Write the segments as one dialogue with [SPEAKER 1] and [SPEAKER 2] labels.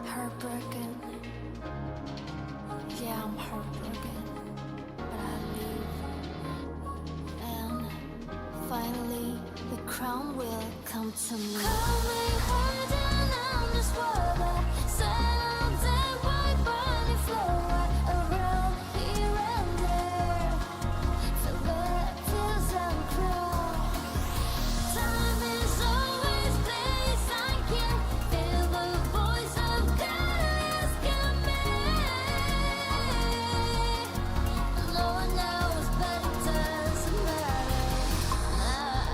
[SPEAKER 1] Heartbroken. Yeah, I'm heartbroken. But I leave. And finally, the crown will come to me. Call me hard and I'm just water. Sound and white bunny flow around here and there. Feel the tears and cry. Time is always place I can feel the voice of God asking me. No one knows, but it doesn't matter now.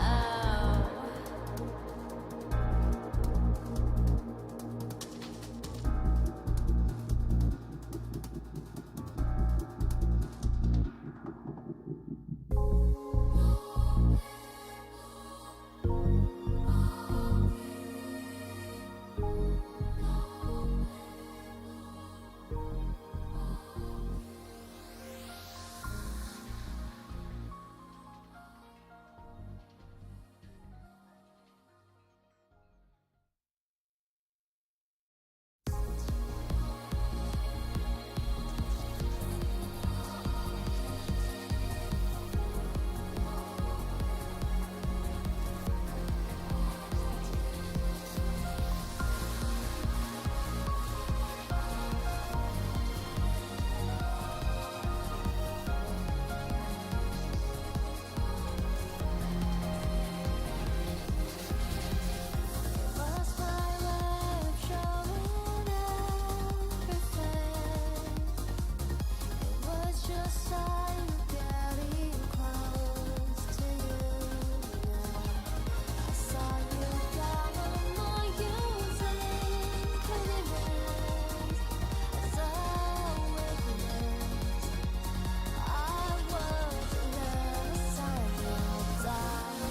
[SPEAKER 1] Lost my way of showing everything. It was just sign of getting close to you now. I saw you down on my using prettiness as a weakness. I was never sign of time.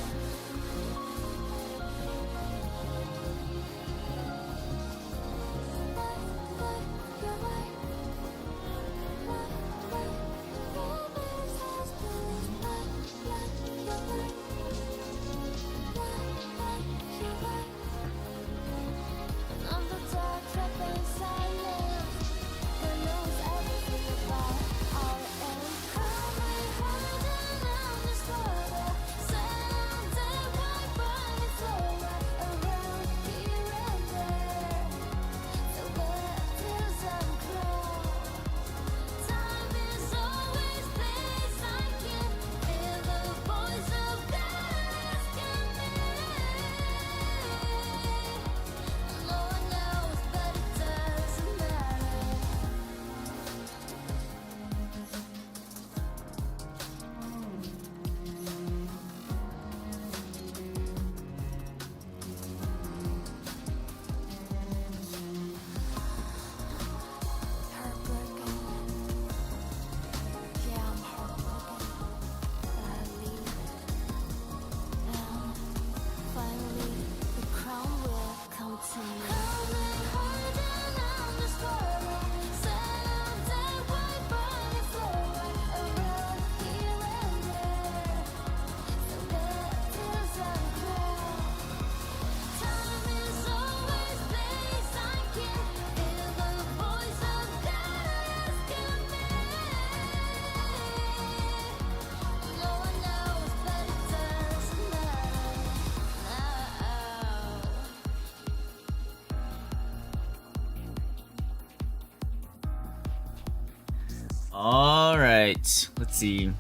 [SPEAKER 2] Alright, let's see.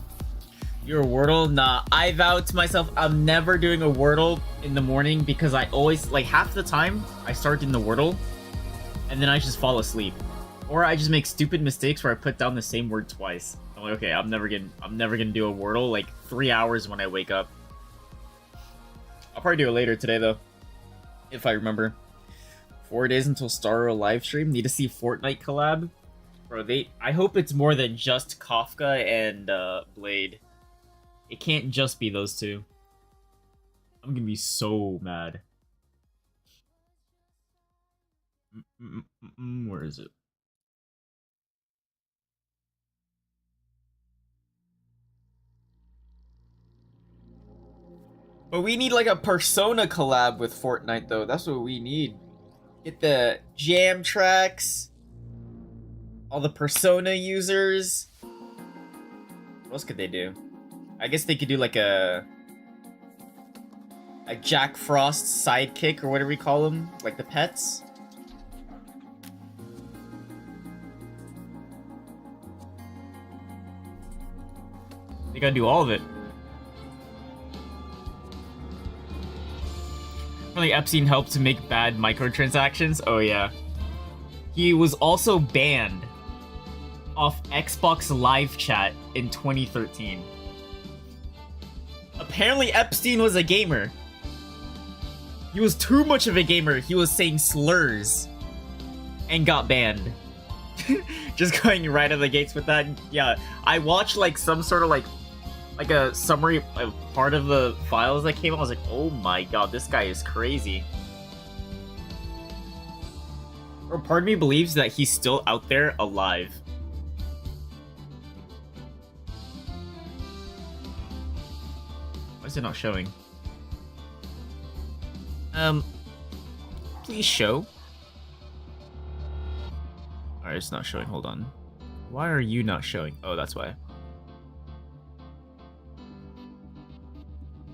[SPEAKER 2] You're a Wordle? Nah, I vowed to myself I'm never doing a Wordle in the morning because I always, like half the time, I start in the Wordle and then I just fall asleep. Or I just make stupid mistakes where I put down the same word twice. I'm like, okay, I'm never gonna do a Wordle like 3 hours when I wake up. I'll probably do it later today though, if I remember. 4 days until Star live stream. Need to see Fortnite collab, bro. I hope it's more than just Kafka and Blade. It can't just be those two. I'm gonna be so mad. Where is it? But we need like a Persona collab with Fortnite though. That's what we need. Get the jam tracks. All the Persona users. What else could they do? I guess they could do like a Jack Frost sidekick or whatever we call them. Like the pets. They gotta do all of it. Really, Epstein helped to make bad microtransactions. Oh yeah. He was also banned off Xbox Live Chat in 2013. Apparently Epstein was a gamer. He was too much of a gamer. He was saying slurs and got banned. Just going right out of the gates with that. Yeah, I watched like some sort of like a summary of part of the files that came out. I was like, oh my god, this guy is crazy. Or part of me believes that he's still out there alive. Why is it not showing? Please show. Alright, it's not showing. Hold on. Why are you not showing? Oh, that's why.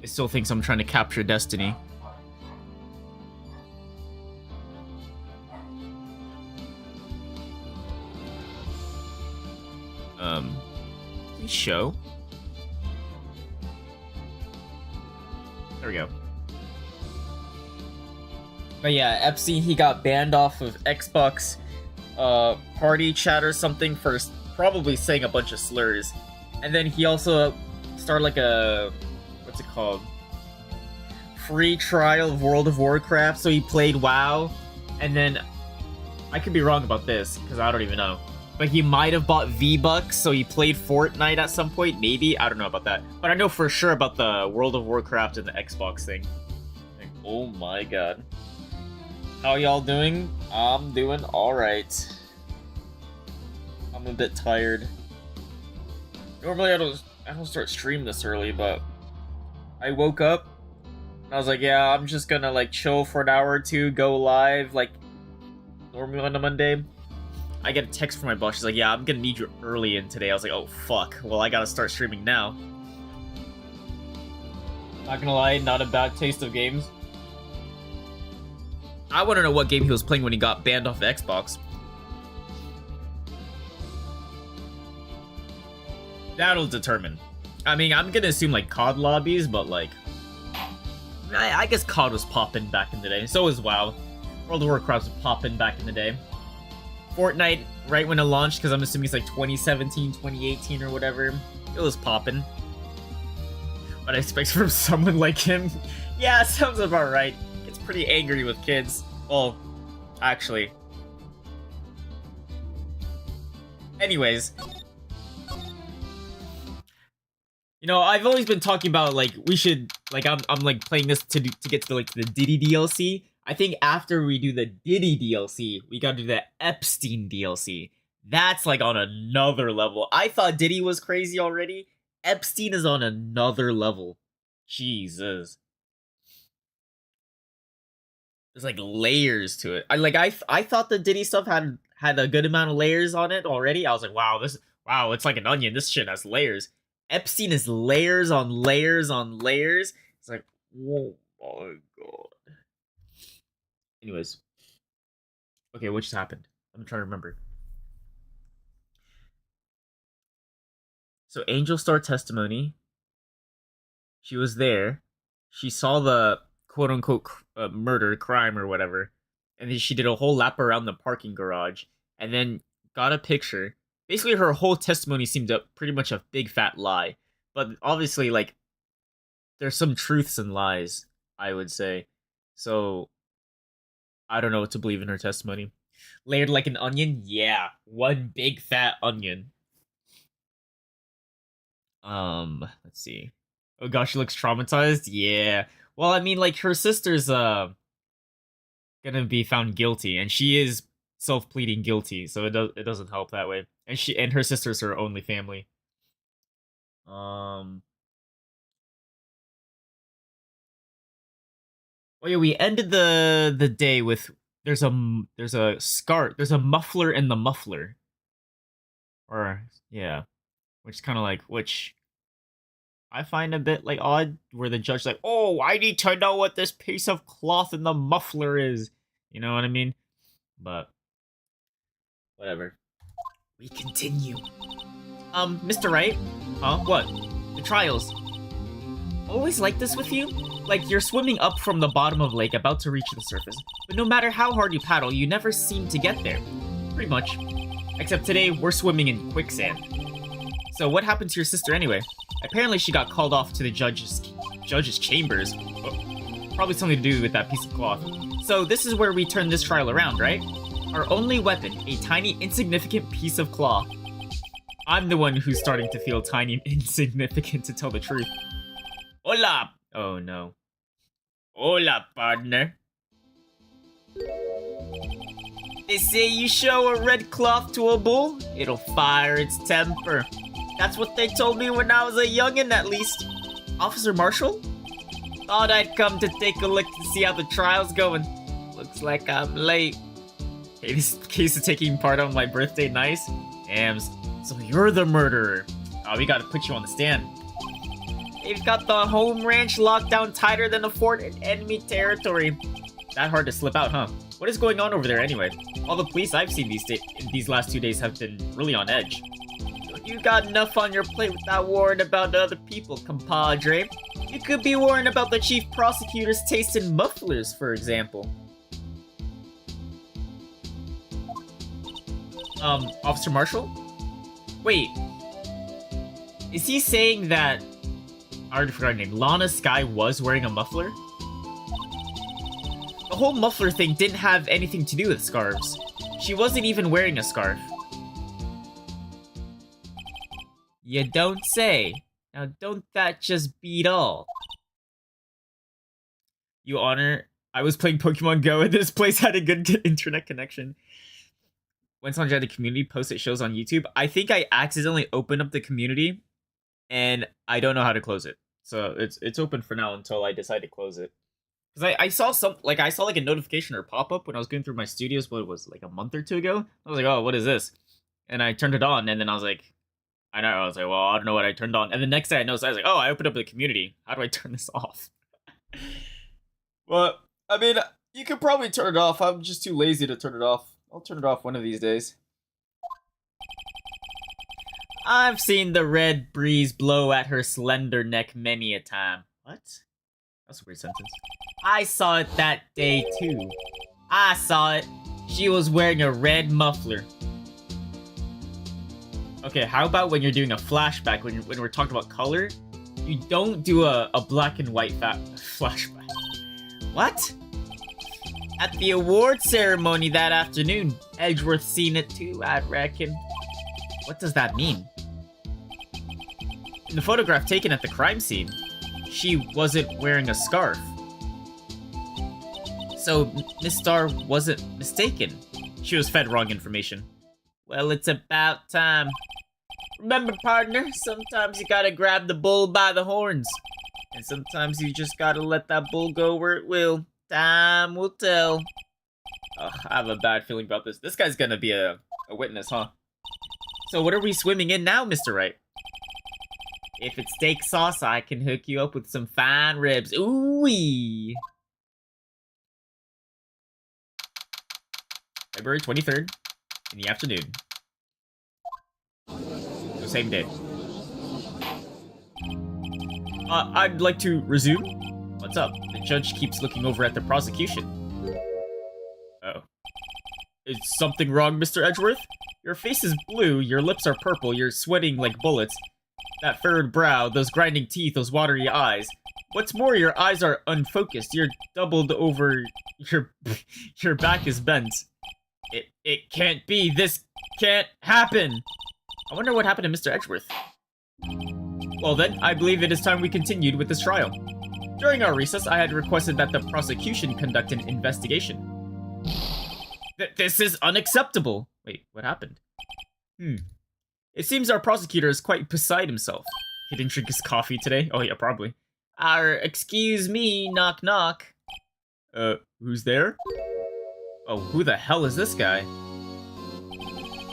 [SPEAKER 2] It still thinks I'm trying to capture Destiny. Please show. There we go. But yeah, Epstein, he got banned off of Xbox party chat or something for probably saying a bunch of slurs. And then he also started like a, what's it called? Free trial of World of Warcraft, so he played WoW. And then, I could be wrong about this, because I don't even know. But he might have bought V-Bucks, so he played Fortnite at some point, maybe? I don't know about that. But I know for sure about the World of Warcraft and the Xbox thing. Like, oh my god. How y'all doing? I'm doing alright. I'm a bit tired. Normally I don't start stream this early, but I woke up and I was like, yeah, I'm just gonna like chill for an hour or two, go live like normally on a Monday. I get a text from my boss. She's like, yeah, I'm gonna need you early in today. I was like, oh fuck. Well, I gotta start streaming now. Not gonna lie, not a bad taste of games. I want to know what game he was playing when he got banned off the Xbox. That'll determine. I mean, I'm gonna assume like COD lobbies, but like, I guess COD was popping back in the day. So was WoW. World of Warcraft was popping back in the day. Fortnite, right when it launched, because I'm assuming it's like 2017, 2018 or whatever. It was popping. What I expect from someone like him? Yeah, sounds about right. It's pretty angry with kids. Well, actually. Anyways. You know, I've always been talking about like we should like I'm like playing this to get to like the Diddy DLC. I think after we do the Diddy DLC, we gotta do the Epstein DLC. That's like on another level. I thought Diddy was crazy already. Epstein is on another level. Jesus. There's like layers to it. I thought the Diddy stuff had a good amount of layers on it already. I was like, wow, it's like an onion. This shit has layers. Epstein is layers on layers on layers. It's like, whoa, my god. Anyways. Okay, what just happened? I'm trying to remember. So Angel Star testimony. She was there. She saw the quote unquote murder, crime, or whatever. And then she did a whole lap around the parking garage. And then got a picture. Basically, her whole testimony seemed pretty much a big fat lie. But obviously, like, there's some truths and lies, I would say. So, I don't know what to believe in her testimony. Layered like an onion? Yeah, one big fat onion. Let's see. Oh gosh, she looks traumatized? Yeah. Well, I mean, like, her sister's, gonna be found guilty, and she is self-pleading guilty, so it doesn't help that way. And her sister's her only family. Oh yeah, we ended the day with there's a scarf, there's a muffler in the muffler. Or yeah, which kind of like which I find a bit like odd, where the judge's like, "Oh, I need to know what this piece of cloth in the muffler is." You know what I mean? But whatever. We continue. Mr. Wright? Huh? What? The trials. Always like this with you? Like you're swimming up from the bottom of the lake about to reach the surface, but no matter how hard you paddle, you never seem to get there. Pretty much. Except today, we're swimming in quicksand. So what happened to your sister anyway? Apparently she got called off to the judge's chambers. Oh, probably something to do with that piece of cloth. So this is where we turn this trial around, right? Our only weapon, a tiny, insignificant piece of cloth. I'm the one who's starting to feel tiny and insignificant, to tell the truth. Hola! Oh no. Hola, partner. They say you show a red cloth to a bull, it'll fire its temper. That's what they told me when I was a youngin', at least. Officer Marshall? Thought I'd come to take a look to see how the trial's going. Looks like I'm late. Hey, this case is taking part on my birthday, nice? Damns. So you're the murderer. Oh, we gotta put you on the stand. They've got the home ranch locked down tighter than a fort in enemy territory. That hard to slip out, huh? What is going on over there anyway? All the police I've seen these last 2 days have been really on edge. You got enough on your plate without worrying about other people, compadre. You could be worrying about the chief prosecutor's taste in mufflers, for example. Officer Marshall? Wait. Is he saying that... I already forgot her name. Lana Skye was wearing a muffler? The whole muffler thing didn't have anything to do with scarves. She wasn't even wearing a scarf. You don't say. Now don't that just beat all? You honor, I was playing Pokemon Go and this place had a good internet connection. When someone joined the community, post it shows on YouTube. I think I accidentally opened up the community and I don't know how to close it. So it's open for now until I decide to close it. Because I saw I saw a notification or pop-up when I was going through my studios, what it was, like a month or two ago. I was like, oh, what is this? And I turned it on and then I was like, I was like, well, I don't know what I turned on. And the next day I noticed, I was like, oh, I opened up the community. How do I turn this off? Well, I mean, you could probably turn it off. I'm just too lazy to turn it off. I'll turn it off one of these days. I've seen the red breeze blow at her slender neck many a time. What? That's a weird sentence. I saw it that day, too. I saw it. She was wearing a red muffler. Okay, how about when you're doing a flashback, when we're talking about color, you don't do a black and white flashback. What? At the award ceremony that afternoon, Edgeworth seen it too, I reckon. What does that mean? In the photograph taken at the crime scene, she wasn't wearing a scarf. So Miss Starr wasn't mistaken. She was fed wrong information. Well, it's about time. Remember, partner, sometimes you gotta grab the bull by the horns. And sometimes you just gotta let that bull go where it will. Time will tell. Ugh, I have a bad feeling about this. This guy's gonna be a witness, huh? So what are we swimming in now, Mr. Wright? If it's steak sauce, I can hook you up with some fine ribs. Ooh-wee! February 23rd, in the afternoon. The same day. I'd like to resume. What's up? The judge keeps looking over at the prosecution. Oh. Is something wrong, Mr. Edgeworth? Your face is blue, your lips are purple, you're sweating like bullets. That furrowed brow, those grinding teeth, those watery eyes. What's more, your eyes are unfocused. You're doubled over. Your back is bent. It can't be. This can't happen. I wonder what happened to Mr. Edgeworth. Well then, I believe it is time we continued with this trial. During our recess, I had requested that the prosecution conduct an investigation. This is unacceptable. Wait, what happened? It seems our prosecutor is quite beside himself. He didn't drink his coffee today? Oh yeah, probably. Excuse me, knock knock. Who's there? Oh, who the hell is this guy?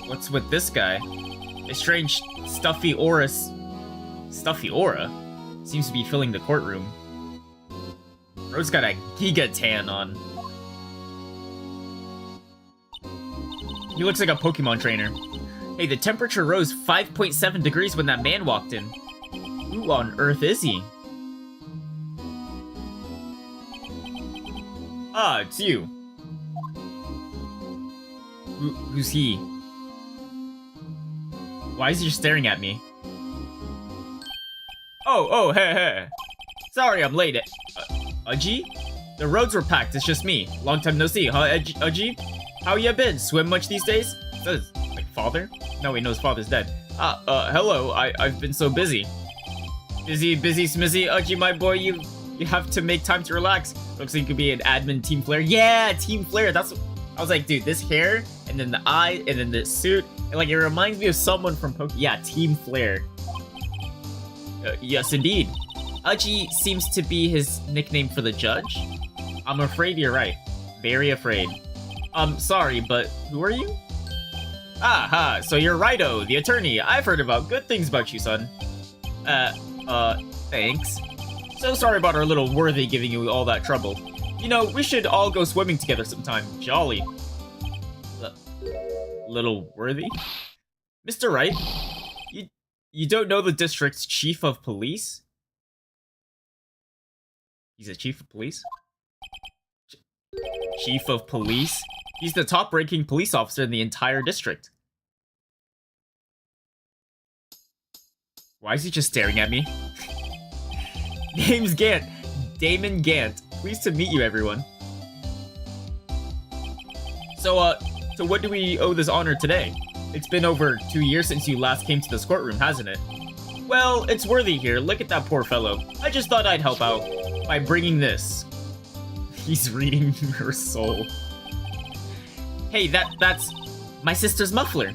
[SPEAKER 2] What's with this guy? A strange, stuffy aura seems to be filling the courtroom. Bro's got a giga tan on. He looks like a Pokemon trainer. Hey, the temperature rose 5.7 degrees when that man walked in. Who on earth is he? Ah, it's you. Who's he? Why is he staring at me? Oh, hey. Sorry I'm late. Udgy? The roads were packed, it's just me. Long time no see, huh, Udgy? How ya been? Swim much these days? Like, father? No, he knows father's dead. Hello, I've been so busy. Busy, smizzy, Udgy, my boy, you have to make time to relax. Looks like you could be an admin Team Flare. Yeah, Team Flare, that's what... I was like, dude, this hair, and then the eye, and then the suit, and like, it reminds me of someone from Yeah, Team Flare. Yes, indeed. Udgy seems to be his nickname for the judge. I'm afraid you're right. Very afraid. Sorry, but who are you? Aha, so you're Righto, the attorney. I've heard about good things about you, son. Thanks. So sorry about our little worthy giving you all that trouble. You know, we should all go swimming together sometime. Jolly. Little worthy? Mr. Wright, you don't know the district's chief of police? He's a chief of police? Chief of police? He's the top-ranking police officer in the entire district. Why is he just staring at me? Name's Gant. Damon Gant. Pleased to meet you, everyone. So what do we owe this honor today? It's been over 2 years since you last came to this courtroom, hasn't it? Well, it's worthy here. Look at that poor fellow. I just thought I'd help out by bringing this. He's reading her soul. Hey, that's my sister's muffler.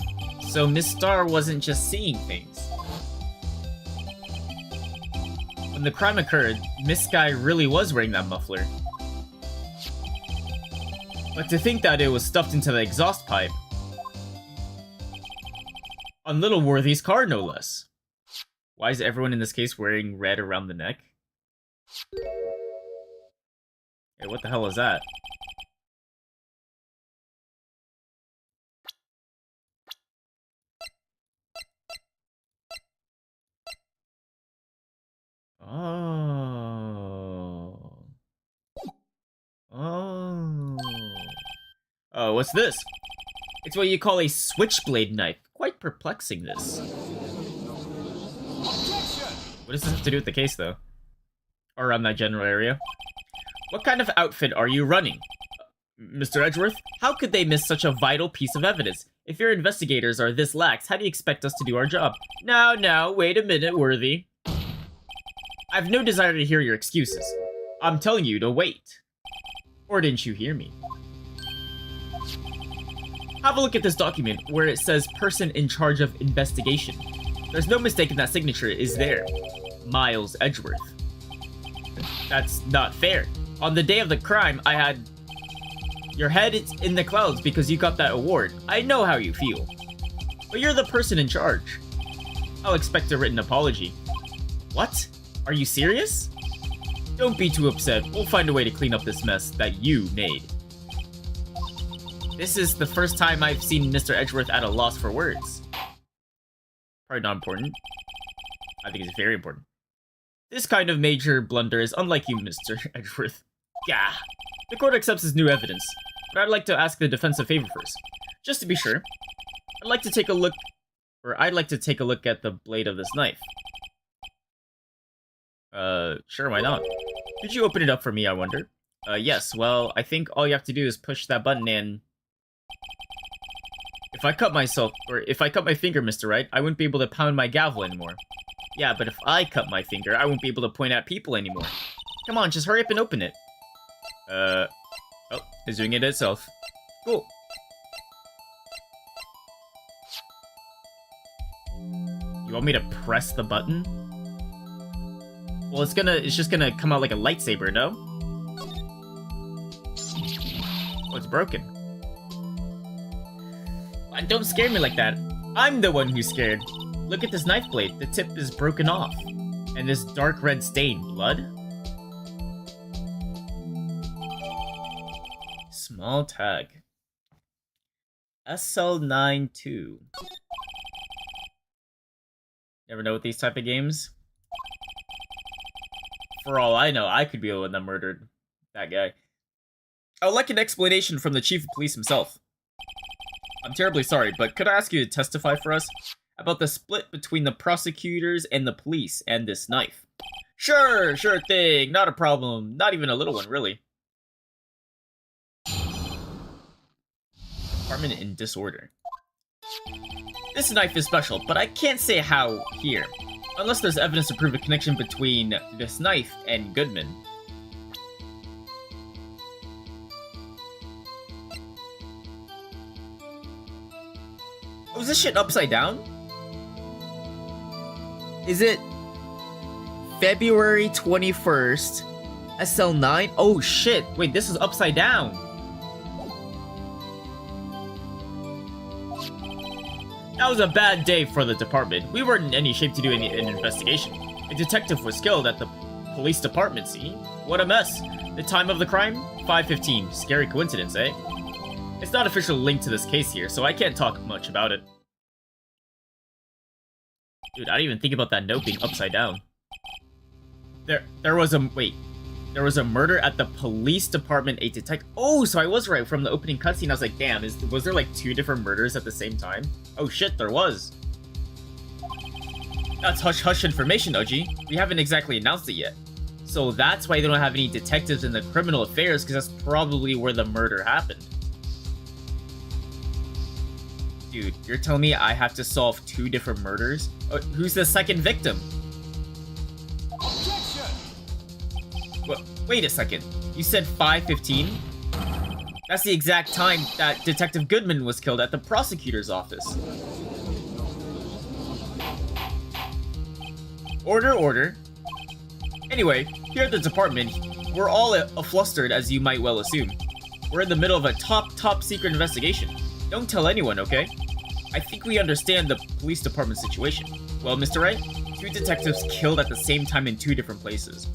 [SPEAKER 2] So Miss Star wasn't just seeing things. When the crime occurred, Miss Sky really was wearing that muffler. But to think that it was stuffed into the exhaust pipe. On Little Worthy's car, no less. Why is everyone in this case wearing red around the neck? Hey, what the hell is that? Oh, what's this? It's what you call a switchblade knife. Quite perplexing, this. What does this have to do with the case, though? Or around that general area? What kind of outfit are you running? Mr. Edgeworth, how could they miss such a vital piece of evidence? If your investigators are this lax, how do you expect us to do our job? Now, wait a minute, Worthy. I've no desire to hear your excuses. I'm telling you to wait. Or didn't you hear me? Have a look at this document where it says person in charge of investigation. There's no mistaking that signature is there. Miles Edgeworth. That's not fair. On the day of the crime, I had... Your head is in the clouds because you got that award. I know how you feel. But you're the person in charge. I'll expect a written apology. What? Are you serious? Don't be too upset. We'll find a way to clean up this mess that you made. This is the first time I've seen Mr. Edgeworth at a loss for words. Probably not important. I think it's very important. This kind of major blunder is unlike you, Mr. Edgeworth. Gah. The court accepts this new evidence, but I'd like to ask the defense a favor first. Just to be sure, I'd like to take a look at the blade of this knife. Sure, why not? Could you open it up for me, I wonder? Yes, well, I think all you have to do is push that button and... If I cut my finger, Mr. Wright, I wouldn't be able to pound my gavel anymore. Yeah, but if I cut my finger, I won't be able to point at people anymore. Come on, just hurry up and open it. Oh, it's doing it itself. Cool. You want me to press the button? Well, it's just gonna come out like a lightsaber, no? Oh, it's broken. Don't scare me like that. I'm the one who's scared. Look at this knife blade. The tip is broken off. And this dark red stain. Blood? Small tag. SL92. Never know with these type of games? For all I know, I could be the one that murdered that guy. I would like an explanation from the chief of police himself. I'm terribly sorry, but could I ask you to testify for us about the split between the prosecutors and the police and this knife? Sure thing, not a problem. Not even a little one, really. Department in disorder. This knife is special, but I can't say how here. Unless there's evidence to prove a connection between this knife and Goodman. Oh, is this shit upside down? Is it February 21st, SL9? Oh shit, wait, this is upside down. That was a bad day for the department. We weren't in any shape to do an investigation. A detective was killed at the police department, see? What a mess. The time of the crime? 5:15. Scary coincidence, eh? It's not officially linked to this case here, so I can't talk much about it. Dude, I didn't even think about that note being upside down. There was a murder at the police department, a detective. Oh, so I was right from the opening cutscene. I was like, damn, was there like 2 different murders at the same time? Oh shit, there was. That's hush-hush information, Oji. We haven't exactly announced it yet. So that's why they don't have any detectives in the criminal affairs, because that's probably where the murder happened. Dude, you're telling me I have to solve 2 different murders? Who's the second victim? Wait a second. You said 5:15? That's the exact time that Detective Goodman was killed at the prosecutor's office. Order. Anyway, here at the department, we're all flustered, as you might well assume. We're in the middle of a top secret investigation. Don't tell anyone, okay? I think we understand the police department situation. Well, Mr. Wright, 2 detectives killed at the same time in 2 different places.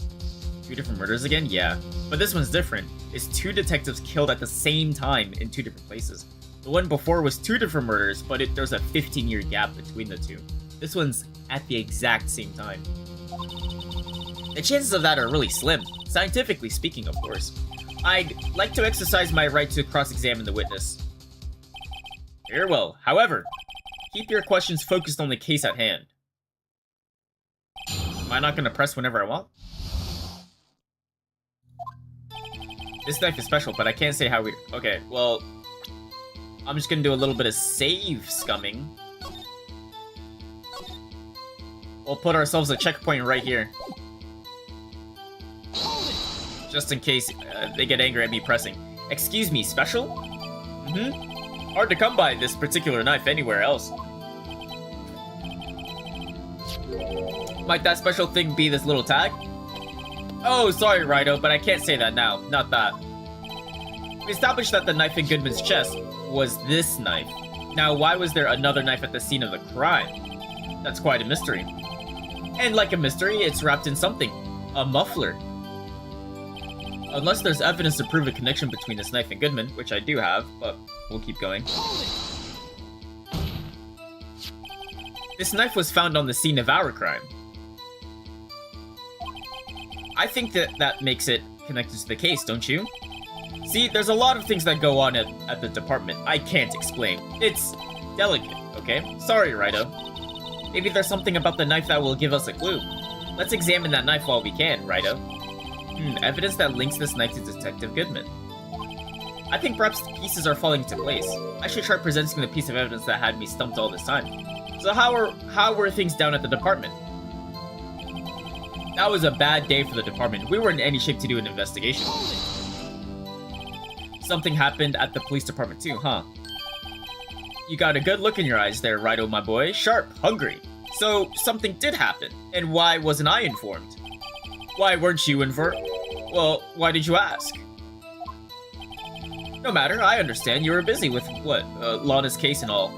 [SPEAKER 2] 2 different murders again? Yeah. But this one's different. It's 2 detectives killed at the same time in 2 different places. The one before was 2 different murders, but there's a 15-year gap between the 2. This one's at the exact same time. The chances of that are really slim, scientifically speaking, of course. I'd like to exercise my right to cross-examine the witness. Very well. However, keep your questions focused on the case at hand. Am I not going to press whenever I want? This knife is special, but I can't say how we... Okay, well... I'm just gonna do a little bit of save scumming. We'll put ourselves a checkpoint right here. Just in case they get angry at me pressing. Excuse me, special? Hard to come by this particular knife anywhere else. Might that special thing be this little tag? Oh, sorry, Rido, but I can't say that now. Not that. We established that the knife in Goodman's chest was this knife. Now, why was there another knife at the scene of the crime? That's quite a mystery. And like a mystery, it's wrapped in something. A muffler. Unless there's evidence to prove a connection between this knife and Goodman, which I do have, but we'll keep going. This knife was found on the scene of our crime. I think that makes it connected to the case, don't you? See, there's a lot of things that go on at the department I can't explain. It's Delicate, okay? Sorry, Righto. Maybe there's something about the knife that will give us a clue. Let's examine that knife while we can, Righto. Evidence that links this knife to Detective Goodman. I think perhaps the pieces are falling into place. I should try presenting the piece of evidence that had me stumped all this time. So how were things down at the department? That was a bad day for the department. We weren't in any shape to do an investigation. Something happened at the police department too, huh? You got a good look in your eyes there, Righto, my boy. Sharp, hungry. So, something did happen. And why wasn't I informed? Why weren't you informed? Well, why did you ask? No matter, I understand. You were busy with, Lana's case and all.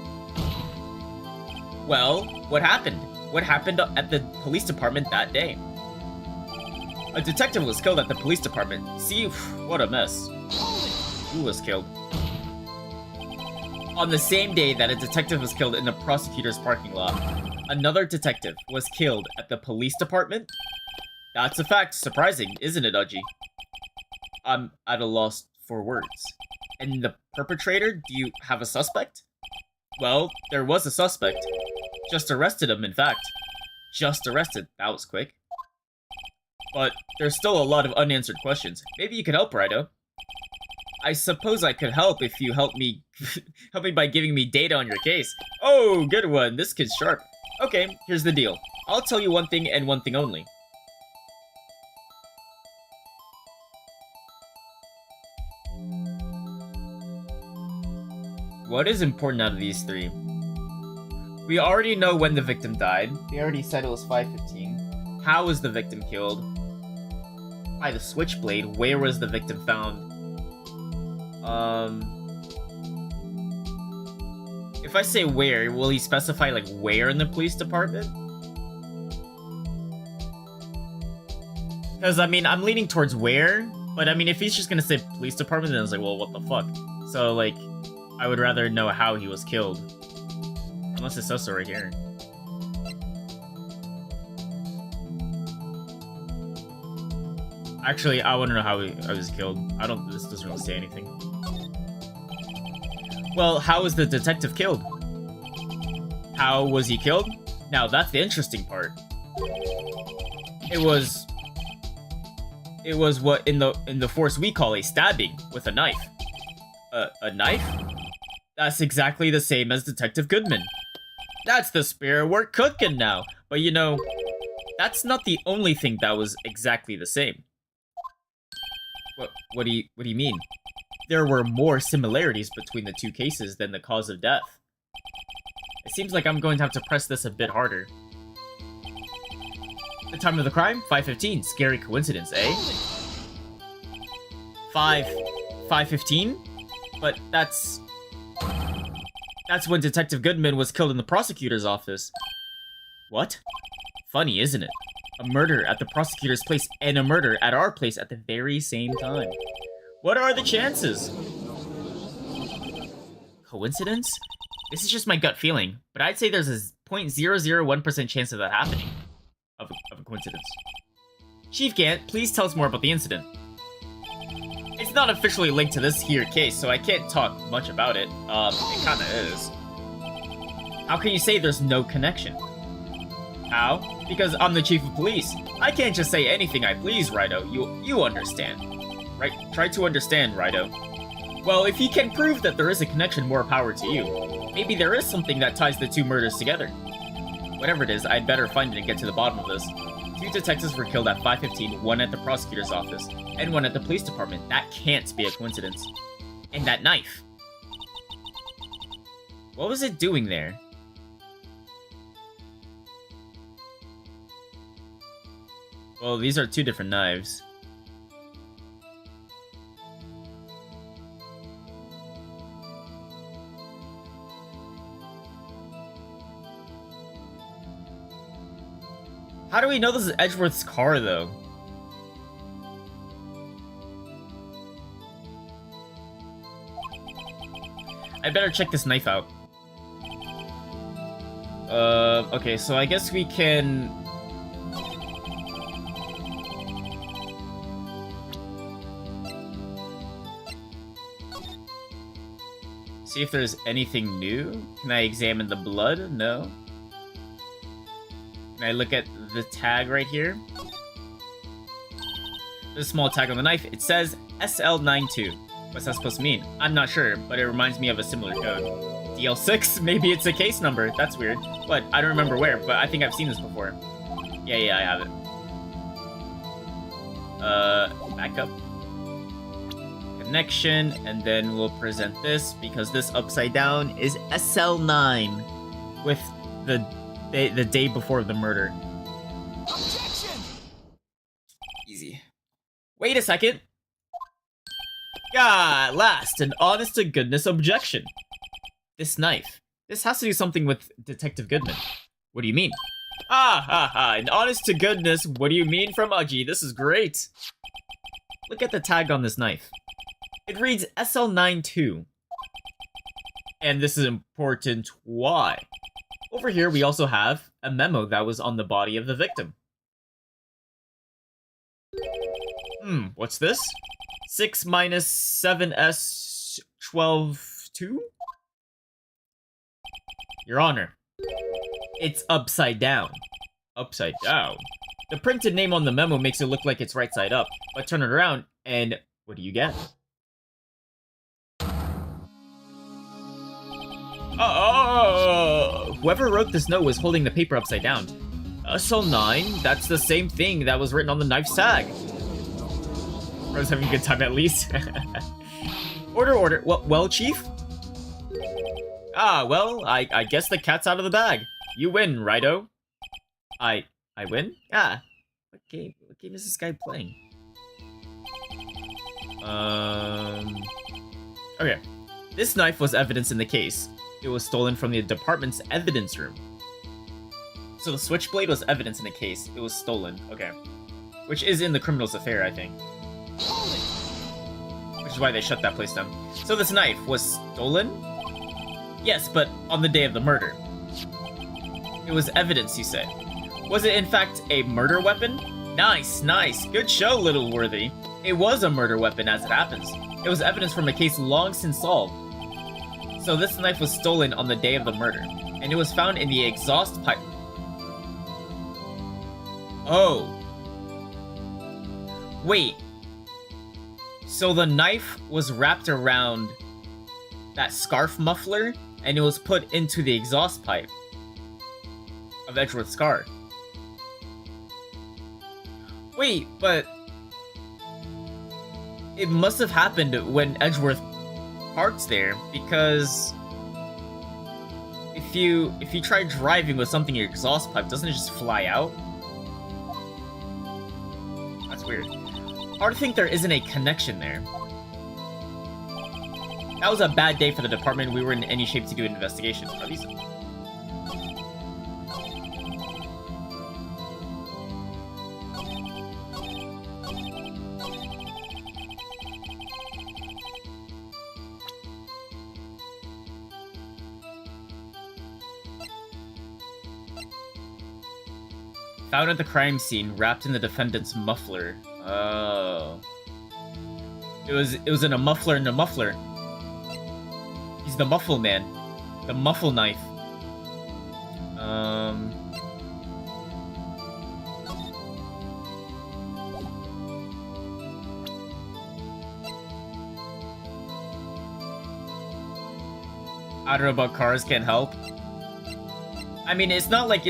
[SPEAKER 2] Well, what happened? What happened at the police department that day? A detective was killed at the police department. See, what a mess. Who was killed? On the same day that a detective was killed in the prosecutor's parking lot, another detective was killed at the police department? That's a fact. Surprising, isn't it, Udgy? I'm at a loss for words. And the perpetrator? Do you have a suspect? Well, there was a suspect. Just arrested him, in fact. Just arrested. That was quick. But there's still a lot of unanswered questions. Maybe you could help, Righto. I suppose I could help if you help me by giving me data on your case. Oh, good one. This kid's sharp. Okay, here's the deal. I'll tell you one thing and one thing only. What is important out of these three? We already know when the victim died. They already said it was 5:15. How was the victim killed? By the switchblade. Where was the victim found? If I say where, will he specify, like, where in the police department? Because, I mean, I'm leaning towards where, but, I mean, if he's just gonna say police department, then it's like, well, what the fuck? So, like, I would rather know how he was killed. Unless it says so right here. Actually, I want to know how he was killed. This doesn't really say anything. Well, how was the detective killed? How was he killed? Now, that's the interesting part. It was what in the force we call a stabbing with a knife. A knife? That's exactly the same as Detective Goodman. That's the spirit. We're cooking now. But you know, that's not the only thing that was exactly the same. What do you mean? There were more similarities between the two cases than the cause of death. It seems like I'm going to have to press this a bit harder. The time of the crime? 5:15. Scary coincidence, eh? 5:15? But that's when Detective Goodman was killed in the prosecutor's office. What? Funny, isn't it? A murder at the prosecutor's place and a murder at our place at the very same time. What are the chances? Coincidence? This is just my gut feeling, but I'd say there's a 0.001% chance of that happening. Of a coincidence. Chief Gant, please tell us more about the incident. It's not officially linked to this here case, so I can't talk much about it. It kinda is. How can you say there's no connection? How? Because I'm the chief of police. I can't just say anything I please, Righto. You understand. Right? Try to understand, Righto. Well, if you can prove that there is a connection, more power to you. Maybe there is something that ties the two murders together. Whatever it is, I'd better find it and get to the bottom of this. 2 detectives were killed at 5:15, one at the prosecutor's office, and one at the police department. That can't be a coincidence. And that knife. What was it doing there? Well, these are 2 different knives. How do we know this is Edgeworth's car, though? I better check this knife out. Okay, so I guess we can... See if there's anything new. Can I examine the blood? No. Can I look at the tag right here? There's a small tag on the knife. It says SL92. What's that supposed to mean? I'm not sure, but it reminds me of a similar code. DL6? Maybe it's a case number. That's weird. But I don't remember where, but I think I've seen this before. Yeah, I have it. Backup. Connection, and then we'll present this, because this upside down is SL9 with the day before the murder.
[SPEAKER 3] Objection!
[SPEAKER 2] Easy. Wait a second. Ah, last, an honest-to-goodness objection. This knife. This has to do something with Detective Goodman. What do you mean? An honest-to-goodness, what do you mean from Uggy? This is great. Look at the tag on this knife. It reads SL92. And this is important. Why? Over here, we also have a memo that was on the body of the victim. What's this? 6 minus 7s 12 2? Your Honor, it's upside down. Upside down? The printed name on the memo makes it look like it's right side up, but turn it around, and what do you get? Whoever wrote this note was holding the paper upside down. SL9? That's the same thing that was written on the knife's tag. I was having a good time at least. Order. Well, Chief? Well, I guess the cat's out of the bag. You win, Righto. I win? What game is this guy playing? Okay. This knife was evidence in the case. It was stolen from the department's evidence room. So the switchblade was evidence in the case. It was stolen. Okay. Which is in the criminal's affair, I think. Which is why they shut that place down. So this knife was stolen? Yes, but on the day of the murder. It was evidence, you say. Was it in fact a murder weapon? Nice. Good show, Little Worthy. It was a murder weapon, as it happens. It was evidence from a case long since solved. So this knife was stolen on the day of the murder, and it was found in the exhaust pipe. Oh. Wait. So the knife was wrapped around that scarf muffler, and it was put into the exhaust pipe of Edgeworth's car. Wait, but it must have happened when Edgeworth parked there, because if you try driving with something in your exhaust pipe, doesn't it just fly out? That's weird. Hard to think there isn't a connection there. That was a bad day for the department. We weren't in any shape to do an investigation. At least. Found at the crime scene, wrapped in the defendant's muffler. Oh. It was in a muffler in a muffler. He's the muffle man. The muffle knife. I don't know about cars can't help. I mean, it's not like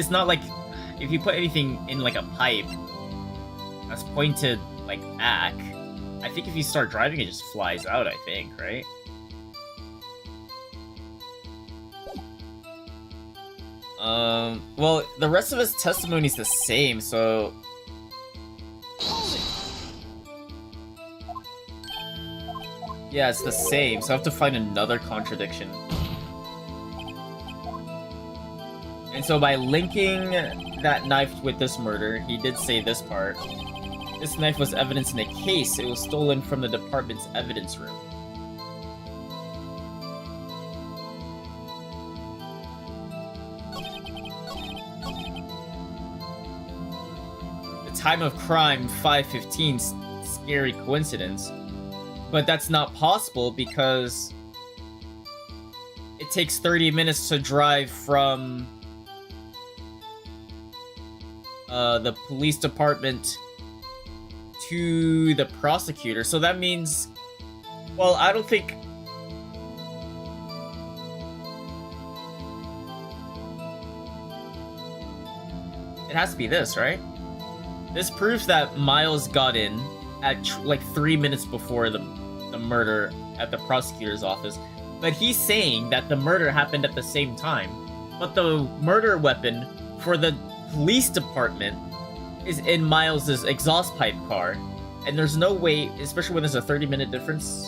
[SPEAKER 2] if you put anything in like a pipe that's pointed like back, I think if you start driving it just flies out, I think, right? Well, the rest of his testimony is the same, so yeah, it's the same, so I have to find another contradiction. And so by linking that knife with this murder, he did say this part. This knife was evidence in a case. It was stolen from the department's evidence room. The time of crime, 5:15, scary coincidence. But that's not possible because it takes 30 minutes to drive from the police department to the prosecutor. So that means, well, I don't think... It has to be this, right? This proves that Miles got in at like 3 minutes before the murder at the prosecutor's office. But he's saying that the murder happened at the same time. But the murder weapon for the police department is in Miles's exhaust pipe car. And there's no way, especially when there's a 30-minute difference,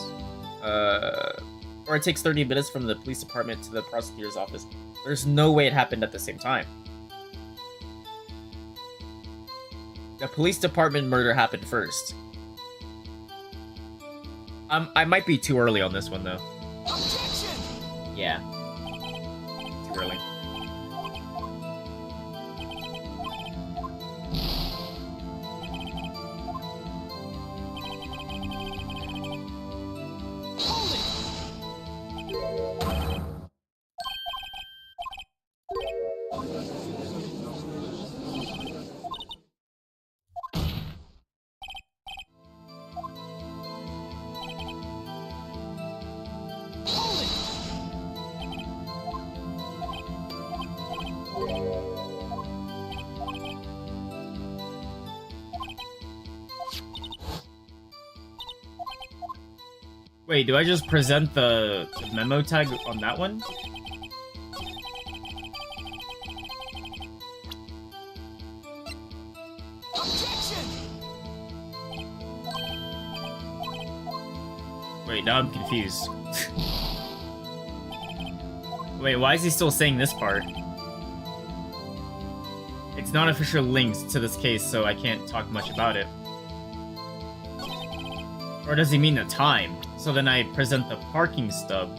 [SPEAKER 2] or it takes 30 minutes from the police department to the prosecutor's office. There's no way it happened at the same time. The police department murder happened first. I might be too early on this one, though.
[SPEAKER 3] Objection!
[SPEAKER 2] Yeah. Too early.
[SPEAKER 3] Hold it! Hold it!
[SPEAKER 2] Wait, do I just present the memo tag on that one?
[SPEAKER 3] Objection!
[SPEAKER 2] Wait, now I'm confused. Wait, why is he still saying this part? It's not officially linked to this case, so I can't talk much about it. Or does he mean the time? So then I present the parking stub.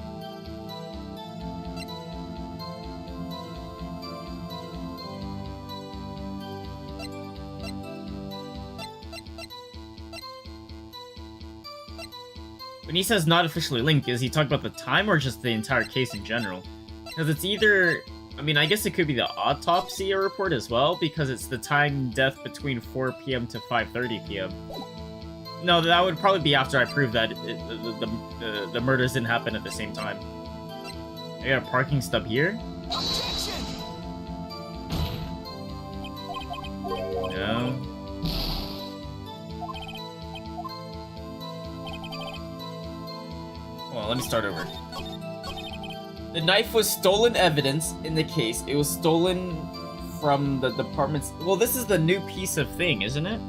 [SPEAKER 2] When he says not officially linked, is he talking about the time or just the entire case in general? Because it's either... I mean, I guess it could be the autopsy report as well, because it's the time death between 4 p.m. to 5:30 p.m. No, that would probably be after I prove that the murders didn't happen at the same time. I got a parking stub here?
[SPEAKER 3] Objection!
[SPEAKER 2] No. Well, let me start over. The knife was stolen evidence in the case. It was stolen from the department's... Well, this is the new piece of thing, isn't it?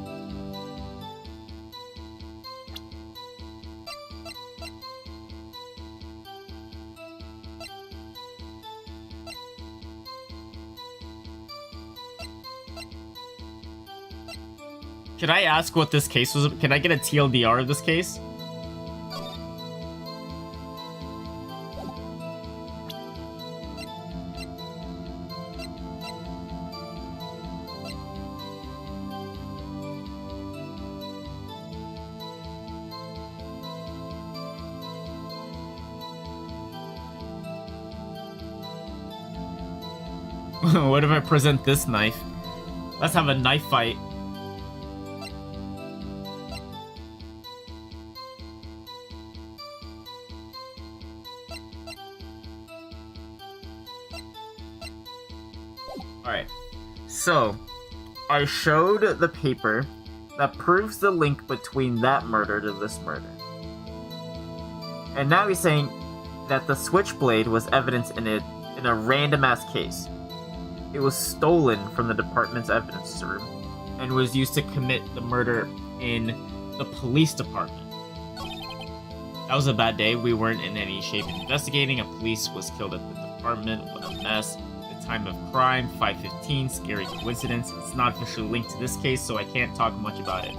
[SPEAKER 2] Can I ask what this case was? Can I get a TLDR of this case? What if I present this knife? Let's have a knife fight. Alright, so I showed the paper that proves the link between that murder to this murder. And now he's saying that the switchblade was evidence in a random-ass case. It was stolen from the department's evidence room and was used to commit the murder in the police department. That was a bad day. We weren't in any shape investigating. A police was killed at the department. What a mess. The time of crime, 5:15. Scary coincidence. It's not officially linked to this case, so I can't talk much about it.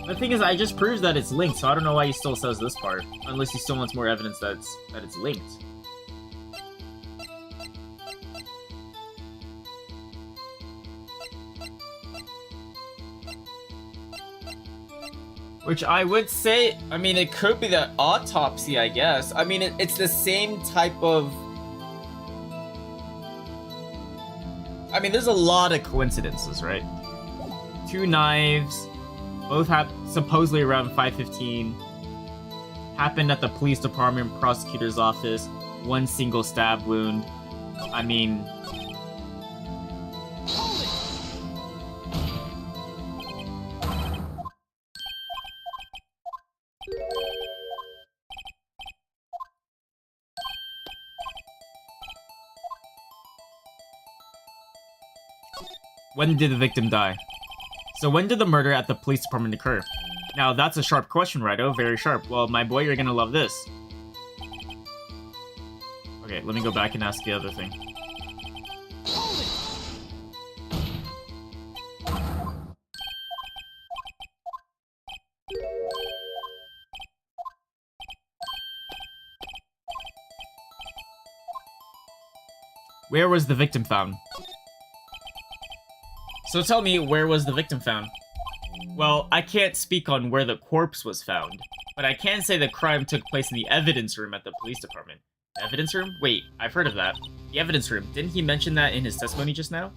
[SPEAKER 2] The thing is, I just proved that it's linked, so I don't know why he still says this part. Unless he still wants more evidence that it's linked. Which I would say, I mean, it could be the autopsy, I guess. I mean, it's the same type of I mean, there's a lot of coincidences, right? 2 knives, both supposedly around 5:15. Happened at the police department, prosecutor's office. 1 single stab wound. I mean,
[SPEAKER 3] Hold it!
[SPEAKER 2] when did the victim die? So when did the murder at the police department occur? Now, that's a sharp question, Righto. Very sharp. Well, my boy, you're gonna love this. Okay, let me go back and ask the other thing.
[SPEAKER 3] Hold it!
[SPEAKER 2] Where was the victim found? So tell me, where was the victim found? Well, I can't speak on where the corpse was found, but I can say the crime took place in the evidence room at the police department. The evidence room? Wait, I've heard of that. The evidence room. Didn't he mention that in his testimony just now?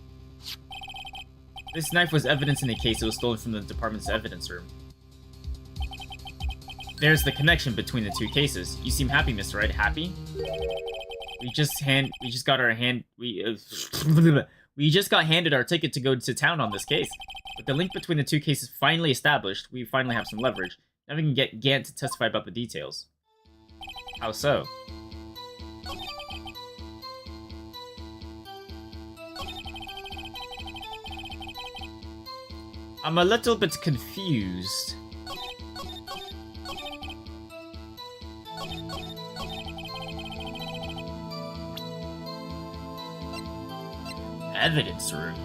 [SPEAKER 2] This knife was evidence in a case that was stolen from the department's evidence room. There's the connection between the 2 cases. You seem happy, Mr. Wright. Happy? We just got handed our ticket to go to town on this case. With the link between the 2 cases finally established, we finally have some leverage. Now we can get Gant to testify about the details. How so? I'm a little bit confused. Evidence room.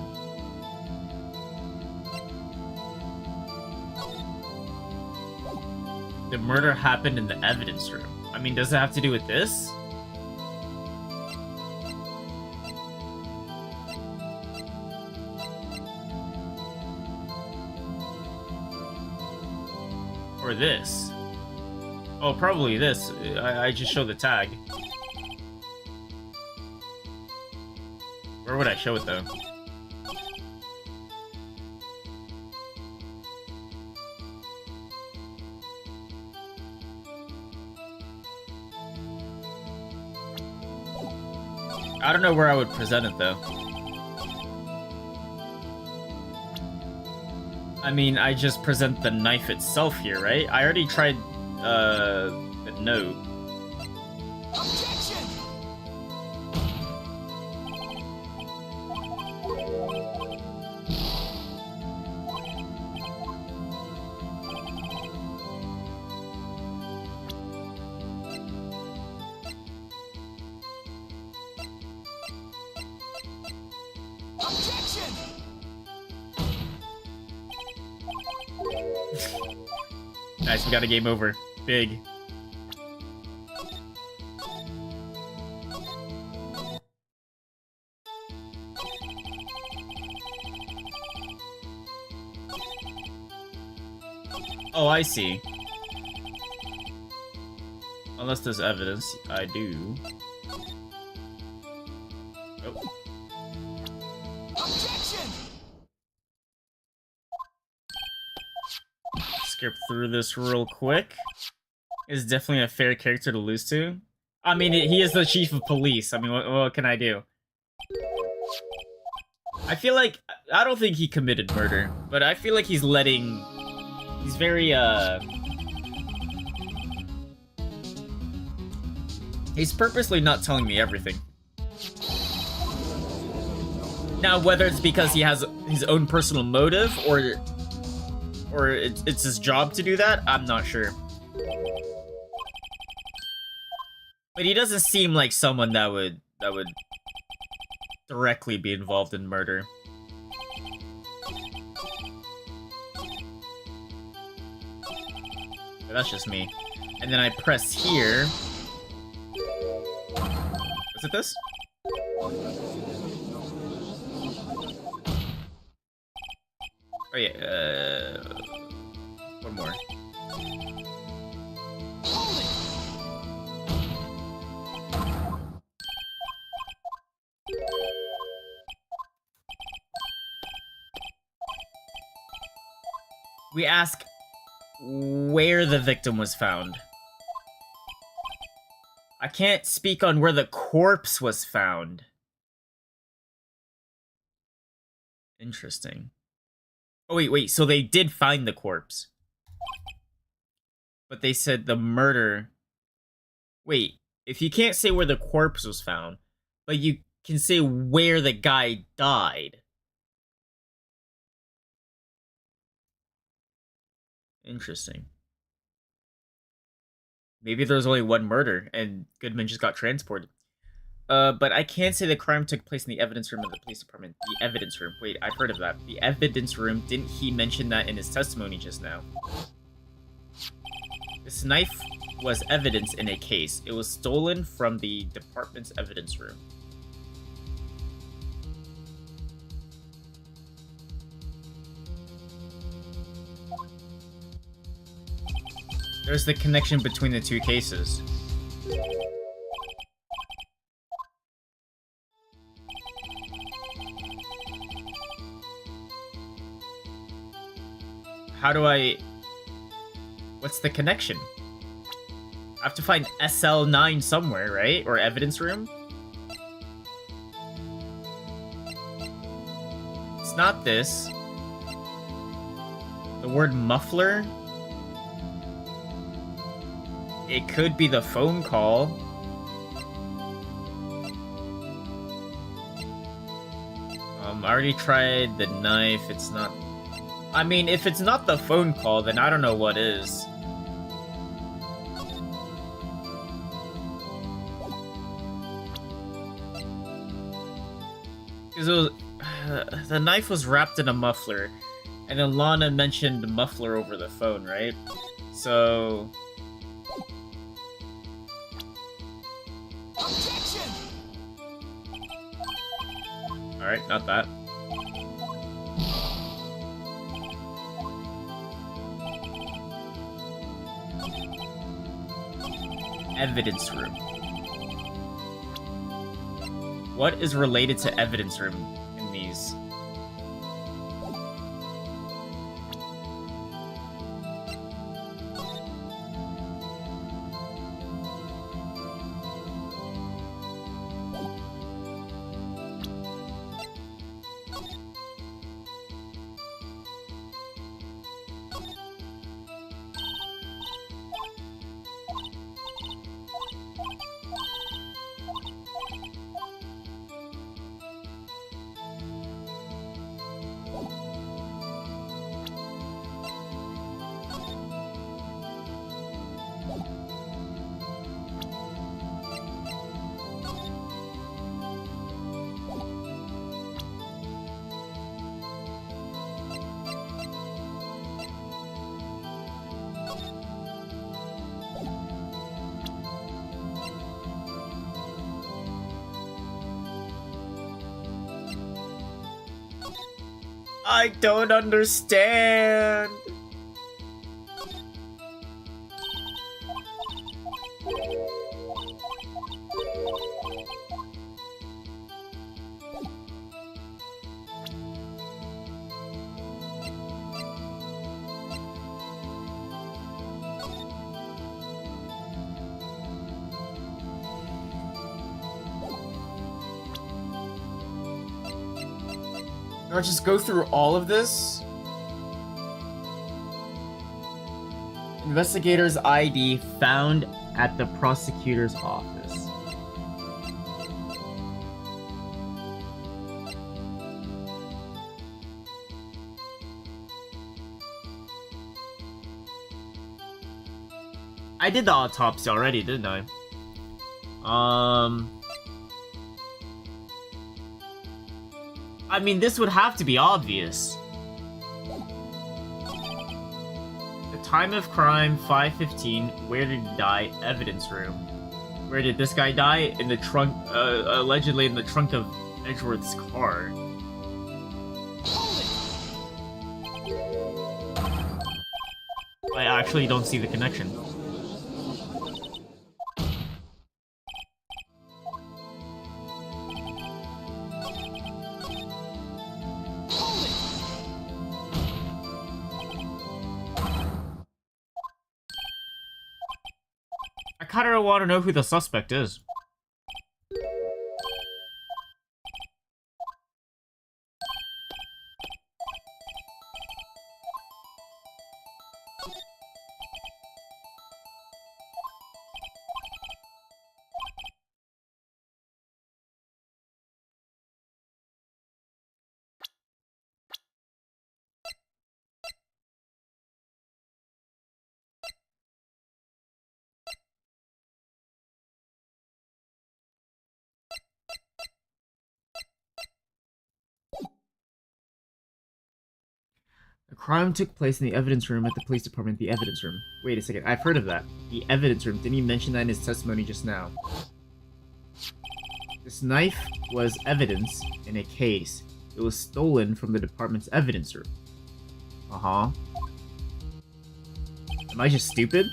[SPEAKER 2] The murder happened in the evidence room. I mean, does it have to do with this? Or this? Oh, probably this. I just show the tag. Where would I show it, though? I don't know where I would present it, though. I mean, I just present the knife itself here, right? I already tried, the note.
[SPEAKER 3] Objection! Objection!
[SPEAKER 2] Nice, we got a game over. Big. Oh, I see. Unless there's evidence, I do. Oh.
[SPEAKER 3] Objection!
[SPEAKER 2] Skip through this real quick. Is definitely a fair character to lose to. I mean, he is the chief of police. I mean, what can I do? I feel like... I don't think he committed murder, but I feel like he's letting... He's very, He's purposely not telling me everything. Now, whether it's because he has his own personal motive, or it's his job to do that, I'm not sure. But he doesn't seem like someone that would directly be involved in murder. But that's just me. And then I press here. Is it this? Oh yeah, one more.
[SPEAKER 3] Hold it!
[SPEAKER 2] We ask where the victim was found. I can't speak on where the corpse was found. Interesting. Oh, wait, so they did find the corpse. But they said the murder... Wait, if you can't say where the corpse was found, but you can say where the guy died. Interesting. Maybe there's only one murder, and Goodman just got transported. But I can't say the crime took place in the evidence room of the police department. The evidence room. Wait, I've heard of that. The evidence room. Didn't he mention that in his testimony just now? This knife was evidence in a case. It was stolen from the department's evidence room. There's the connection between the two cases. How do I... What's the connection? I have to find SL9 somewhere, right? Or evidence room? It's not this. The word muffler? It could be the phone call. I already tried the knife. It's not... I mean, if it's not the phone call, then I don't know what is. Because it was... the knife was wrapped in a muffler. And then Lana mentioned muffler over the phone, right? So...
[SPEAKER 3] Objection!
[SPEAKER 2] Alright, not that. Evidence room. What is related to evidence room in these? I don't understand. I'll just go through all of this. Investigator's ID found at the prosecutor's office. I did the autopsy already, didn't I? I mean, this would have to be obvious. The time of crime, 5:15. Where did he die? Evidence room. Where did this guy die? In the trunk, allegedly in the trunk of Edgeworth's car. I actually don't see the connection. kind of want to know who the suspect is. A crime took place in the evidence room at the police department. The evidence room. Wait a second, I've heard of that. The evidence room. Didn't he mention that in his testimony just now? This knife was evidence in a case. It was stolen from the department's evidence room. Uh-huh. Am I just stupid?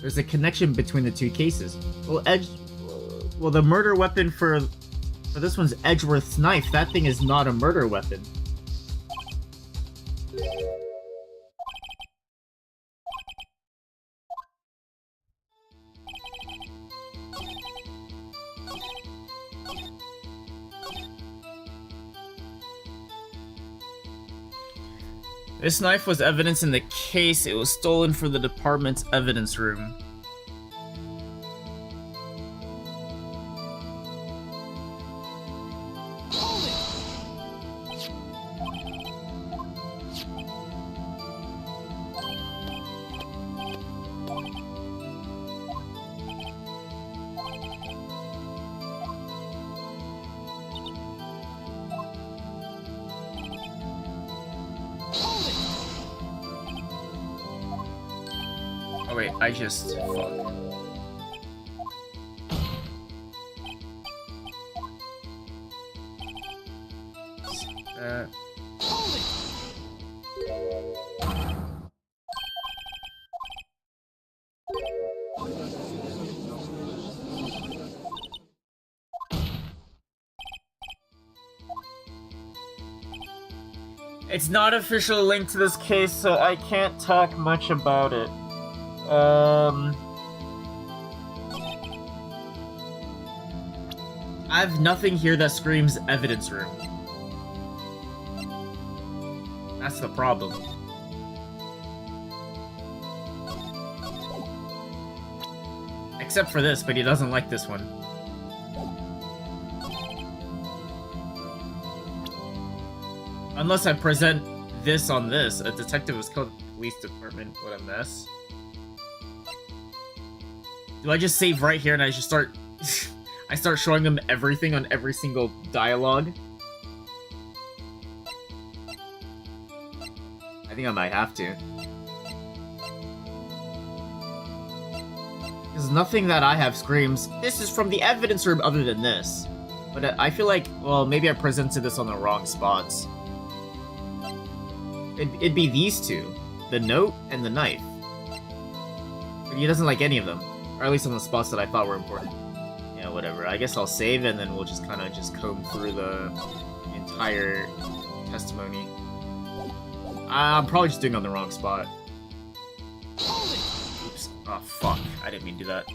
[SPEAKER 2] There's a connection between the two cases. Well, the murder weapon for this one's Edgeworth's knife. That thing is not a murder weapon. This knife was evidence in the case. It was stolen from the department's evidence room. Oh wait, I just... fuck. It's not officially linked to this case, so I can't talk much about it. I have nothing here that screams evidence room. That's the problem. Except for this, but he doesn't like this one. Unless I present this on this. A detective was killed at the police department. What a mess. Do I just save right here and I just start... I start showing them everything on every single dialogue? I think I might have to. Because nothing that I have screams, this is from the evidence room other than this. But I feel like, well, maybe I presented this on the wrong spots. It'd be these two. The note and the knife. But he doesn't like any of them. Or at least on the spots that I thought were important. Yeah, whatever. I guess I'll save and then we'll just kind of just comb through the entire testimony. I'm probably just doing it on the wrong spot. Oops. Oh, fuck. I didn't mean to do that.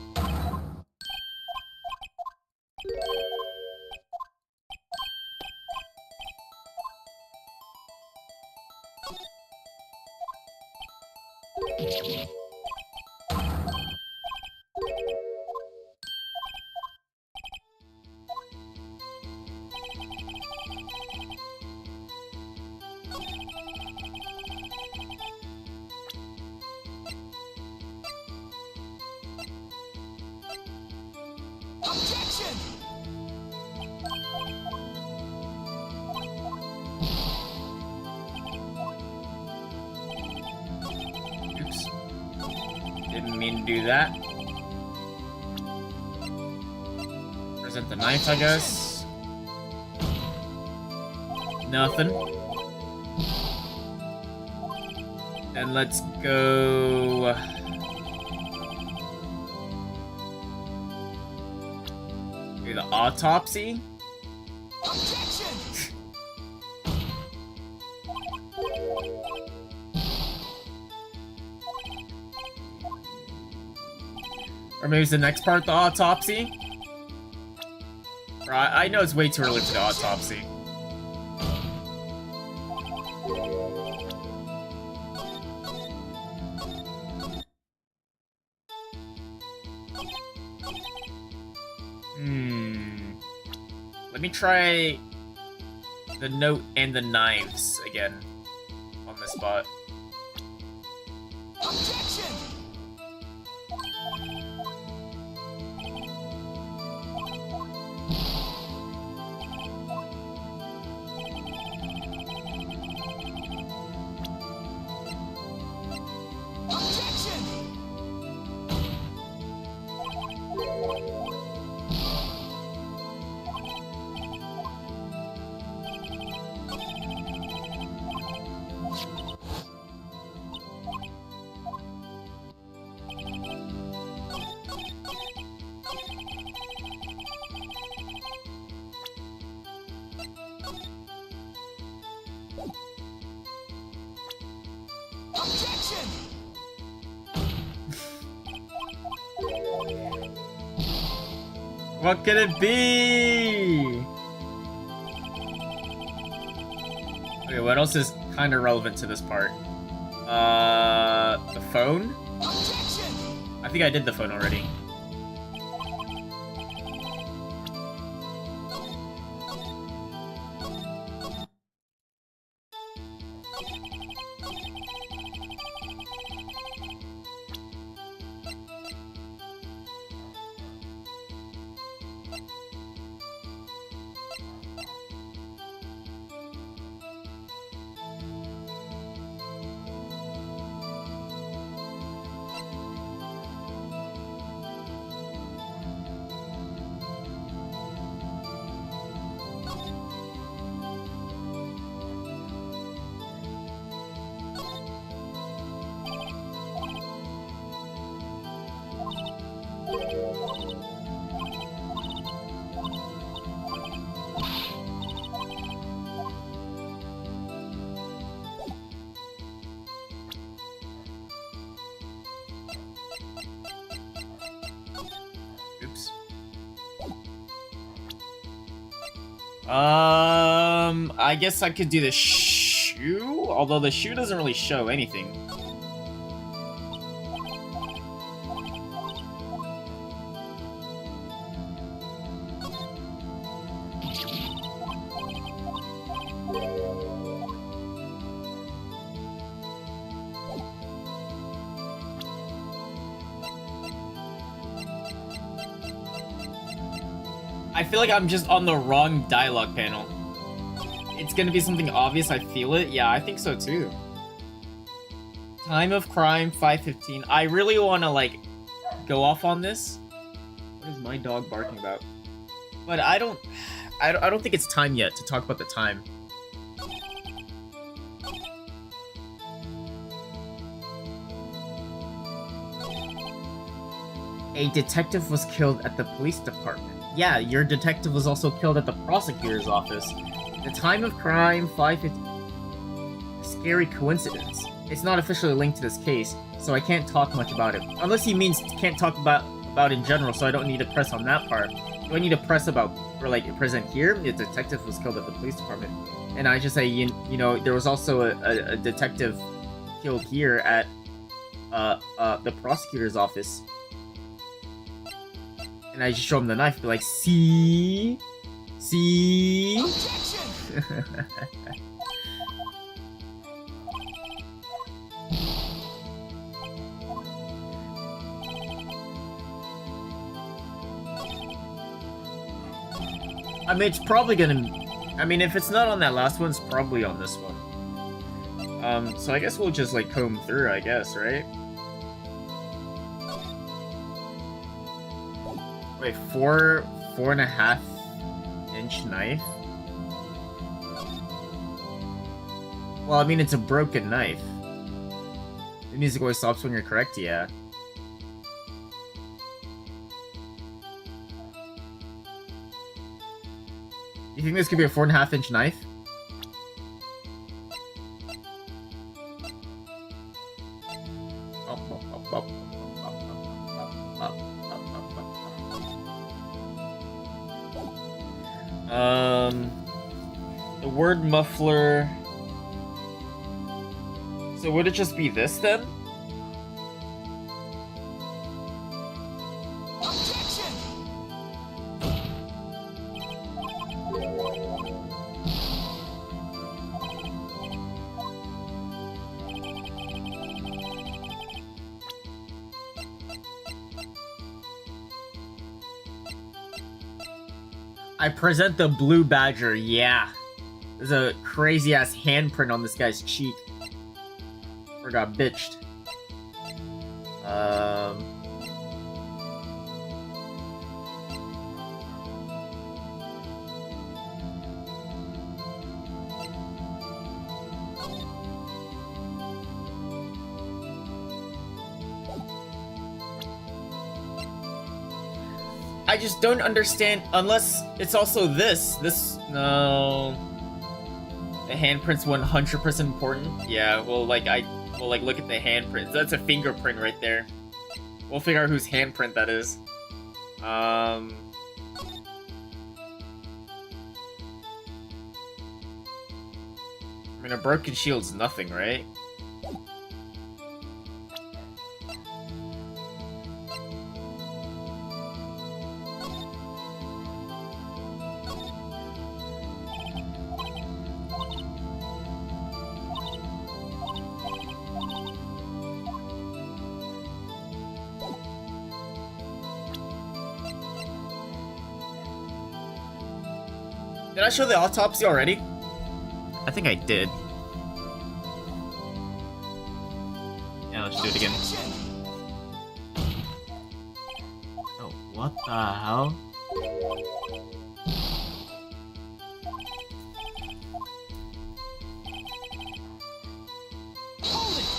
[SPEAKER 3] Objection!
[SPEAKER 2] Oops. Didn't mean to do that. Present the knife, I guess. Nothing. And let's go... do the autopsy?
[SPEAKER 3] Objection!
[SPEAKER 2] Or maybe it's the next part, the autopsy? Or I know it's way too early for the autopsy. Let me try the note and the knives again on the spot.
[SPEAKER 3] Objection! Objection!
[SPEAKER 2] What could it be? Okay, what else is kind of relevant to this part? The phone?
[SPEAKER 3] Objection!
[SPEAKER 2] I think I did the phone already. Oops. I guess I could do the shoe, although the shoe doesn't really show anything. I feel like I'm just on the wrong dialogue panel. It's gonna be something obvious, I feel it. Yeah, I think so too. Time of crime, 5:15. I really wanna, like, go off on this. What is my dog barking about? But I don't think it's time yet to talk about the time. A detective was killed at the police department. Yeah, your detective was also killed at the prosecutor's office. The time of crime, 5:15. Scary coincidence. It's not officially linked to this case, so I can't talk much about it. Unless he means can't talk about in general, so I don't need to press on that part. Do I need to press about, or like, present here? The detective was killed at the police department. And I just say, you know, there was also a detective killed here at the prosecutor's office. And I just show him the knife, be like, see? See? I mean, it's probably gonna... I mean, if it's not on that last one, it's probably on this one. So I guess we'll just, like, comb through, I guess, right? Wait, 4.5 inch knife? Well, I mean, it's a broken knife. The music always stops when you're correct, yeah. You think this could be a 4.5 inch knife? The word muffler. So would it just be this then?
[SPEAKER 3] Objection!
[SPEAKER 2] I present the blue badger, yeah. There's a crazy ass handprint on this guy's cheek. Or got bitched. I just don't understand, unless it's also this. No. The handprint's 100% important? Yeah, well, look at the handprint. That's a fingerprint right there. We'll figure out whose handprint that is. I mean, a broken shield's nothing, right? Did I show the autopsy already? I think I did. Yeah, let's do it again. Oh, what the hell?
[SPEAKER 3] Hold it! Hold it!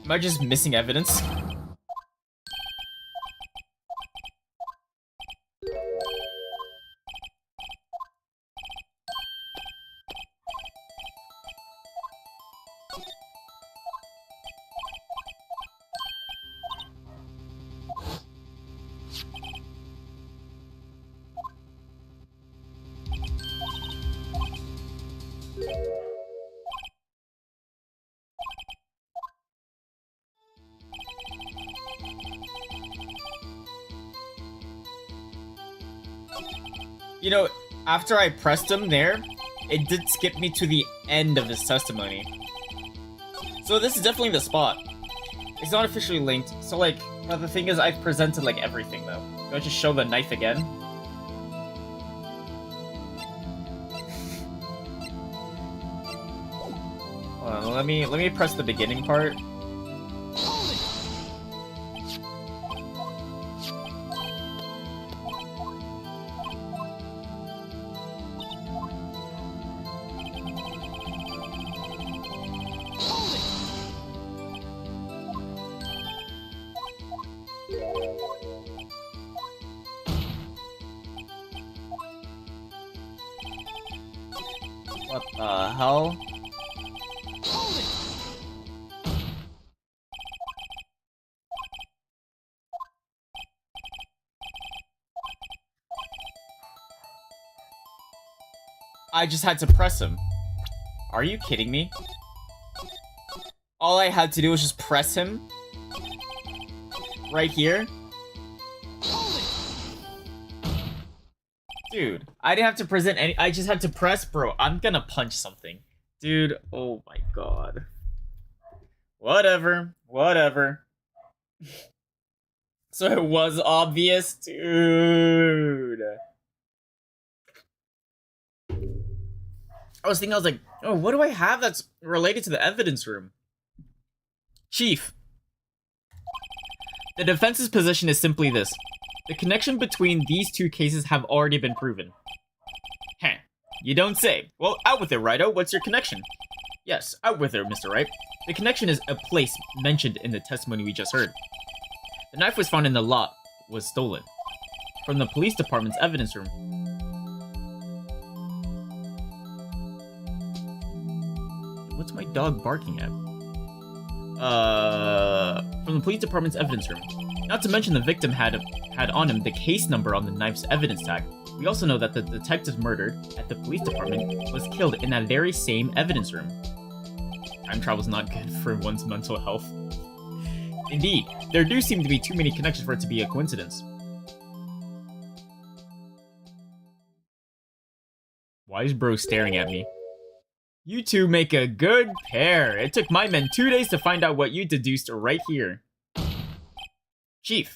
[SPEAKER 2] Am I just missing evidence? You know, after I pressed him there, it did skip me to the end of his testimony. So this is definitely the spot. It's not officially linked, so like, but the thing is I've presented like everything though. Do I just show the knife again? Hold on, let me press the beginning part.
[SPEAKER 3] Hold it! Hold it!
[SPEAKER 2] What the hell?
[SPEAKER 3] Hold it!
[SPEAKER 2] I just had to press him. Are you kidding me? All I had to do was just press him. Right here.
[SPEAKER 3] Hold it!
[SPEAKER 2] Dude, I didn't have to present any. I just had to press, bro. I'm gonna punch something. Dude, oh my god. Whatever. So it was obvious, dude. I was like, oh, what do I have that's related to the evidence room? Chief. The defense's position is simply this. The connection between these two cases have already been proven. Heh. You don't say. Well, out with it, Righto. What's your connection? Yes, out with it, Mr. Wright. The connection is a place mentioned in the testimony we just heard. The knife was found in the lot was stolen. From the police department's evidence room. What's my dog barking at? From the police department's evidence room. Not to mention the victim had on him the case number on the knife's evidence tag. We also know that the detective murdered at the police department was killed in that very same evidence room. Time travel's not good for one's mental health. Indeed, there do seem to be too many connections for it to be a coincidence. Why is bro staring at me? You two make a good pair. It took my men 2 days to find out what you deduced right here. Chief,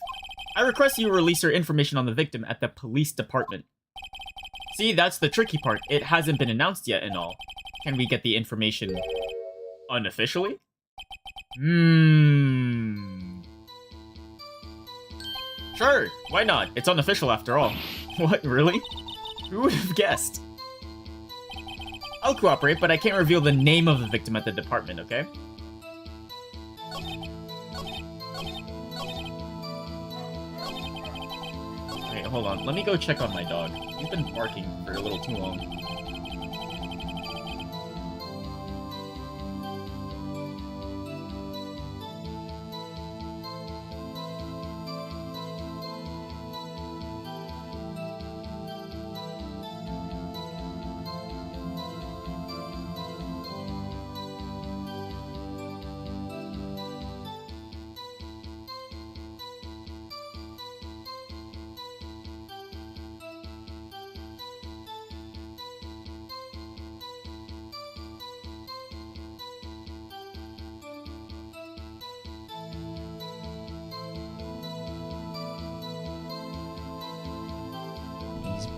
[SPEAKER 2] I request you release your information on the victim at the police department. See, that's the tricky part. It hasn't been announced yet and all. Can we get the information unofficially? Sure, why not? It's unofficial after all. What, really? Who would have guessed? I'll cooperate, but I can't reveal the name of the victim at the department, okay? Okay, hold on. Let me go check on my dog. He's been barking for a little too long.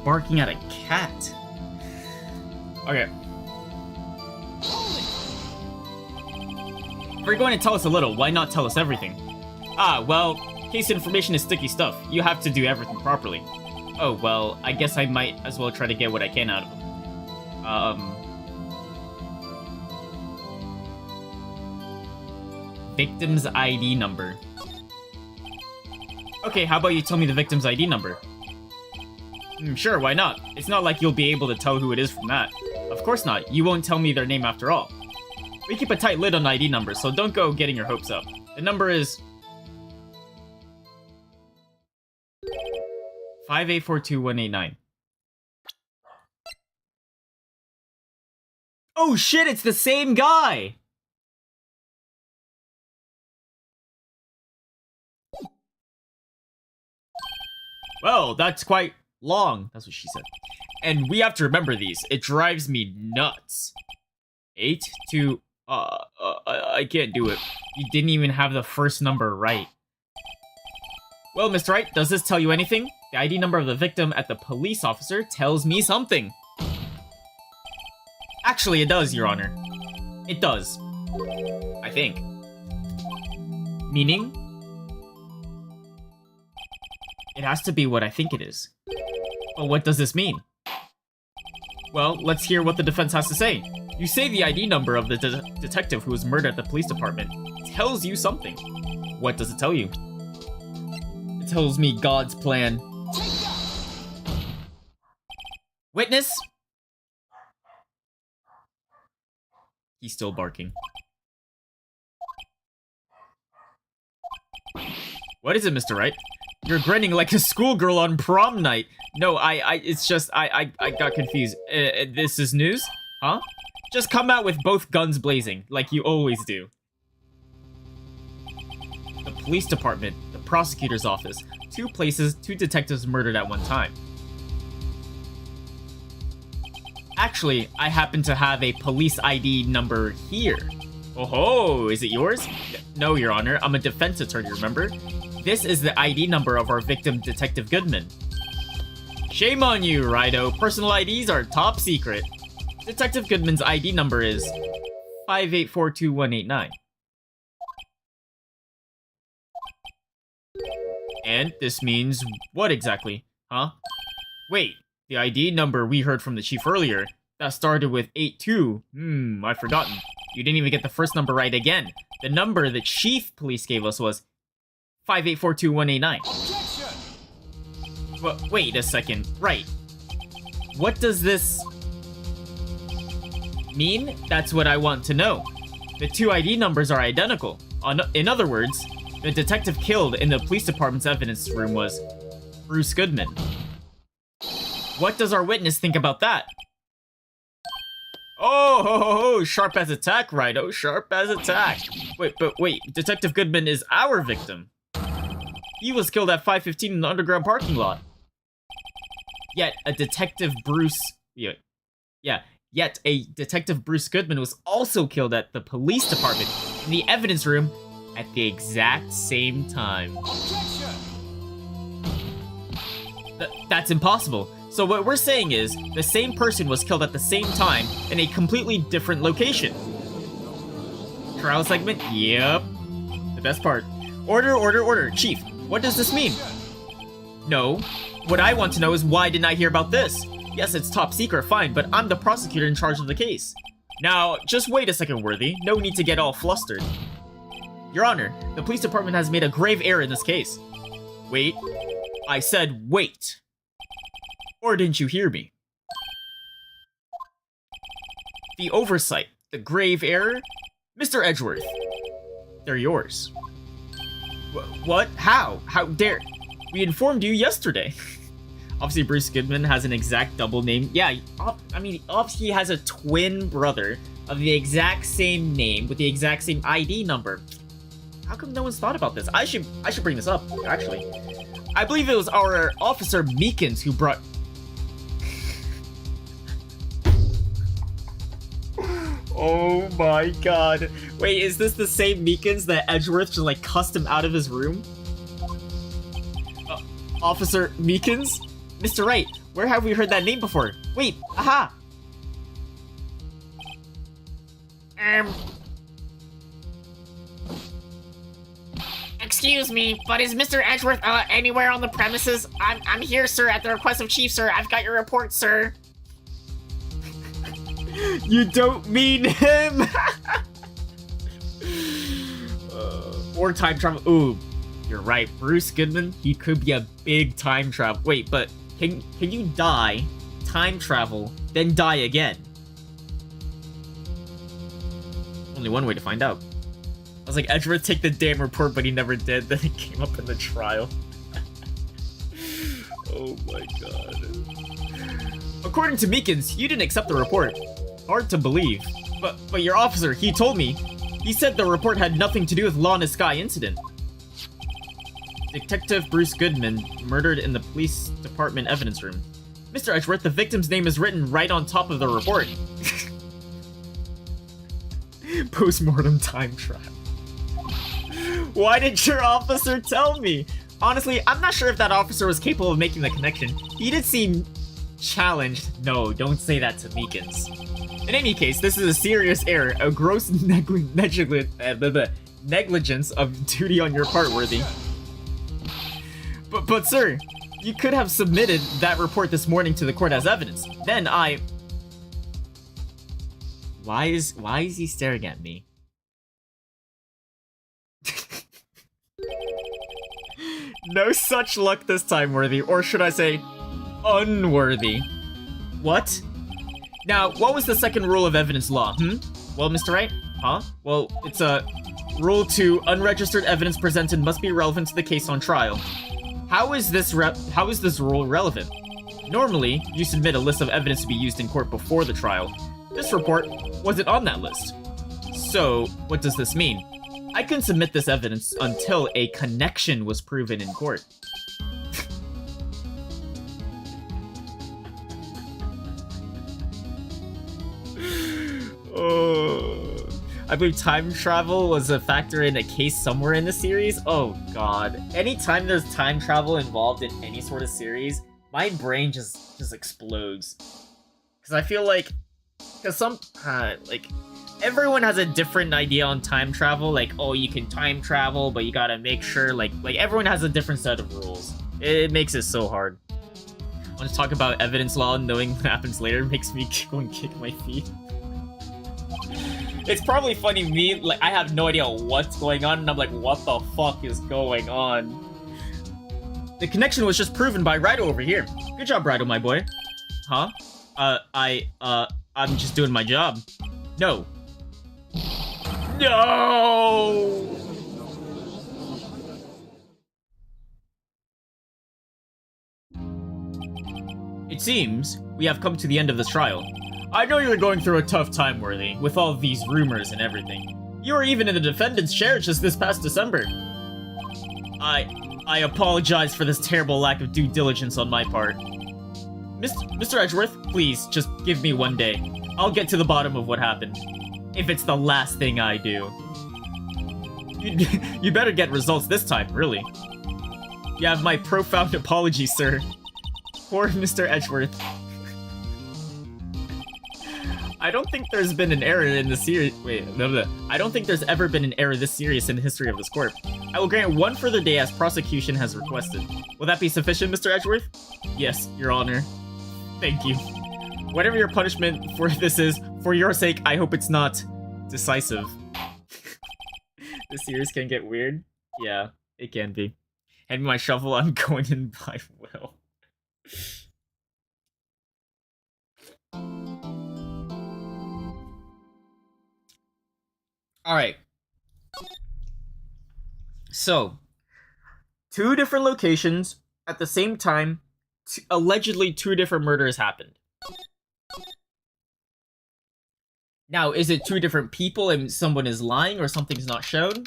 [SPEAKER 2] Barking at a cat. Okay. If you're going to tell us a little, why not tell us everything? Ah, well, case information is sticky stuff. You have to do everything properly. Oh, well, I guess I might as well try to get what I can out of him. Victim's ID number. Okay, how about you tell me the victim's ID number? Sure, why not? It's not like you'll be able to tell who it is from that. Of course not. You won't tell me their name after all. We keep a tight lid on ID numbers, so don't go getting your hopes up. The number is 5842189. Oh shit, it's the same guy! Well, that's quite long. That's what she said. And we have to remember these. It drives me nuts. 82... I can't do it. You didn't even have the first number right. Well, Mr. Wright, does this tell you anything? The ID number of the victim at the police officer tells me something. Actually, it does, Your Honor. It does. I think. Meaning? It has to be what I think it is. But what does this mean? Well, let's hear what the defense has to say. You say the ID number of the detective who was murdered at the police department tells you something. What does it tell you? It tells me God's plan. Witness? He's still barking. What is it, Mr. Wright? You're grinning like a schoolgirl on prom night. No, it's just, I got confused. This is news? Huh? Just come out with both guns blazing, like you always do. The police department, the prosecutor's office, 2 places, 2 detectives murdered at one time. Actually, I happen to have a police ID number here. Oh-ho, is it yours? No, Your Honor, I'm a defense attorney, remember? This is the ID number of our victim, Detective Goodman. Shame on you, Rido. Personal IDs are top secret. Detective Goodman's ID number is 5842189. And this means what exactly? Huh? Wait, the ID number we heard from the chief earlier, that started with 82. I've forgotten. You didn't even get the first number right again. The number the chief police gave us was 5842189.
[SPEAKER 3] Objection!
[SPEAKER 2] Wait a second. Right. What does this mean? That's what I want to know. The two ID numbers are identical. In other words, the detective killed in the police department's evidence room was Bruce Goodman. What does our witness think about that? Oh, sharp as attack, right? Oh, sharp as attack. Wait, Detective Goodman is our victim. He was killed at 5:15 in the underground parking lot. Yet a Detective Bruce Goodman was also killed at the police department in the evidence room at the exact same time. That's impossible. So what we're saying is, the same person was killed at the same time in a completely different location. Trial segment? Yep. The best part. Order. Chief, what does this mean? No. What I want to know is why didn't I hear about this? Yes, it's top secret, fine, but I'm the prosecutor in charge of the case. Now, just wait a second, Worthy. No need to get all flustered. Your Honor, the police department has made a grave error in this case. Wait. I said wait. Or didn't you hear me? The oversight, the grave error? Mr. Edgeworth, they're yours. What? How? How dare? We informed you yesterday. Obviously, Bruce Goodman has an exact double name. Yeah, I mean, obviously he has a twin brother of the exact same name with the exact same ID number. How come no one's thought about this? I should bring this up, actually. I believe it was our officer Meekins who brought... Oh my god. Wait, is this the same Meekins that Edgeworth just like cussed him out of his room? Officer Meekins? Mr. Wright, where have we heard that name before? Wait, aha!
[SPEAKER 4] Excuse me, but is Mr. Edgeworth anywhere on the premises? I'm here, sir, at the request of Chief, sir. I've got your report, sir.
[SPEAKER 2] You don't mean him! Or time travel. Ooh, you're right. Bruce Goodman, he could be a big time travel. Wait, but can you die, time travel, then die again? Only one way to find out. I was like, Edgeworth, take the damn report, but he never did. Then it came up in the trial. Oh my god. According to Meekins, you didn't accept the report. Hard to believe. But your officer, he told me. He said the report had nothing to do with Law in the Sky incident. Detective Bruce Goodman murdered in the police department evidence room. Mr. Edgeworth, the victim's name is written right on top of the report. Postmortem time travel. Why did your officer tell me? Honestly, I'm not sure if that officer was capable of making the connection. He did seem challenged. No, don't say that to Meekins. In any case, this is a serious error, a gross negligence of duty on your part, Worthy. But sir, you could have submitted that report this morning to the court as evidence. Then Why is he staring at me? No such luck this time, Worthy, or should I say, unworthy. What? Now, what was the second rule of evidence law, Well, Mr. Wright? Huh? Well, it's a rule 2, unregistered evidence presented must be relevant to the case on trial. How is this rule relevant? Normally, you submit a list of evidence to be used in court before the trial. This report wasn't on that list. So, what does this mean? I couldn't submit this evidence until a connection was proven in court. I believe time travel was a factor in a case somewhere in the series. Oh god. Anytime there's time travel involved in any sort of series, my brain just explodes. Because I feel like... Because everyone has a different idea on time travel. Like, oh, you can time travel, but you gotta make sure, like everyone has a different set of rules. It makes it so hard. I want to talk about evidence law and knowing what happens later makes me go and kick my feet. It's probably funny, me, like, I have no idea what's going on, and I'm like, what the fuck is going on? The connection was just proven by Wright over here. Good job, Wright, my boy. Huh? I'm just doing my job. No. No! It seems we have come to the end of this trial. I know you're going through a tough time, Worthy, with all these rumors and everything. You were even in the defendant's chair just this past December. I apologize for this terrible lack of due diligence on my part. Mr. Edgeworth, please, just give me one day. I'll get to the bottom of what happened. If it's the last thing I do. You better get results this time, really. You have my profound apologies, sir. Poor Mr. Edgeworth. I don't think there's been an error in the series. Wait, no. I don't think there's ever been an error this serious in the history of this court. I will grant one further day as prosecution has requested. Will that be sufficient, Mr. Edgeworth? Yes, Your Honor. Thank you. Whatever your punishment for this is, for your sake, I hope it's not decisive. This series can get weird. Yeah, it can be. Hand me my shovel, I'm going in by will. Alright. So, 2 different locations at the same time, allegedly 2 different murders happened. Now, is it 2 different people and someone is lying or something's not shown?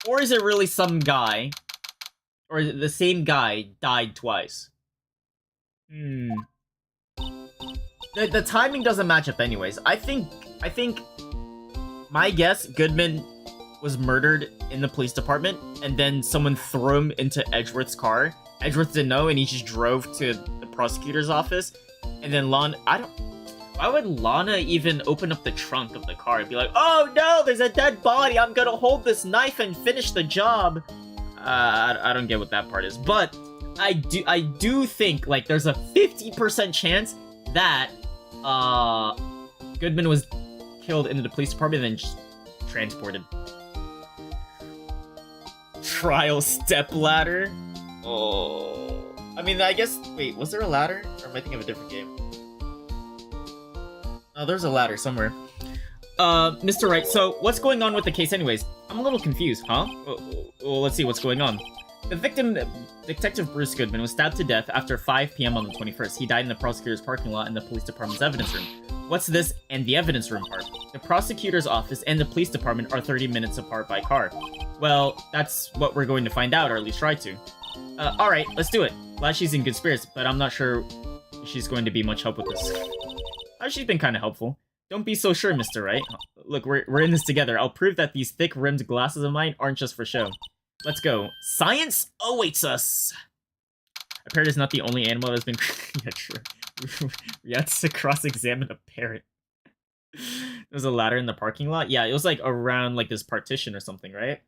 [SPEAKER 2] Or is it really some guy, or is it the same guy died twice? The timing doesn't match up anyways. I think my guess, Goodman was murdered in the police department, and then someone threw him into Edgeworth's car. Edgeworth didn't know, and he just drove to the prosecutor's office. And then why would Lana even open up the trunk of the car and be like, oh no, there's a dead body, I'm gonna hold this knife and finish the job? I don't get what that part is. But I do think, like, there's a 50% chance that Goodman was killed in the police department and then just transported. Trial step ladder? Oh. I mean, I guess, wait, was there a ladder? Or am I thinking of a different game? Oh, there's a ladder somewhere. Mr. Wright, so what's going on with the case anyways? I'm a little confused, huh? Well, let's see what's going on. The victim, Detective Bruce Goodman, was stabbed to death after 5 p.m. on the 21st. He died in the prosecutor's parking lot in the police department's evidence room. What's this and the evidence room part? The prosecutor's office and the police department are 30 minutes apart by car. Well, that's what we're going to find out, or at least try to. Alright, let's do it. Glad she's in good spirits, but I'm not sure she's going to be much help with this. She's been kind of helpful. Don't be so sure, Mr. Wright. Look, we're in this together. I'll prove that these thick-rimmed glasses of mine aren't just for show. Let's go. Science awaits us! A parrot is not the only animal that has been... Yeah, true. We had to cross-examine a parrot. There's a ladder in the parking lot? Yeah, it was, like, around, like, this partition or something, right?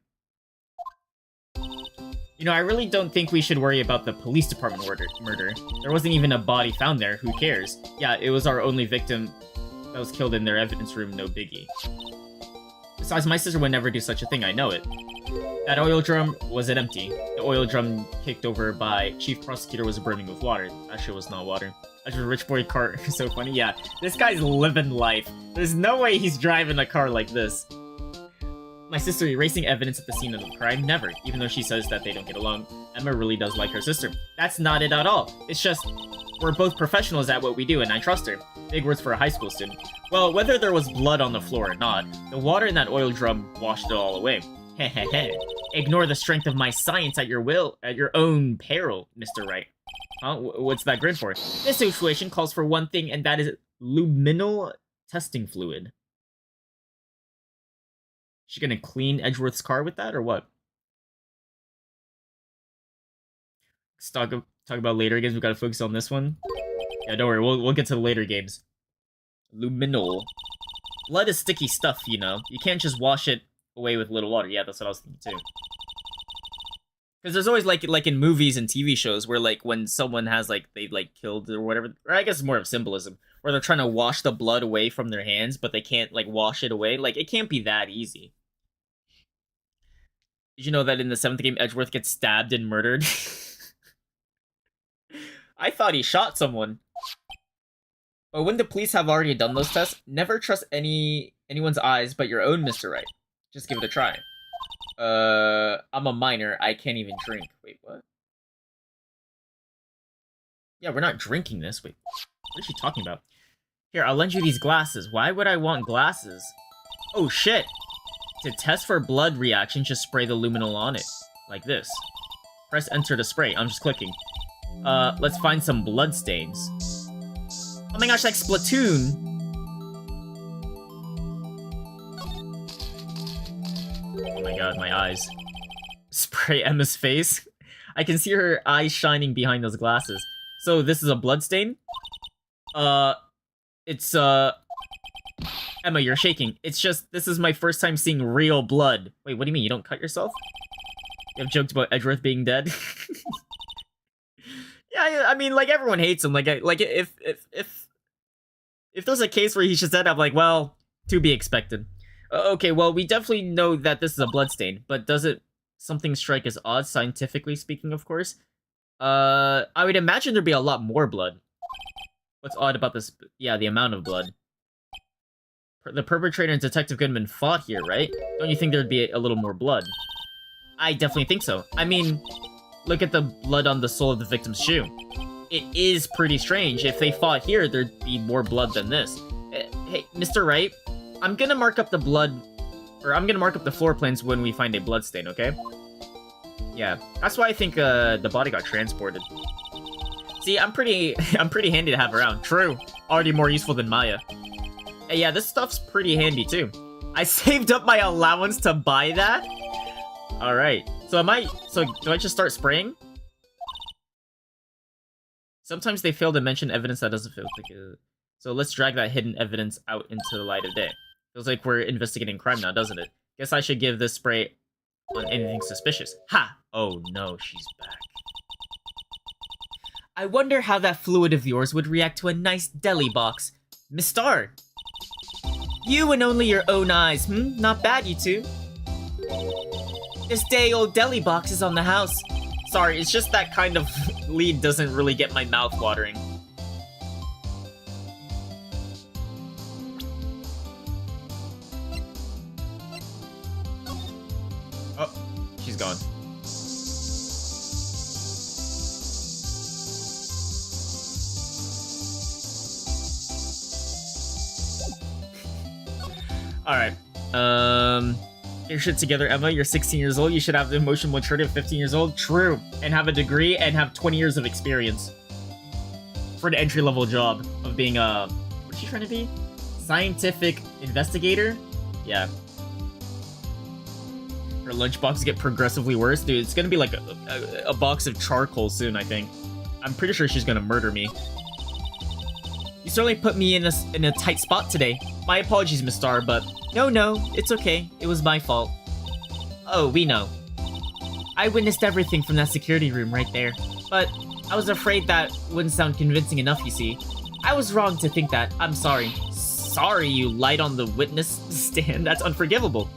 [SPEAKER 2] You know, I really don't think we should worry about the police department murder. There wasn't even a body found there. Who cares? Yeah, it was our only victim that was killed in their evidence room. No biggie. Besides, my sister would never do such a thing. I know it. That oil drum wasn't empty. The oil drum kicked over by Chief Prosecutor was brimming with water. That shit was not water. That's a rich boy car. So funny. Yeah, this guy's living life. There's no way he's driving a car like this. My sister erasing evidence at the scene of the crime? Never, even though she says that they don't get along. Emma really does like her sister. That's not it at all. It's just, we're both professionals at what we do, and I trust her. Big words for a high school student. Well, whether there was blood on the floor or not, the water in that oil drum washed it all away. Hehehe. Ignore the strength of my science at your will, at your own peril, Mr. Wright. Huh? What's that grin for? This situation calls for one thing, and that is luminal testing fluid. She gonna clean Edgeworth's car with that, or what? Let's talk about later games. We gotta focus on this one. Yeah, don't worry. We'll get to the later games. Luminol. Blood is sticky stuff, you know. You can't just wash it away with a little water. Yeah, that's what I was thinking too. Because there's always like in movies and TV shows where like when someone has like they like killed or whatever, or I guess it's more of symbolism, where they're trying to wash the blood away from their hands, but they can't like wash it away. Like it can't be that easy. Did you know that in the 7th game, Edgeworth gets stabbed and murdered? I thought he shot someone. But when the police have already done those tests, never trust anyone's eyes but your own, Mr. Wright. Just give it a try. I'm a minor. I can't even drink. Wait, what? Yeah, we're not drinking this. Wait, what is she talking about? Here, I'll lend you these glasses. Why would I want glasses? Oh, shit. To test for blood reaction, just spray the luminol on it. Like this. Press enter to spray. I'm just clicking. Let's find some blood stains. Oh my gosh, like Splatoon! Oh my god, my eyes. Spray Emma's face. I can see her eyes shining behind those glasses. So, this is a blood stain? It's, Emma, you're shaking. It's just, this is my first time seeing real blood. Wait, what do you mean? You don't cut yourself? You have joked about Edgeworth being dead? Yeah, I mean, like, everyone hates him. Like, if there's a case where he's just dead, I'm like, well, to be expected. Okay, well, we definitely know that this is a bloodstain, but does it something strike as odd, scientifically speaking, of course? I would imagine there'd be a lot more blood. What's odd about this? Yeah, the amount of blood. The perpetrator and Detective Goodman fought here, right? Don't you think there'd be a little more blood? I definitely think so. I mean, look at the blood on the sole of the victim's shoe. It is pretty strange. If they fought here, there'd be more blood than this. Hey, Mr. Wright, I'm gonna mark up the blood, or I'm gonna mark up the floor plans when we find a blood stain, okay? Yeah, that's why I think the body got transported. See, I'm pretty handy to have around. True, already more useful than Maya. Yeah, this stuff's pretty handy too. I saved up my allowance to buy that. All right, so do I just start spraying? Sometimes they fail to mention evidence that doesn't feel like it. So let's drag that hidden evidence out into the light of day. Feels like we're investigating crime now, doesn't it? Guess I should give this spray on anything suspicious. Ha! Oh no, she's back. I wonder how that fluid of yours would react to a nice deli box. Miss Star! You and only your own eyes, Not bad, you two. This day-old deli box is on the house. Sorry, it's just that kind of lead doesn't really get my mouth watering. Oh, she's gone. Alright, get your shit together, Emma. You're 16 years old. You should have the emotional maturity of 15 years old. True. And have a degree and have 20 years of experience. For an entry-level job of being a... What is she trying to be? Scientific investigator? Yeah. Her lunchboxes get progressively worse. Dude, it's gonna be like a box of charcoal soon, I think. I'm pretty sure she's gonna murder me. You certainly put me in a tight spot today. My apologies, Miss Star, but... No, it's okay. It was my fault. Oh, we know. I witnessed everything from that security room right there. But I was afraid that wouldn't sound convincing enough, you see. I was wrong to think that. I'm sorry. Sorry you lied on the witness stand. That's unforgivable.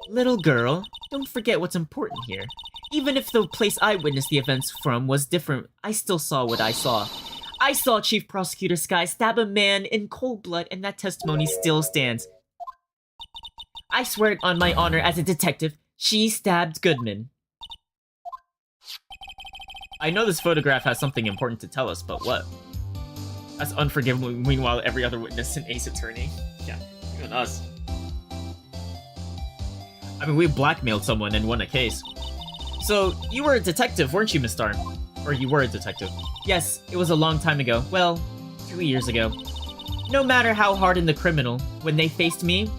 [SPEAKER 2] Little girl, don't forget what's important here. Even if the place I witnessed the events from was different, I still saw what I saw. I saw Chief Prosecutor Sky stab a man in cold blood, and that testimony still stands. I swear it on my honor as a detective, she stabbed Goodman. I know this photograph has something important to tell us, but what? That's unforgivable. Meanwhile, every other witness in Ace Attorney. Yeah, even us. I mean, we blackmailed someone and won a case. So, you were a detective, weren't you, Miss Star? Or you were a detective. Yes, it was a long time ago. Well, 2 years ago. No matter how hardened the criminal, when they faced me,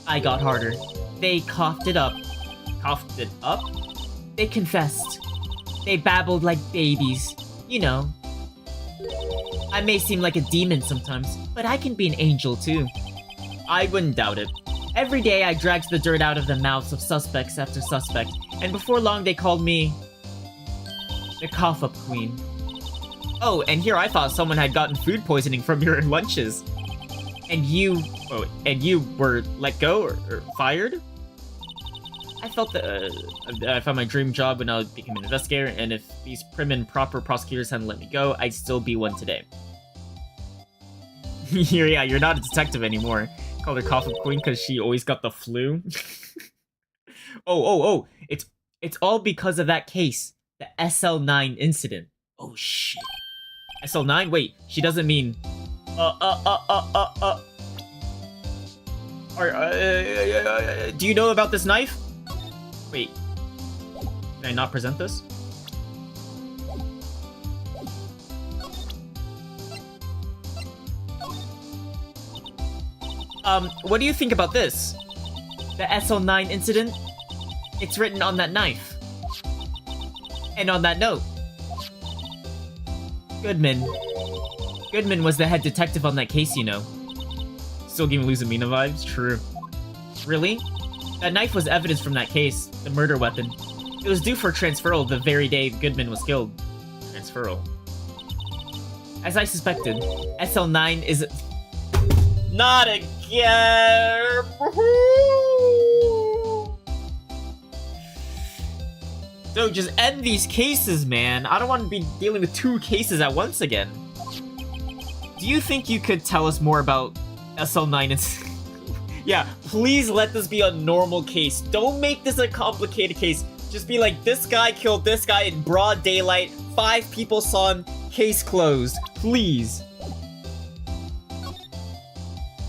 [SPEAKER 2] I got harder. They coughed it up. Coughed it up? They confessed. They babbled like babies. You know. I may seem like a demon sometimes, but I can be an angel too. I wouldn't doubt it. Every day I dragged the dirt out of the mouths of suspects after suspect, and before long they called me... the cough-up queen. Oh, and here I thought someone had gotten food poisoning from your lunches. And you... Oh, and you were let go or fired? I felt that I found my dream job when I became an investigator, and if these prim and proper prosecutors hadn't let me go, I'd still be one today. Yeah, you're not a detective anymore. Called her Coffin Queen because she always got the flu. Oh, it's all because of that case. The SL9 incident. Oh, shit. SL9? Wait, she doesn't mean... do you know about this knife? Wait. Can I not present this? What do you think about this? The SL9 incident? It's written on that knife. And on that note. Goodman was the head detective on that case, you know. Still giving Luzamina vibes? True. Really? That knife was evidence from that case, the murder weapon. It was due for transferal the very day Goodman was killed. Transferal. As I suspected, SL9 is... Not again! So just end these cases, man. I don't want to be dealing with 2 cases at once again. Do you think you could tell us more about SL9 and... Yeah, please let this be a normal case. Don't make this a complicated case. Just be like, this guy killed this guy in broad daylight. 5 people saw him. Case closed. Please.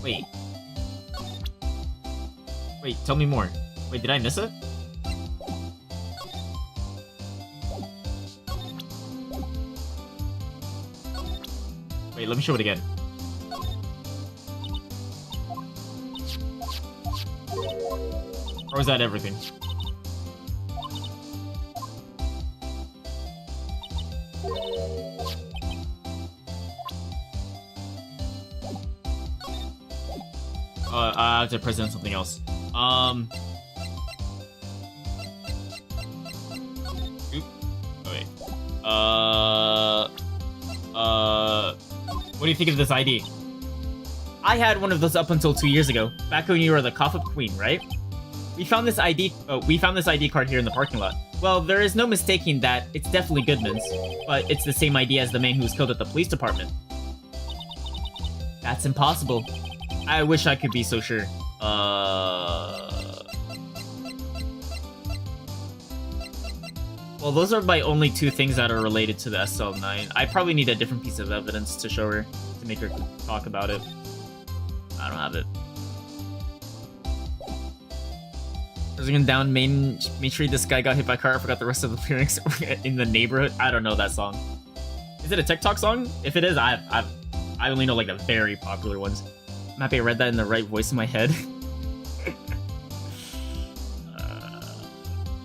[SPEAKER 2] Wait. Wait, tell me more. Wait, did I miss it? Wait, let me show it again. Or is that everything? I have to present something else. Oop. Oh, wait. What do you think of this ID? I had one of those up until 2 years ago, back when you were the Coffin Queen, right? We found this ID card here in the parking lot. Well, there is no mistaking that it's definitely Goodman's, but it's the same ID as the man who was killed at the police department. That's impossible. I wish I could be so sure. Well, those are my only 2 things that are related to the SL9. I probably need a different piece of evidence to show her, to make her talk about it. I don't have it. Cruising down Main Street, this guy got hit by a car. I forgot the rest of the lyrics. In the neighborhood. I don't know that song. Is it a TikTok song? If it is, I only know like the very popular ones. I'm happy I read that in the right voice in my head.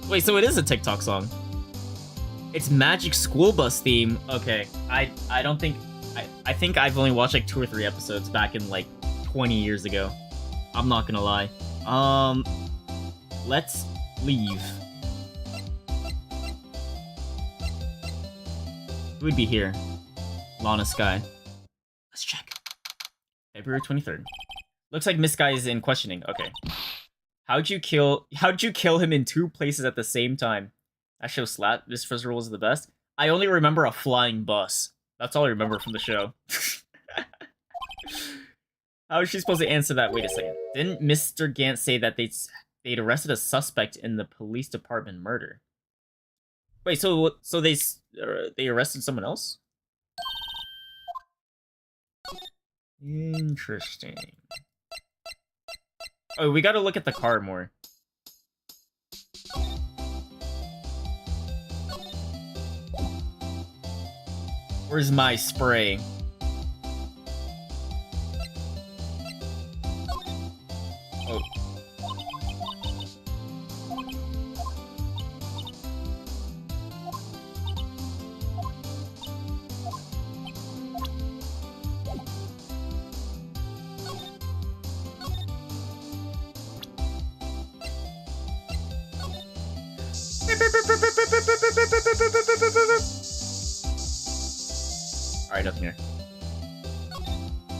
[SPEAKER 2] Wait, so it is a TikTok song. It's Magic School Bus theme. Okay, I don't think... I think I've only watched like 2 or 3 episodes back in like 20 years ago. I'm not gonna lie. Let's leave. Who would be here? Lana Sky. Let's check. February 23rd. Looks like Miss Guy is in questioning. Okay. How'd you kill him in 2 places at the same time? That show slap. This first rule is the best. I only remember a flying bus. That's all I remember from the show. How is she supposed to answer that? Wait a second. Didn't Mr. Gant say that they'd arrested a suspect in the police department murder? Wait, so they arrested someone else? Interesting. Oh, we gotta look at the car more. Where's my spray? Oh. Alright, up here.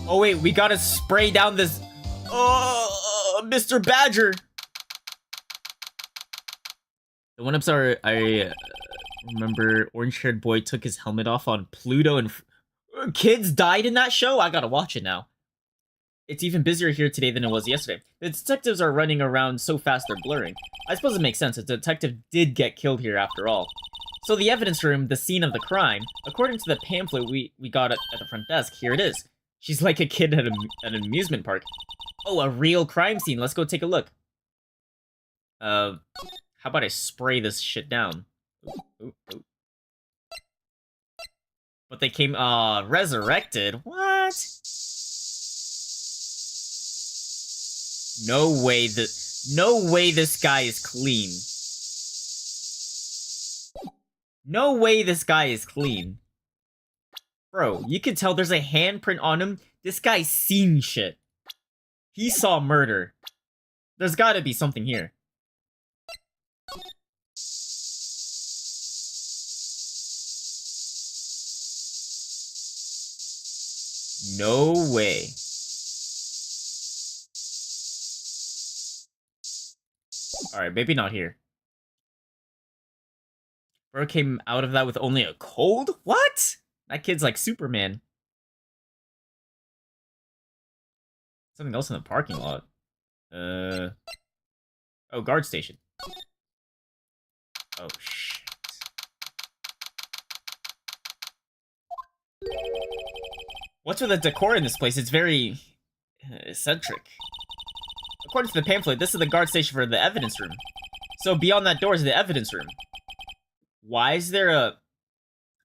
[SPEAKER 2] Oh wait, we gotta spray down this... Oh, Mr. Badger! The one episode I remember, orange-haired boy took his helmet off on Pluto and kids died in that show? I gotta watch it now. It's even busier here today than it was yesterday. The detectives are running around so fast they're blurring. I suppose it makes sense. A detective did get killed here after all. So the evidence room, the scene of the crime, according to the pamphlet we got at the front desk, here it is. She's like a kid at an amusement park. Oh, a real crime scene. Let's go take a look. How about I spray this shit down? Ooh. But they came, resurrected? What? No way this guy is clean. No way this guy is clean. Bro, you can tell there's a handprint on him. This guy's seen shit. He saw murder. There's gotta be something here. No way. Alright, maybe not here. Bro came out of that with only a cold? What? That kid's like Superman. Something else in the parking lot. Oh, guard station. Oh, shit. What's with the decor in this place? It's very eccentric. According to the pamphlet, this is the guard station for the evidence room. So beyond that door is the evidence room. Why is there a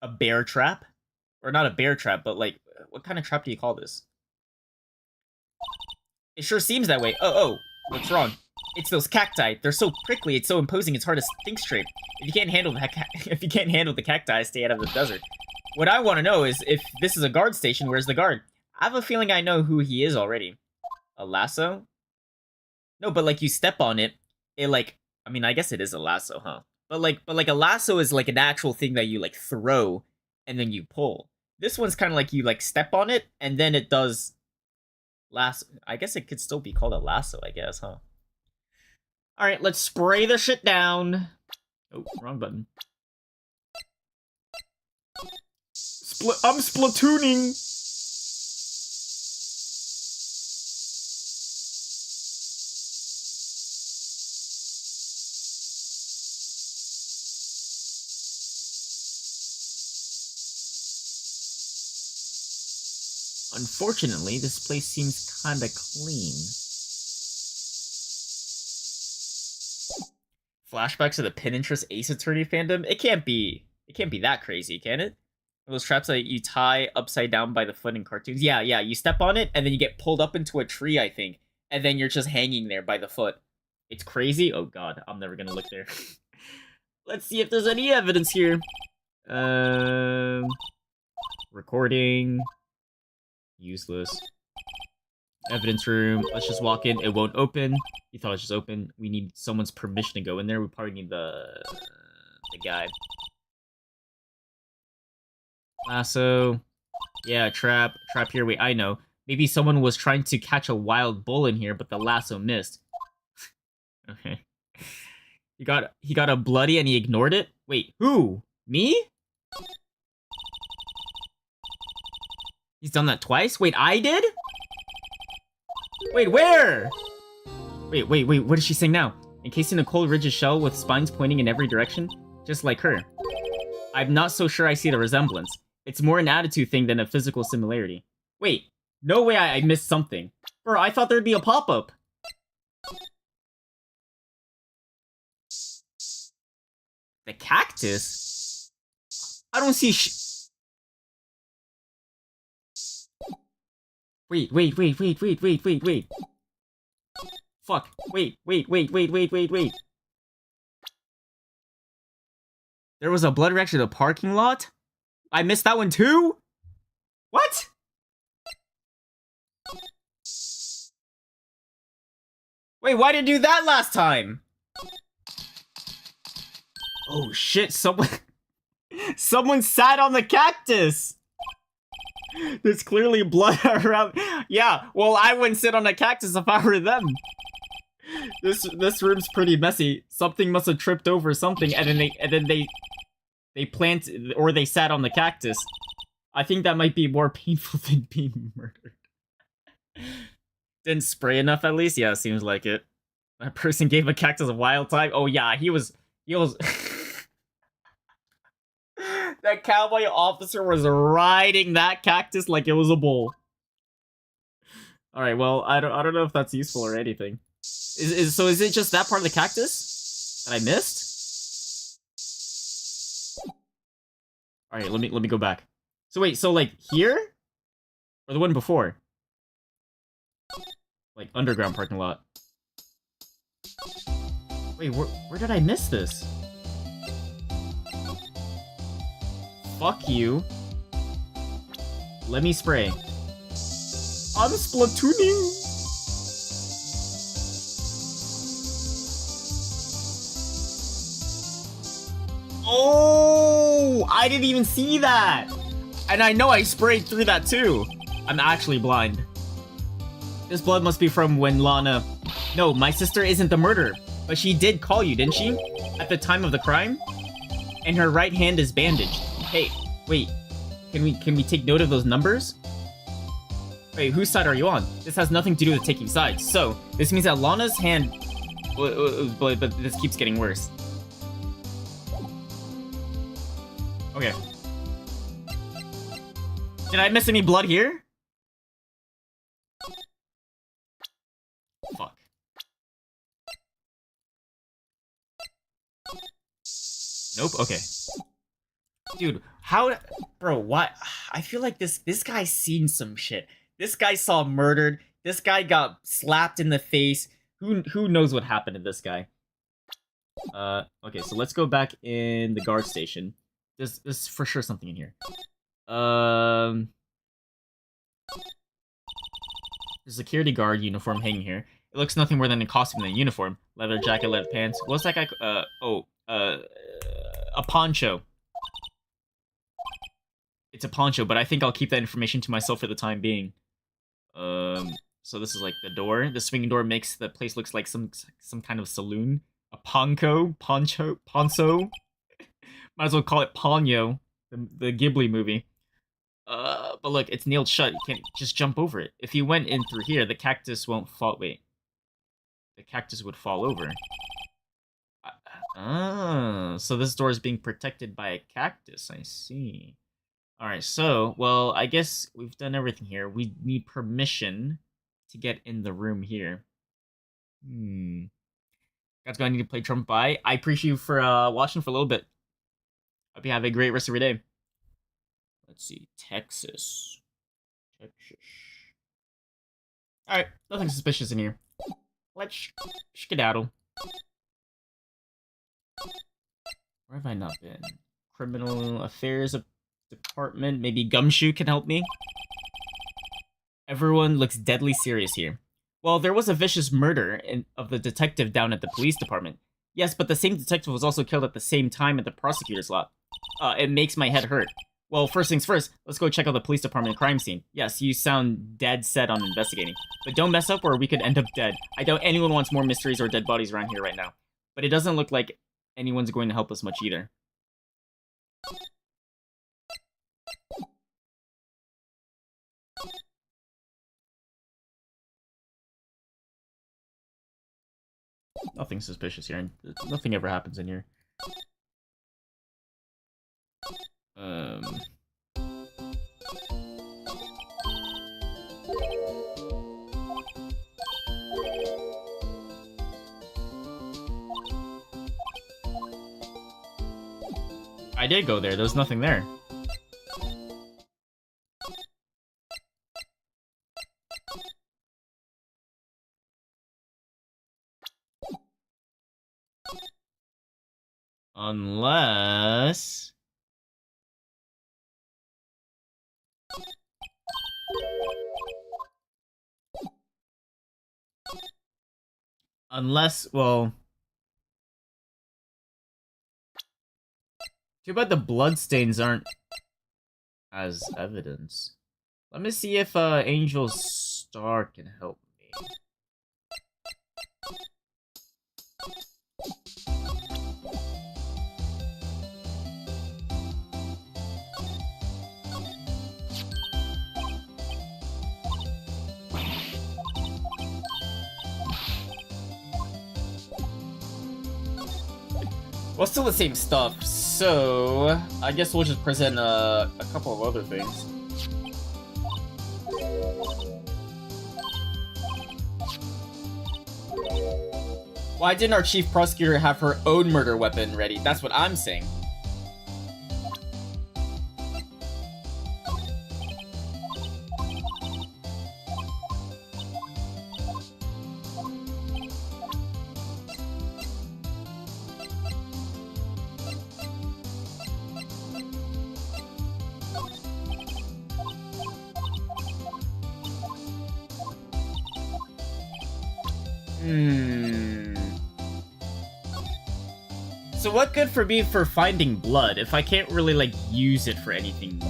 [SPEAKER 2] bear trap? Or not a bear trap, but like, what kind of trap do you call this? It sure seems that way. Oh, what's wrong? It's those cacti. They're so prickly, it's so imposing, it's hard to think straight. If you can't handle the cacti, stay out of the desert. What I want to know is, if this is a guard station, where's the guard? I have a feeling I know who he is already. A lasso? No, but like you step on it, it like, I mean, I guess it is a lasso, huh? But like a lasso is like an actual thing that you like throw and then you pull. This one's kind of like you like step on it and then it does lasso. I guess it could still be called a lasso, I guess, huh? All right, let's spray the shit down. Oh, wrong button. I'm splatooning. Unfortunately, this place seems kinda clean. Flashbacks to the Pinterest Ace Attorney fandom? It can't be that crazy, can it? Those traps that you tie upside down by the foot in cartoons? Yeah, you step on it, and then you get pulled up into a tree, I think. And then you're just hanging there by the foot. It's crazy? Oh god, I'm never gonna look there. Let's see if there's any evidence here. Recording. Useless. Evidence room. Let's just walk in. It won't open. You thought it was just open. We need someone's permission to go in there. We probably need the guy. Lasso. Yeah, trap. Trap here. Wait, I know. Maybe someone was trying to catch a wild bull in here, but the lasso missed. Okay. He got a bloody and he ignored it? Wait, who? Me? He's done that twice? Wait, I did? Wait, where? Wait, what is she saying now? Encased in a cold, rigid shell with spines pointing in every direction? Just like her. I'm not so sure I see the resemblance. It's more an attitude thing than a physical similarity. Wait, no way I missed something. Bro, I thought there'd be a pop-up. The cactus? I don't see Wait. Fuck. Wait. There was a blood reaction in the parking lot? I missed that one too? What? Wait, why did you do that last time? Oh shit, someone sat on the cactus! There's clearly blood around. Yeah, well, I wouldn't sit on a cactus if I were them. This room's pretty messy. Something must have tripped over something, and then they planted or they sat on the cactus. I think that might be more painful than being murdered. Didn't spray enough, at least. Yeah, seems like it. That person gave a cactus a wild time. Oh yeah, he was. That cowboy officer was riding that cactus like it was a bull. All right, well, I don't know if that's useful or anything. So is it just that part of the cactus that I missed? All right, let me go back. So wait, so like here, or the one before, like underground parking lot. Wait, where did I miss this? Fuck you. Let me spray. I'm splatooning. Oh, I didn't even see that. And I know I sprayed through that too. I'm actually blind. This blood must be from when Lana... No, my sister isn't the murderer. But she did call you, didn't she? At the time of the crime? And her right hand is bandaged. Hey, wait. Can we take note of those numbers? Wait, whose side are you on? This has nothing to do with taking sides. So, this means that Lana's hand... But this keeps getting worse. Okay. Did I miss any blood here? Fuck. Nope, okay. Dude, how... Bro, what? I feel like this guy's seen some shit. This guy saw murdered. This guy got slapped in the face. Who knows what happened to this guy? Okay, so let's go back in the guard station. There's for sure something in here. There's a security guard uniform hanging here. It looks nothing more than a costume than a uniform. Leather jacket, leather pants. What's that guy? A poncho. It's a poncho, but I think I'll keep that information to myself for the time being. So this is like the door. The swinging door makes the place looks like some kind of saloon. A poncho. Might as well call it Ponyo, the Ghibli movie. But look, it's nailed shut. You can't just jump over it. If you went in through here, the cactus won't fall. Wait. The cactus would fall over. So this door is being protected by a cactus. I see. Alright, so, well, I guess we've done everything here. We need permission to get in the room here. Guys, gonna need to play Trump by. I appreciate you for watching for a little bit. Hope you have a great rest of your day. Let's see, Texas. Alright, nothing suspicious in here. Let's skedaddle. Where have I not been? Criminal Affairs Department. Maybe Gumshoe can help me? Everyone looks deadly serious here. Well, there was a vicious murder of the detective down at the police department. Yes, but the same detective was also killed at the same time at the prosecutor's lot. It makes my head hurt. Well, first things first, let's go check out the police department crime scene. Yes, you sound dead set on investigating. But don't mess up or we could end up dead. I doubt anyone wants more mysteries or dead bodies around here right now. But it doesn't look like anyone's going to help us much either. Nothing suspicious here. Nothing ever happens in here. I did go there. There was nothing there. Unless... well... Too bad the bloodstains aren't as evidence. Let me see if Angel Star can help me. Well, still the same stuff, so I guess we'll just present a couple of other things. Why didn't our chief prosecutor have her own murder weapon ready? That's what I'm saying. So what good for me for finding blood if I can't really, like, use it for anything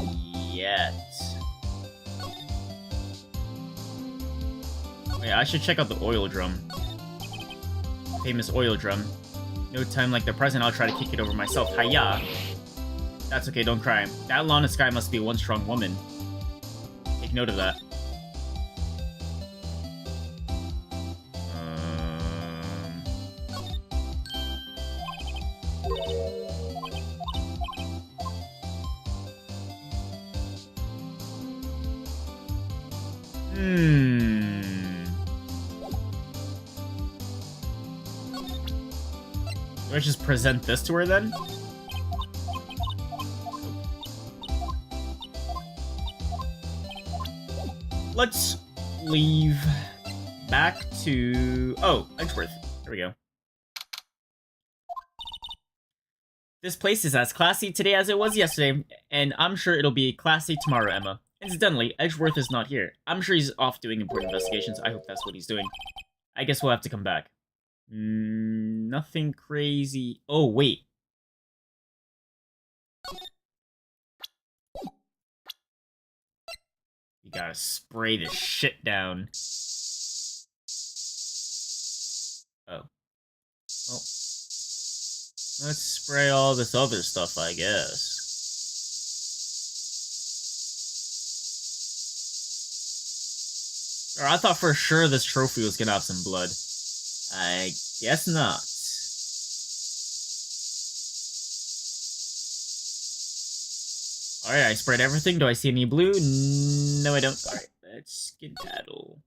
[SPEAKER 2] yet? Wait, I should check out the oil drum. Famous oil drum. No time like the present, I'll try to kick it over myself. Hiya! That's okay, don't cry. That Lana Sky must be one strong woman. Take note of that. Do I just present this to her then? Let's leave back to... Oh, Edgeworth. There we go. This place is as classy today as it was yesterday, and I'm sure it'll be classy tomorrow, Emma. Incidentally, Edgeworth is not here. I'm sure he's off doing important investigations. I hope that's what he's doing. I guess we'll have to come back. Nothing crazy. Oh, wait. You gotta spray this shit down. Oh. Well, let's spray all this other stuff, I guess. Or I thought for sure this trophy was gonna have some blood. I guess not. Alright, I sprayed everything. Do I see any blue? No, I don't. Alright, let's skedaddle.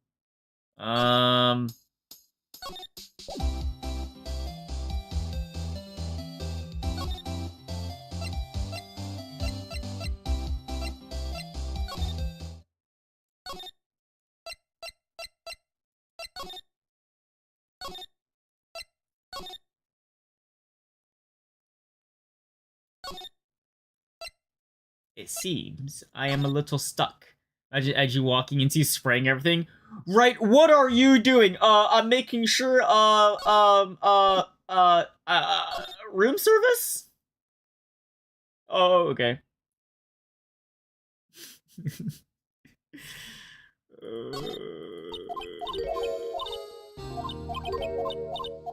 [SPEAKER 2] It seems I am a little stuck. As you walking into spraying everything. Right, what are you doing? I'm making sure, room service? Oh, okay.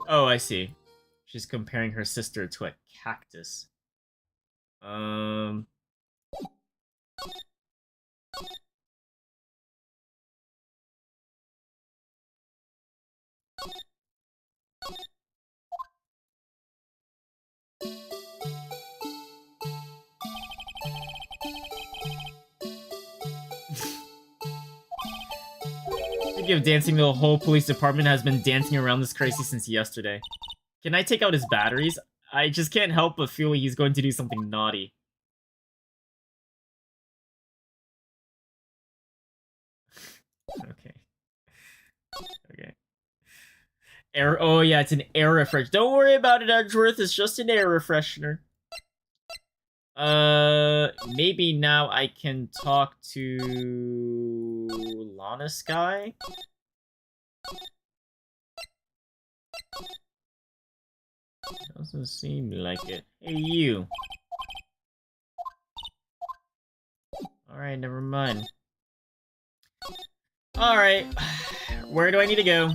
[SPEAKER 2] Oh, I see. She's comparing her sister to a cactus. Speaking of dancing, the whole police department has been dancing around this crazy since yesterday. Can I take out his batteries? I just can't help but feel he's going to do something naughty. Okay. Okay. Air. Oh yeah, it's an air refresh. Don't worry about it, Edgeworth. It's just an air refreshener. Maybe now I can talk to Lana Sky. Doesn't seem like it. Hey, you. Alright, never mind. Alright. Where do I need to go?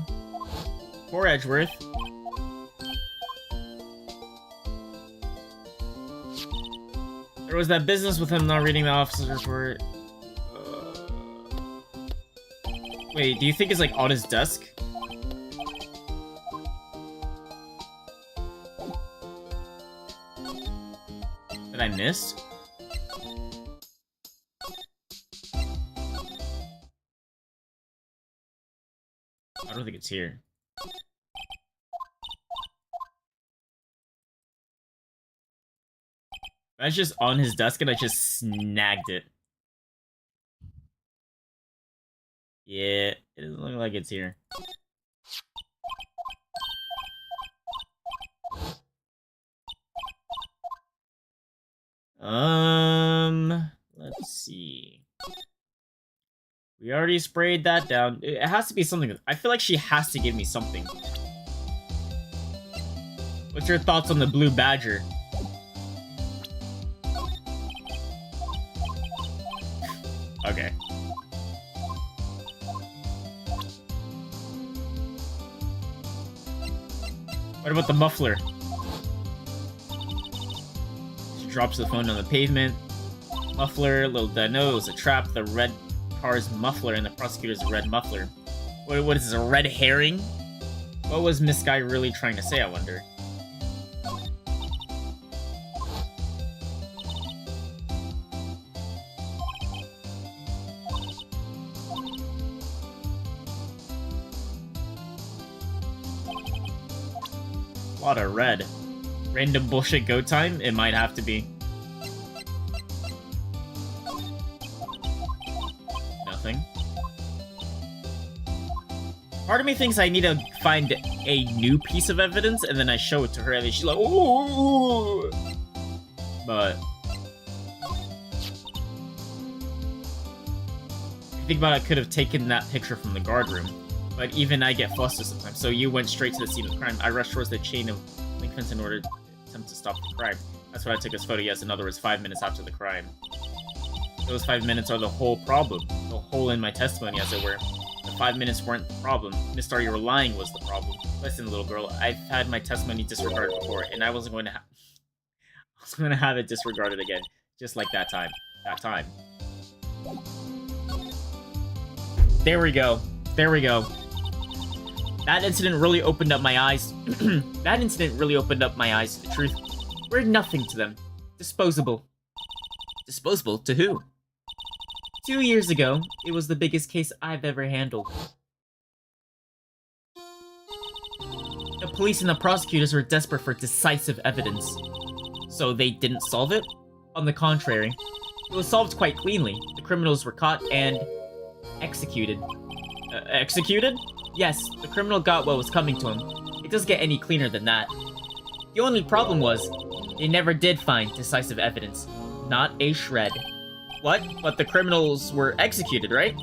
[SPEAKER 2] Poor Edgeworth. There was that business with him not reading the officer's report. Wait, do you think it's like on his desk? I missed? I don't think it's here. That's just on his desk and I just snagged it. Yeah, it doesn't look like it's here. Let's see. We already sprayed that down. It has to be something. I feel like she has to give me something. What's your thoughts on the blue badger? Okay. What about the muffler? She drops the phone on the pavement. Muffler, little did I know it was a trap. The red car's muffler and the prosecutor's red muffler. What is this, a red herring? What was Miss Guy really trying to say, I wonder? A lot of red. Random bullshit go time? It might have to be. Nothing. Part of me thinks I need to find a new piece of evidence and then I show it to her and then she's like, ooh. But I think about it, I could have taken that picture from the guard room. But even I get flustered sometimes. So you went straight to the scene of the crime. I rushed towards the chain of link fence in order to attempt to stop the crime. That's what I took this photo. Yes, in other words, 5 minutes after the crime. Those 5 minutes are the whole problem. The hole in my testimony, as it were. The 5 minutes weren't the problem. Miss Star, you were lying was the problem. Listen, little girl, I've had my testimony disregarded before, and I wasn't going to have it disregarded again. Just like that time. That time. There we go. There we go. That incident really opened up my eyes. That incident really opened up my eyes to the truth. We're nothing to them. Disposable. Disposable to who? 2 years ago, it was the biggest case I've ever handled. The police and the prosecutors were desperate for decisive evidence. So they didn't solve it? On the contrary, it was solved quite cleanly. The criminals were caught and executed. Executed? Yes, the criminal got what was coming to him. It doesn't get any cleaner than that. The only problem was, they never did find decisive evidence. Not a shred. What? But the criminals were executed, right?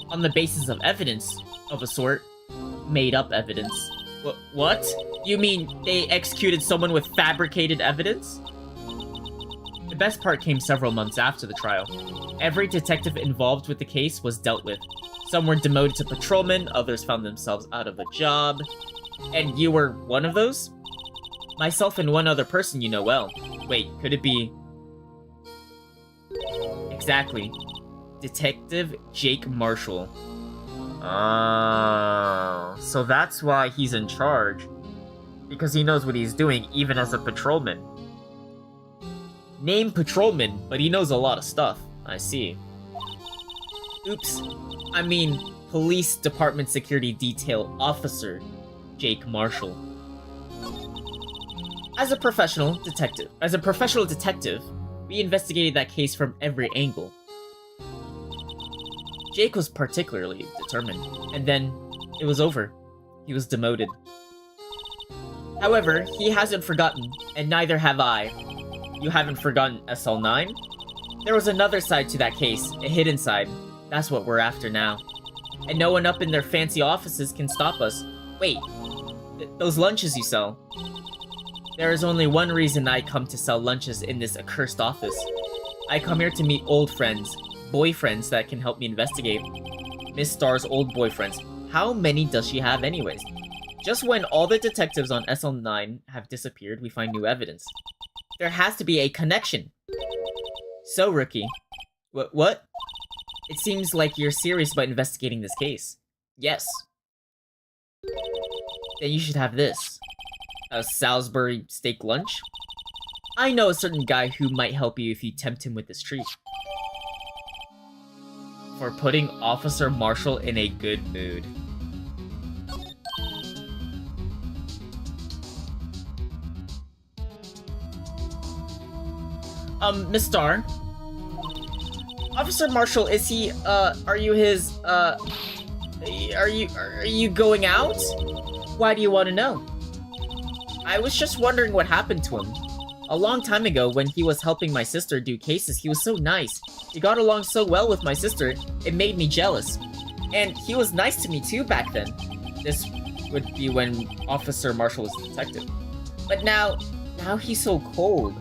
[SPEAKER 2] On the basis of evidence, of a sort. Made up evidence. What? You mean they executed someone with fabricated evidence? The best part came several months after the trial. Every detective involved with the case was dealt with. Some were demoted to patrolmen, others found themselves out of a job. And you were one of those? Myself and one other person you know well. Wait, could it be... Exactly. Detective Jake Marshall. Oh, so that's why he's in charge. Because he knows what he's doing, even as a patrolman. Named patrolman, but he knows a lot of stuff. I see. Oops. I mean, Police Department Security Detail Officer Jake Marshall. As a professional detective, we investigated that case from every angle. Jake was particularly determined, and then it was over. He was demoted. However, he hasn't forgotten, and neither have I. You haven't forgotten SL9? There was another side to that case, a hidden side. That's what we're after now. And no one up in their fancy offices can stop us. Wait, those lunches you sell. There is only one reason I come to sell lunches in this accursed office. I come here to meet old friends, boyfriends that can help me investigate. Miss Star's old boyfriends. How many does she have anyways? Just when all the detectives on SL9 have disappeared, we find new evidence. There has to be a connection. So, Rookie. What? It seems like you're serious about investigating this case. Yes. Then you should have this. A Salisbury steak lunch? I know a certain guy who might help you if you tempt him with this treat. For putting Officer Marshall in a good mood. Miss Starr? Officer Marshall, is he, are you his, are you going out? Why do you want to know? I was just wondering what happened to him. A long time ago, when he was helping my sister do cases, he was so nice. He got along so well with my sister, it made me jealous. And he was nice to me too back then. This would be when Officer Marshall was a detective. But now he's so cold.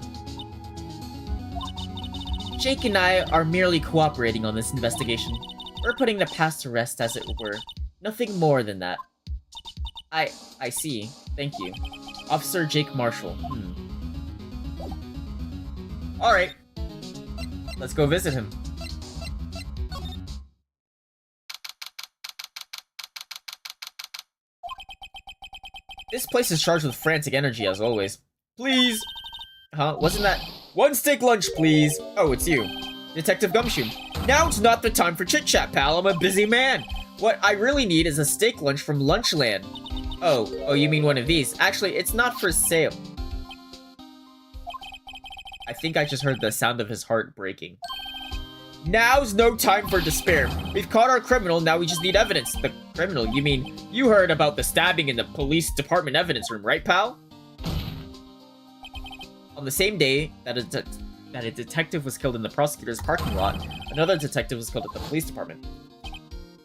[SPEAKER 2] Jake and I are merely cooperating on this investigation. We're putting the past to rest, as it were. Nothing more than that. I see. Thank you. Officer Jake Marshall. Alright. Let's go visit him. This place is charged with frantic energy, as always. Please! Huh? Wasn't that... One steak lunch, please! Oh, it's you. Detective Gumshoe. Now's not the time for chit-chat, pal. I'm a busy man. What I really need is a steak lunch from Lunchland. Oh, you mean one of these? Actually, it's not for sale. I think I just heard the sound of his heart breaking. Now's no time for despair. We've caught our criminal, now we just need evidence. The criminal? You mean, you heard about the stabbing in the police department evidence room, right, pal? On the same day that a detective was killed in the prosecutor's parking lot, another detective was killed at the police department.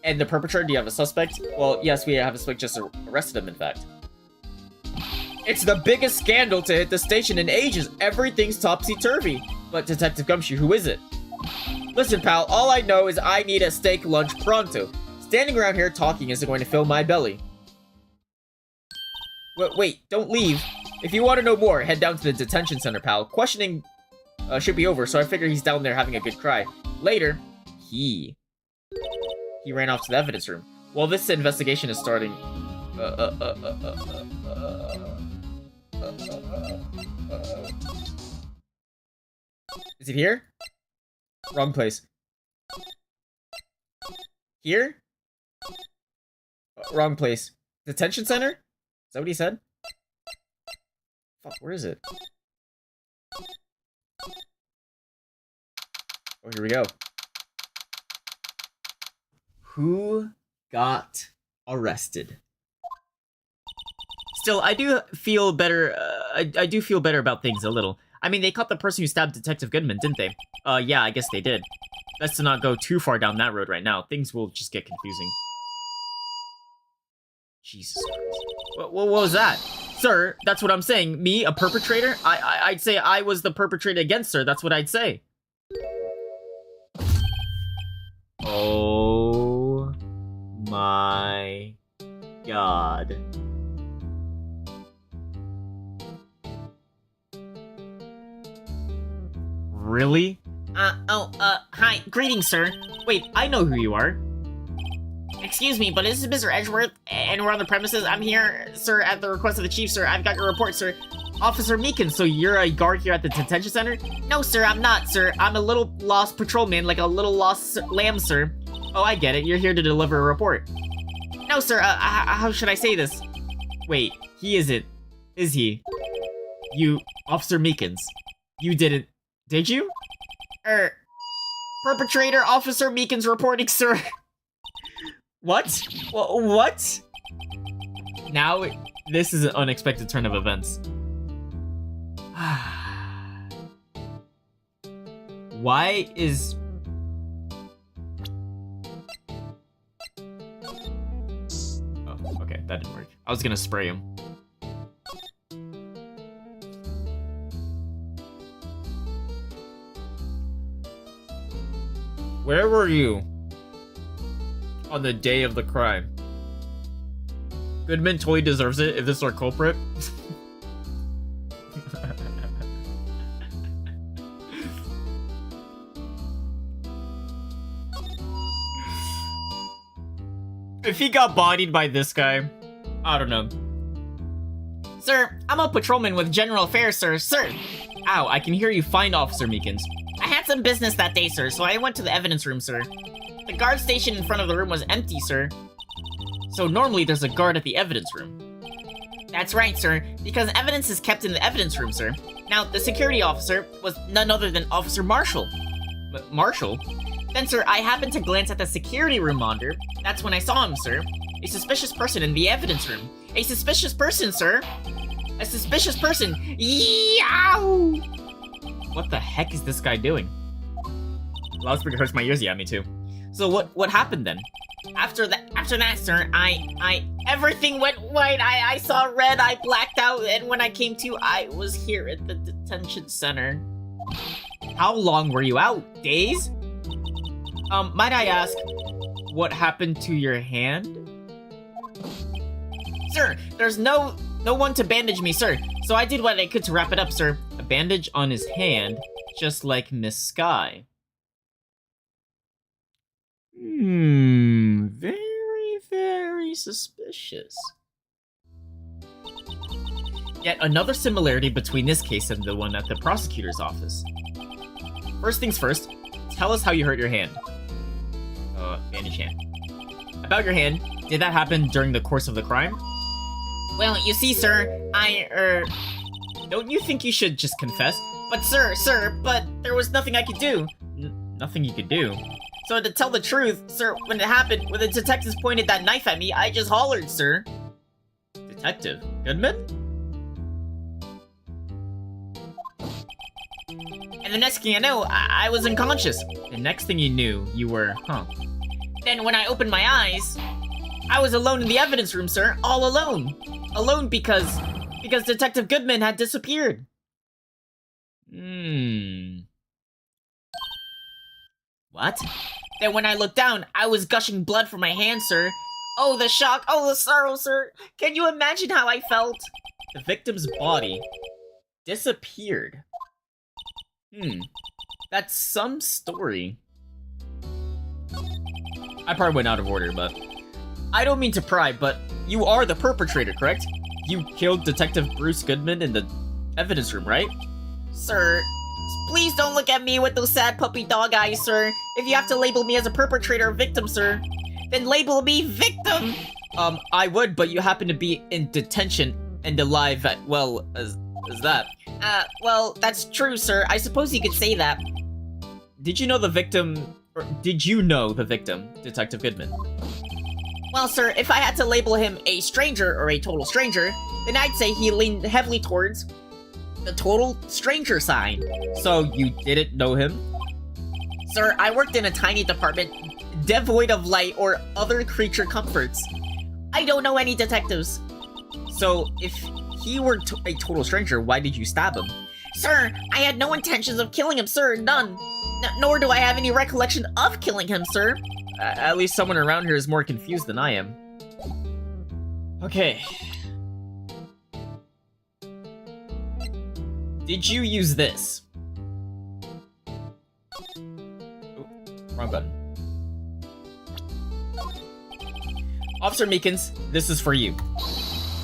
[SPEAKER 2] And the perpetrator, do you have a suspect? Well, yes, we have a suspect, just arrested him, in fact. It's the biggest scandal to hit the station in ages. Everything's topsy-turvy. But Detective Gumshoe, who is it? Listen, pal, all I know is I need a steak lunch pronto. Standing around here talking isn't going to fill my belly. Wait, don't leave. If you want to know more, head down to the detention center, pal. Questioning should be over, so I figure he's down there having a good cry. Later, he ran off to the evidence room. While this investigation is starting... Is it here? Wrong place. Here? Wrong place. Detention center? Is that what he said? Fuck, where is it? Oh, here we go. Who got arrested? Still, I do feel better, I do feel better about things a little. I mean, they caught the person who stabbed Detective Goodman, didn't they? Yeah, I guess they did. Best to not go too far down that road right now. Things will just get confusing. Jesus Christ. What was that? Sir, that's what I'm saying. Me, a perpetrator? I'd say I was the perpetrator against her. That's what I'd say. Oh my God. Really?
[SPEAKER 4] Hi. Greetings, sir.
[SPEAKER 2] Wait, I know who you are.
[SPEAKER 4] Excuse me, but this is Mr. Edgeworth, and we're on the premises. I'm here, sir, at the request of the chief, sir. I've got your report, sir.
[SPEAKER 2] Officer Meekin, so you're a guard here at the detention center?
[SPEAKER 4] No, sir, I'm not, sir. I'm a little lost patrolman, like a little lost lamb, sir.
[SPEAKER 2] Oh, I get it. You're here to deliver a report.
[SPEAKER 4] No, sir, how should I say this?
[SPEAKER 2] Wait, he isn't. Is he? You, Officer Meekins. You didn't. Did you?
[SPEAKER 4] Perpetrator Officer Meekins reporting, sir.
[SPEAKER 2] What? What? Now, this is an unexpected turn of events. Why is... Oh, okay, that didn't work. I was gonna spray him. Where were you on the day of the crime? Goodman totally deserves it if this is our culprit. If he got bodied by this guy, I don't know.
[SPEAKER 4] Sir, I'm a patrolman with General Affairs, sir. Sir,
[SPEAKER 2] Ow, I can hear you fine, Officer Meekins.
[SPEAKER 4] I had some business that day, sir, so I went to the evidence room, sir. The guard station in front of the room was empty, sir.
[SPEAKER 2] So normally there's a guard at the evidence room.
[SPEAKER 4] That's right, sir, because evidence is kept in the evidence room, sir. Now, the security officer was none other than Officer Marshall.
[SPEAKER 2] Marshall?
[SPEAKER 4] Then, sir, I happened to glance at the security room monitor. That's when I saw him, sir. A suspicious person in the evidence room. A suspicious person, sir. A suspicious person. Yow!
[SPEAKER 2] What the heck is this guy doing? Loudspeaker hurts my ears, yeah, me too. So what happened then?
[SPEAKER 4] After that, sir, everything went white. I saw red, I blacked out, and when I came to, I was here at the detention center.
[SPEAKER 2] How long were you out? Days? Might I ask, what happened to your hand?
[SPEAKER 4] Sir, there's no one to bandage me, sir. So I did what I could to wrap it up, sir.
[SPEAKER 2] A bandage on his hand, just like Miss Sky. Very, very suspicious. Yet another similarity between this case and the one at the prosecutor's office. First things first, tell us how you hurt your hand. Bandage hand. About your hand, did that happen during the course of the crime?
[SPEAKER 4] Well, you see, sir,
[SPEAKER 2] Don't you think you should just confess?
[SPEAKER 4] But but there was nothing I could do.
[SPEAKER 2] Nothing you could do?
[SPEAKER 4] So to tell the truth, sir, when it happened, when the detectives pointed that knife at me, I just hollered, sir.
[SPEAKER 2] Detective Goodman?
[SPEAKER 4] And the next thing I know, I was unconscious.
[SPEAKER 2] The next thing you knew, you were,
[SPEAKER 4] Then when I opened my eyes, I was alone in the evidence room, sir. All alone. Alone because Detective Goodman had disappeared.
[SPEAKER 2] What?
[SPEAKER 4] Then when I looked down, I was gushing blood from my hand, sir. Oh, the shock. Oh, the sorrow, sir. Can you imagine how I felt?
[SPEAKER 2] The victim's body disappeared. That's some story. I probably went out of order, but... I don't mean to pry, but you are the perpetrator, correct? You killed Detective Bruce Goodman in the evidence room, right?
[SPEAKER 4] Sir, please don't look at me with those sad puppy dog eyes, sir. If you have to label me as a perpetrator or victim, sir, then label me victim!
[SPEAKER 2] I would, but you happen to be in detention and alive as well as that.
[SPEAKER 4] Well, that's true, sir. I suppose you could say that.
[SPEAKER 2] Did you know the victim, or did you know the victim, Detective Goodman?
[SPEAKER 4] Well, sir, if I had to label him a stranger or a total stranger, then I'd say he leaned heavily towards the total stranger side.
[SPEAKER 2] So you didn't know him?
[SPEAKER 4] Sir, I worked in a tiny department devoid of light or other creature comforts. I don't know any detectives.
[SPEAKER 2] So if he were a total stranger, why did you stab him?
[SPEAKER 4] Sir, I had no intentions of killing him, sir, none. Nor do I have any recollection of killing him, sir.
[SPEAKER 2] At least someone around here is more confused than I am. Okay. Did you use this? Oh, wrong button. Officer Meekins, this is for you.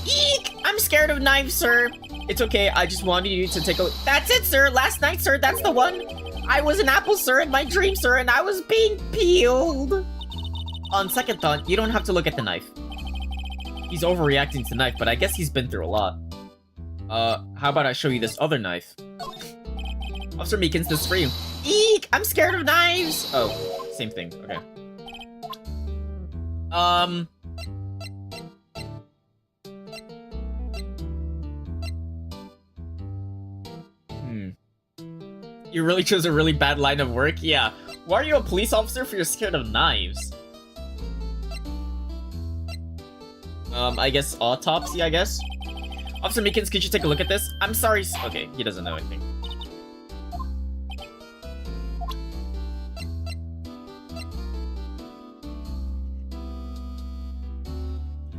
[SPEAKER 4] Eek! I'm scared of knives, sir.
[SPEAKER 2] It's okay, I just wanted you to take a...
[SPEAKER 4] That's it, sir. Last night, sir, that's the one. I was an apple, sir, in my dream, sir, and I was being peeled.
[SPEAKER 2] On second thought, you don't have to look at the knife. He's overreacting to the knife, but I guess he's been through a lot. How about I show you this other knife? Officer Meekins, this is for you.
[SPEAKER 4] Eek! I'm scared of knives!
[SPEAKER 2] Oh, same thing, okay. You really chose a really bad line of work? Yeah. Why are you a police officer if you're scared of knives? I guess autopsy, I guess? Officer Meekins, could you take a look at this? I'm sorry. Okay, he doesn't know anything.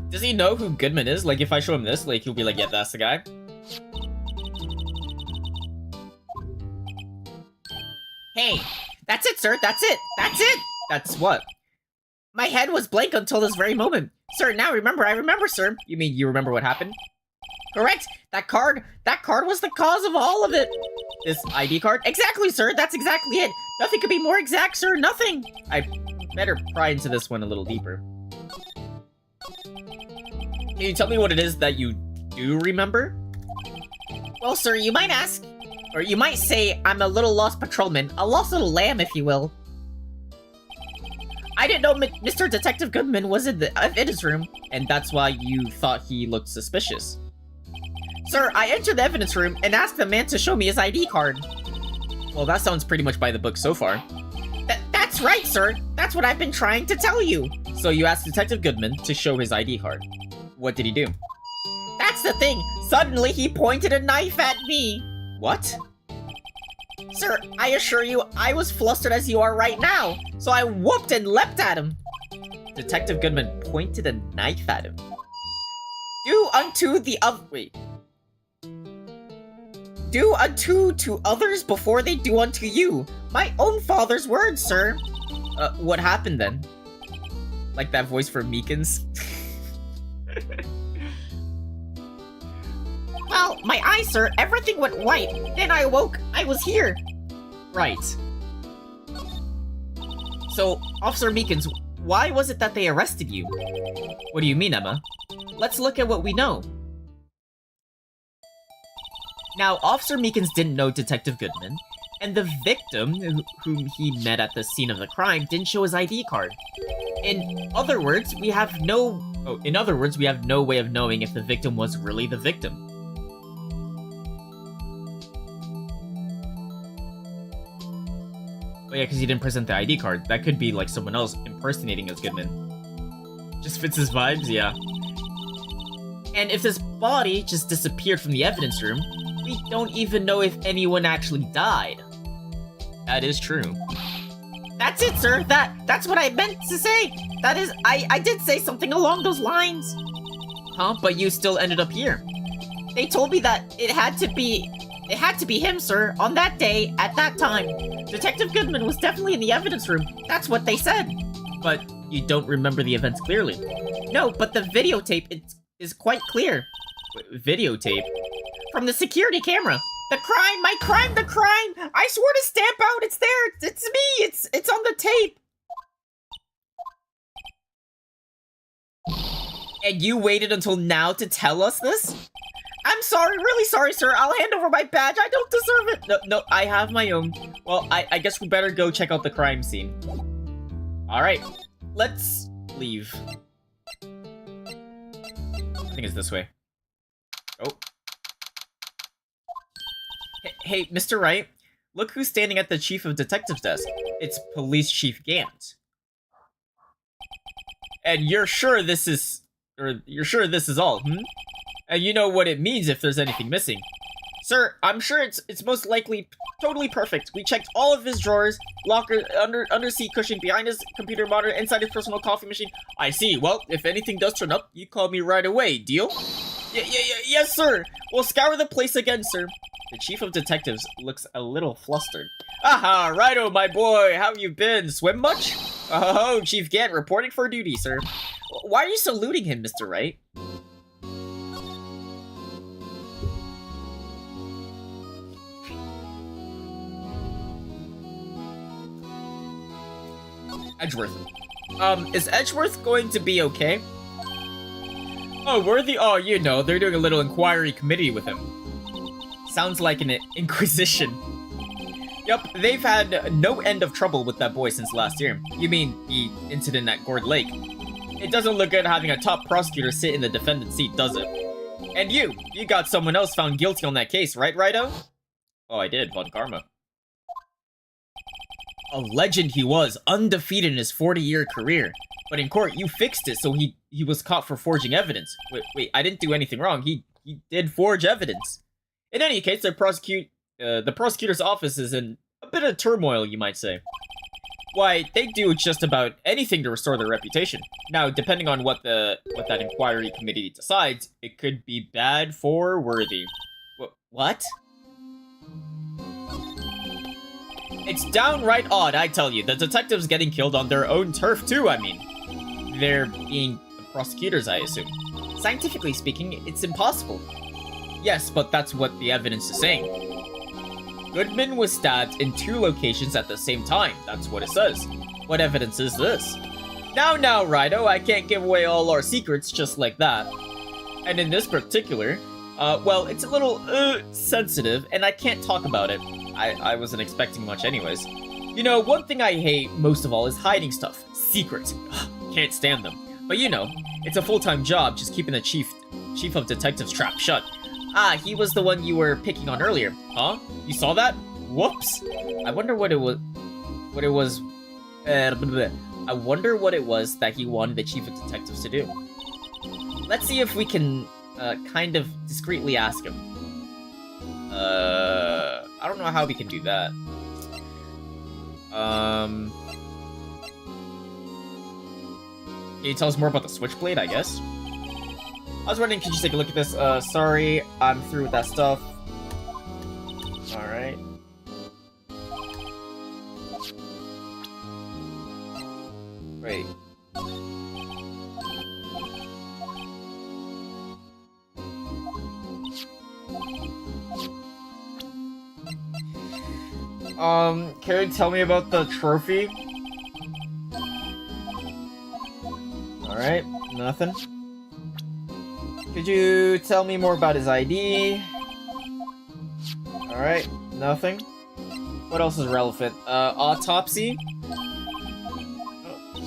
[SPEAKER 2] Does he know who Goodman is? Like, if I show him this, like, he'll be like, yeah, that's the guy.
[SPEAKER 4] Hey, that's it, sir. That's it. That's it.
[SPEAKER 2] That's what?
[SPEAKER 4] My head was blank until this very moment. Sir, now I remember, sir.
[SPEAKER 2] You mean you remember what happened?
[SPEAKER 4] Correct! That card was the cause of all of it! This ID card? Exactly, sir! That's exactly it! Nothing could be more exact, sir! Nothing! I better pry into this one a little deeper. Can you tell me what it is that you do remember? Well, sir, you might ask, or you might say I'm a little lost patrolman, a lost little lamb, if you will. I didn't know Mr. Detective Goodman was in the evidence room, and that's why you thought he looked suspicious. Sir, I entered the evidence room and asked the man to show me his ID card. Well, that sounds pretty much by the book so far. That's right, sir. That's what I've been trying to tell you. So you asked Detective Goodman to show his ID card. What did he do? That's the thing. Suddenly, he pointed a knife at me. What? Sir, I assure you, I was flustered as you are right now. So I whooped and leapt at him. Detective Goodman pointed a knife at him. Do unto the other... Wait. Do unto to others before they do unto you. My own father's words, sir. What happened then? Like that voice for Meekins? Well, my eyes, sir, everything went white. Then I awoke, I was here. Right. So, Officer Meekins, why was it that they arrested you? What do you mean, Emma? Let's look at what we know. Now, Officer Meekins didn't know Detective Goodman, and the victim, whom he met at the scene of the crime, didn't show his ID card. In other words, we have no way of knowing if the victim was really the victim. Oh yeah, because he didn't present the ID card. That could be like someone else impersonating as Goodman. Just fits his vibes, yeah. And if this body just disappeared from the evidence room, we don't even know if anyone actually died. That is true. That's it, sir. That's what I meant to say. That is, I did say something along those lines. Huh? But you still ended up here. They told me that it had to be him, sir, on that day, at that time. Detective Goodman was definitely in the evidence room. That's what they said. But you don't remember the events clearly. No, but the videotape is quite clear. Videotape? From the security camera. The crime, my crime, the crime! I swore to stamp out, it's there, it's me, it's on the tape. And you waited until now to tell us this? I'm sorry, really sorry, sir. I'll hand over my badge. I don't deserve it. No, I have my own. Well, I guess we better go check out the crime scene. All right, let's leave. I think it's this way. Oh. Hey, Mr. Wright. Look who's standing at the Chief of Detectives desk. It's Police Chief Gant. And you're sure this is all, hmm? And you know what it means if there's anything missing. Sir, I'm sure it's most likely totally perfect. We checked all of his drawers, locker, under seat cushion, behind his computer monitor, inside his personal coffee machine. I see. Well, if anything does turn up, you call me right away. Deal? Yes, sir. We'll scour the place again, sir. The Chief of Detectives looks a little flustered. Aha, righto, my boy. How you been? Swim much? Oh, Chief Gant reporting for duty, sir. Why are you saluting him, Mr. Wright? Edgeworth. Is Edgeworth going to be okay? Oh, Worthy? Oh, you know, they're doing a little inquiry committee with him. Sounds like an inquisition. Yup, they've had no end of trouble with that boy since last year. You mean the incident at Gourd Lake? It doesn't look good having a top prosecutor sit in the defendant's seat, does it? And you got someone else found guilty on that case, right, Righto? Oh, I did, Von Karma. A legend he was, undefeated in his 40-year career. But in court, you fixed it so he was caught for forging evidence. Wait, I didn't do anything wrong. He did forge evidence. In any case, the prosecutor's office is in a bit of turmoil, you might say. Why, they do just about anything to restore their reputation. Now, depending on what that inquiry committee decides, it could be bad for Worthy. What? It's downright odd, I tell you. The detectives getting killed on their own turf, too, I mean. They're being the prosecutors, I assume. Scientifically speaking, it's impossible.
[SPEAKER 2] Yes, but that's what the evidence is saying. Goodman was stabbed in 2 locations at the same time. That's what it says. What evidence is this? Now, Rido, I can't give away all our secrets just like that. And in this particular, well, it's a little, sensitive, and I can't talk about it. I wasn't expecting much anyways. You know, one thing I hate most of all is hiding stuff. Secrets. Can't stand them. But you know, it's a full-time job just keeping the chief of detectives trap shut. Ah, he was the one you were picking on earlier. Huh? You saw that? Whoops. I wonder what it was... I wonder what it was that he wanted the chief of detectives to do. Let's see if we can, kind of discreetly ask him. I don't know how we can do that. Can you tell us more about the Switchblade, I guess? I was wondering, could you take a look at this? Sorry, I'm through with that stuff. Alright. Wait. Can you tell me about the trophy? Alright, nothing. Could you tell me more about his ID? Alright, nothing. What else is relevant? Autopsy?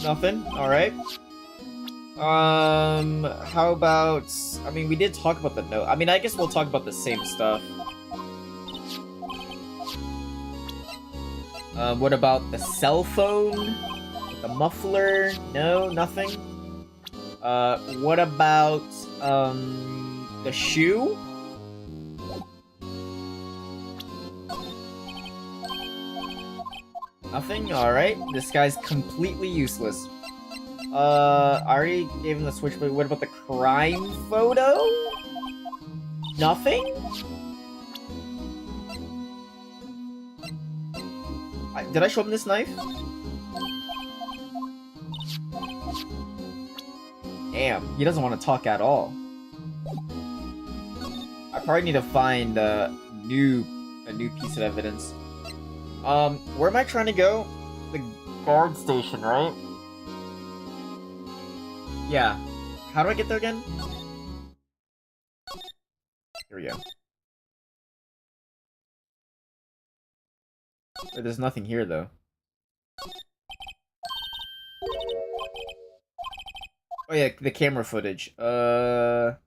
[SPEAKER 2] Nothing, alright. How about... I mean, we did talk about the note. I mean, I guess we'll talk about the same stuff. What about the cell phone? The muffler? No, nothing. What about, the shoe? Nothing? Alright. This guy's completely useless. I already gave him the switchblade. What about the crime photo? Nothing? Did I show him this knife? Damn, he doesn't want to talk at all. I probably need to find a new piece of evidence. Where am I trying to go? The guard station, right? Yeah. How do I get there again? Here we go. Wait, there's nothing here, though. Oh yeah, the camera footage. How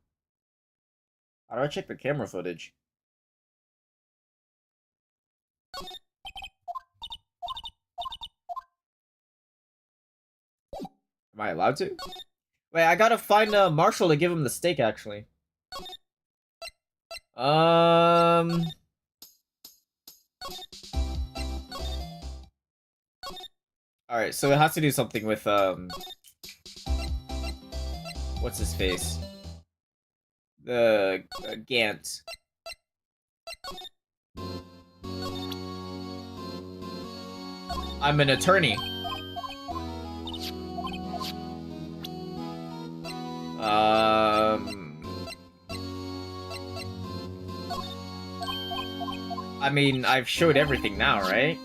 [SPEAKER 2] do I check the camera footage? Am I allowed to? Wait, I gotta find Marshall to give him the steak, actually. Alright, so it has to do something with, what's his face? The Gant. I'm an attorney. I mean, I've showed everything now, right?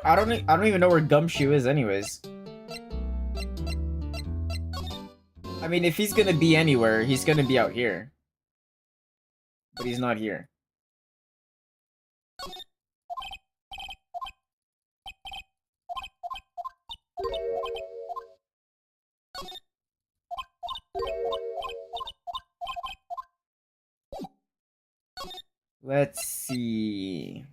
[SPEAKER 2] I don't even know where Gumshoe is anyways. I mean, if he's gonna be anywhere, he's gonna be out here. But he's not here. Let's see.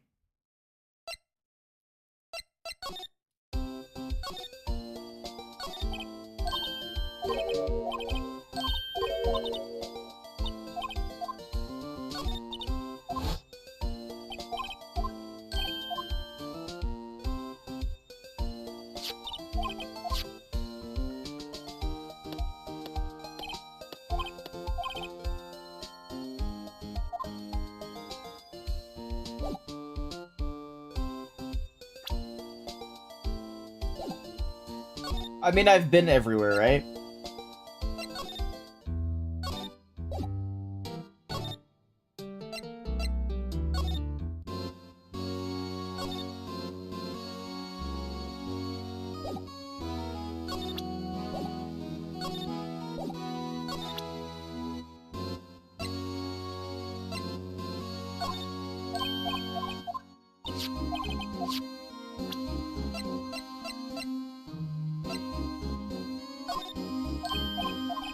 [SPEAKER 2] I mean, I've been everywhere, right?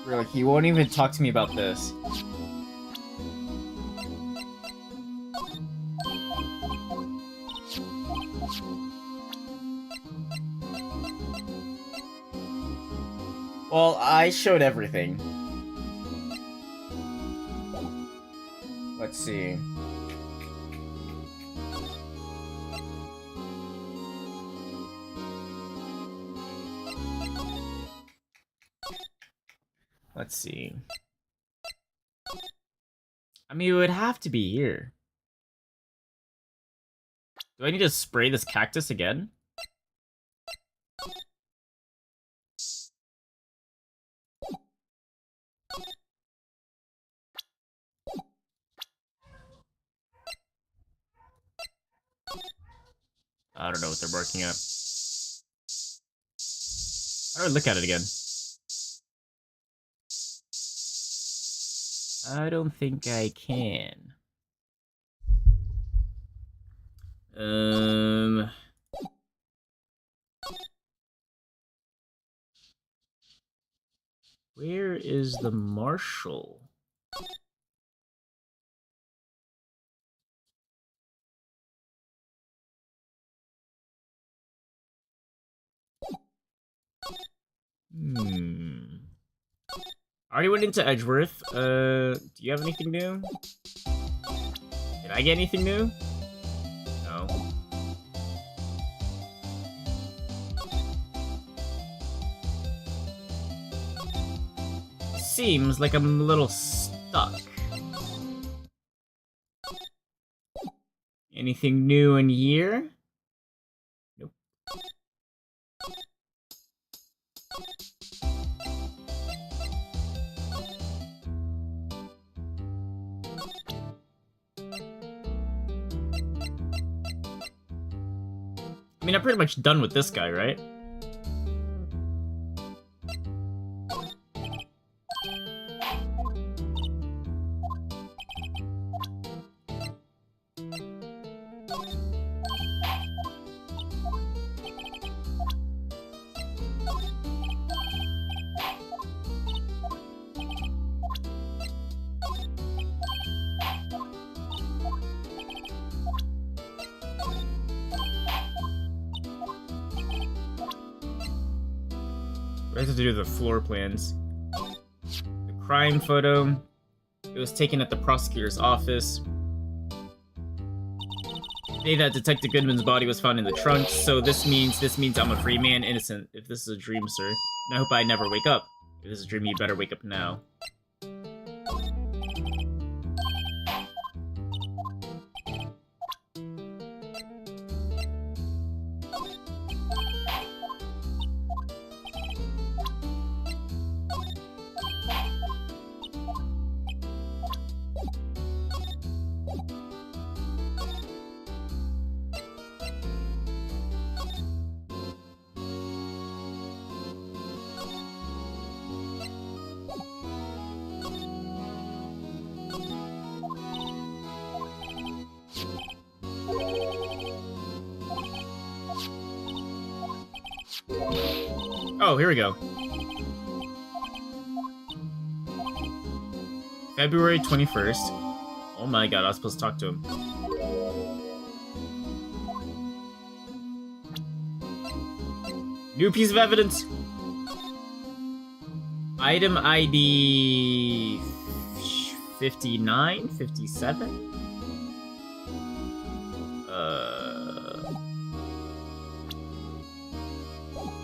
[SPEAKER 2] Really, he won't even talk to me about this. Well, I showed everything. Let's see. Let's see. I mean, it would have to be here. Do I need to spray this cactus again? I don't know what they're barking at. How do I look at it again? I don't think I can. Where is the marshal? I already went into Edgeworth. Do you have anything new? Did I get anything new? No. Seems like I'm a little stuck. Anything new in here? Nope. I mean, I'm pretty much done with this guy, right? We have to do the floor plans. The crime photo. It was taken at the prosecutor's office. The day that Detective Goodman's body was found in the trunk, so this means I'm a free man, innocent. If this is a dream, sir, and I hope I never wake up. If this is a dream, you better wake up now. Oh, here we go. February 21st. Oh my god, I was supposed to talk to him. New piece of evidence. Item ID 59, 57?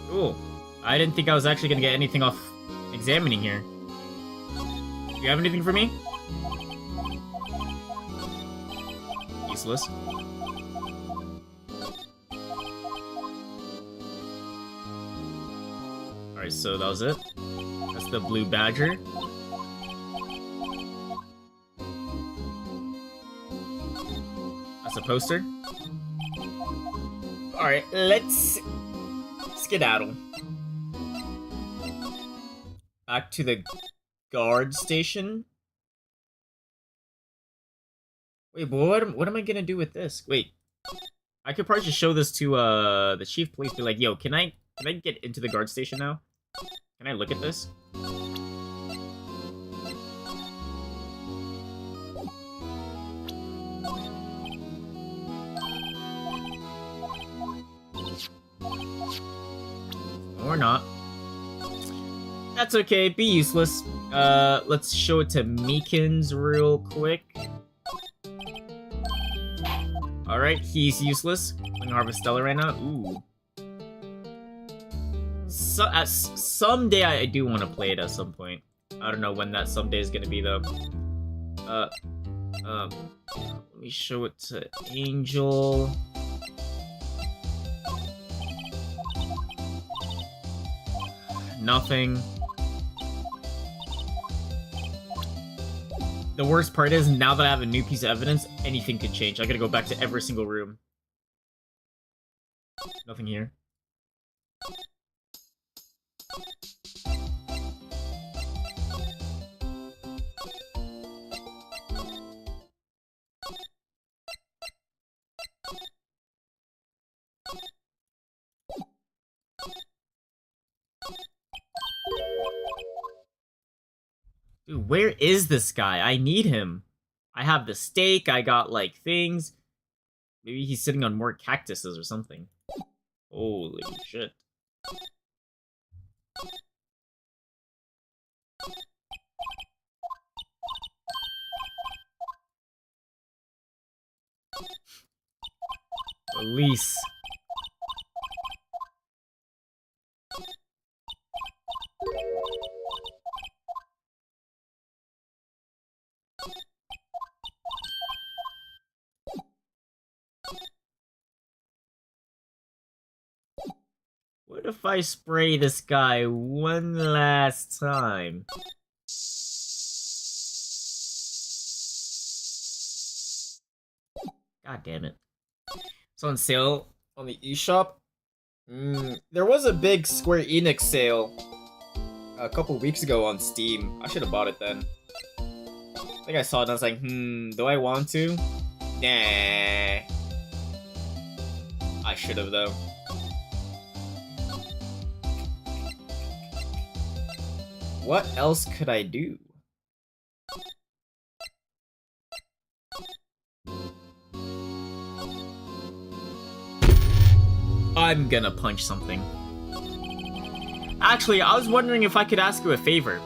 [SPEAKER 2] Cool. I didn't think I was actually gonna get anything off examining here. Do you have anything for me? Useless. Alright, so that was it. That's the blue badger. That's a poster. Alright, let's skedaddle. Back to the guard station. Wait, but what am I gonna do with this? Wait. I could probably just show this to the chief police, be like, yo, can I get into the guard station now? Can I look at this? Or not. That's okay, be useless. Let's show it to Meekins real quick. Alright, he's useless. Playing Harvestella right now. Ooh. Someday I do want to play it at some point. I don't know when that someday is gonna be though. Let me show it to Angel. Nothing. The worst part is, now that I have a new piece of evidence, anything could change. I gotta go back to every single room. Nothing here. Dude, where is this guy? I need him. I have the steak, I got, like, things. Maybe he's sitting on more cactuses or something. Holy shit. Police. What if I spray this guy one last time? God damn it. It's on sale on the eShop. There was a big Square Enix sale a couple weeks ago on Steam. I should have bought it then. I think I saw it and I was like, do I want to? Nah. I should have though. What else could I do? I'm gonna punch something. Actually, I was wondering if I could ask you a favor.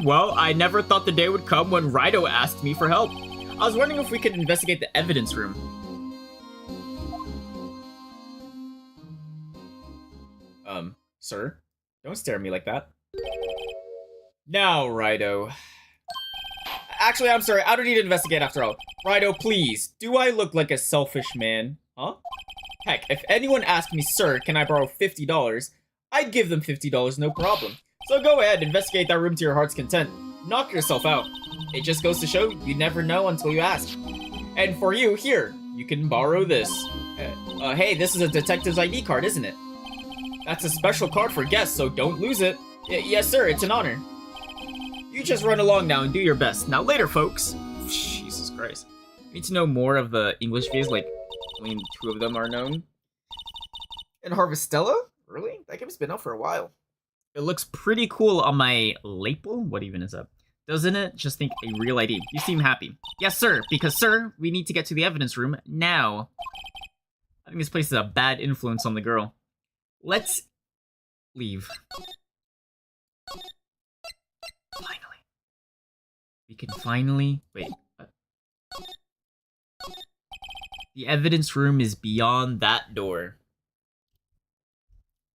[SPEAKER 2] Well, I never thought the day would come when Wright asked me for help. I was wondering if we could investigate the evidence room. Sir? Don't stare at me like that. Now, Righto. Actually, I'm sorry, I don't need to investigate after all. Righto, please, do I look like a selfish man? Huh? Heck, if anyone asked me, sir, can I borrow $50, I'd give them $50, no problem. So go ahead, investigate that room to your heart's content. Knock yourself out. It just goes to show, you never know until you ask. And for you, here, you can borrow this. Hey, this is a detective's ID card, isn't it? That's a special card for guests, so don't lose it. Yes, sir, it's an honor. You just run along now and do your best. Now later, folks. Jesus Christ. I need to know more of the English views, like, only 2 of them are known. And Harvestella? Really? That game's been out for a while. It looks pretty cool on my label. What even is up? Doesn't it? Just think a real ID. You seem happy. Yes, sir. Because, sir, we need to get to the evidence room now. I think this place is a bad influence on the girl. Let's leave. Finally. We can finally... Wait. The evidence room is beyond that door.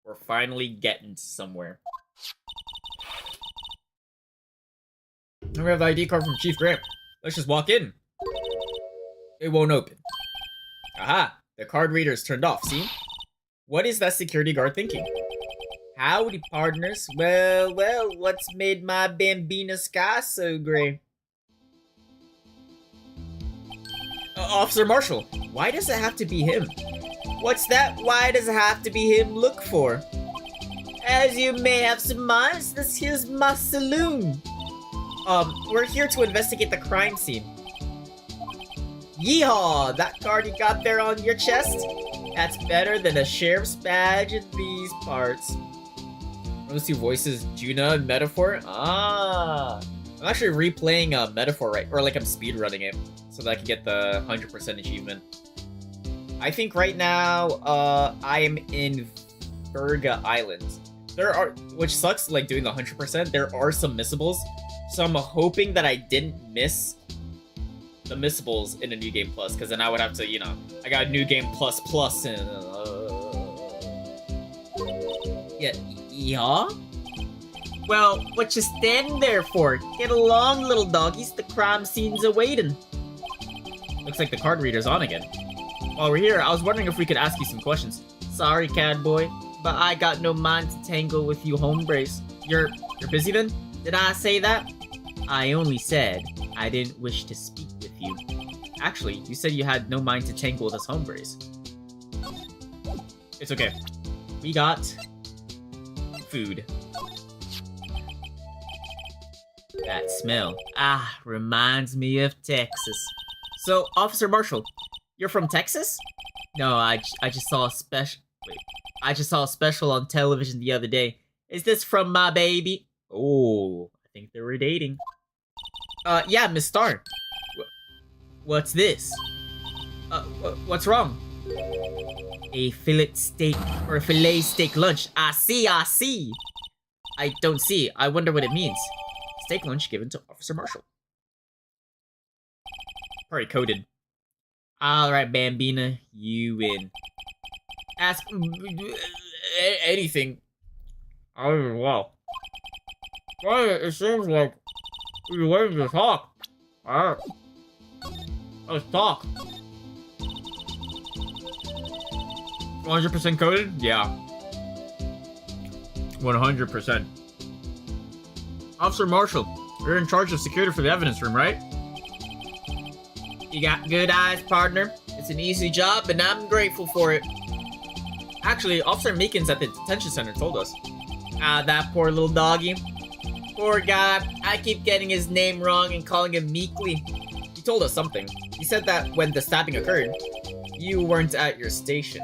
[SPEAKER 2] We're finally getting somewhere. We have the ID card from Chief Grant. Let's just walk in. It won't open. Aha! The card reader is turned off, see? What is that security guard thinking?
[SPEAKER 4] Howdy, partners. Well, what's made my Bambina sky so gray? Officer Marshall, why does it have to be him? What's that? Why does it have to be him look for? As you may have surmised, this here's my saloon. We're here to investigate the crime scene. Yeehaw! That card you got there on your chest? That's better than a sheriff's badge in these parts. Those two voices, Juna and Metaphor? Ah! I'm actually replaying Metaphor right, or like I'm speedrunning it, so that I can get the 100% achievement. I think right now, I am in Virga Islands. There are, which sucks, like doing the 100%, there are some missables, so I'm hoping that I didn't miss the missables in a New Game Plus, because then I would have to, you know, I got a New Game Plus and, yeah? Well, what you standing there for? Get along, little doggies, the crime scene's awaiting. Looks like the card reader's on again. While we're here, I was wondering if we could ask you some questions. Sorry, cad boy, but I got no mind to tangle with you hombres. You're busy then? Did I say that? I only said I didn't wish to speak with you. Actually, you said you had no mind to tangle with us hombres. It's okay. We got food. That smell. Reminds me of Texas. So, Officer Marshall, you're from Texas? No, I just saw a special. Wait, I just saw a special on television the other day. Is this from my baby? Oh, I think they were dating. Yeah, Miss Starr. What's this? What's wrong? A fillet steak or a filet steak lunch. I see. I don't see. I wonder what it means. Steak lunch given to Officer Marshall. Probably coded. Alright, Bambina, you win. Ask anything. Oh, wow. Well, it seems like we're waiting to talk. Alright. Let's talk. 100% coded? Yeah. 100%. Officer Marshall, you're in charge of security for the evidence room, right? You got good eyes, partner. It's an easy job, and I'm grateful for it. Actually, Officer Meekins at the detention center told us. That poor little doggy. Poor guy. I keep getting his name wrong and calling him Meekly. He told us something. He said that when the stabbing occurred, you weren't at your station.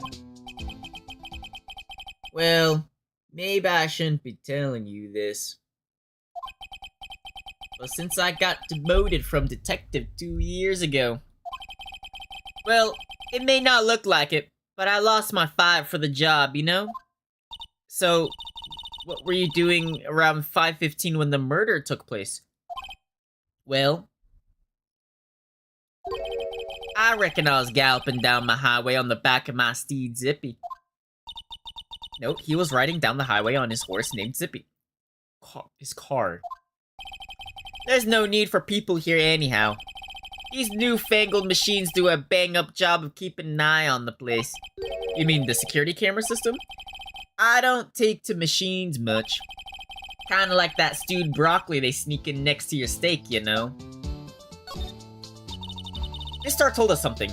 [SPEAKER 4] Well, maybe I shouldn't be telling you this. But since I got demoted from detective 2 years ago. Well, it may not look like it, but I lost my fight for the job, you know? So, what were you doing around 5:15 when the murder took place? Well, I reckon I was galloping down my highway on the back of my steed Zippy. Nope, he was riding down the highway on his horse named Zippy. His car. There's no need for people here anyhow. These newfangled machines do a bang-up job of keeping an eye on the place. You mean the security camera system? I don't take to machines much. Kinda like that stewed broccoli they sneak in next to your steak, you know? Miss Starr told us something.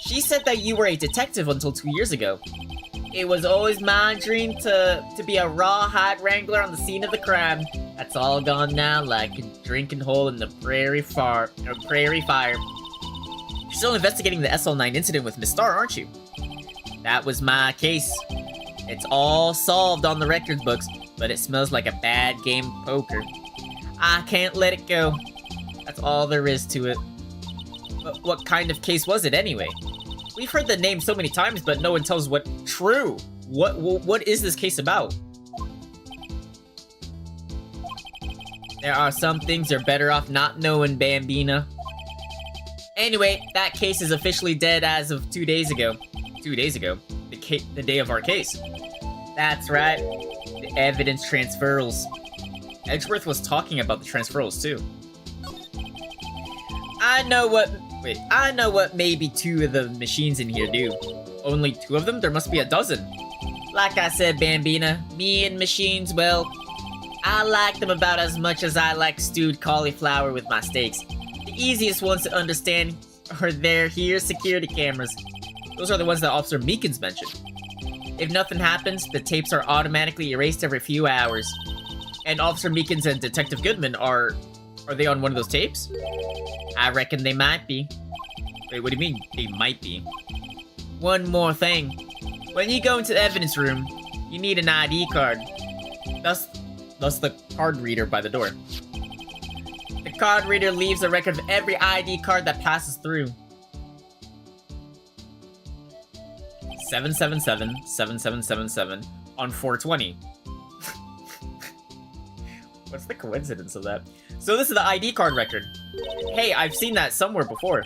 [SPEAKER 4] She said that you were a detective until 2 years ago. It was always my dream to be a rawhide wrangler on the scene of the crime. That's all gone now like a drinking hole in the prairie fire. You're still investigating the SL9 incident with Miss Starr, aren't you? That was my case. It's all solved on the records books, but it smells like a bad game of poker. I can't let it go. That's all there is to it. But what kind of case was it anyway? We've heard the name so many times, but no one tells what true. What is this case about? There are some things you're better off not knowing, Bambina. Anyway, that case is officially dead as of 2 days ago. 2 days ago? The day of our case. That's right. The evidence transferals. Edgeworth was talking about the transferals too. I know what maybe 2 of the machines in here do. Only 2 of them? There must be a dozen. Like I said, Bambina, me and machines, well, I like them about as much as I like stewed cauliflower with my steaks. The easiest ones to understand are their here security cameras. Those are the ones that Officer Meekins mentioned. If nothing happens, the tapes are automatically erased every few hours. And Officer Meekins and Detective Goodman are they on one of those tapes? I reckon they might be. Wait, what do you mean, they might be? One more thing. When you go into the evidence room, you need an ID card. Thus the card reader by the door. The card reader leaves a record of every ID card that passes through. 777-7777 on 420. What's the coincidence of that? So this is the ID card record. Hey, I've seen that somewhere before.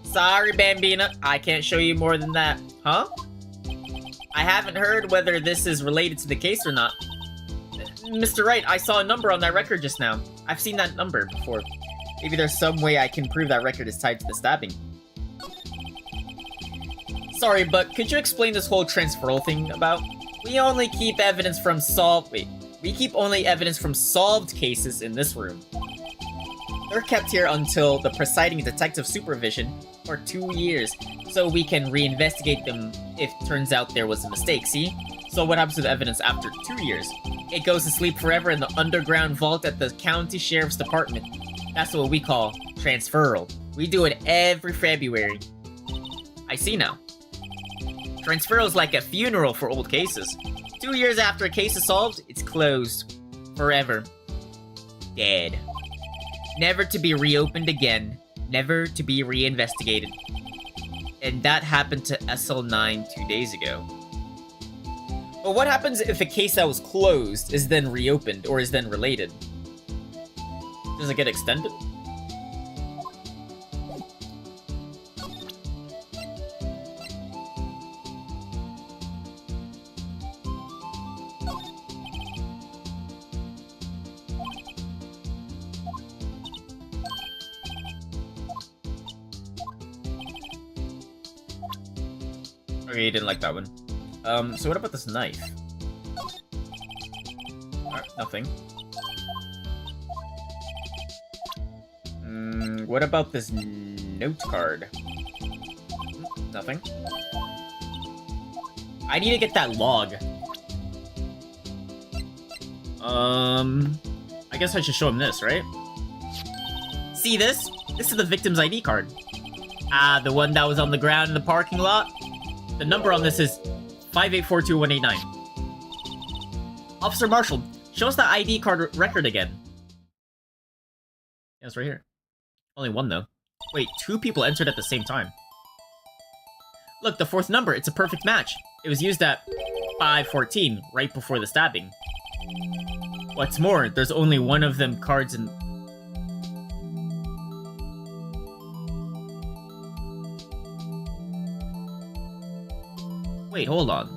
[SPEAKER 4] Sorry, Bambina, I can't show you more than that. Huh? I haven't heard whether this is related to the case or not. Mr. Wright, I saw a number on that record just now. I've seen that number before. Maybe there's some way I can prove that record is tied to the stabbing. Sorry, but could you explain this whole transferal thing about? We only keep evidence from we keep only evidence from solved cases in this room. They're kept here until the presiding detective's supervision for 2 years, so we can reinvestigate them if it turns out there was a mistake, see? So what happens to the evidence after 2 years? It goes to sleep forever in the underground vault at the county sheriff's department. That's what we call transferal. We do it every February. I see now. Transferal is like a funeral for old cases. 2 years after a case is solved, it's closed. Forever. Dead. Never to be reopened again. Never to be reinvestigated. And that happened to SL9 2 days ago. But what happens if a case that was closed is then reopened or is then related? Does it get extended? Okay, you didn't like that one. So what about this knife? Alright, nothing. What about this note card? Nothing. I need to get that log. I guess I should show him this, right? See this? This is the victim's ID card. Ah, the one that was on the ground in the parking lot? The number on this is 5842189. Officer Marshall, show us the ID card record again. Yeah, it's right here. Only one, though. Wait, 2 people entered at the same time. Look, the 4th number, it's a perfect match. It was used at 5:14, right before the stabbing. What's more, there's only one of them cards in... Wait, hold on.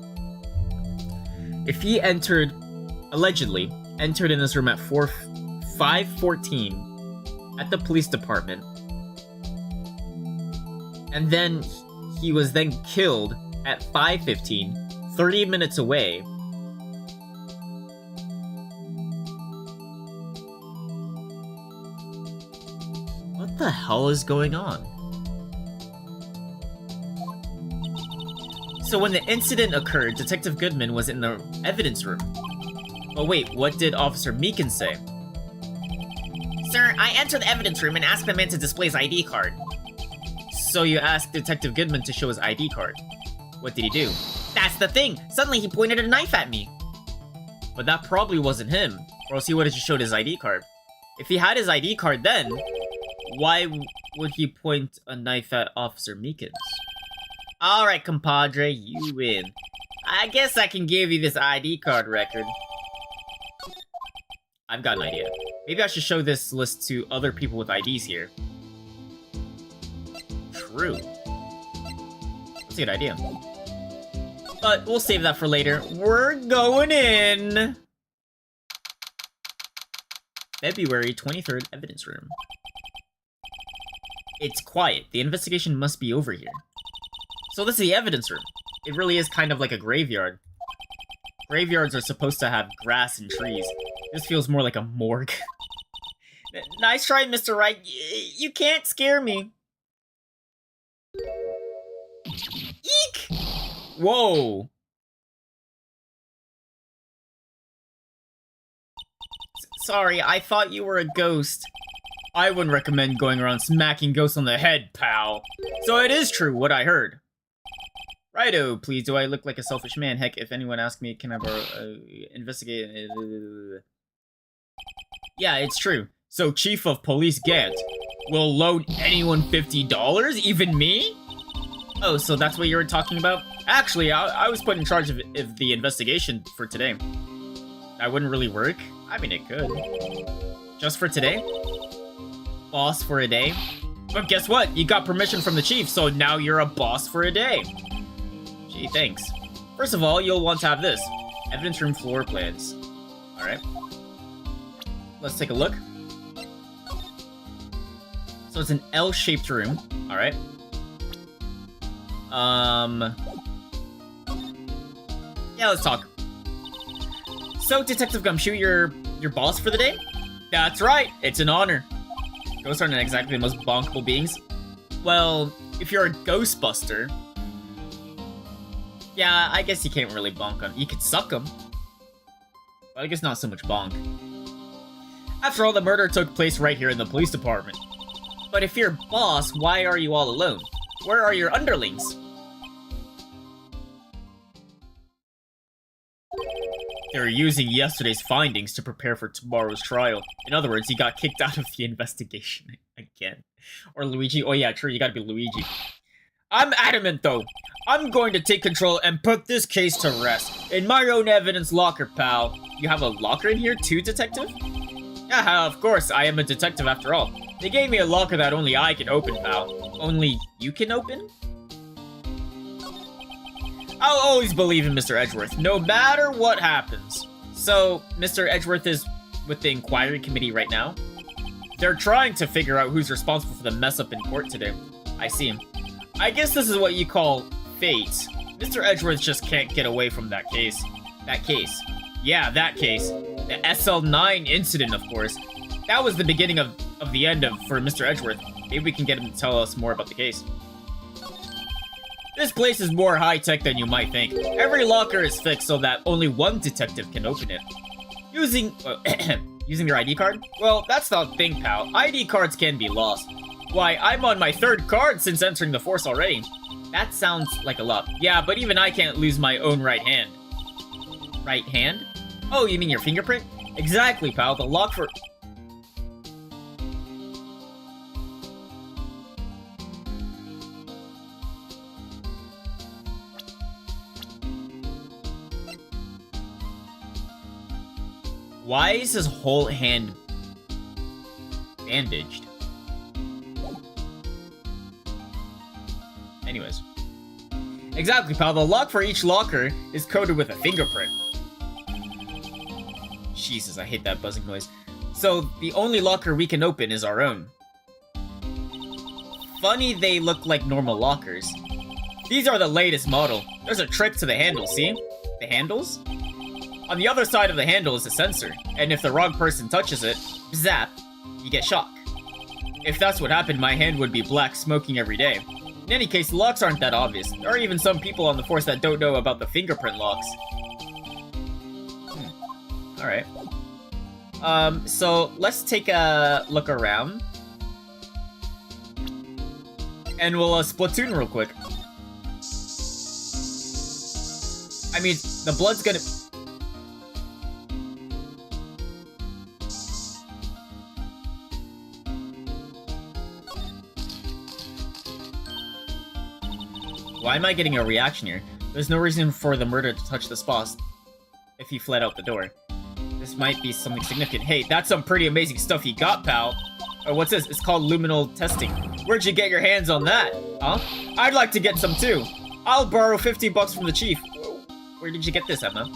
[SPEAKER 4] If he allegedly entered in this room at 5:14 at the police department, and then he was then killed at 5:15, 30 minutes away. What the hell is going on? So when the incident occurred, Detective Goodman was in the evidence room. Oh wait, what did Officer Meekins say? Sir, I entered the evidence room and asked the man to display his ID card. So you asked Detective Goodman to show his ID card. What did he do? That's the thing! Suddenly he pointed a knife at me! But that probably wasn't him, or else he would have just showed his ID card. If he had his ID card then, why would he point a knife at Officer Meekins? Alright, compadre, you win. I guess I can give you this ID card record. I've got an idea. Maybe I should show this list to other people with IDs here. True. That's a good idea. But we'll save that for later. We're going in! February 23rd, evidence room. It's quiet. The investigation must be over here. So this is the evidence room. It really is kind of like a graveyard.
[SPEAKER 2] Graveyards are supposed to have grass and trees. This feels more like a morgue. Nice try, Mr. Wright. You can't scare me. Eek! Whoa. Sorry, I thought you were a ghost. I wouldn't recommend going around smacking ghosts on the head, pal. So it is true what I heard. Righto, please, do I look like a selfish man? Heck, if anyone asks me, can I borrow, investigate? Yeah, it's true. So Chief of Police Gant will loan anyone $50? Even me? Oh, so that's what you were talking about? Actually, I was put in charge of the investigation for today. That wouldn't really work? I mean, it could. Just for today? Boss for a day? But guess what? You got permission from the chief, so now you're a boss for a day. Gee, thanks. First of all, you'll want to have this. Evidence room floor plans. Alright. Let's take a look. So it's an L-shaped room. Alright. Yeah, let's talk. So, Detective Gumshoe, you're your boss for the day? That's right, it's an honor. Ghosts aren't exactly the most bonkable beings. Well, if you're a ghostbuster, yeah, I guess you can't really bonk them. You could suck them. But I guess not so much bonk. After all, the murder took place right here in the police department. But if you're boss, why are you all alone? Where are your underlings? They're using yesterday's findings to prepare for tomorrow's trial. In other words, he got kicked out of the investigation again. Or Luigi. Oh yeah, true, you gotta be Luigi. I'm adamant though. I'm going to take control and put this case to rest. In my own evidence locker, pal. You have a locker in here too, detective? Yeah, of course, I am a detective after all. They gave me a locker that only I can open, pal. Only you can open? I'll always believe in Mr. Edgeworth, no matter what happens. So, Mr. Edgeworth is with the inquiry committee right now? They're trying to figure out who's responsible for the mess up in court today. I see him. I guess this is what you call fate. Mr. Edgeworth just can't get away from that case. That case. Yeah, that case. The SL9 incident, of course. That was the beginning of the end for Mr. Edgeworth. Maybe we can get him to tell us more about the case. This place is more high-tech than you might think. Every locker is fixed so that only one detective can open it. Using your ID card? Well, that's the thing, pal. ID cards can be lost. Why, I'm on my 3rd card since entering the force already. That sounds like a lot. Yeah, but even I can't lose my own right hand. Right hand? Oh, you mean your fingerprint? Exactly, pal. The lock for... Why is his whole hand bandaged? Anyways. Exactly, pal. The lock for each locker is coded with a fingerprint. Jesus, I hate that buzzing noise. So, the only locker we can open is our own. Funny they look like normal lockers. These are the latest model. There's a trick to the handle, see? The handles? On the other side of the handle is a sensor, and if the wrong person touches it, zap, you get shock. If that's what happened, my hand would be black smoking every day. In any case, locks aren't that obvious. There are even some people on the force that don't know about the fingerprint locks. Alright. So let's take a look around. And we'll Splatoon real quick. I mean, the blood's gonna... Why am I getting a reaction here? There's no reason for the murder to touch this boss if he fled out the door. This might be something significant. Hey, that's some pretty amazing stuff you got, pal. Oh, what's this? It's called luminal testing. Where'd you get your hands on that? Huh? I'd like to get some too. I'll borrow 50 bucks from the chief. Where did you get this, Emma?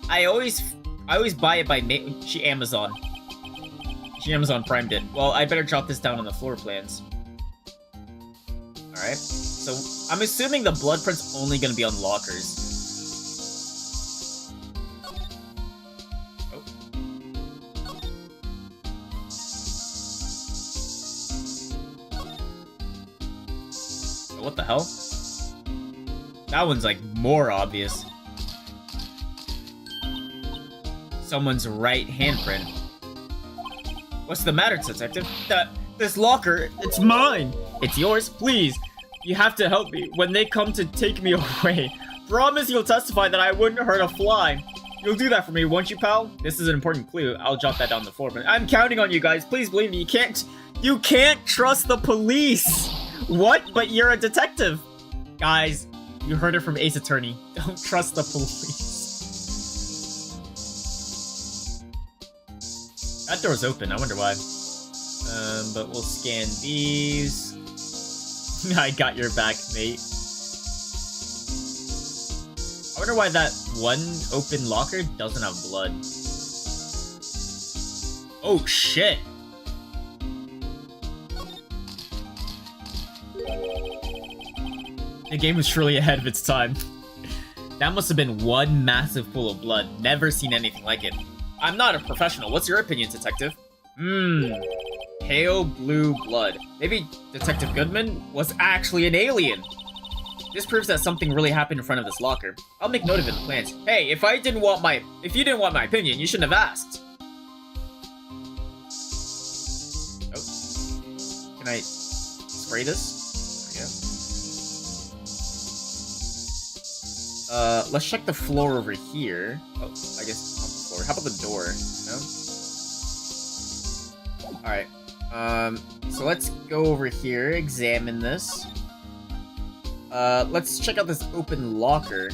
[SPEAKER 2] I always buy it by She Amazon primed it. Well, I better jot this down on the floor plans. Alright. So, I'm assuming the blood print's only gonna be on lockers. What the hell? That one's like more obvious. Someone's right handprint. What's the matter, detective? This locker, it's mine. It's yours, please. You have to help me when they come to take me away. Promise you'll testify that I wouldn't hurt a fly. You'll do that for me, won't you, pal? This is an important clue. I'll jot that down the floor. But I'm counting on you guys. Please believe me. You can't trust the police. What? But you're a detective. Guys, you heard it from Ace Attorney. Don't trust the police. That door's open. I wonder why. But we'll scan these. I got your back, mate. I wonder why that one open locker doesn't have blood. Oh, shit. The game was truly ahead of its time. That must have been one massive pool of blood. Never seen anything like it. I'm not a professional. What's your opinion, detective? Pale blue blood. Maybe Detective Goodman was actually an alien. This proves that something really happened in front of this locker. I'll make note of it in the plans. Hey, if you didn't want my opinion, you shouldn't have asked. Oh. Can I spray this? There we go. Let's check the floor over here. Oh, I guess not the floor. How about the door? No? Alright. So let's go over here, examine this. Let's check out this open locker.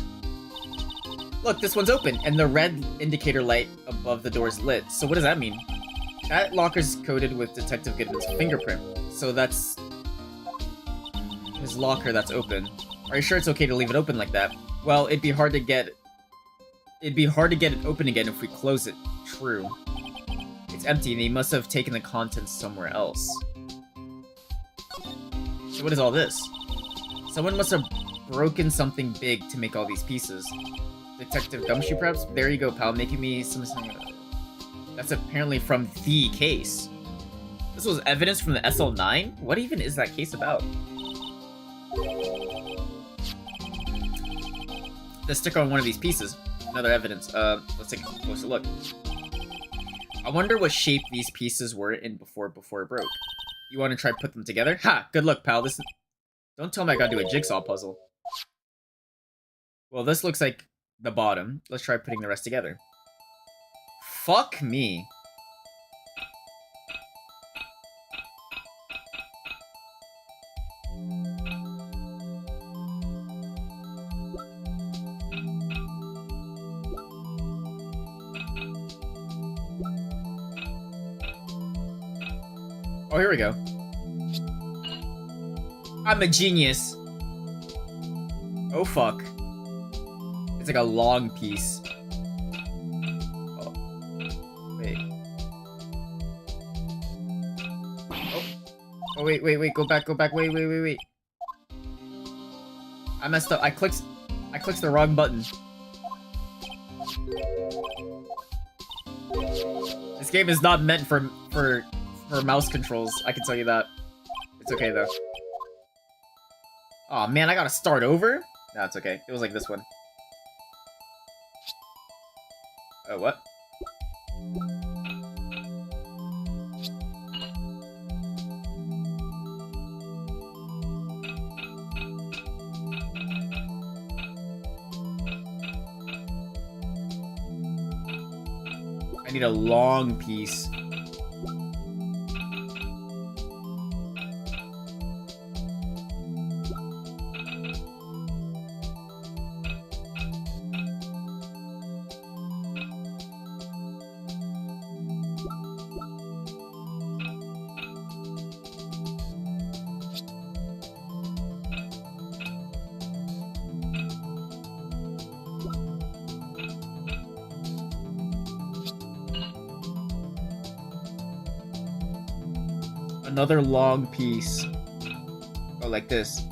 [SPEAKER 2] Look, this one's open, and the red indicator light above the door is lit. So what does that mean? That locker's coated with Detective Goodman's fingerprint. So that's his locker that's open. Are you sure it's okay to leave it open like that? Well, it'd be hard to get it open again if we close it. True. It's empty, and he must have taken the contents somewhere else. So what is all this? Someone must have broken something big to make all these pieces. Detective Gumshoe, perhaps? There you go, pal, making me something. That's apparently from the case. This was evidence from the SL9? What even is that case about? The sticker on one of these pieces. Another evidence. Let's take a closer look. I wonder what shape these pieces were in before it broke. You want to try to put them together? Ha! Good luck, pal. Don't tell me I gotta do a jigsaw puzzle. Well, this looks like the bottom. Let's try putting the rest together. Fuck me. Oh, here we go. I'm a genius. Oh, fuck. It's like a long piece. Oh. Wait. Oh. Oh, wait. Go back. Wait. I messed up. I clicked the wrong button. This game is not meant for mouse controls. I can tell you that. It's okay, though. Aw, man, I gotta start over? No, it's okay. It was like this one. Oh, what? I need a long piece. Another long piece. Oh, like this.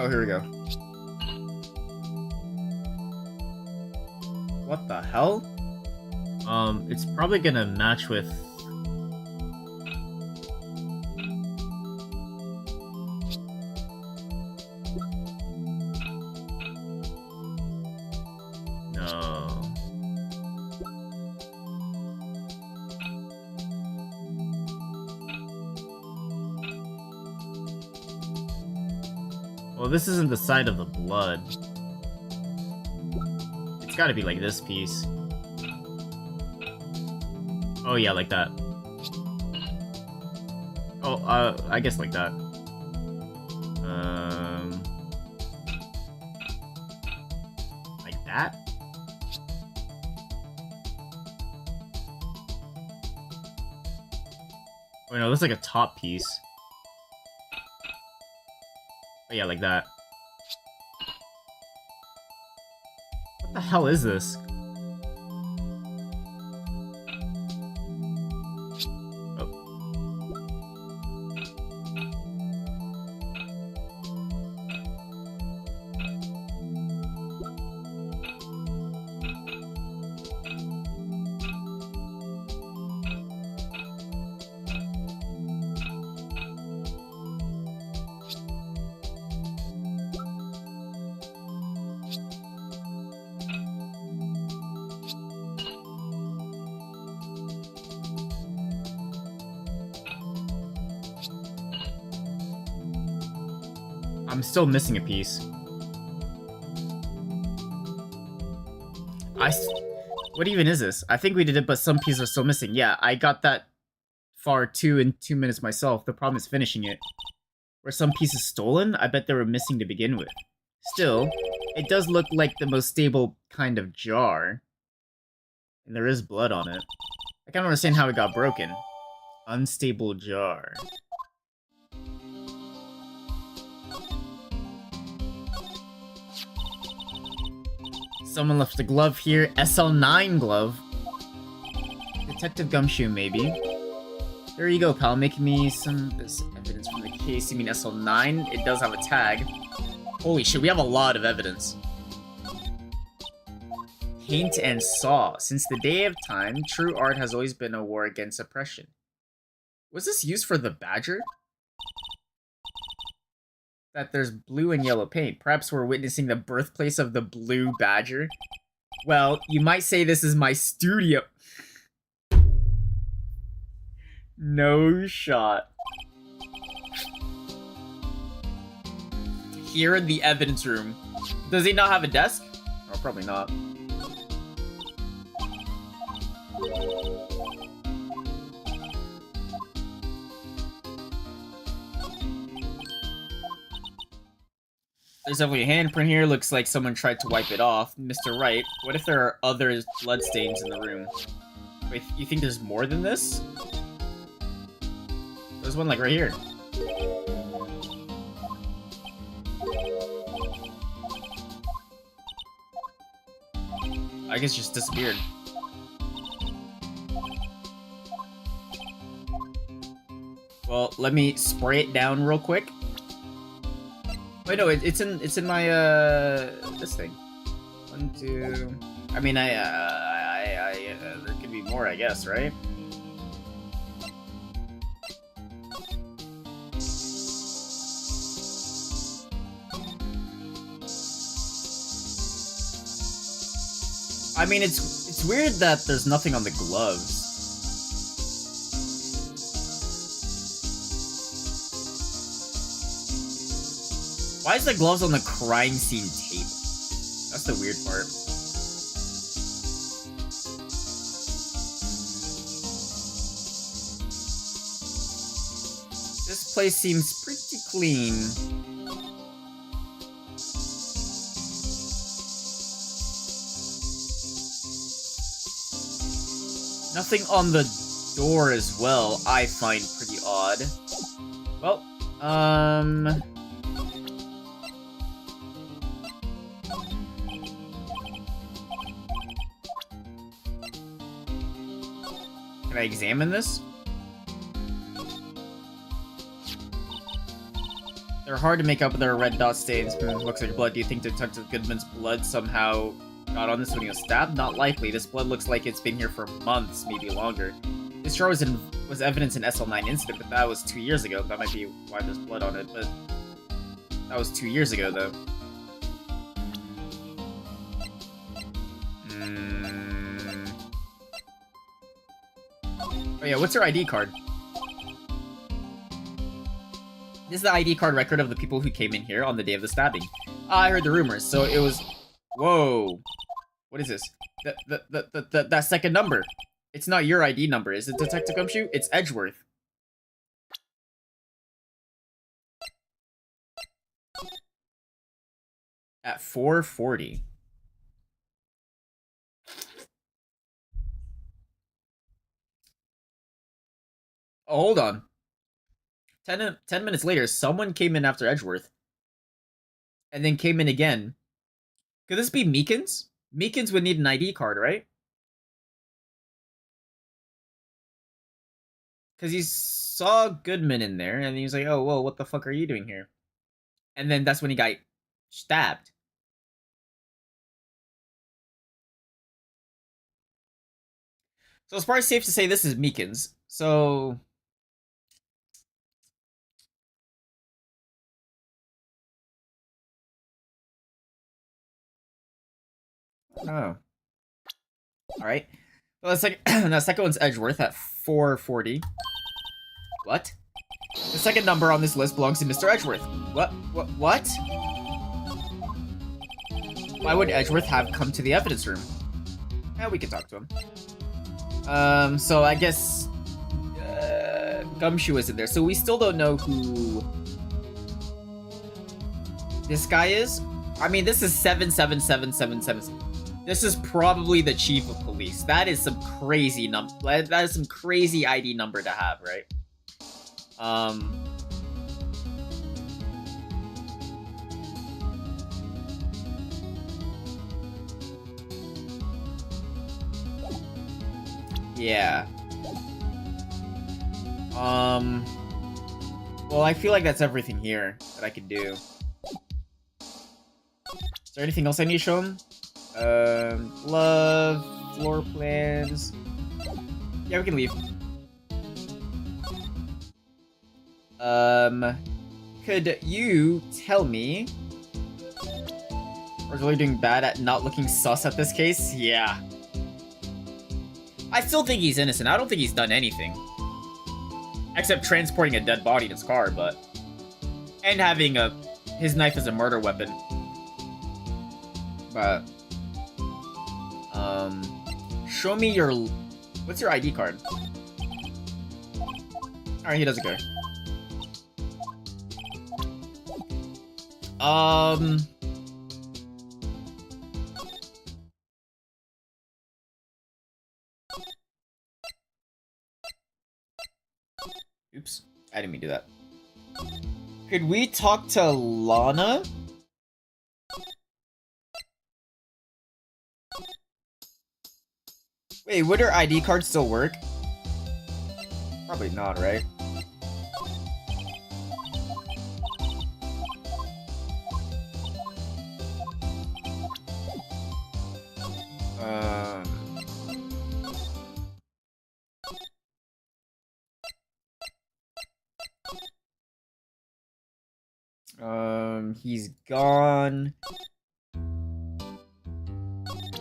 [SPEAKER 2] Oh, here we go. What the hell? It's probably gonna match with... No. Well, this isn't the side of the blood. It's gotta be like this piece. Oh yeah, like that. Oh, I guess like that. Like that? Oh no, that's like a top piece. Oh yeah, like that. What the hell is this? I'm still missing a piece. What even is this? I think we did it, but some pieces are still missing. Yeah, I got that far too in 2 minutes myself. The problem is finishing it. Were some pieces stolen? I bet they were missing to begin with. Still, it does look like the most stable kind of jar. And there is blood on it. I can't understand how it got broken. Unstable jar. Someone left a glove here. SL9 glove. Detective Gumshoe, maybe. There you go, pal. Making me some this evidence from the case. You mean SL9? It does have a tag. Holy shit, we have a lot of evidence. Paint and saw. Since the day of time, true art has always been a war against oppression. Was this used for the badger? That there's blue and yellow paint. Perhaps we're witnessing the birthplace of the blue badger. Well, you might say this is my studio. No shot. Here in the evidence room. Does he not have a desk? Oh, probably not. There's definitely a handprint here. Looks like someone tried to wipe it off. Mr. Wright, what if there are other bloodstains in the room? Wait, you think there's more than this? There's one like right here. I guess it just disappeared. Well, let me spray it down real quick. Wait, no, it's in my this thing. 1, 2. I mean, there could be more, I guess, right? I mean, it's weird that there's nothing on the gloves. Why is the gloves on the crime scene table? That's the weird part. This place seems pretty clean. Nothing on the door as well, I find pretty odd. Well, can I examine this? They're hard to make up with their red dot stains. Looks like blood. Do you think Detective Goodman's blood somehow got on this when he was stabbed? Not likely. This blood looks like it's been here for months, maybe longer. This sure was evidence in SL9 incident, but that was 2 years ago. That might be why there's blood on it, but that was 2 years ago, though. Oh yeah, what's her ID card? This is the ID card record of the people who came in here on the day of the stabbing. I heard the rumors, so it was... Whoa. What is this? That second number. It's not your ID number, is it, Detective Gumshoe? It's Edgeworth. At 4:40. Oh, hold on. 10 minutes later, someone came in after Edgeworth. And then came in again. Could this be Meekins? Meekins would need an ID card, right? Because he saw Goodman in there, and he was like, oh, whoa, what the fuck are you doing here? And then that's when he got stabbed. So it's probably safe to say this is Meekins. So... Oh. Alright. Well, the second one's Edgeworth at 4:40. What? The second number on this list belongs to Mr. Edgeworth. What? Why would Edgeworth have come to the evidence room? Yeah, we can talk to him. So I guess... Gumshoe isn't there. So we still don't know who... this guy is? I mean, this is 77777. This is probably the chief of police. That is some crazy that is some crazy ID number to have, right? Yeah. Well, I feel like that's everything here that I can do. Is there anything else I need to show him? Glove, floor plans. Yeah, we can leave. Could you tell me? We're really doing bad at not looking sus at this case? Yeah. I still think he's innocent. I don't think he's done anything. Except transporting a dead body in his car, but... and having his knife as a murder weapon. But... show me your... what's your ID card? Alright, he doesn't care. Oops. I didn't mean to do that. Could we talk to Lana? Wait, would her ID card still work? Probably not, right? He's gone.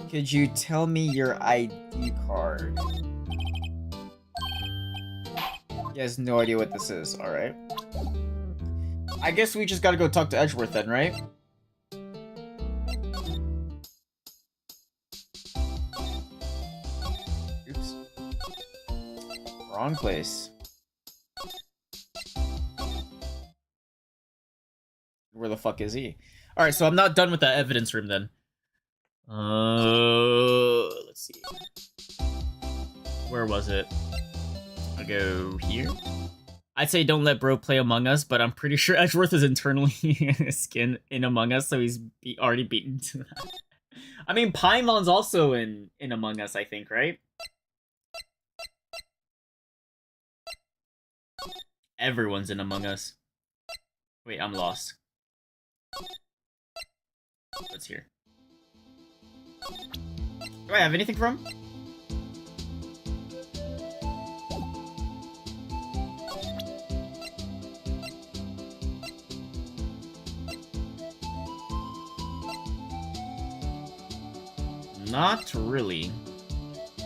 [SPEAKER 2] Could you tell me your ID card? He has no idea what this is, alright. I guess we just gotta go talk to Edgeworth then, right? Oops. Wrong place. Where the fuck is he? Alright, so I'm not done with that evidence room then. Let's see. Where was it? I'll go here. I'd say don't let bro play Among Us, but I'm pretty sure Edgeworth is internally skin in Among Us, so he's already beaten to that. I mean, Paimon's also in Among Us, I think, right? Everyone's in Among Us. Wait, I'm lost. What's here? Do I have anything from? Not really.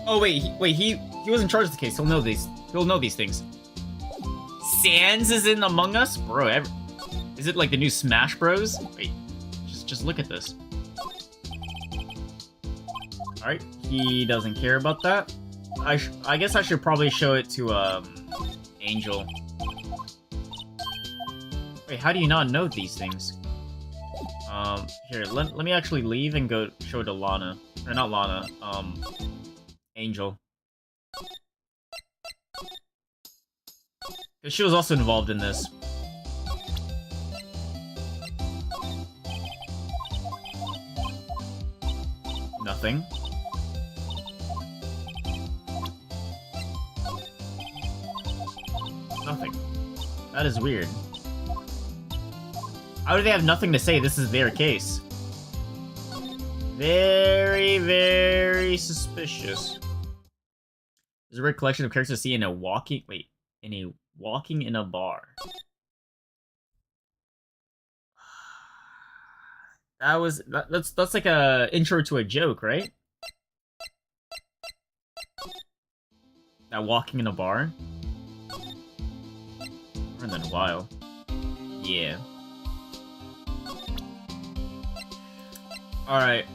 [SPEAKER 2] Oh wait, he was in charge of the case. He'll know these. He'll know these things. Sans is in Among Us, bro. Is it like the new Smash Bros? Wait, just look at this. All right, he doesn't care about that. I guess I should probably show it to Angel. Wait, how do you not know these things? Here, let me actually leave and go show it to Lana. Or not Lana, Angel. Because she was also involved in this. Nothing. Nothing. That is weird. How do they have nothing to say? This is their case. Very, very suspicious. There's a rare collection of characters to see in a walking... Wait. In a walking in a bar. That's like a intro to a joke, right? That walking in a bar? More than a while. Yeah. Alright,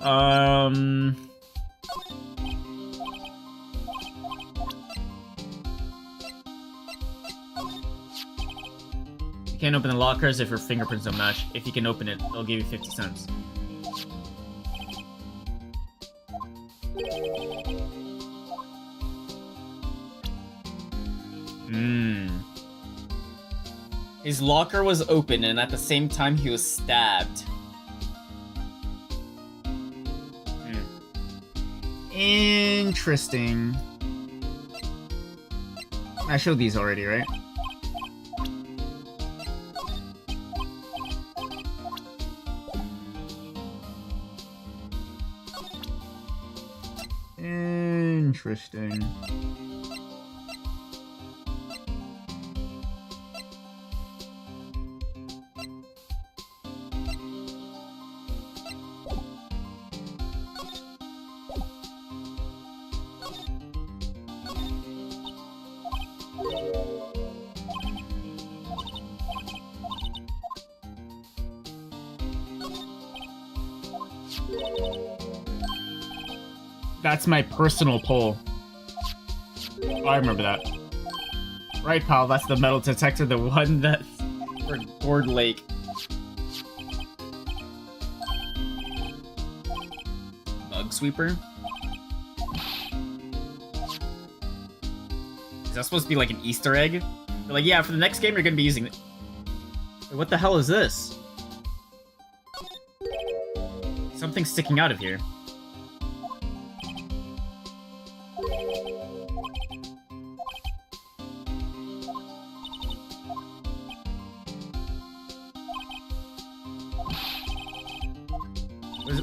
[SPEAKER 2] you can't open the lockers if your fingerprints don't match. If you can open it, they'll give you 50 cents. His locker was open, and at the same time, he was stabbed. Interesting. I showed these already, right? Interesting. That's my personal poll. Oh, I remember that. Right, pal, that's the metal detector, the one that... for Gourd Lake. Bug Sweeper? Is that supposed to be like an Easter egg? They're like, yeah, for the next game you're gonna be using it. Wait, what the hell is this? Something's sticking out of here.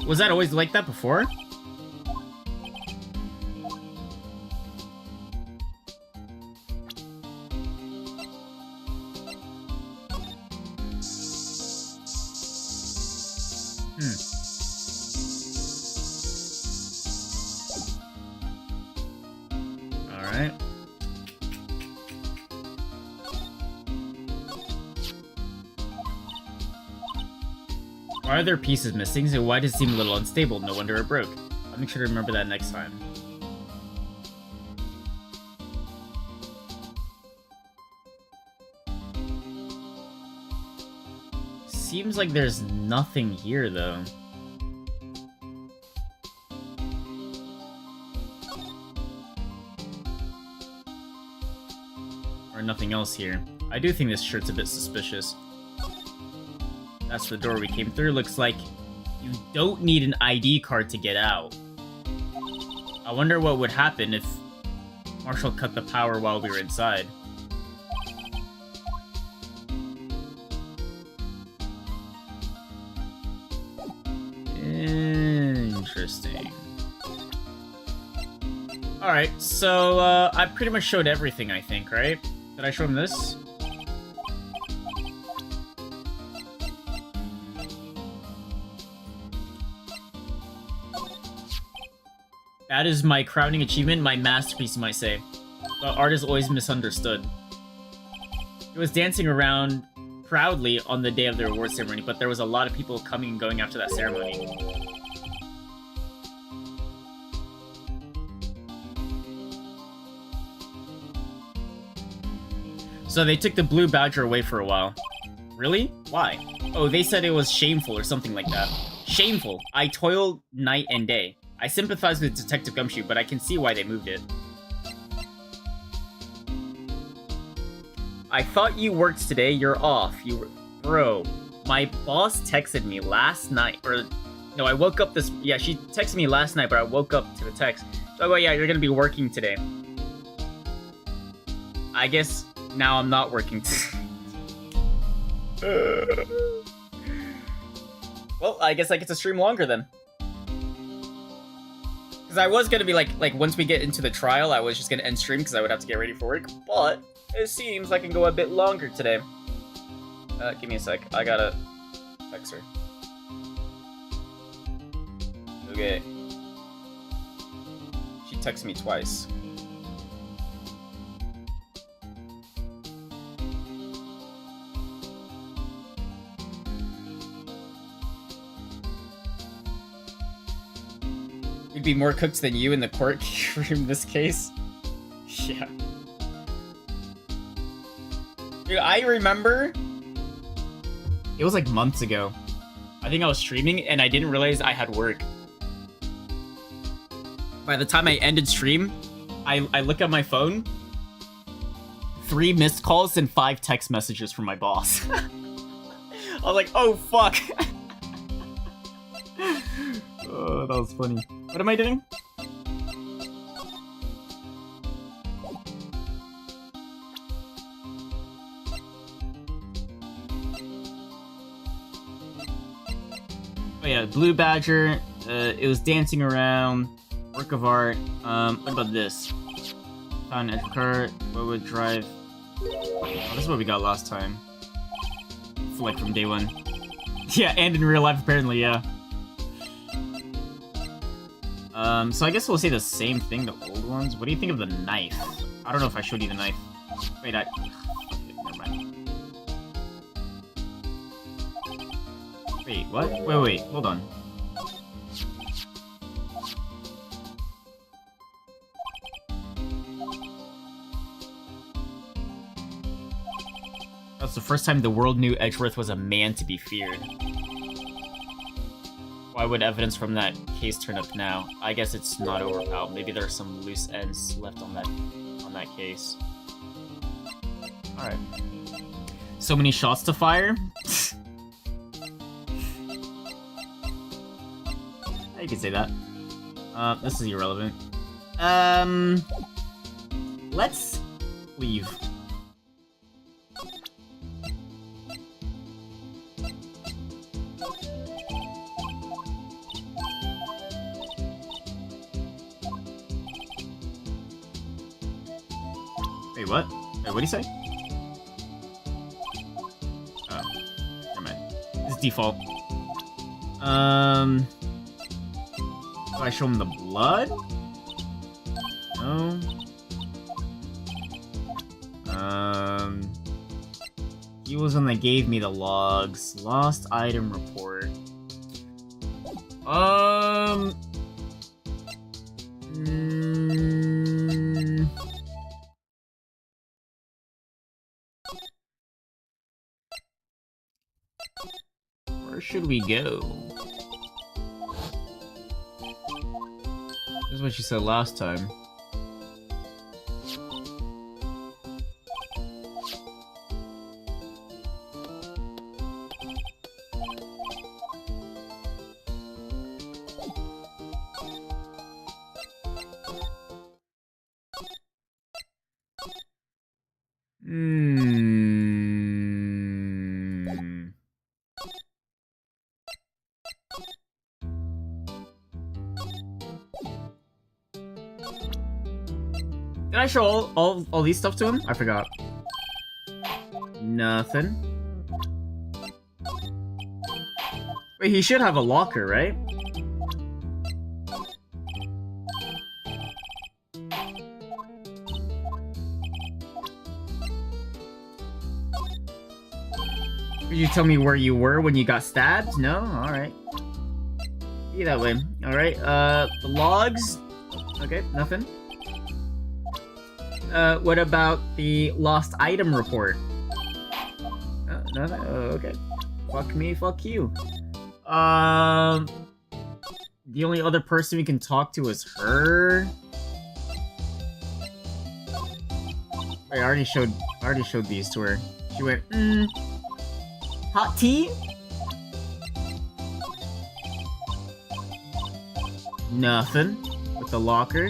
[SPEAKER 2] Was that always like that before? Alright. Why are there pieces missing? So why does it seem a little unstable? No wonder it broke. I'll make sure to remember that next time. Seems like there's nothing here, though. Or nothing else here. I do think this shirt's a bit suspicious. That's the door we came through. Looks like you don't need an ID card to get out. I wonder what would happen if Marshall cut the power while we were inside. Alright, so I pretty much showed everything, I think, right? Did I show him this? That is my crowning achievement, my masterpiece, you might say. The art is always misunderstood. It was dancing around proudly on the day of the award ceremony, but there was a lot of people coming and going after that ceremony. So they took the blue badger away for a while. Really? Why? Oh, they said it was shameful or something like that. Shameful. I toiled night and day. I sympathize with Detective Gumshoe, but I can see why they moved it. I thought you worked today. You're off. Bro, my boss texted me last night. Or, no, I woke up this... Yeah, she texted me last night, but I woke up to the text. So, oh, yeah, you're gonna be working today. I guess now I'm not working Well, I guess I get to stream longer then. Because I was gonna be like once we get into the trial, I was just gonna end stream because I would have to get ready for work. But it seems I can go a bit longer today. Give me a sec. I gotta text her. Okay. She texted me twice. We'd be more cooked than you in the courtroom in this case. Yeah. Dude, I remember... It was like months ago. I think I was streaming and I didn't realize I had work. By the time I ended stream, I look at my phone. 3 missed calls and 5 text messages from my boss. I was like, oh fuck. Oh, that was funny. What am I doing? Oh yeah, Blue Badger. It was dancing around. Work of art. What about this? Found an car. What would drive? Oh, this is what we got last time. It's like from day 1. Yeah, and in real life apparently, yeah. So I guess we'll say the same thing, the old ones. What do you think of the knife? I don't know if I showed you the knife. Wait, okay, never mind. Wait, what? Wait, hold on. That's the first time the world knew Edgeworth was a man to be feared. Why would evidence from that case turn up now? I guess it's not over, pal. Maybe there are some loose ends left on that case. Alright. So many shots to fire? You can say that. This is irrelevant. Let's leave. Wait, what? Wait, what'd he say? Oh, never mind. It's default. Do I show him the blood? No. He was one that gave me the logs. Lost item report. Where should we go? This is what you said last time. Did I show all these stuff to him? I forgot. Nothing. Wait, he should have a locker, right? Could you tell me where you were when you got stabbed? No? Alright. Be that way. Alright, the logs? Okay, nothing. What about the lost item report? Nothing? Oh, okay. Fuck me, fuck you. The only other person we can talk to is her. Wait, I already showed these to her. She went, hot tea? Nothing. With the locker.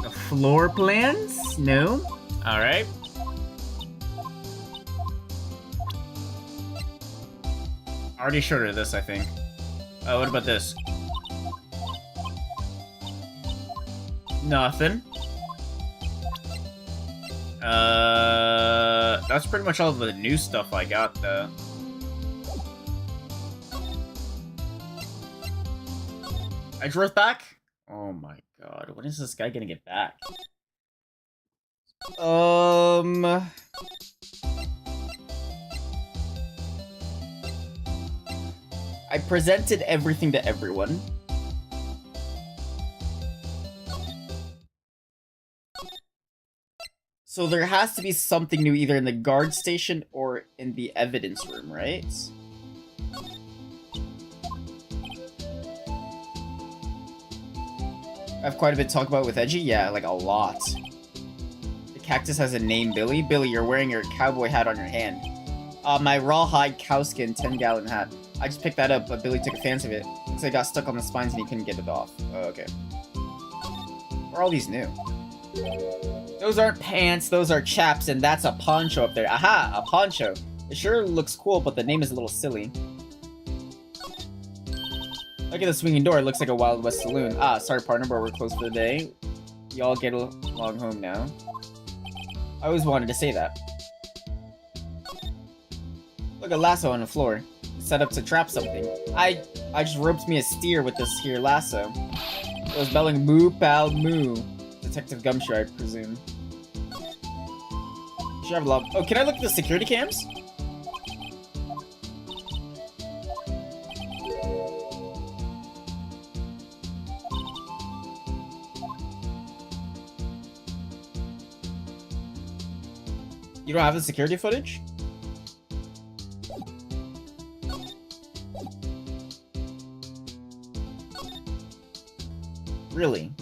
[SPEAKER 2] The floor plans? No. Alright. I already showed her this, I think. What about this? Nothing. That's pretty much all the new stuff I got, though. Edgeworth back? Oh my god, when is this guy gonna get back? I presented everything to everyone. So there has to be something new either in the guard station or in the evidence room, right? I have quite a bit to talk about with Edgy? Yeah, like a lot. The cactus has a name, Billy. Billy, you're wearing your cowboy hat on your hand. My rawhide cowskin 10-gallon hat. I just picked that up, but Billy took a fancy of it. Looks like it got stuck on the spines and he couldn't get it off. Oh, okay. Where are all these new? Those aren't pants, those are chaps, and that's a poncho up there. Aha, a poncho. It sure looks cool, but the name is a little silly. Look at the swinging door, it looks like a Wild West saloon. Ah, sorry partner, but we're closed for the day. Y'all get along home now. I always wanted to say that. Look, a lasso on the floor. It's set up to trap something. I just roped me a steer with this here lasso. It was belling moo, pal, moo. Detective Gumshoe, I presume. Should have a lot. Oh, can I look at the security cams? You don't have the security footage? Really?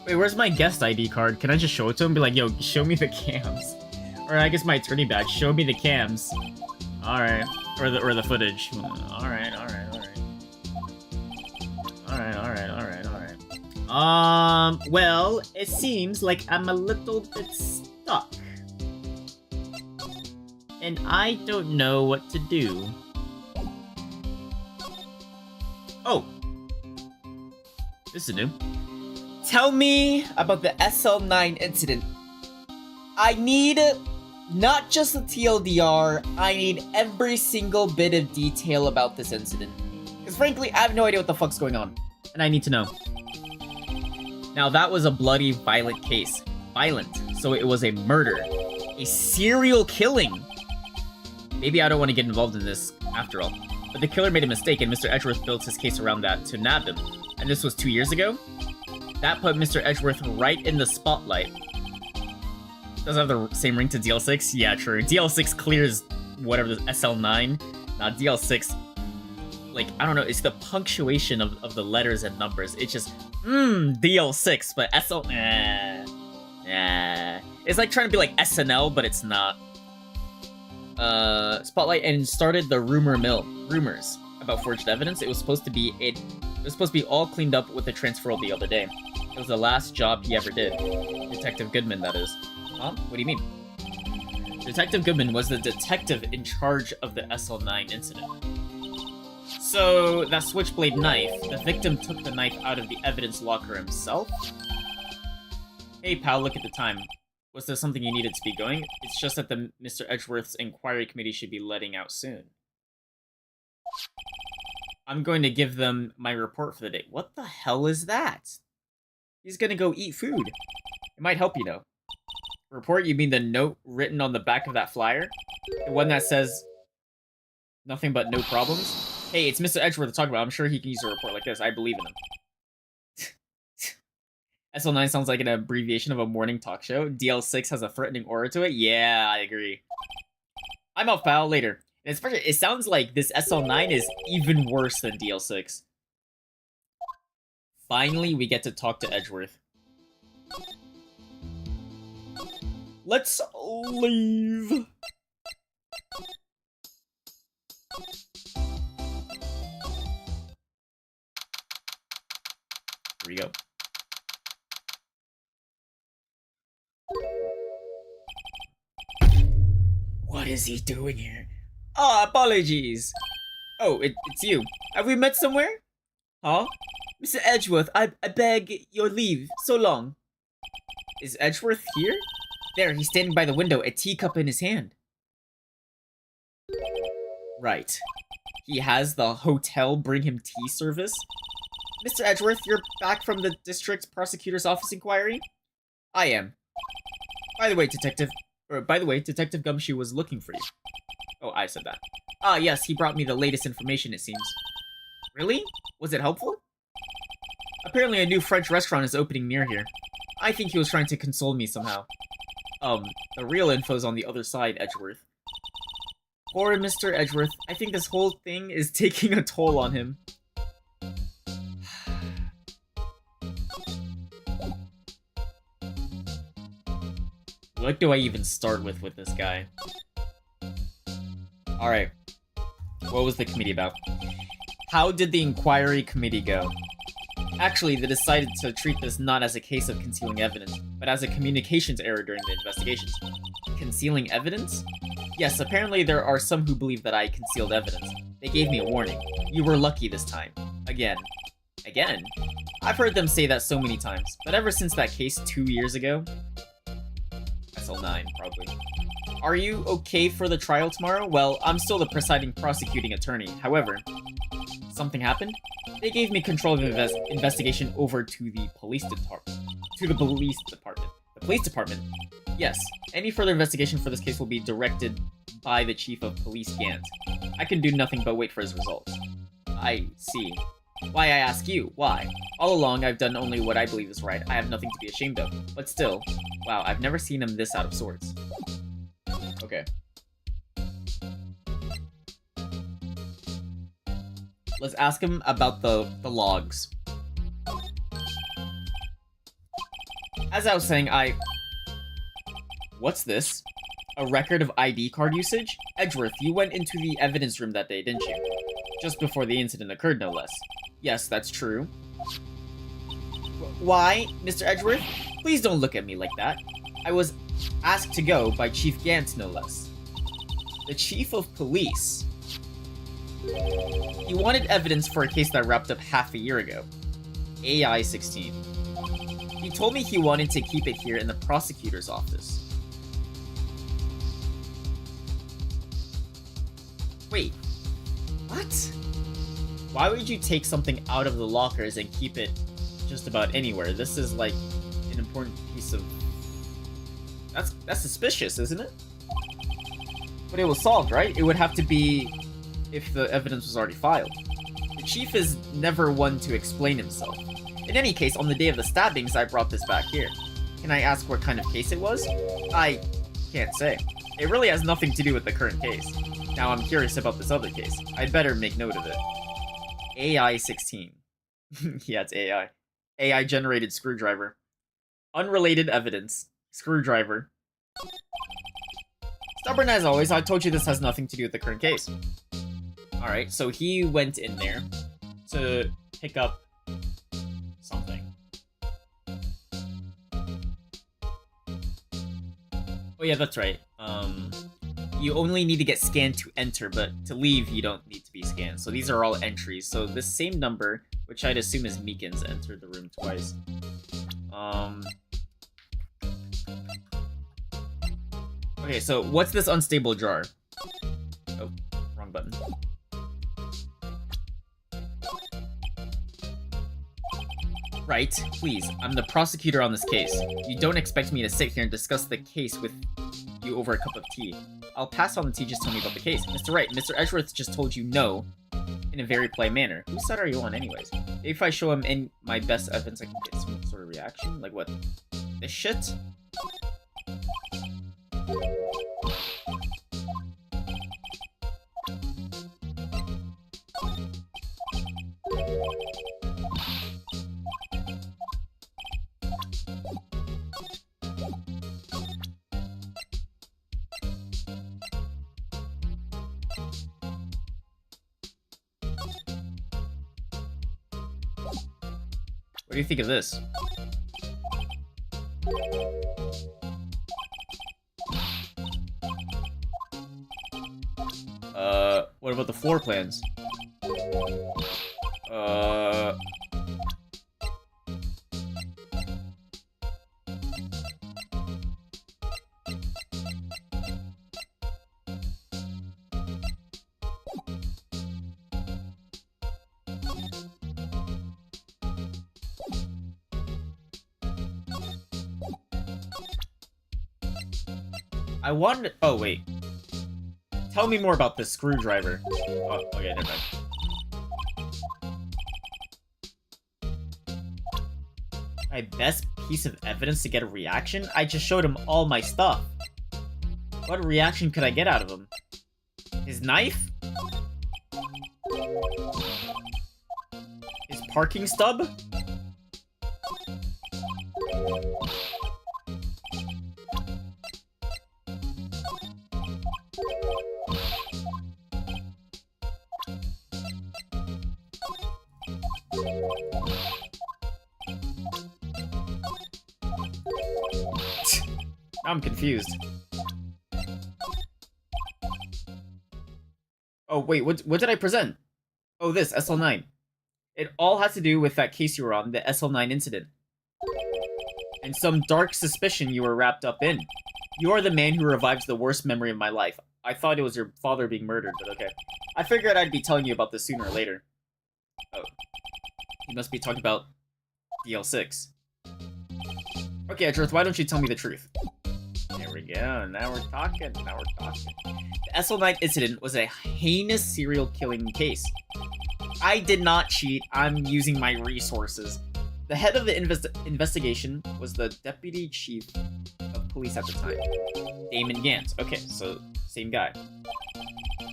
[SPEAKER 2] Wait, where's my guest ID card? Can I just show it to him? Be like, yo, show me the cams. Or I guess my attorney badge. Show me the cams. Alright. Or the footage. Alright. Well, it seems like I'm a little bit stuck. And I don't know what to do. Oh! This is new. Tell me about the SL9 incident. I need not just the TLDR, I need every single bit of detail about this incident. Because frankly, I have no idea what the fuck's going on. And I need to know. Now that was a bloody, violent case. Violent. So it was a murder. A serial killing. Maybe I don't want to get involved in this after all. But the killer made a mistake and Mr. Edgeworth built his case around that to nab him. And this was 2 years ago? That put Mr. Edgeworth right in the spotlight. Does it have the same ring to DL6? Yeah, true. DL6 clears whatever the SL9. Now DL6, like, I don't know, it's the punctuation of the letters and numbers. It's just, DL6, but SL, It's like trying to be like SNL, but it's not. spotlight and started the rumor mill. Rumors about forged evidence. It was supposed to be all cleaned up with the transferal the other day. It was the last job he ever did. Detective Goodman, that is. Huh? What do you mean? Detective Goodman was the detective in charge of the SL9 incident. So, that switchblade knife, the victim took the knife out of the evidence locker himself? Hey pal, look at the time. Was there something you needed to be going? It's just that the Mr. Edgeworth's inquiry committee should be letting out soon. I'm going to give them my report for the day. What the hell is that? He's gonna go eat food. It might help, you know. Report? You mean the note written on the back of that flyer? The one that says nothing but no problems? Hey, it's Mr. Edgeworth to talk about. I'm sure he can use a report like this. I believe in him. SL9 sounds like an abbreviation of a morning talk show. DL6 has a threatening aura to it. Yeah, I agree. I'm off, pal. Later. And especially, it sounds like this SL9 is even worse than DL6. Finally, we get to talk to Edgeworth. Let's leave. Here we go. What is he doing here? Ah, apologies. Oh, it's you. Have we met somewhere? Huh? Mr. Edgeworth, I beg your leave. So long. Is Edgeworth here? There, he's standing by the window, a teacup in his hand. Right. He has the hotel bring him tea service? Mr. Edgeworth, you're back from the district prosecutor's office inquiry? I am. By the way, Detective Gumshoe was looking for you. Oh, I said that. Ah, yes, he brought me the latest information, it seems. Really? Was it helpful? Apparently a new French restaurant is opening near here. I think he was trying to console me somehow. The real info's on the other side, Edgeworth. Poor Mr. Edgeworth. I think this whole thing is taking a toll on him. What do I even start with this guy? Alright. What was the committee about? How did the inquiry committee go? Actually, they decided to treat this not as a case of concealing evidence, but as a communications error during the investigations. Concealing evidence? Yes, apparently there are some who believe that I concealed evidence. They gave me a warning. You were lucky this time. Again. Again? I've heard them say that so many times, but ever since that case 2 years ago... SL9, probably. Are you okay for the trial tomorrow? Well, I'm still the presiding prosecuting attorney. However, something happened? They gave me control of the investigation over to the police department. The police department? Yes. Any further investigation for this case will be directed by the chief of police, Gant. I can do nothing but wait for his results. I see. Why, I ask you, why? All along, I've done only what I believe is right. I have nothing to be ashamed of. But still, wow, I've never seen him this out of sorts. Okay. Let's ask him about the logs. As I was saying, What's this? A record of ID card usage? Edgeworth, you went into the evidence room that day, didn't you? Just before the incident occurred, no less. Yes, that's true. Why, Mr. Edgeworth? Please don't look at me like that. I was asked to go by Chief Gant, no less. The Chief of Police. He wanted evidence for a case that wrapped up half a year ago. AI-16. He told me he wanted to keep it here in the prosecutor's office. Wait. What? Why would you take something out of the lockers and keep it just about anywhere? This is like an important piece of... That's suspicious, isn't it? But it was solved, right? It would have to be if the evidence was already filed. The chief is never one to explain himself. In any case, on the day of the stabbings, I brought this back here. Can I ask what kind of case it was? I can't say. It really has nothing to do with the current case. Now I'm curious about this other case. I'd better make note of it. AI-16. Yeah, it's AI. AI-generated screwdriver. Unrelated evidence. Screwdriver. Stubborn as always, I told you this has nothing to do with the current case. Alright, so he went in there to pick up something. Oh yeah, that's right. You only need to get scanned to enter, but to leave, you don't need to be scanned. So these are all entries. So this same number, which I'd assume is Meekin's, entered the room twice. Okay, so what's this unstable jar? Oh, wrong button. Right, please. I'm the prosecutor on this case. You don't expect me to sit here and discuss the case with you over a cup of tea. I'll pass on the tea, just tell me about the case. Mr. Wright, Mr. Edgeworth just told you no in a very polite manner. Whose side are you on anyways? If I show him in my best evidence, I can get some sort of reaction? Like what? This shit? What do you think of this? What about the floor plans? I wanted. Oh wait. Tell me more about this screwdriver. Oh, okay, never mind. My best piece of evidence to get a reaction? I just showed him all my stuff. What reaction could I get out of him? His knife? His parking stub? I'm confused. Oh, wait, what did I present? Oh, this, SL9. It all has to do with that case you were on, the SL9 incident. And some dark suspicion you were wrapped up in. You are the man who revives the worst memory of my life. I thought it was your father being murdered, but okay. I figured I'd be telling you about this sooner or later. Oh. You must be talking about DL6. Okay, Edgeworth, why don't you tell me the truth? There we go, now we're talking, The SL9 incident was a heinous serial killing case. I did not cheat, I'm using my resources. The head of the investigation was the deputy chief of police at the time, Damon Gant. Okay, so same guy.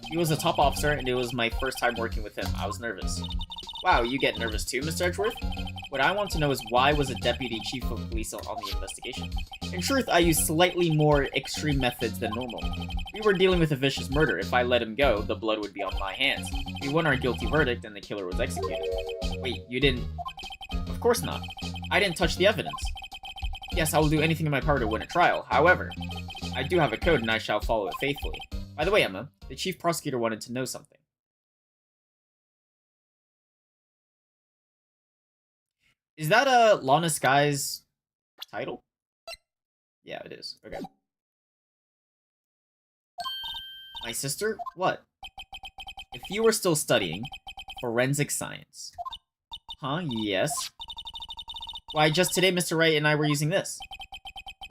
[SPEAKER 2] He was a top officer, and it was my first time working with him. I was nervous. Wow, you get nervous too, Mr. Edgeworth? What I want to know is why was a deputy chief of police on the investigation? In truth, I used slightly more extreme methods than normal. We were dealing with a vicious murder. If I let him go, the blood would be on my hands. We won our guilty verdict, and the killer was executed. Wait, you didn't... Of course not. I didn't touch the evidence. Yes, I will do anything in my power to win a trial. However, I do have a code, and I shall follow it faithfully. By the way, Emma, the chief prosecutor wanted to know something. Is that Lana Sky's title? Yeah, it is. Okay. My sister? What? If you were still studying forensic science. Huh? Yes. Why, just today Mr. Wright and I were using this.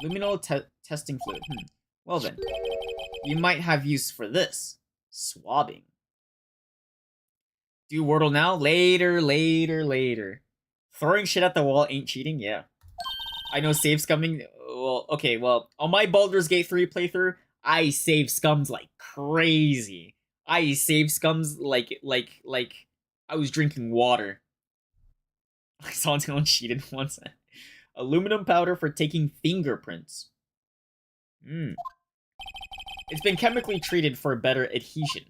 [SPEAKER 2] Luminal testing fluid. Well then. You might have use for this. Swabbing. Do Wordle now? Later. Throwing shit at the wall ain't cheating? Yeah. I know save scumming. Well, okay, well, on my Baldur's Gate 3 playthrough, I save scums like crazy. I save scums like I was drinking water. I saw someone cheated once. Aluminum powder for taking fingerprints. It's been chemically treated for better adhesion.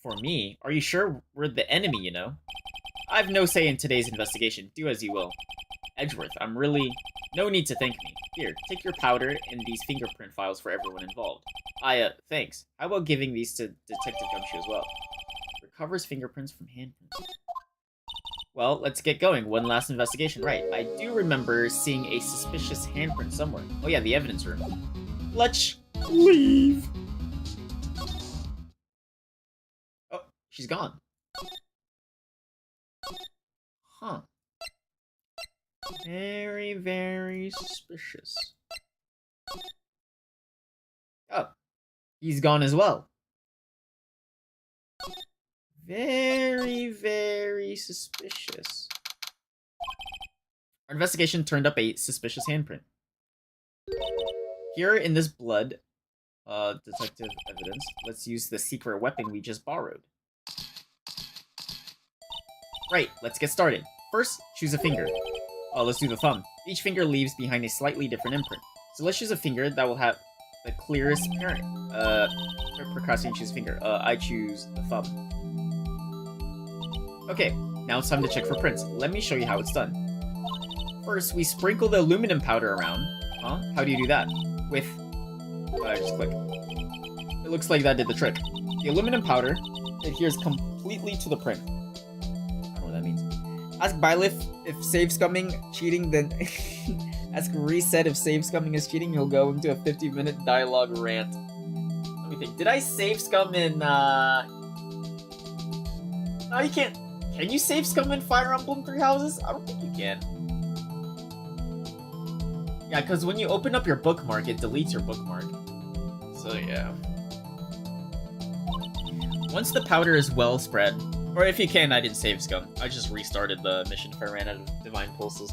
[SPEAKER 2] For me? Are you sure we're the enemy, you know? I have no say in today's investigation. Do as you will. Edgeworth, I'm really... No need to thank me. Here, take your powder and these fingerprint files for everyone involved. Thanks. How about giving these to Detective Gumshoe as well? Recovers fingerprints from handprints. Well, let's get going. One last investigation. Right, I do remember seeing a suspicious handprint somewhere. Oh yeah, the evidence room. Let's leave. Oh, she's gone. Huh. Very, very suspicious. Oh, he's gone as well. Very, very suspicious. Our investigation turned up a suspicious handprint. Here in this blood, detective evidence, let's use the secret weapon we just borrowed. Right, let's get started. First, choose a finger. Let's do the thumb. Each finger leaves behind a slightly different imprint. So let's choose a finger that will have the clearest parent. Procrastinate, choose finger. I choose the thumb. Okay, now it's time to check for prints. Let me show you how it's done. First, we sprinkle the aluminum powder around. Huh? How do you do that? With... just click. It looks like that did the trick. The aluminum powder adheres completely to the print. I don't know what that means. Ask Byleth if save scumming cheating, then... Ask Reset if save scumming is cheating, he'll go into a 50-minute dialogue rant. Let me think. Did I save scum in, No, you can't. Can you save scum in Fire Emblem Three Houses? I don't think you can. Yeah, because when you open up your bookmark, it deletes your bookmark. So, yeah. Once the powder is well spread, or if you can, I didn't save scum. I just restarted the mission if I ran out of divine pulses.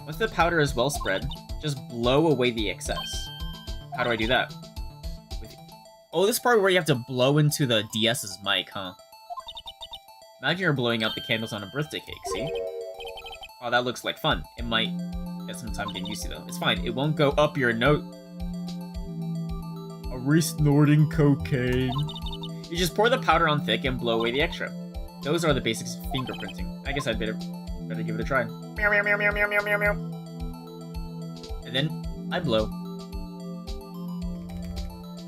[SPEAKER 2] Once the powder is well spread, just blow away the excess. How do I do that? Oh, this part where you have to blow into the DS's mic, huh? Imagine you're blowing out the candles on a birthday cake, see? Oh, that looks like fun. It might get some time getting used to though. It's fine, it won't go up your note. A re-snorting cocaine. You just pour the powder on thick and blow away the extra. Those are the basics of fingerprinting. I guess I'd better give it a try. Meow, meow, meow, meow, meow, meow, meow, meow. And then I blow.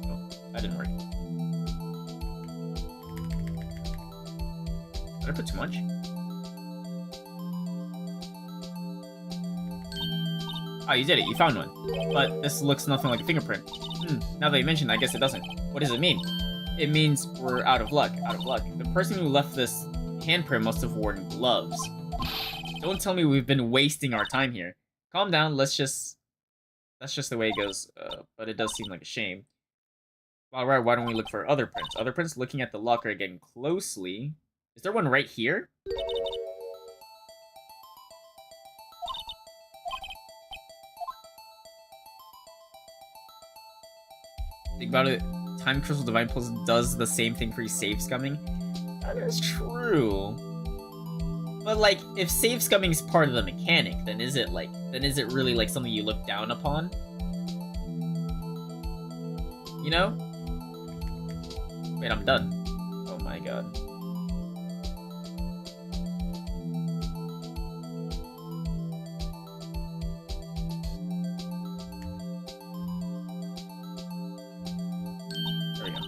[SPEAKER 2] Oh, that didn't work. Did I put too much? Oh, you did it. You found one. But this looks nothing like a fingerprint. Now that you mentioned it, I guess it doesn't. What does it mean? It means we're out of luck. Out of luck. The person who left this handprint must have worn gloves. Don't tell me we've been wasting our time here. Calm down. That's just the way it goes. But it does seem like a shame. Alright, why don't we look for other prints? Other prints, looking at the locker again closely. Is there one right here? Think about it. Time Crystal Divine Pulse does the same thing for save scumming. That is true. But like, if save scumming is part of the mechanic, then is it really like something you look down upon? You know? Wait, I'm done. Oh my god. There we go.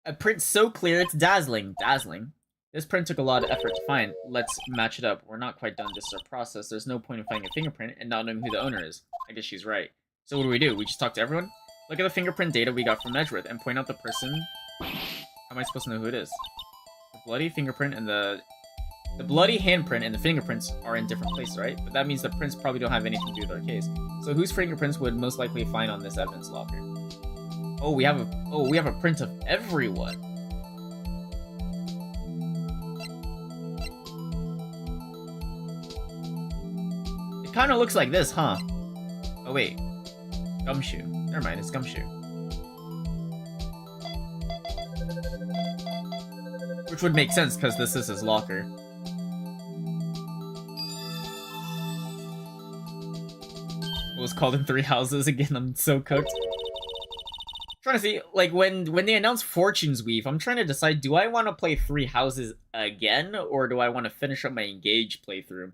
[SPEAKER 2] A print so clear it's dazzling. Dazzling. This print took a lot of effort to find. Let's match it up. We're not quite done. This is our process. There's no point in finding a fingerprint and not knowing who the owner is. I guess she's right. So what do? We just talk to everyone? Look at the fingerprint data we got from Edgeworth and point out the person. How am I supposed to know who it is? The bloody fingerprint and the bloody handprint and the fingerprints are in different places, right? But that means the prints probably don't have anything to do with our case. So whose fingerprints would most likely find on this evidence locker? Oh, we have a print of everyone. It kind of looks like this, huh? Oh wait, Gumshoe. Never mind, it's Gumshoe. Which would make sense because this is his locker. What was called in Three Houses again? I'm so cooked. Trying to see, like, when they announce Fortune's Weave, I'm trying to decide, do I want to play 3 houses again, or do I want to finish up my Engage playthrough?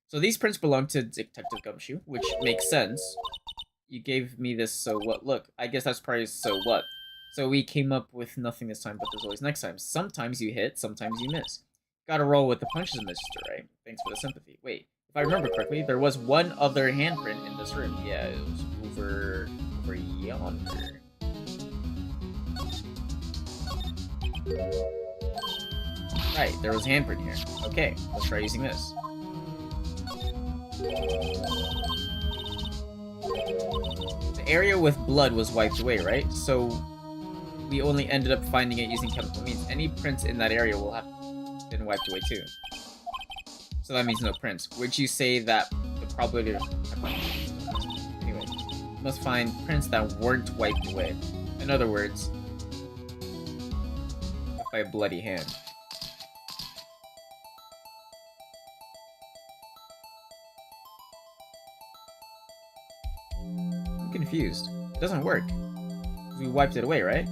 [SPEAKER 2] So these prints belong to Detective Gumshoe, which makes sense. You gave me this, so what? Look, I guess that's probably so what. So we came up with nothing this time, but there's always next time. Sometimes you hit, sometimes you miss. Gotta roll with the punches, Mr. Wright. Thanks for the sympathy. Wait, if I remember correctly, there was one other handprint in this room. Yeah, it was over yonder. Right, there was a handprint here. Okay, let's try using this. The area with blood was wiped away, right? So we only ended up finding it using chemical means. Any prints in that area will have been wiped away too. So that means no prints. Would you say that the probability of... Anyway, you must find prints that weren't wiped away. In other words, by a bloody hand. I'm confused. It doesn't work. We wiped it away, right?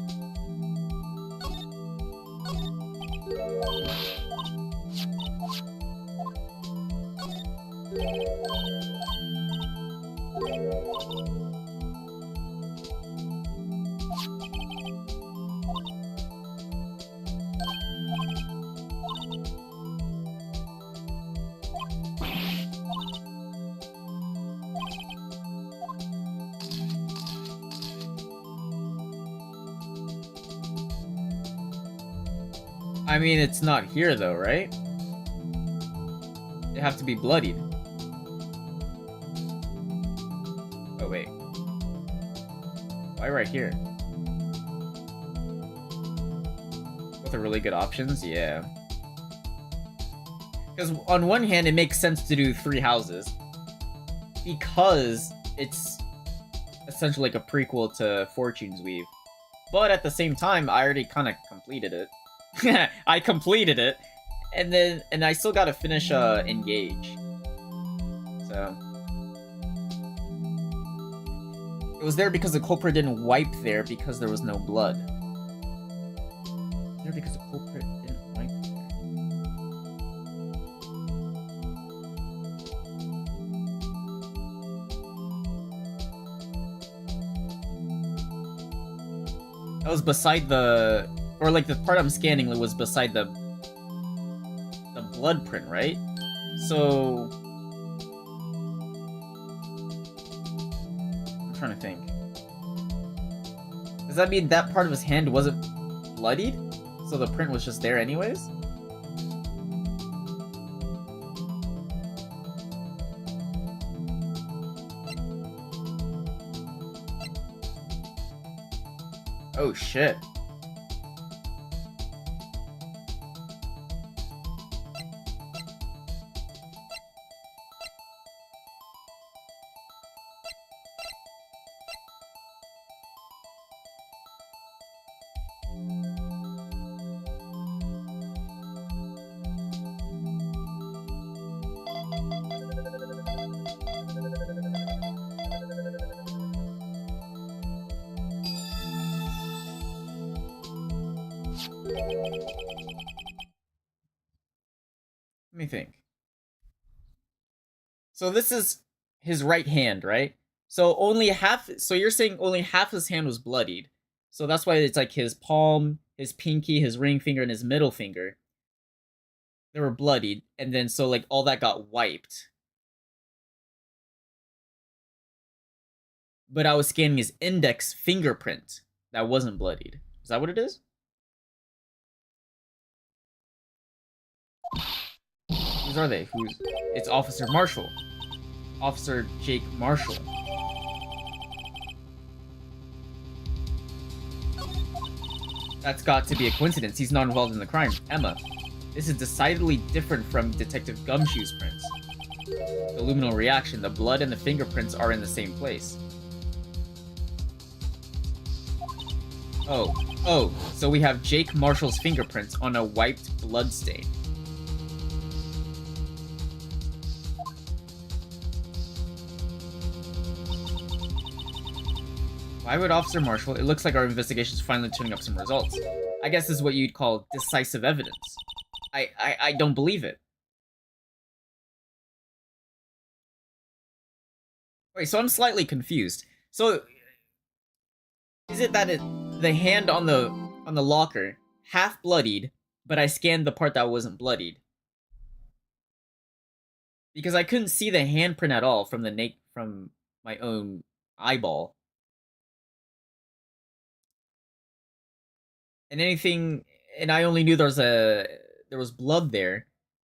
[SPEAKER 2] I mean, it's not here though, right? They have to be bloodied. Oh, wait. Why right here? Both are really good options, yeah. Because on one hand, it makes sense to do 3 houses. Because it's essentially like a prequel to Fortune's Weave. But at the same time, I already kind of completed it. I completed it, and I still gotta finish Engage. So it was there because the culprit didn't wipe there because there was no blood. There because the culprit didn't wipe there. That was beside the... Or, like, the part I'm scanning was beside the blood print, right? So... I'm trying to think. Does that mean that part of his hand wasn't bloodied? So the print was just there anyways? Oh, shit. Let me think. So this is his right hand, right? So only half, so you're saying only half his hand was bloodied. So that's why it's like his palm, his pinky, his ring finger, and his middle finger. They were bloodied, and then so like all that got wiped. But I was scanning his index fingerprint that wasn't bloodied. Is that what it is? Whose are they? Who's? It's Officer Marshall. Officer Jake Marshall. That's got to be a coincidence. He's not involved in the crime. Emma. This is decidedly different from Detective Gumshoe's prints. The luminal reaction, the blood and the fingerprints are in the same place. Oh, so we have Jake Marshall's fingerprints on a wiped blood stain. Why would Officer Marshall? It looks like our investigation's finally turning up some results. I guess this is what you'd call decisive evidence. I don't believe it. Wait, so I'm slightly confused. So, is it that the hand on the locker, half bloodied, but I scanned the part that wasn't bloodied? Because I couldn't see the handprint at all from from my own eyeball. And I only knew there was blood there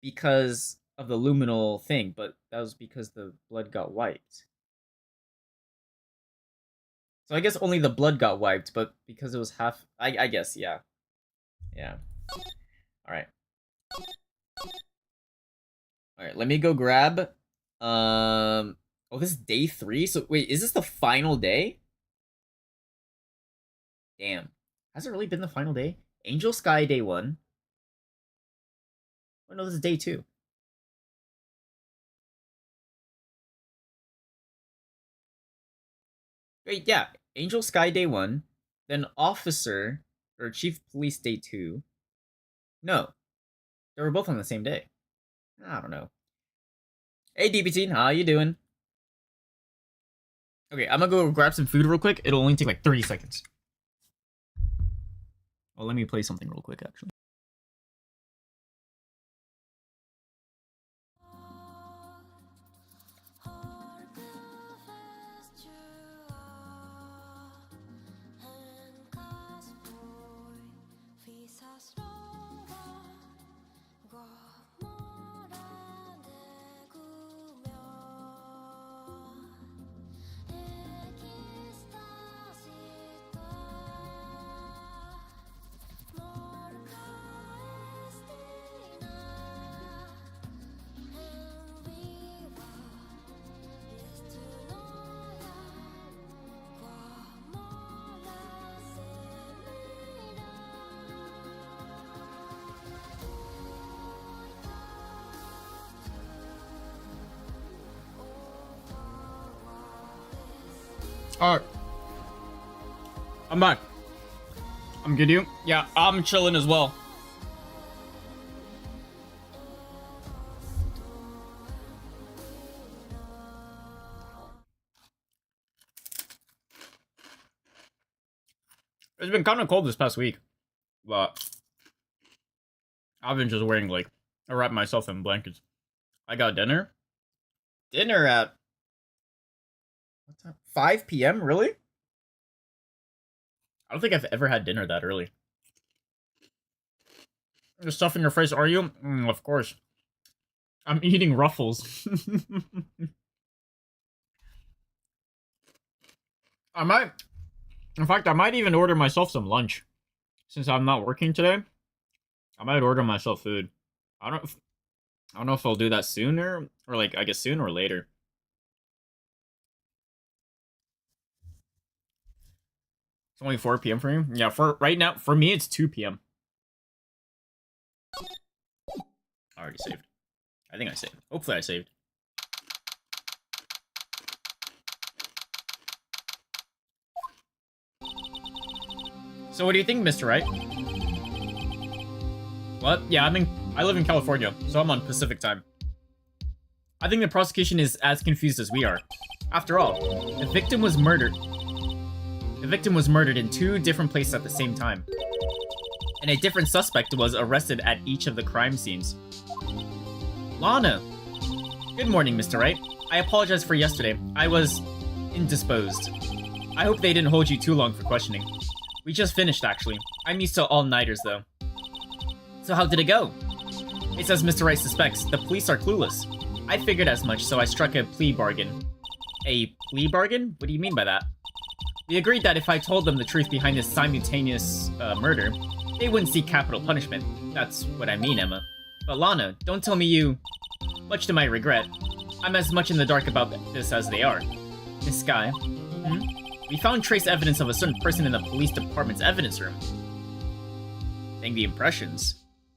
[SPEAKER 2] because of the luminal thing, but that was because the blood got wiped. So I guess only the blood got wiped, but because it was half, I guess, yeah. Yeah. Alright. Alright, let me go grab, oh, this is day 3? So, wait, is this the final day? Damn. Has it really been the final day? Angel Sky day 1. Oh no, this is day 2. Wait, yeah. Angel Sky day 1. Then Officer, or Chief Police day 2. No. They were both on the same day. I don't know. Hey, DBT, how you doing? Okay, I'm gonna go grab some food real quick. It'll only take like 30 seconds. Well, let me play something real quick, actually. Alright. I'm back. I'm good, you? Yeah, I'm chilling as well. It's been kind of cold this past week, but I've been just wearing, like, I wrap myself in blankets. I got dinner. Dinner at what time? 5 p.m. Really? I don't think I've ever had dinner that early. You're stuffing your face, are you? Of course. I'm eating Ruffles. I might... In fact, I might even order myself some lunch. Since I'm not working today, I might order myself food. I don't know if I'll do that sooner, or like, I guess sooner or later. It's only 4 p.m. for you? Yeah, for right now, for me, it's 2 p.m. I already saved. I think I saved. Hopefully I saved. So what do you think, Mr. Wright? What? Yeah, I live in California, so I'm on Pacific time. I think the prosecution is as confused as we are. After all, the victim was murdered. The victim was murdered in 2 different places at the same time. And a different suspect was arrested at each of the crime scenes. Lana! Good morning, Mr. Wright. I apologize for yesterday. I was indisposed. I hope they didn't hold you too long for questioning. We just finished, actually. I'm used to all-nighters, though. So how did it go? It's as Mr. Wright suspects. The police are clueless. I figured as much, so I struck a plea bargain. A plea bargain? What do you mean by that? We agreed that if I told them the truth behind this simultaneous murder, they wouldn't see capital punishment. That's what I mean, Emma. But Lana, don't tell me you... Much to my regret, I'm as much in the dark about this as they are. Miss Sky, we found trace evidence of a certain person in the police department's evidence room. Dang, the impressions.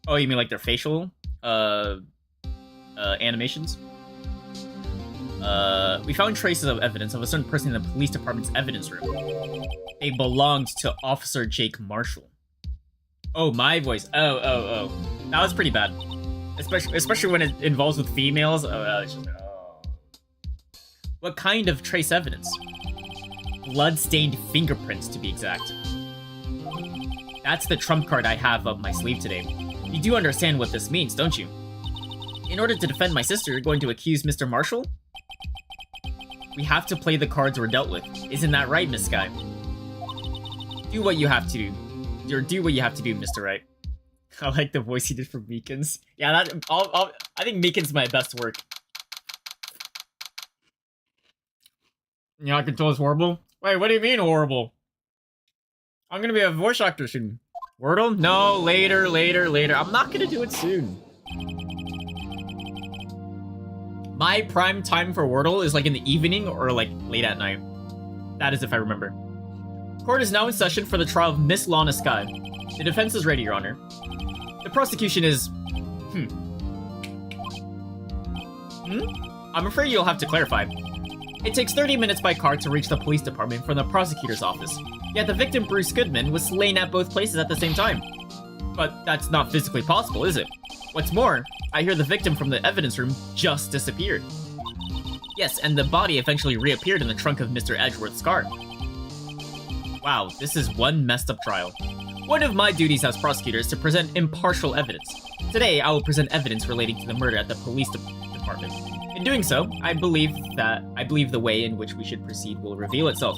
[SPEAKER 2] Oh, you mean like their facial, animations? We found traces of evidence of a certain person in the police department's evidence room. They belonged to Officer Jake Marshall. Oh, my voice. Oh. That was pretty bad. Especially when it involves with females. What kind of trace evidence? Blood-stained fingerprints, to be exact. That's the trump card I have up my sleeve today. You do understand what this means, don't you? In order to defend my sister, you're going to accuse Mr. Marshall? We have to play the cards we're dealt with. Isn't that right, Miss Sky? Do what you have to do. Or do what you have to do, Mr. Wright. I like the voice he did for Meekins. Yeah, I think Meekins my best work. Yeah, I can tell it's horrible. Wait, what do you mean horrible? I'm gonna be a voice actor soon. Wordle? No, later. I'm not gonna do it soon. My prime time for Wordle is like in the evening or like late at night. That is if I remember. Court is now in session for the trial of Miss Lana Sky. The defense is ready, Your Honor. The prosecution is... I'm afraid you'll have to clarify. It takes 30 minutes by car to reach the police department from the prosecutor's office. Yet the victim, Bruce Goodman, was slain at both places at the same time. But that's not physically possible, is it? What's more, I hear the victim from the evidence room just disappeared. Yes, and the body eventually reappeared in the trunk of Mr. Edgeworth's car. Wow, this is one messed up trial. One of my duties as prosecutor is to present impartial evidence. Today, I will present evidence relating to the murder at the police department. In doing so, I believe the way in which we should proceed will reveal itself.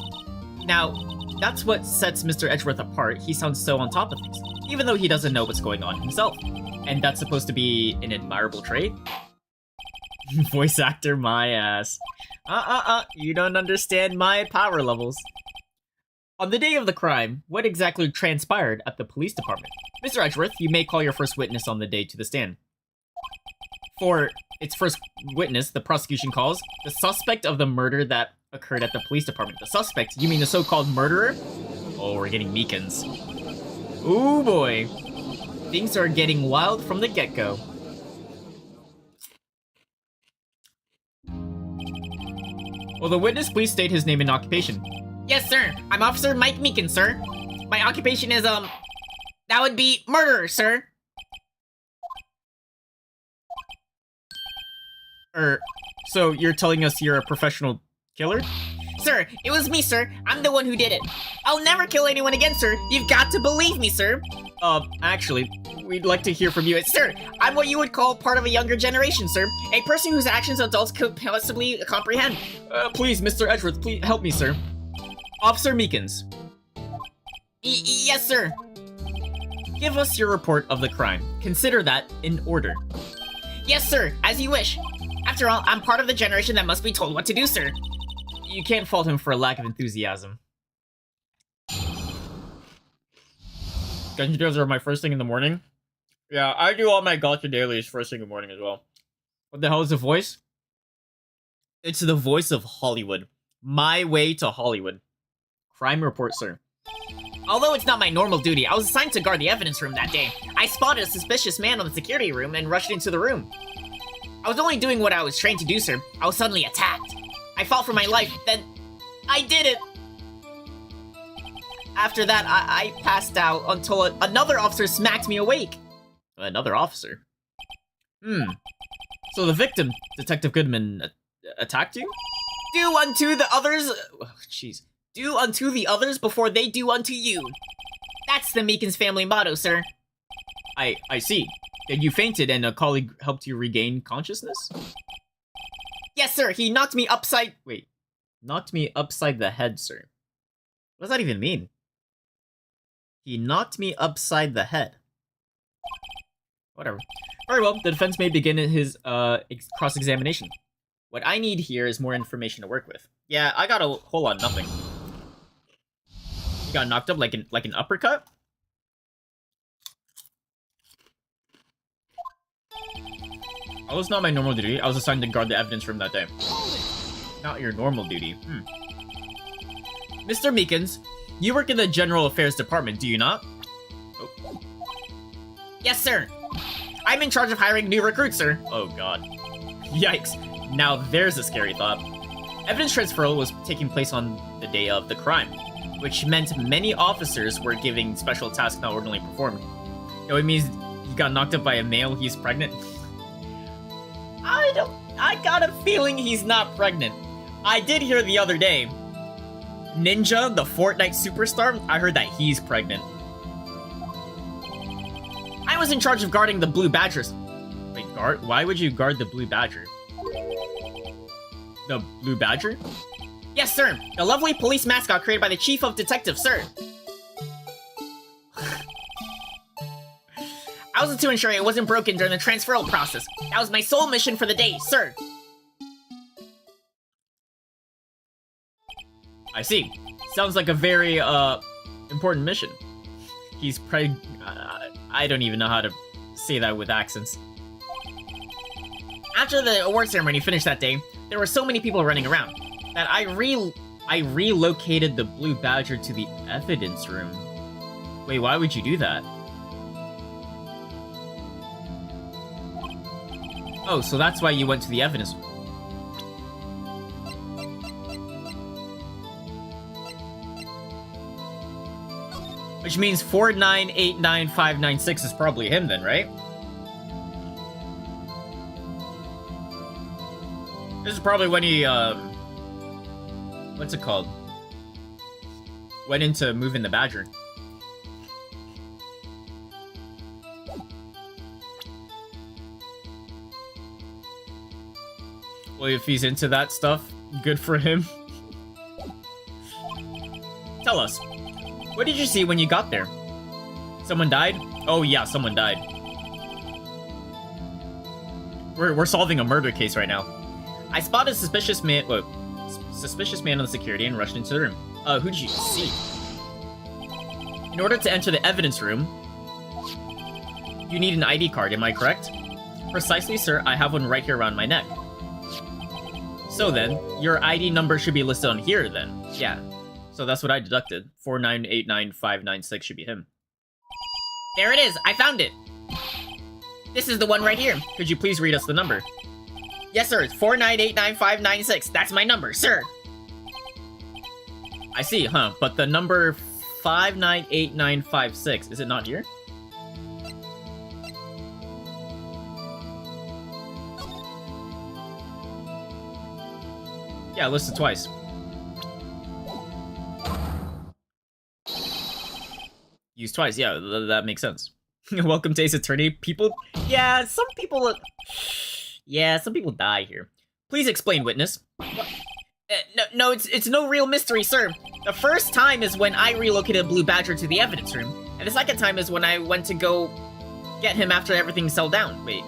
[SPEAKER 2] Now, that's what sets Mr. Edgeworth apart. He sounds so on top of things, even though he doesn't know what's going on himself. And that's supposed to be an admirable trait? Voice actor, my ass. You don't understand my power levels. On the day of the crime, what exactly transpired at the police department? Mr. Edgeworth, you may call your first witness on the day to the stand. For its first witness, the prosecution calls the suspect of the murder that occurred at the police department. The suspect? You mean the so-called murderer? Oh, we're getting Meekins. Ooh boy. Things are getting wild from the get-go. Will the witness please state his name and occupation?
[SPEAKER 4] Yes, sir. I'm Officer Mike Meekins, sir. My occupation is, that would be murderer, sir.
[SPEAKER 2] So you're telling us you're a professional killer?
[SPEAKER 4] Sir, it was me, sir. I'm the one who did it. I'll never kill anyone again, sir. You've got to believe me, sir.
[SPEAKER 2] Actually, we'd like to hear from you.
[SPEAKER 4] Sir, I'm what you would call part of a younger generation, sir. A person whose actions adults could possibly comprehend.
[SPEAKER 2] Please, Mr. Edgeworth, please help me, sir. Officer Meekins.
[SPEAKER 4] Yes, sir.
[SPEAKER 2] Give us your report of the crime. Consider that in order.
[SPEAKER 4] Yes, sir. As you wish. After all, I'm part of the generation that must be told what to do, sir.
[SPEAKER 2] You can't fault him for a lack of enthusiasm. Dungeon Tales are my first thing in the morning. Yeah, I do all my gacha dailies first thing in the morning as well. What the hell is the voice? It's the voice of Hollywood. My way to Hollywood. Crime report, sir.
[SPEAKER 4] Although it's not my normal duty, I was assigned to guard the evidence room that day. I spotted a suspicious man on the security room and rushed into the room. I was only doing what I was trained to do, sir. I was suddenly attacked. I fought for my life, then I did it! After that, I passed out until another officer smacked me awake.
[SPEAKER 2] Another officer? So the victim, Detective Goodman, attacked you?
[SPEAKER 4] Do unto the others... Jeez. Do unto the others before they do unto you. That's the Meekins family motto, sir.
[SPEAKER 2] I see. Then you fainted and a colleague helped you regain consciousness?
[SPEAKER 4] Yes, sir. He knocked me upside...
[SPEAKER 2] Wait. Knocked me upside the head, sir. What does that even mean? He knocked me upside the head. Whatever. Very well, the defense may begin his cross-examination. What I need here is more information to work with. Yeah, I got a whole lot of nothing. You got knocked up like an uppercut? Oh, it's not my normal duty. I was assigned to guard the evidence room that day. Not your normal duty. Mr. Meekins, you work in the General Affairs Department, do you not? Oh.
[SPEAKER 4] Yes, sir. I'm in charge of hiring new recruits, sir.
[SPEAKER 2] Oh, God. Yikes. Now there's a scary thought. Evidence transferal was taking place on the day of the crime, which meant many officers were giving special tasks not ordinarily performed. No, it means he got knocked up by a male, he's pregnant. I got a feeling he's not pregnant. I did hear the other day, Ninja, the Fortnite superstar, I heard that he's pregnant. I was in charge of guarding the Blue Badgers. Wait, guard? Why would you guard the Blue Badger? The Blue Badger?
[SPEAKER 4] Yes, sir. The lovely police mascot created by the Chief of Detectives, sir. I was to ensure it wasn't broken during the transferal process. That was my sole mission for the day, sir.
[SPEAKER 2] I see. Sounds like a very, important mission. He's I don't even know how to say that with accents.
[SPEAKER 4] After the award ceremony finished that day, there were so many people running around that I
[SPEAKER 2] relocated the Blue Badger to the evidence room. Wait, why would you do that? Oh, so that's why you went to the evidence. Which means 4989596 is probably him then, right? This is probably when he, what's it called? Went into moving the Badger. Well, if he's into that stuff, good for him. Tell us, what did you see when you got there? Someone died? Oh yeah, someone died. We're solving a murder case right now. I spotted a suspicious man on the security and rushed into the room. Who did you see? In order to enter the evidence room, you need an ID card, am I correct? Precisely, sir, I have one right here around my neck. So then, your ID number should be listed on here then. Yeah. So that's what I deducted. 4989596 should be him.
[SPEAKER 4] There it is! I found it! This is the one right here.
[SPEAKER 2] Could you please read us the number?
[SPEAKER 4] Yes, sir. It's 4989596. That's my number, sir.
[SPEAKER 2] I see, huh? But the number 598956, is it not here? Yeah, listed twice. Used twice, yeah, that makes sense. Welcome to Ace Attorney. People, yeah, some people die here. Please explain, witness.
[SPEAKER 4] No, it's no real mystery, sir. The first time is when I relocated Blue Badger to the evidence room, and the second time is when I went to go get him after everything settled down. Wait.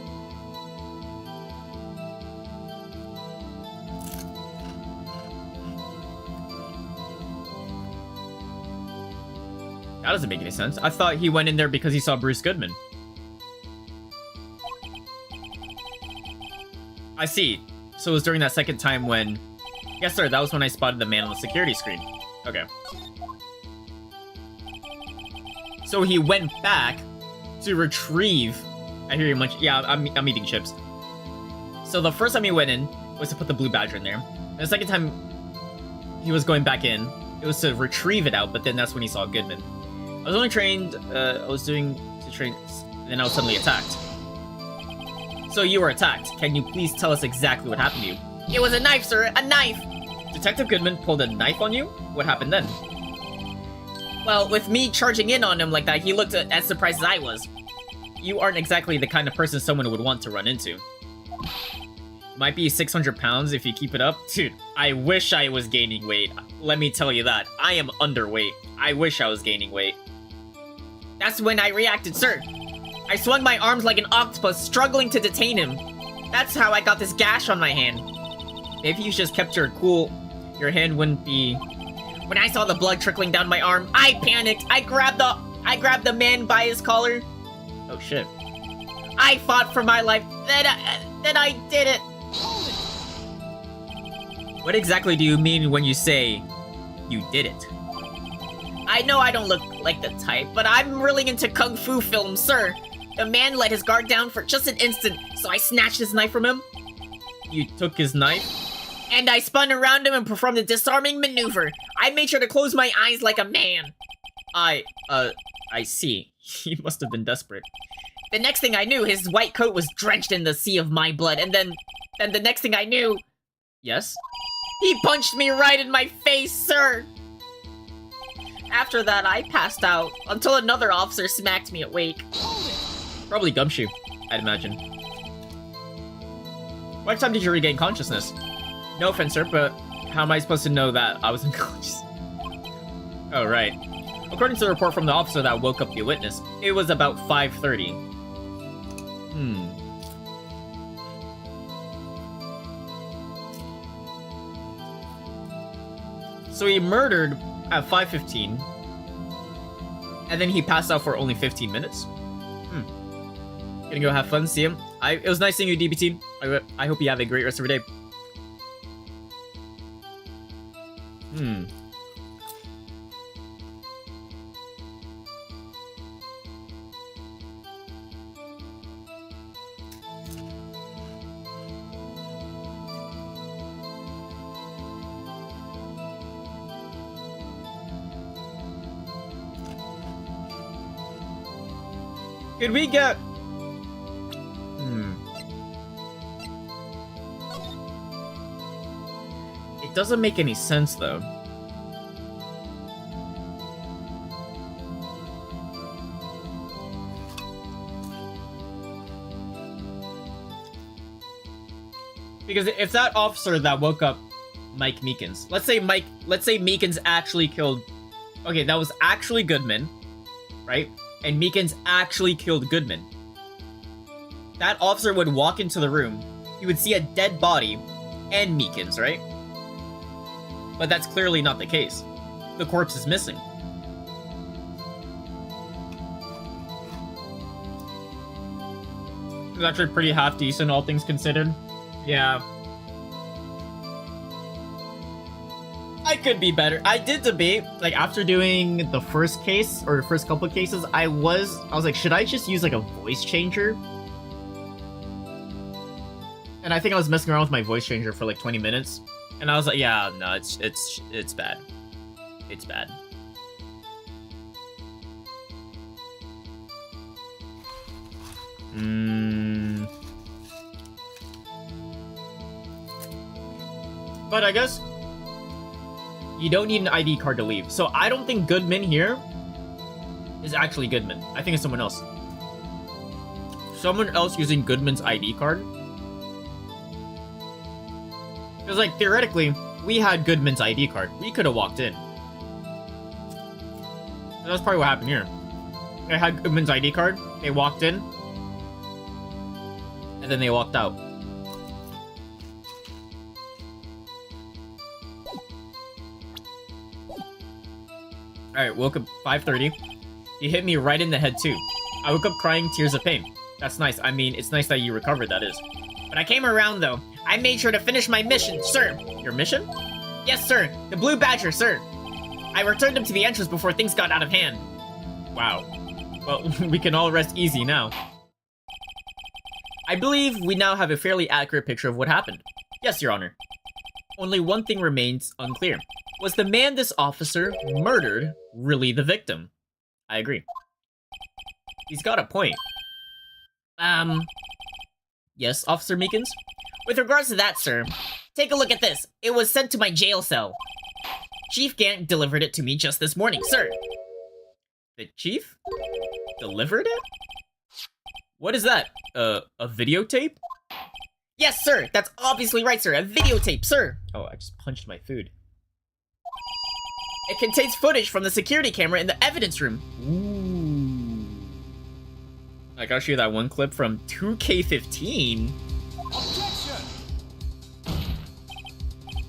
[SPEAKER 2] That doesn't make any sense. I thought he went in there because he saw Bruce Goodman. I see. So it was during that second time when... Yes, sir, that was when I spotted the man on the security screen. Okay. So he went back to retrieve... I hear you munch... Yeah, I'm eating chips. So the first time he went in was to put the Blue Badger in there. And the second time he was going back in, it was to retrieve it out, but then that's when he saw Goodman. I was only trained, I was doing to train, and then I was suddenly attacked. So you were attacked. Can you please tell us exactly what happened to you?
[SPEAKER 4] It was a knife, sir, a knife!
[SPEAKER 2] Detective Goodman pulled a knife on you? What happened then?
[SPEAKER 4] Well, with me charging in on him like that, he looked as surprised as I was.
[SPEAKER 2] You aren't exactly the kind of person someone would want to run into. Might be 600 pounds if you keep it up. Dude, I wish I was gaining weight. Let me tell you that. I am underweight. I wish I was gaining weight.
[SPEAKER 4] That's when I reacted, sir. I swung my arms like an octopus, struggling to detain him. That's how I got this gash on my hand.
[SPEAKER 2] If you just kept your cool, your hand wouldn't be...
[SPEAKER 4] When I saw the blood trickling down my arm, I panicked. I grabbed the man by his collar.
[SPEAKER 2] Oh shit.
[SPEAKER 4] I fought for my life. Then I did it.
[SPEAKER 2] What exactly do you mean when you say you did it?
[SPEAKER 4] I know I don't look like the type, but I'm really into kung fu films, sir. The man let his guard down for just an instant, so I snatched his knife from him.
[SPEAKER 2] You took his knife?
[SPEAKER 4] And I spun around him and performed a disarming maneuver. I made sure to close my eyes like a man.
[SPEAKER 2] I see. He must have been desperate.
[SPEAKER 4] The next thing I knew, his white coat was drenched in the sea of my blood, and then the next thing I knew,
[SPEAKER 2] Yes?
[SPEAKER 4] he punched me right in my face, sir! After that, I passed out, until another officer smacked me awake.
[SPEAKER 2] Probably Gumshoe, I'd imagine. What time did you regain consciousness? No offense, sir, but how am I supposed to know that I was unconscious? Oh, right. According to the report from the officer that woke up the witness, it was about 5:30. So he murdered at 5:15, and then he passed out for only 15 minutes? Gonna go have fun, see him. It was nice seeing you, DBT. I hope you have a great rest of your day. Could we get... It doesn't make any sense, though. Because if that officer that woke up Mike Meekins, let's say Meekins actually killed... Okay, that was actually Goodman, right? And Meekins actually killed Goodman. That officer would walk into the room, he would see a dead body and Meekins, right? But that's clearly not the case. The corpse is missing. It's actually pretty half decent, all things considered. Yeah. I could be better. I did debate, like, after doing the first case, or the first couple of cases, I was like, should I just use, like, a voice changer? And I think I was messing around with my voice changer for, like, 20 minutes. And I was like, yeah, no, it's bad. It's bad. But I guess you don't need an ID card to leave. So I don't think Goodman here is actually Goodman. I think it's someone else. Someone else using Goodman's ID card. Because, like, theoretically, we had Goodman's ID card. We could have walked in. And that's probably what happened here. They had Goodman's ID card. They walked in. And then they walked out. Alright, woke up 5:30. He hit me right in the head, too. I woke up crying tears of pain. That's nice. I mean, it's nice that you recovered, that is. But I came around, though. I made sure to finish my mission, sir. Your mission? Yes, sir. The Blue Badger, sir. I returned him to the entrance before things got out of hand. Wow. Well, we can all rest easy now. I believe we now have a fairly accurate picture of what happened. Yes, Your Honor. Only one thing remains unclear. Was the man this officer murdered really the victim? I agree. He's got a point. Yes, Officer Meekins? With regards to that, sir, take a look at this. It was sent to my jail cell. Chief Gant delivered it to me just this morning, sir. The chief? Delivered it? What is that? A videotape? Yes, sir! That's obviously right, sir. A videotape, sir! Oh, I just punched my food. It contains footage from the security camera in the evidence room. Ooh. I gotta show you that one clip from 2K15.
[SPEAKER 3] Objection!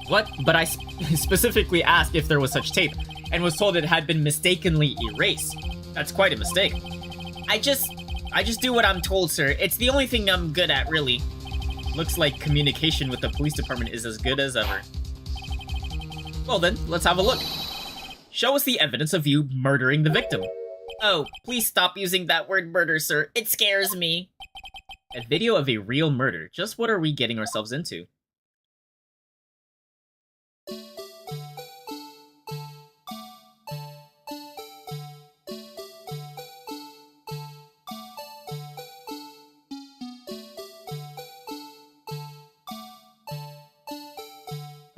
[SPEAKER 4] What? But I specifically asked if there was such tape, and was told it had been mistakenly erased. That's quite a mistake. I just do what I'm told, sir. It's the only thing I'm good at, really. Looks like communication with the police department is as good as ever. Well then, let's have a look. Show us the evidence of you murdering the victim. Oh, please stop using that word murder, sir. It scares me. A video of a real murder. Just what are we getting ourselves into?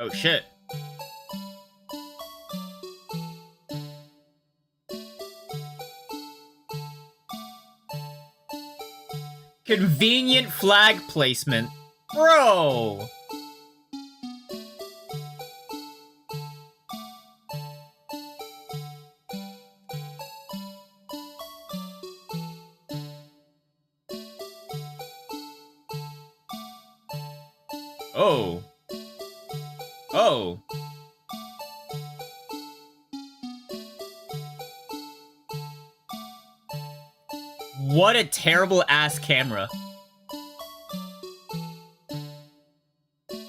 [SPEAKER 2] Oh shit. Convenient flag placement. Bro! Oh. Oh. What a terrible ass camera.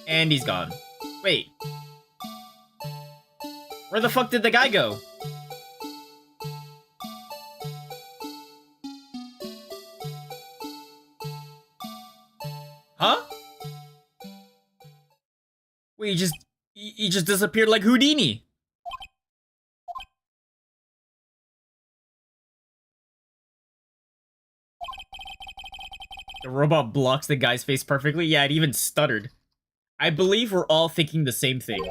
[SPEAKER 2] And he's gone. Wait. Where the fuck did the guy go? Huh? Wait, he just disappeared like Houdini. The robot blocks the guy's face perfectly. Yeah, it even stuttered. I believe we're all thinking the same thing.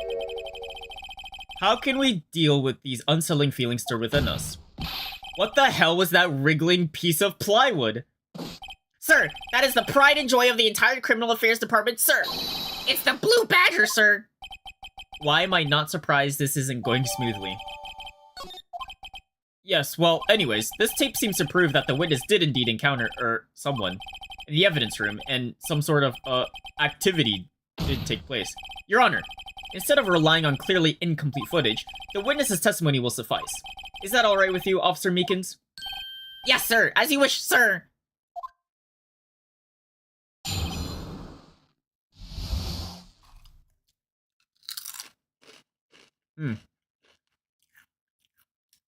[SPEAKER 2] How can we deal with these unsettling feelings stirred within us? What the hell was that wriggling piece of plywood?
[SPEAKER 4] Sir, that is the pride and joy of the entire criminal affairs department, sir. It's the Blue Badger, sir.
[SPEAKER 2] Why am I not surprised this isn't going smoothly? Yes, well, anyways, this tape seems to prove that the witness did indeed encounter, someone in the evidence room, and some sort of, activity did take place. Your Honor, instead of relying on clearly incomplete footage, the witness's testimony will suffice. Is that alright with you, Officer Meekins?
[SPEAKER 4] Yes, sir. As you wish, sir.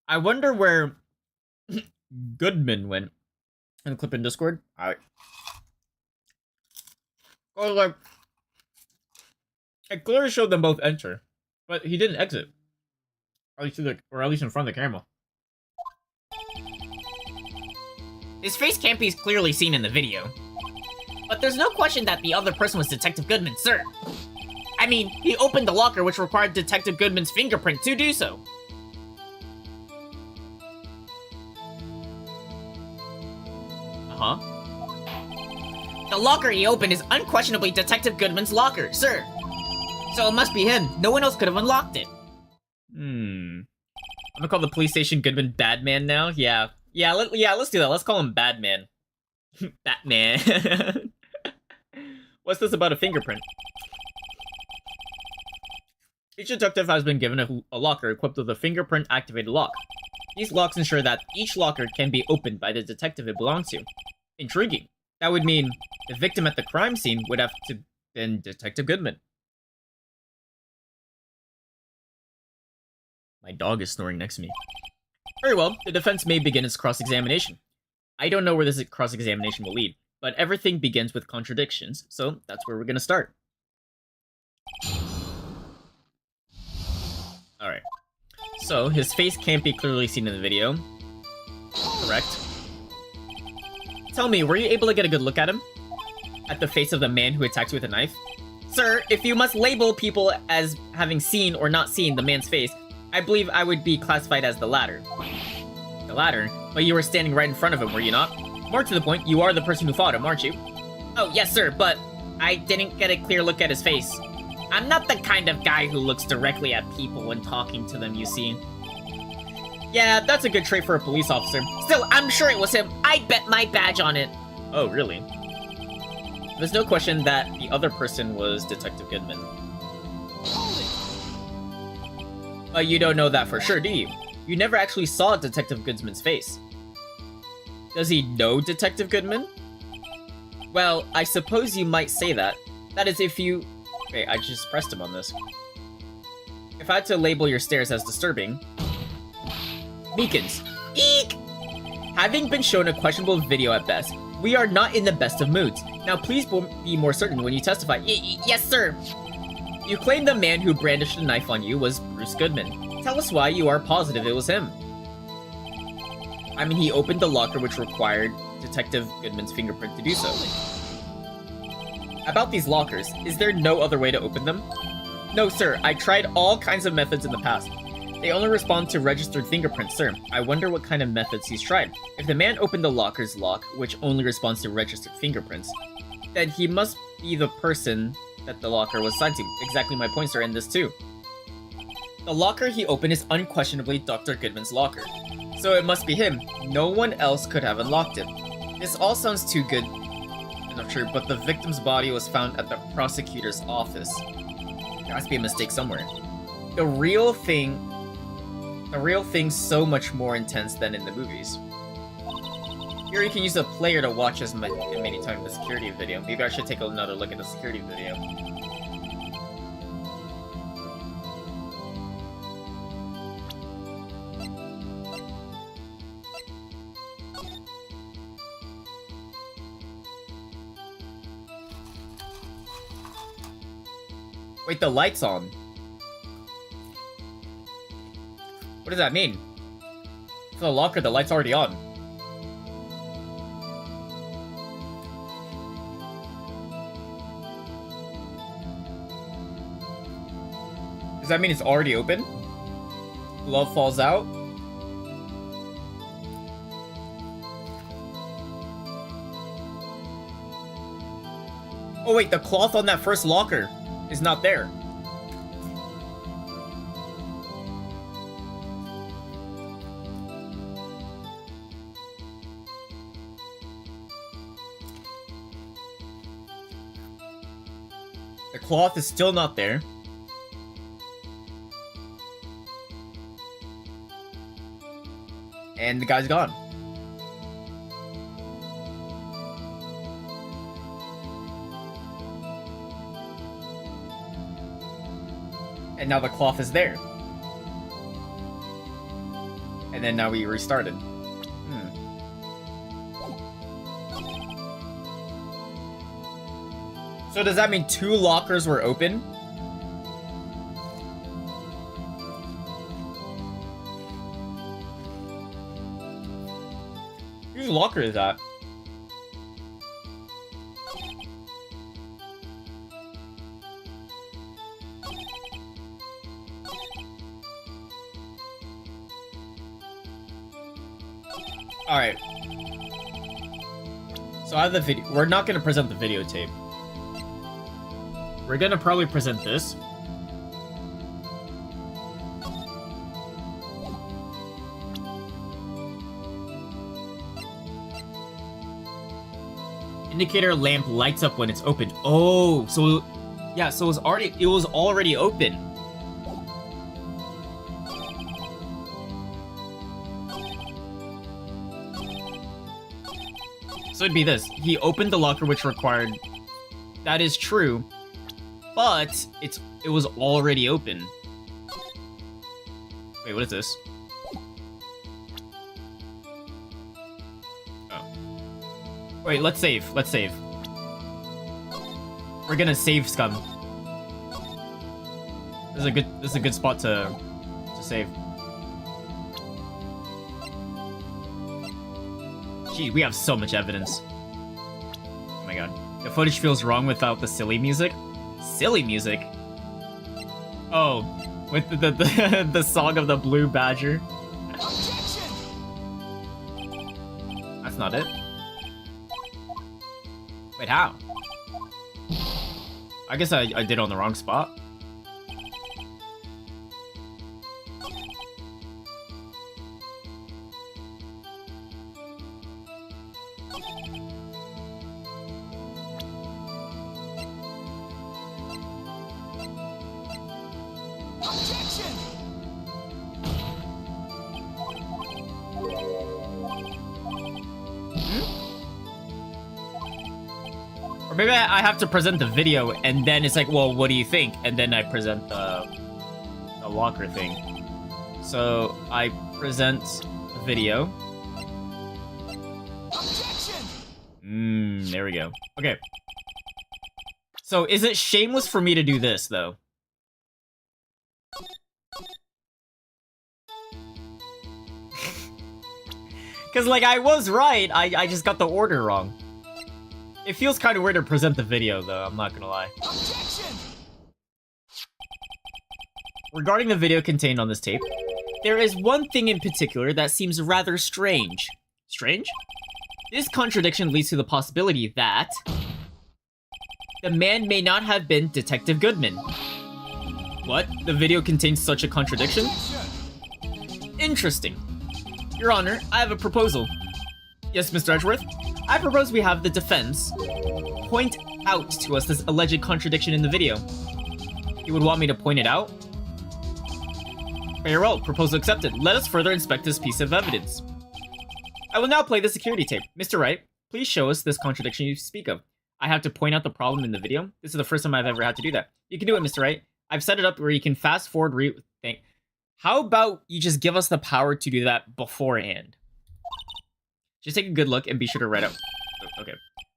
[SPEAKER 2] I wonder where Goodman went. In the clip in Discord? Alright. Oh, like, it clearly showed them both enter, but he didn't exit. Or at least in front of the camera.
[SPEAKER 4] His face can't be clearly seen in the video. But there's no question that the other person was Detective Goodman, sir. I mean, he opened the locker, which required Detective Goodman's fingerprint to do so.
[SPEAKER 2] Uh-huh.
[SPEAKER 4] The locker he opened is unquestionably Detective Goodman's locker, sir. So it must be him. No one else could have unlocked it.
[SPEAKER 2] I'm gonna call the police station Goodman Badman now. Yeah, let's do that. Let's call him Badman. Batman. What's this about a fingerprint? Each detective has been given a locker equipped with a fingerprint-activated lock. These locks ensure that each locker can be opened by the detective it belongs to. Intriguing. That would mean the victim at the crime scene would have to been Detective Goodman. My dog is snoring next to me. Very well, the defense may begin its cross-examination. I don't know where this cross-examination will lead, but everything begins with contradictions, so that's where we're gonna start. Alright. So, his face can't be clearly seen in the video. Correct. Tell me, were you able to get a good look at him? At the face of the man who attacked you with a knife?
[SPEAKER 4] Sir, if you must label people as having seen or not seen the man's face, I believe I would be classified as the latter.
[SPEAKER 2] The latter? But you were standing right in front of him, were you not? More to the point, you are the person who fought him, aren't you?
[SPEAKER 4] Oh, yes, sir, but I didn't get a clear look at his face. I'm not the kind of guy who looks directly at people when talking to them, you see.
[SPEAKER 2] Yeah, that's a good trait for a police officer.
[SPEAKER 4] Still, I'm sure it was him. I bet my badge on it.
[SPEAKER 2] Oh, really? There's no question that the other person was Detective Goodman. But you don't know that for sure, do you? You never actually saw Detective Goodman's face. Does he know Detective Goodman? Well, I suppose you might say that. That is if you... Wait, I just pressed him on this. If I had to label your stares as disturbing... Meekins.
[SPEAKER 4] Eek!
[SPEAKER 2] Having been shown a questionable video at best, we are not in the best of moods. Now please be more certain when you testify.
[SPEAKER 4] Yes, sir.
[SPEAKER 2] You claim the man who brandished a knife on you was Bruce Goodman. Tell us why you are positive it was him. I mean, he opened the locker which required Detective Goodman's fingerprint to do so. About these lockers, is there no other way to open them? No, sir. I tried all kinds of methods in the past. They only respond to registered fingerprints, sir. I wonder what kind of methods he's tried. If the man opened the locker's lock, which only responds to registered fingerprints, then he must be the person that the locker was assigned to. Exactly my point, sir, in this too. The locker he opened is unquestionably Dr. Goodman's locker. So it must be him. No one else could have unlocked it. This all sounds too good enough true, but the victim's body was found at the prosecutor's office. There has to be a mistake somewhere. The real thing's so much more intense than in the movies. Here you can use a player to watch as many times the security video. Maybe I should take another look at the security video. Wait, the light's on. What does that mean? For the locker, the light's already on. Does that mean it's already open? Glove falls out? Oh wait, the cloth on that first locker is not there. The cloth is still not there. And the guy's gone. And now the cloth is there. And then now we restarted. So does that mean 2 lockers were open? Whose locker is that? Alright. So I have the video. We're not gonna present the videotape. We're gonna probably present this. Indicator lamp lights up when it's open. Oh, so yeah, so it was already open. So it'd be this. He opened the locker which required. That is true. But it was already open. Wait, what is this? Oh. Wait, let's save. Let's save. We're gonna save scum. This is a good spot to save. Gee, we have so much evidence. Oh my god. The footage feels wrong without the silly music. Silly music? Oh, with the song of the Blue Badger.
[SPEAKER 3] Objection!
[SPEAKER 2] That's not it. Wait, how? I guess I did on the wrong spot.
[SPEAKER 3] Objection!
[SPEAKER 2] Or maybe I have to present the video, and then it's like, well, what do you think? And then I present the locker thing. So I present the video.
[SPEAKER 3] Objection!
[SPEAKER 2] There we go. Okay. So is it shameless for me to do this, though? Because, like, I was right. I just got the order wrong. It feels kind of weird to present the video, though. I'm not gonna lie.
[SPEAKER 3] Objection!
[SPEAKER 4] Regarding the video contained on this tape, there is one thing in particular that seems rather strange. Strange? This contradiction leads to the possibility that the man may not have been Detective Goodman. What? The video contains such a contradiction? Interesting. Your Honor, I have a proposal. Yes, Mr. Edgeworth? I propose we have the defense point out to us this alleged contradiction in the video. You would want me to point it out? Very well, proposal accepted. Let us further inspect this piece of evidence. I will now play the security tape. Mr. Wright, please show us this contradiction you speak of. I have to point out the problem in the video. This is the first time I've ever had to do that. You can do it, Mr. Wright. I've set it up where you can fast forward thing. How about you just give us the power to do that beforehand? Just take a good look and be sure to write out. Okay.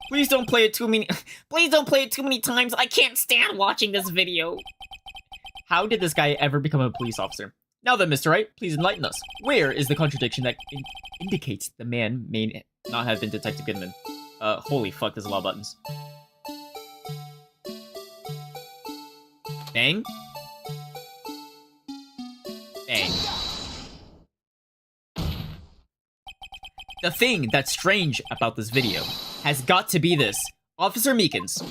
[SPEAKER 4] Please don't play it too many. Please don't play it too many times. I can't stand watching this video. How did this guy ever become a police officer? Now then, Mr. Wright, please enlighten us. Where is the contradiction that indicates the man may not have been Detective Goodman? Holy fuck, there's a lot of buttons. Bang. Bang. The thing that's strange about this video has got to be this. Officer Meekins.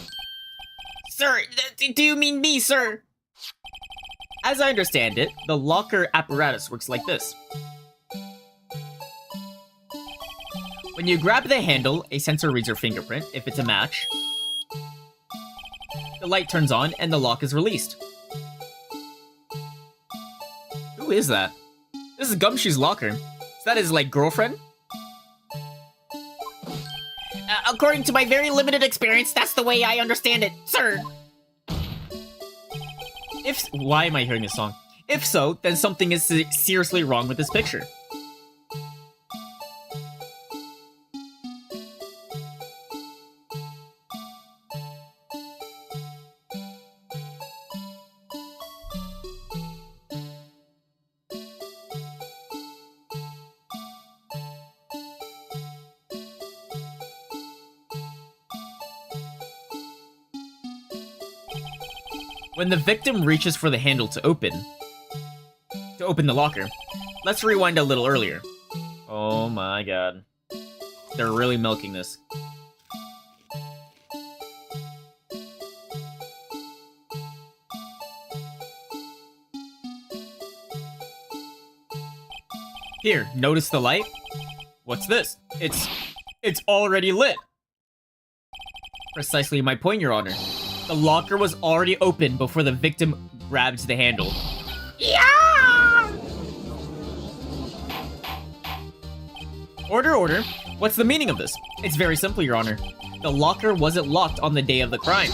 [SPEAKER 4] Sir, do you mean me, sir? As I understand it, the locker apparatus works like this. When you grab the handle, a sensor reads your fingerprint. If it's a match, the light turns on and the lock is released. Who is that? This is Gumshoe's locker. Is that his, like, girlfriend? According to my very limited experience, that's the way I understand it, sir. Why am I hearing this song? If so, then something is seriously wrong with this picture. When the victim reaches for the handle to open the locker, let's rewind a little earlier. Oh my god. They're really milking this. Here, notice the light? What's this? It's already lit. Precisely my point, Your Honor. The locker was already open before the victim grabs the handle. Yeah! Order. What's the meaning of this? It's very simple, Your Honor. The locker wasn't locked on the day of the crime.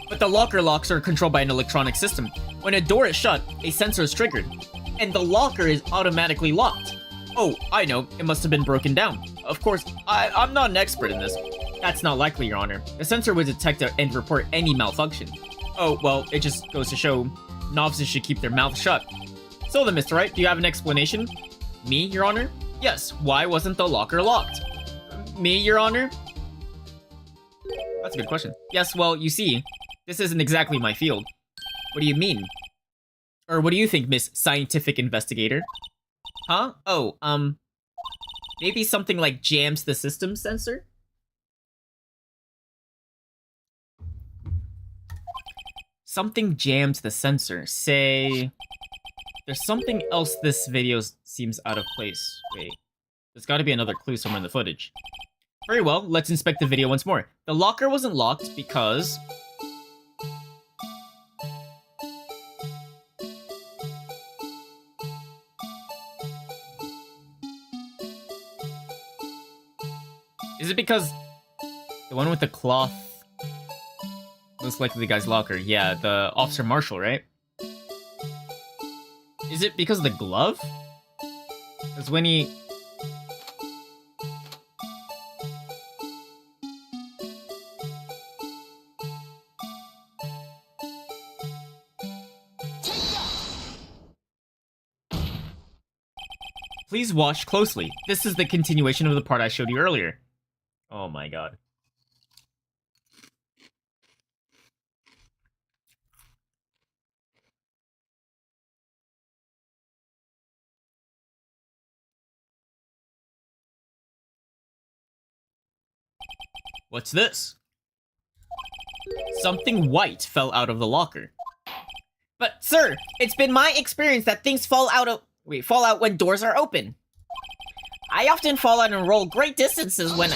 [SPEAKER 4] But the locker locks are controlled by an electronic system. When a door is shut, a sensor is triggered, and the locker is automatically locked. Oh, I know, it must have been broken down. Of course, I'm not an expert in this. That's not likely, Your Honor. The sensor would detect and report any malfunction. Oh, well, it just goes to show novices should keep their mouths shut. So then, Mr. Wright, do you have an explanation? Me, Your Honor? Yes, why wasn't the locker locked? Me, Your Honor? That's a good question. Yes, well, you see, this isn't exactly my field. What do you mean? Or what do you think, Miss Scientific Investigator? Huh? Oh, maybe something like jams the system sensor? Something jams the sensor. Say, there's something else this video seems out of place. Wait, there's gotta be another clue somewhere in the footage. Very well, let's inspect the video once more. The locker wasn't locked because... Is it because the one with the cloth looks like the guy's locker? Yeah, the Officer Marshall, right? Is it because of the glove? Because when he... Please watch closely. This is the continuation of the part I showed you earlier. Oh my god. What's this? Something white fell out of the locker. But, sir, it's been my experience that things fall out when doors are open. I often fall out and roll great distances when...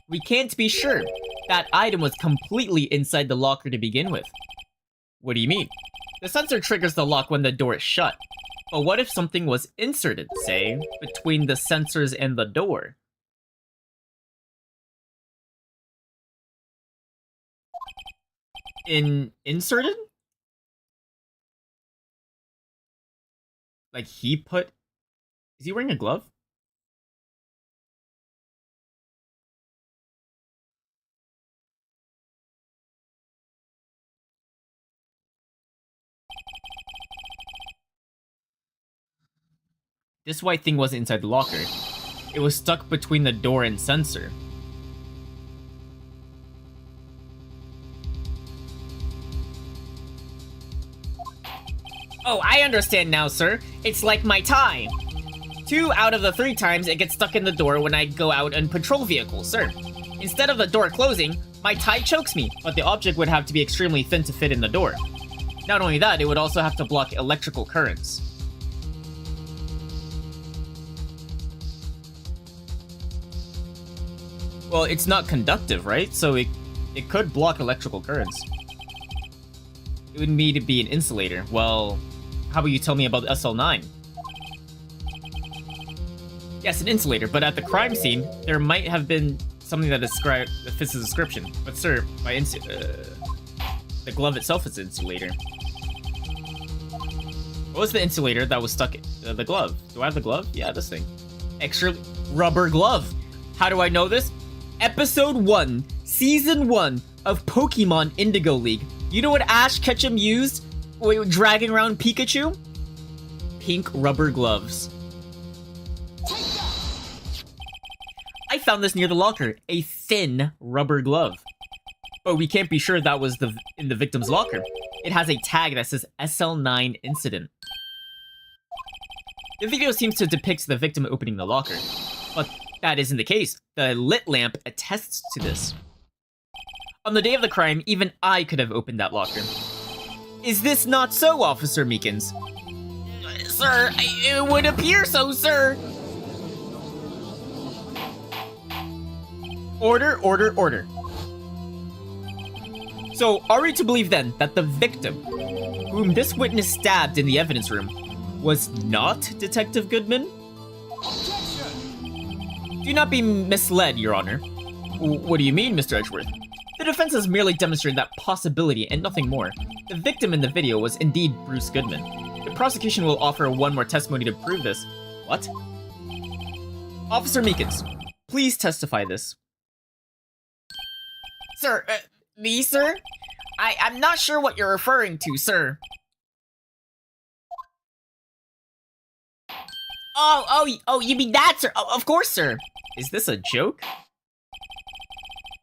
[SPEAKER 4] We can't be sure. That item was completely inside the locker to begin with. What do you mean? The sensor triggers the lock when the door is shut. But what if something was inserted, say, between the sensors and the door? Inserted? Like he put... Is he wearing a glove? This white thing wasn't inside the locker. It was stuck between the door and sensor. Oh, I understand now, sir. It's like my tie. 2 out of the 3 times it gets stuck in the door when I go out in patrol vehicles, sir. Instead of the door closing, my tie chokes me, but the object would have to be extremely thin to fit in the door. Not only that, it would also have to block electrical currents. Well, it's not conductive, right? So it could block electrical currents. It would need to be an insulator. Well, how about you tell me about the SL9? Yes, an insulator, but at the crime scene, there might have been something that fits the description. But sir, the glove itself is an insulator. What was the insulator that was stuck in the glove? Do I have the glove? Yeah, this thing. Extra rubber glove. How do I know this? Episode 1, Season 1 of Pokemon Indigo League. You know what Ash Ketchum used when dragging around Pikachu? Pink rubber gloves. I found this near the locker, a thin rubber glove. But we can't be sure that was in the victim's locker. It has a tag that says SL9 incident. The video seems to depict the victim opening the locker, but that isn't the case. The lit lamp attests to this. On the day of the crime, even I could have opened that locker. Is this not so, Officer Meekins? Sir, it would appear so, sir. Order, order, order. So, are we to believe then that the victim, whom this witness stabbed in the evidence room, was not Detective Goodman?
[SPEAKER 3] Objection!
[SPEAKER 4] Do not be misled, Your Honor. What do you mean, Mr. Edgeworth? The defense has merely demonstrated that possibility and nothing more. The victim in the video was indeed Bruce Goodman. The prosecution will offer one more testimony to prove this. What? Officer Meekins, please testify this. Sir, me, sir? I'm not sure what you're referring to, sir. Oh, you mean that, sir? Oh, of course, sir. Is this a joke?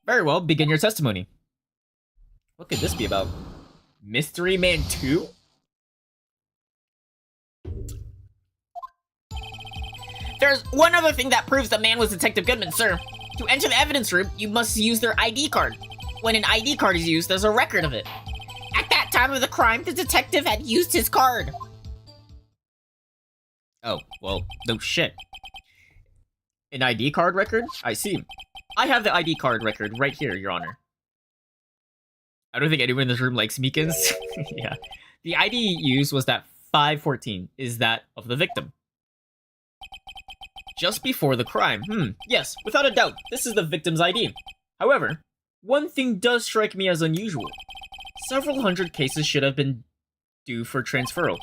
[SPEAKER 4] Very well, begin your testimony. What could this be about? Mystery Man 2? There's one other thing that proves the man was Detective Goodman, sir. To enter the evidence room, you must use their ID card. When an ID card is used, there's a record of it. At that time of the crime, the detective had used his card. Oh, well, no shit. An ID card record? I see. I have the ID card record right here, Your Honor. I don't think anyone in this room likes Meekins. Yeah. The ID used was that 514 is that of the victim. Just before the crime. Yes, without a doubt, this is the victim's ID. However, one thing does strike me as unusual. Several hundred cases should have been due for transferal.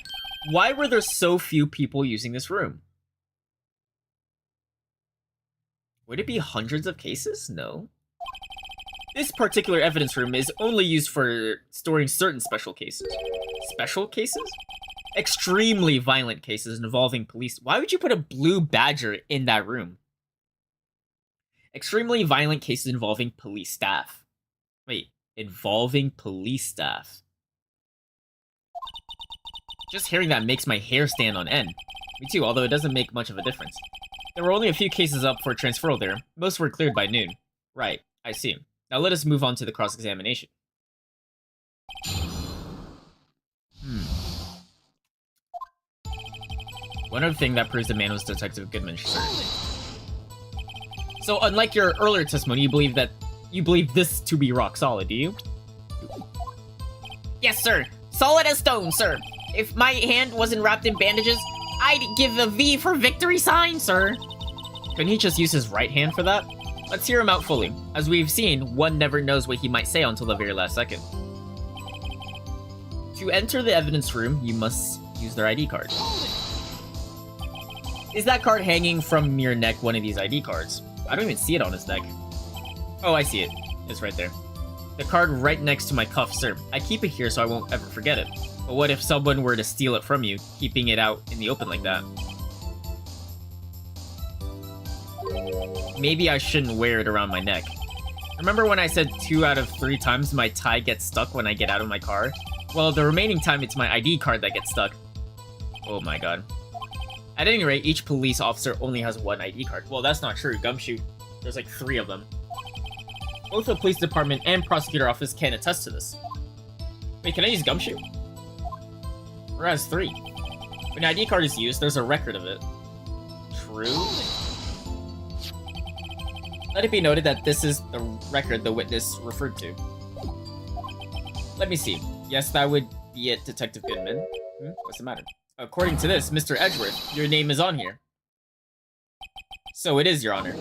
[SPEAKER 4] Why were there so few people using this room? Would it be hundreds of cases? No. This particular evidence room is only used for storing certain special cases. Special cases? Extremely violent cases involving police. Why would you put a blue badger in that room? Extremely violent cases involving police staff. Wait, involving police staff. Just hearing that makes my hair stand on end. Me too, although it doesn't make much of a difference. There were only a few cases up for transferal there. Most were cleared by noon.
[SPEAKER 2] Right, I see. Now let us move on to the cross-examination. One other thing that proves the man was Detective Goodman, sir. So unlike your earlier testimony, you believe this to be rock solid, do you?
[SPEAKER 4] Yes, sir. Solid as stone, sir. If my hand wasn't wrapped in bandages, I'd give a V for victory sign, sir.
[SPEAKER 2] Couldn't he just use his right hand for that? Let's hear him out fully. As we've seen, one never knows what he might say until the very last second. To enter the evidence room, you must use their ID card. Is that card hanging from your neck one of these ID cards? I don't even see it on his neck. Oh, I see it. It's right there. The card right next to my cuff, sir. I keep it here so I won't ever forget it. But what if someone were to steal it from you, keeping it out in the open like that? Maybe I shouldn't wear it around my neck. Remember when I said 2 out of 3 times my tie gets stuck when I get out of my car? Well, the remaining time it's my ID card that gets stuck. Oh my god. At any rate, each police officer only has 1 ID card. Well, that's not true. Gumshoe, there's like 3 of them. Both the police department and prosecutor office can attest to this. Wait, can I use Gumshoe? Or has 3? When an ID card is used, there's a record of it. True? Let it be noted that this is the record the witness referred to. Let me see. Yes, that would be it, Detective Goodman. What's the matter? According to this, Mr. Edgeworth, your name is on here. So it is, Your Honor.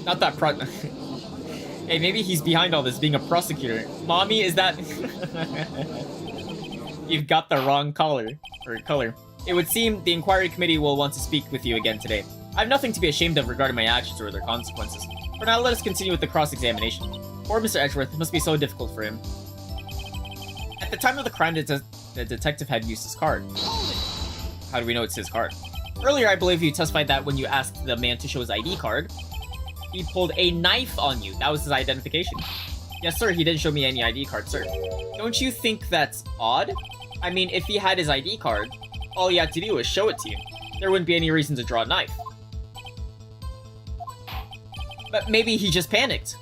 [SPEAKER 2] Not that Hey, maybe he's behind all this, being a prosecutor. Mommy, is that... You've got the wrong color. It would seem the inquiry committee will want to speak with you again today. I have nothing to be ashamed of regarding my actions or their consequences. For now, let us continue with the cross-examination. Poor Mr. Edgeworth, it must be so difficult for him. At the time of the crime, the detective had used his card. How do we know it's his card? Earlier, I believe you testified that when you asked the man to show his ID card, he pulled a knife on you. That was his identification. Yes, sir, he didn't show me any ID card, sir. Don't you think that's odd? I mean, if he had his ID card, all he had to do was show it to you. There wouldn't be any reason to draw a knife. But maybe he just panicked.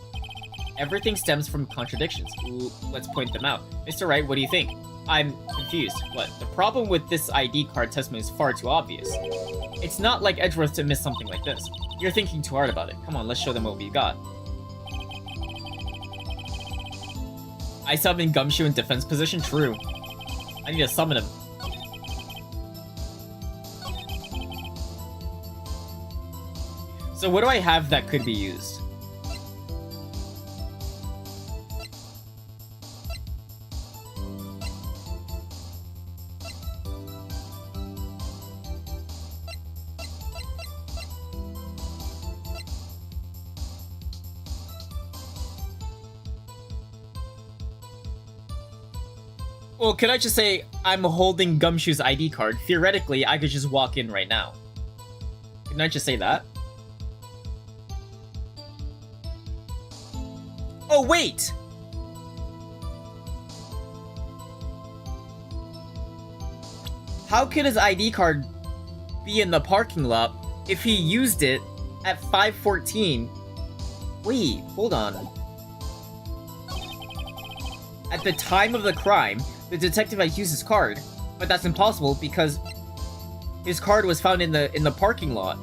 [SPEAKER 2] Everything stems from contradictions. Ooh, let's point them out. Mr. Wright, what do you think? I'm confused. What? The problem with this ID card testimony is far too obvious. It's not like Edgeworth to miss something like this. You're thinking too hard about it. Come on, let's show them what we got. I summon Gumshoe in defense position? True. I need to summon him. So what do I have that could be used? Well, can I just say I'm holding Gumshoe's ID card? Theoretically, I could just walk in right now. Can I just say that? Oh, wait! How could his ID card be in the parking lot if he used it at 5:14? Wait, hold on. At the time of the crime, the detective had used his card, but that's impossible because his card was found in the parking lot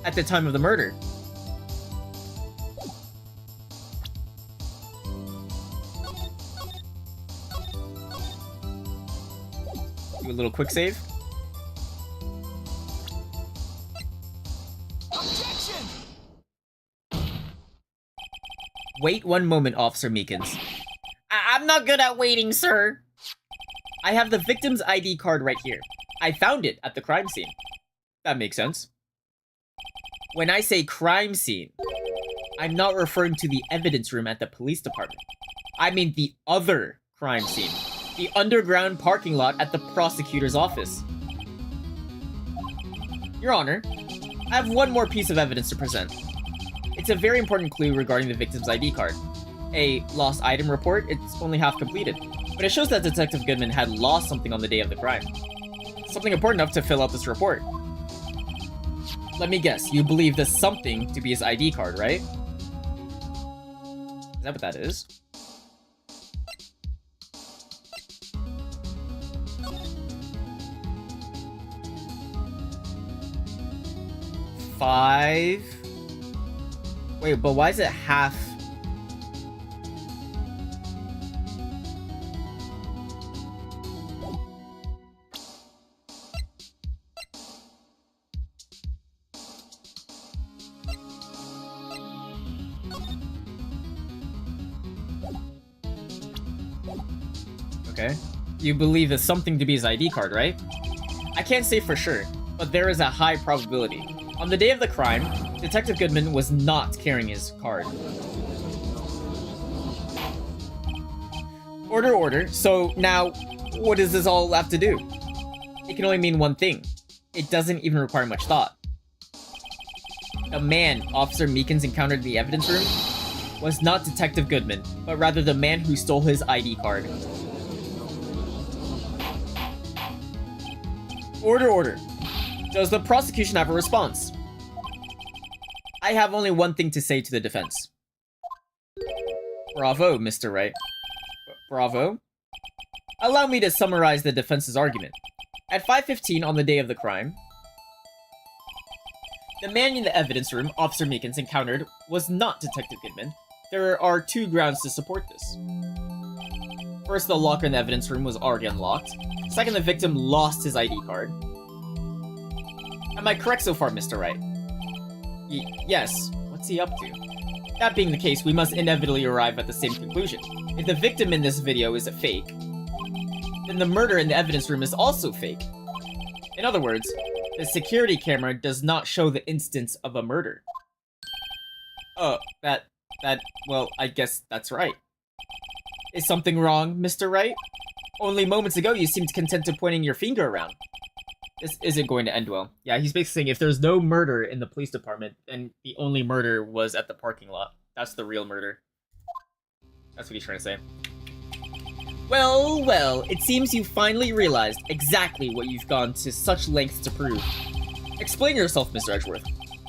[SPEAKER 2] at the time of the murder. Do a little quick save.
[SPEAKER 3] Objection!
[SPEAKER 2] Wait 1 moment, Officer Meekins.
[SPEAKER 4] I'm not good at waiting, sir.
[SPEAKER 2] I have the victim's ID card right here. I found it at the crime scene. That makes sense. When I say crime scene, I'm not referring to the evidence room at the police department. I mean the other crime scene. The underground parking lot at the prosecutor's office. Your Honor, I have one more piece of evidence to present. It's a very important clue regarding the victim's ID card. A lost item report, it's only half completed, but it shows that Detective Goodman had lost something on the day of the crime. Something important enough to fill out this report. Let me guess, you believe the something to be his ID card, right? Is that what that is? Five. Wait, but why is it half? Okay. You believe it's something to be his ID card, right? I can't say for sure, but there is a high probability. On the day of the crime, Detective Goodman was not carrying his card. Order. So now, what does this all have to do? It can only mean one thing. It doesn't even require much thought. The man Officer Meekins encountered in the evidence room was not Detective Goodman, but rather the man who stole his ID card. Order. Does the prosecution have a response? I have only one thing to say to the defense. Bravo, Mr. Wright. Bravo? Allow me to summarize the defense's argument. At 5:15 on the day of the crime, the man in the evidence room Officer Meekins encountered was not Detective Goodman. There are two grounds to support this. First, the locker in the evidence room was already unlocked. Second, the victim lost his ID card. Am I correct so far, Mr. Wright? Yes. What's he up to? That being the case, we must inevitably arrive at the same conclusion. If the victim in this video is a fake, then the murder in the evidence room is also fake. In other words, the security camera does not show the instance of a murder. Oh, well, I guess that's right. Is something wrong, Mr. Wright? Only moments ago you seemed content to pointing your finger around. This isn't going to end well. Yeah, he's basically saying if there's no murder in the police department, then the only murder was at the parking lot. That's the real murder. That's what he's trying to say. Well, it seems you finally realized exactly what you've gone to such lengths to prove. Explain yourself, Mr. Edgeworth.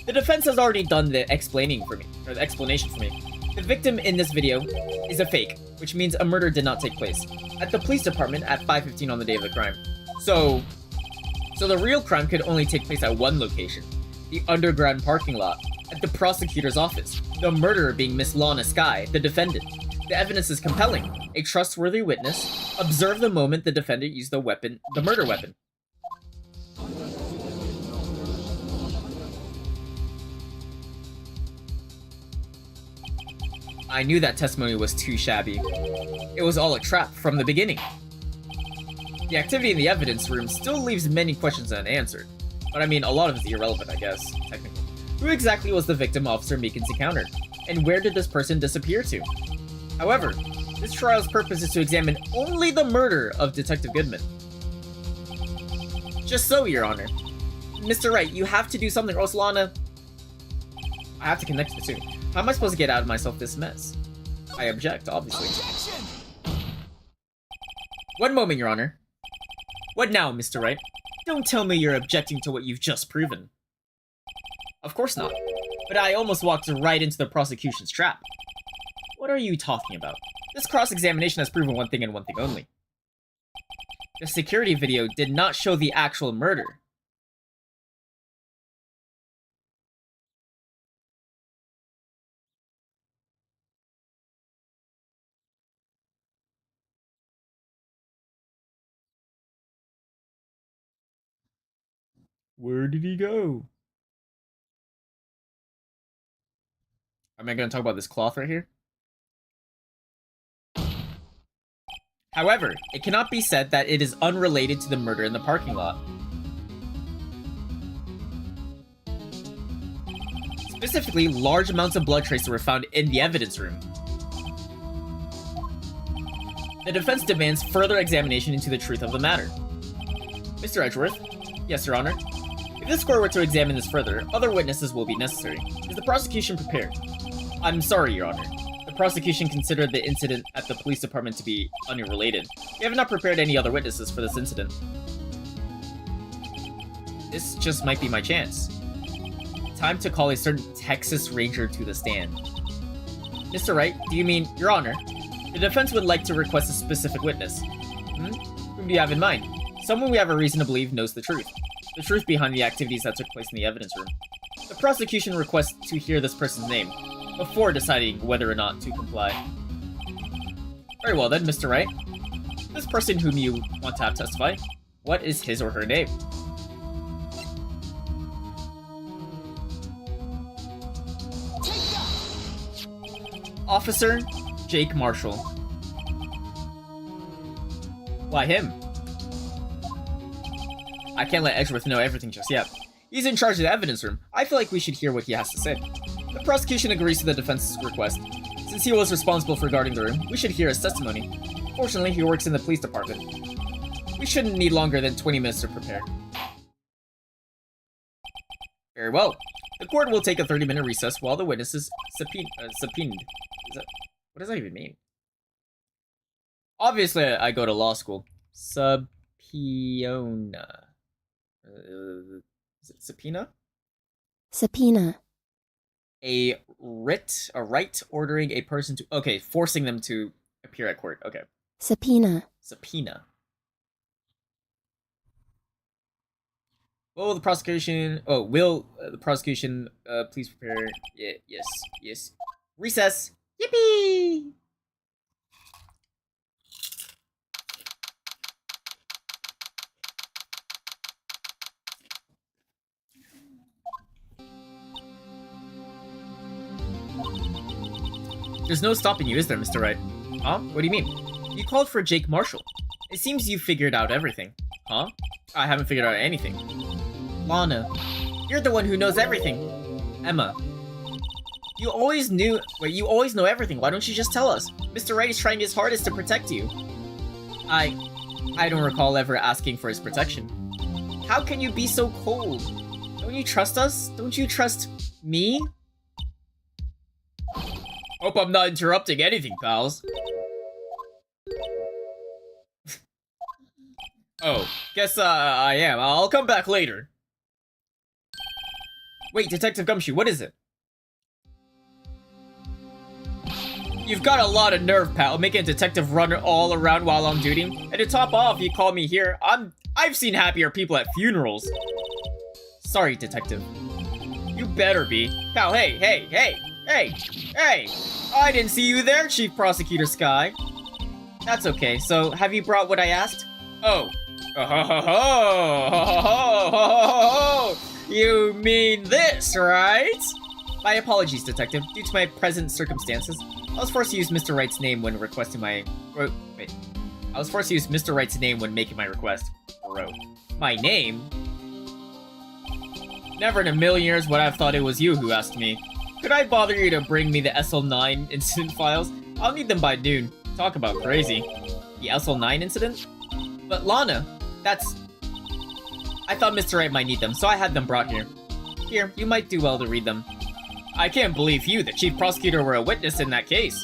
[SPEAKER 2] The defense has already done the explaining for me, or the explanation for me. The victim in this video is a fake, which means a murder did not take place at the police department at 5:15 on the day of the crime. So the real crime could only take place at one location, the underground parking lot, at the prosecutor's office, the murderer being Miss Lana Skye, the defendant. The evidence is compelling. A trustworthy witness observed the moment the defendant used the murder weapon. I knew that testimony was too shabby. It was all a trap from the beginning. The activity in the evidence room still leaves many questions unanswered. But I mean, a lot of it's irrelevant, I guess, technically. Who exactly was the victim Officer Meekins encountered? And where did this person disappear to? However, this trial's purpose is to examine only the murder of Detective Goodman. Just so, Your Honor. Mr. Wright, you have to do something, or else Lana... I have to connect the two. How am I supposed to get out of myself this mess? I object, obviously.
[SPEAKER 3] Objection!
[SPEAKER 2] One moment, Your Honor. What now, Mr. Wright? Don't tell me you're objecting to what you've just proven. Of course not. But I almost walked right into the prosecution's trap. What are you talking about? This cross-examination has proven one thing and one thing only. The security video did not show the actual murder. Where did he go? Am I going to talk about this cloth right here? However, it cannot be said that it is unrelated to the murder in the parking lot. Specifically, large amounts of blood traces were found in the evidence room. The defense demands further examination into the truth of the matter. Mr. Edgeworth? Yes, Your Honor. If this court were to examine this further, other witnesses will be necessary. Is the prosecution prepared? I'm sorry, Your Honor. The prosecution considered the incident at the police department to be unrelated. We have not prepared any other witnesses for this incident. This just might be my chance. Time to call a certain Texas Ranger to the stand. Mr. Wright, do you mean, Your Honor? The defense would like to request a specific witness. Whom do you have in mind? Someone we have a reason to believe knows the truth. The truth behind the activities that took place in the evidence room. The prosecution requests to hear this person's name, before deciding whether or not to comply. Very well then, Mr. Wright. This person whom you want to have testify, what is his or her name?
[SPEAKER 3] Take that!
[SPEAKER 2] Officer Jake Marshall. Why him? I can't let Edgeworth know everything just yet. He's in charge of the evidence room. I feel like we should hear what he has to say. The prosecution agrees to the defense's request. Since he was responsible for guarding the room, we should hear his testimony. Fortunately, he works in the police department. We shouldn't need longer than 20 minutes to prepare. Very well. The court will take a 30-minute recess while the witness is subpoenaed. What does that even mean? Obviously, I go to law school. Subpoena. Is it subpoena?
[SPEAKER 5] Subpoena.
[SPEAKER 2] A right ordering a person to... Okay, forcing them to appear at court. Okay.
[SPEAKER 5] Subpoena.
[SPEAKER 2] Subpoena. Will the prosecution... Oh, will the prosecution please prepare... Yeah, yes. Recess! Yippee! There's no stopping you, is there, Mr. Wright? Huh? What do you mean? You called for Jake Marshall. It seems you figured out everything. Huh? I haven't figured out anything. Lana, you're the one who knows everything. Emma, you always know everything. Why don't you just tell us? Mr. Wright is trying his hardest to protect you. I don't recall ever asking for his protection. How can you be so cold? Don't you trust us? Don't you trust me? Hope I'm not interrupting anything, pals. Oh, guess I am. I'll come back later. Wait, Detective Gumshoe, what is it? You've got a lot of nerve, pal, making a detective run all around while on duty. And to top off, you call me here. I've seen happier people at funerals. Sorry, Detective. You better be. Pal, hey! I didn't see you there, Chief Prosecutor Sky. That's okay, so have you brought what I asked? Oh. You mean this, right? My apologies, Detective. Due to my present circumstances, I was forced to use Mr. Wright's name when requesting my... Wait. I was forced to use Mr. Wright's name when making my request. Bro. My name? Never in a million years would I have thought it was you who asked me. Could I bother you to bring me the SL9 incident files? I'll need them by noon. Talk about crazy. The SL9 incident? But Lana, that's... I thought Mr. Wright might need them, so I had them brought here. Here, you might do well to read them. I can't believe you, the chief prosecutor, were a witness in that case.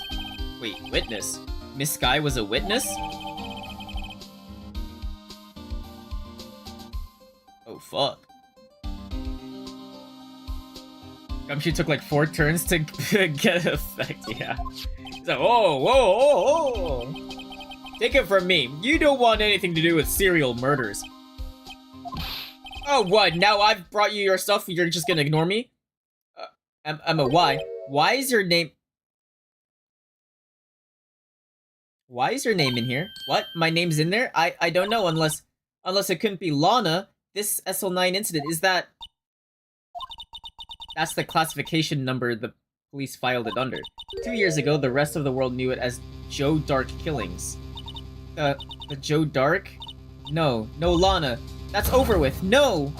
[SPEAKER 2] Wait, witness? Miss Sky was a witness? Oh, fuck. Gumshoe took like 4 turns to get effect, yeah. He's like, whoa. Take it from me, you don't want anything to do with serial murders. Oh, what? Now I've brought you your stuff, you're just gonna ignore me? Emma, why? Why is your name... Why is your name in here? What? My name's in there? I don't know, unless it couldn't be Lana. This SL9 incident, is that... That's the classification number the police filed it under. 2 years ago, the rest of the world knew it as Joe Dark Killings. The Joe Dark? No, Lana. That's over with. No!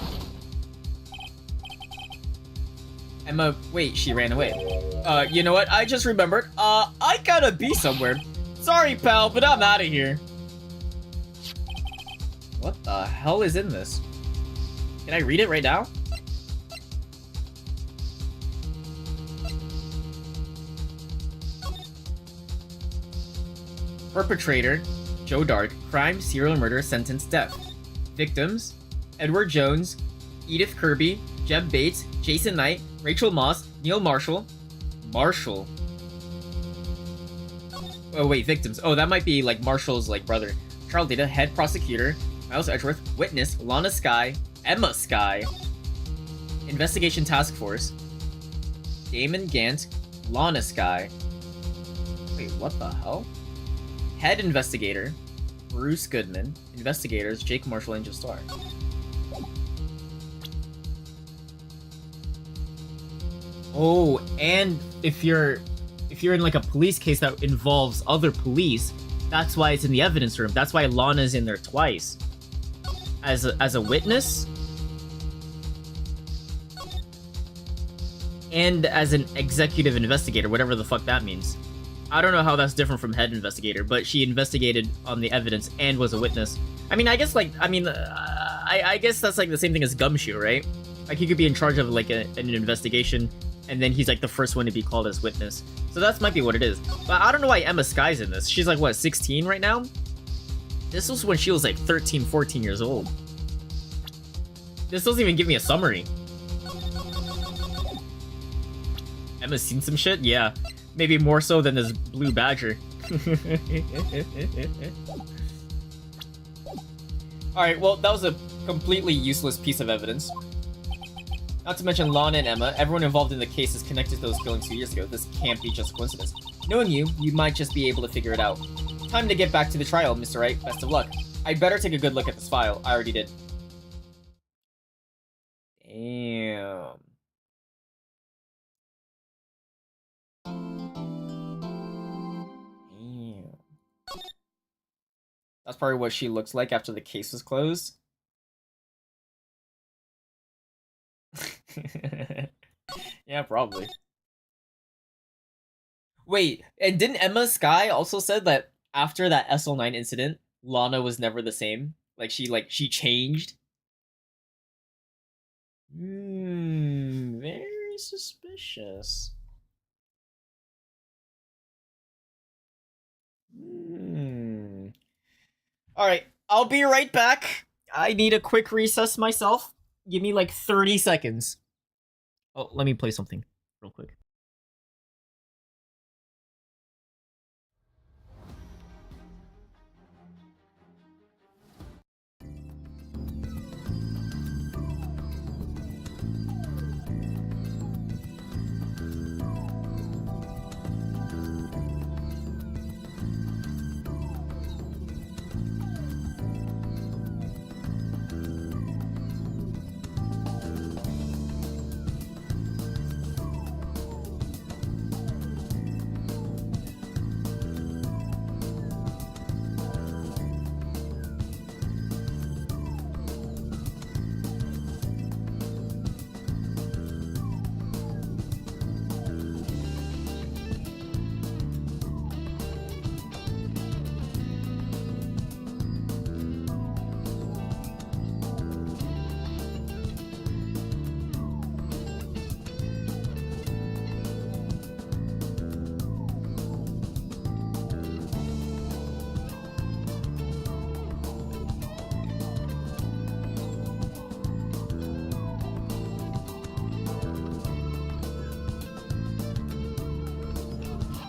[SPEAKER 2] Emma, wait, she ran away. You know what? I just remembered. I gotta be somewhere. Sorry, pal, but I'm out of here. What the hell is in this? Can I read it right now? Perpetrator, Joe Dark, crime, serial murder, sentence, death. Victims, Edward Jones, Edith Kirby, Jeb Bates, Jason Knight, Rachel Moss, Neil Marshall. Marshall. Oh wait, victims. Oh, that might be like Marshall's like brother. Charles Data, head prosecutor, Miles Edgeworth, witness, Lana Sky, Emma Sky, investigation task force, Damon Gant, Lana Sky. Wait, what the hell? Head investigator, Bruce Goodman, investigators, Jake Marshall, Angel Star. Oh, and if you're in like a police case that involves other police, that's why it's in the evidence room. That's why Lana's in there twice. As a witness? And as an executive investigator, whatever the fuck that means. I don't know how that's different from head investigator, but she investigated on the evidence and was a witness. I mean, I guess I guess that's like the same thing as Gumshoe, right? Like he could be in charge of like an investigation, and then he's like the first one to be called as witness. So that might be what it is. But I don't know why Emma Sky's in this. She's like, what, 16 right now? This was when she was like 13, 14 years old. This doesn't even give me a summary. Emma's seen some shit? Yeah. Maybe more so than this blue badger. Alright, well, that was a completely useless piece of evidence. Not to mention Lana and Emma, everyone involved in the case is connected to those killings 2 years ago. This can't be just a coincidence. Knowing you, you might just be able to figure it out. Time to get back to the trial, Mr. Wright. Best of luck. I'd better take a good look at this file. I already did. Damn. Damn. That's probably what she looks like after the case is closed. Yeah, probably. Wait, and didn't Emma Sky also said that after that SL9 incident, Lana was never the same? Like she changed? Very suspicious. Alright, I'll be right back. I need a quick recess myself. Give me like 30 seconds. Oh, let me play something real quick.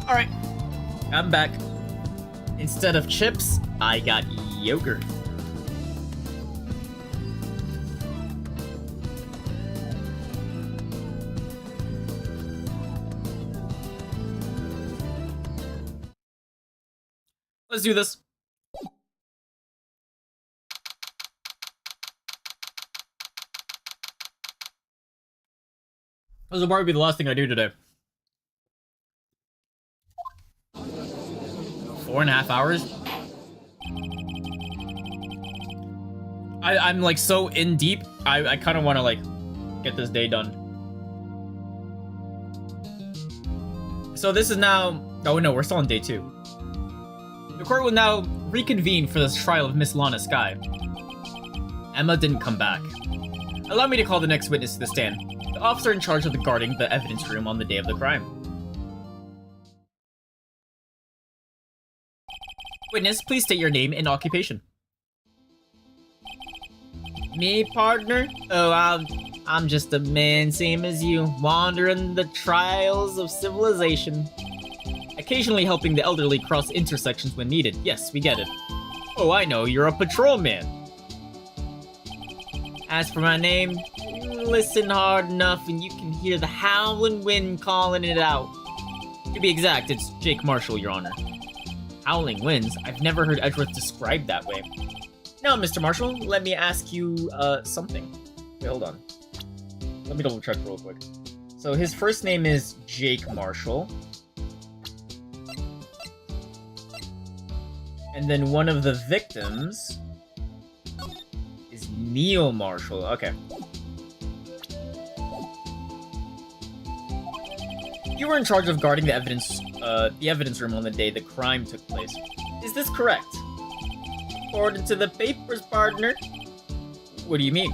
[SPEAKER 2] Alright, I'm back. Instead of chips, I got yogurt. Let's do this. This will probably be the last thing I do today. 4.5 hours? I'm like so in deep, I kind of want to like get this day done. So this is now, oh no, we're still on day 2. The court will now reconvene for this trial of Miss Lana Sky. Emma didn't come back. Allow me to call the next witness to the stand, the officer in charge of the guarding the evidence room on the day of the crime. Witness, please state your name and occupation.
[SPEAKER 4] Me, partner? Oh, I'm just a man, same as you, wandering the trials of civilization. Occasionally helping the elderly cross intersections when needed. Yes, we get it. Oh, I know, you're a patrolman. As for my name, listen hard enough and you can hear the howling wind calling it out. To be exact, it's Jake Marshall, Your Honor. Howling winds? I've never heard Edgeworth described that way. Now, Mr. Marshall, let me ask you, something. Wait, hold on. Let me double check real quick. So his first name is Jake Marshall. And then one of the victims is Neil Marshall. Okay. You were in charge of guarding the evidence room on the day the crime took place. Is this correct? According to the papers, partner. What do you mean?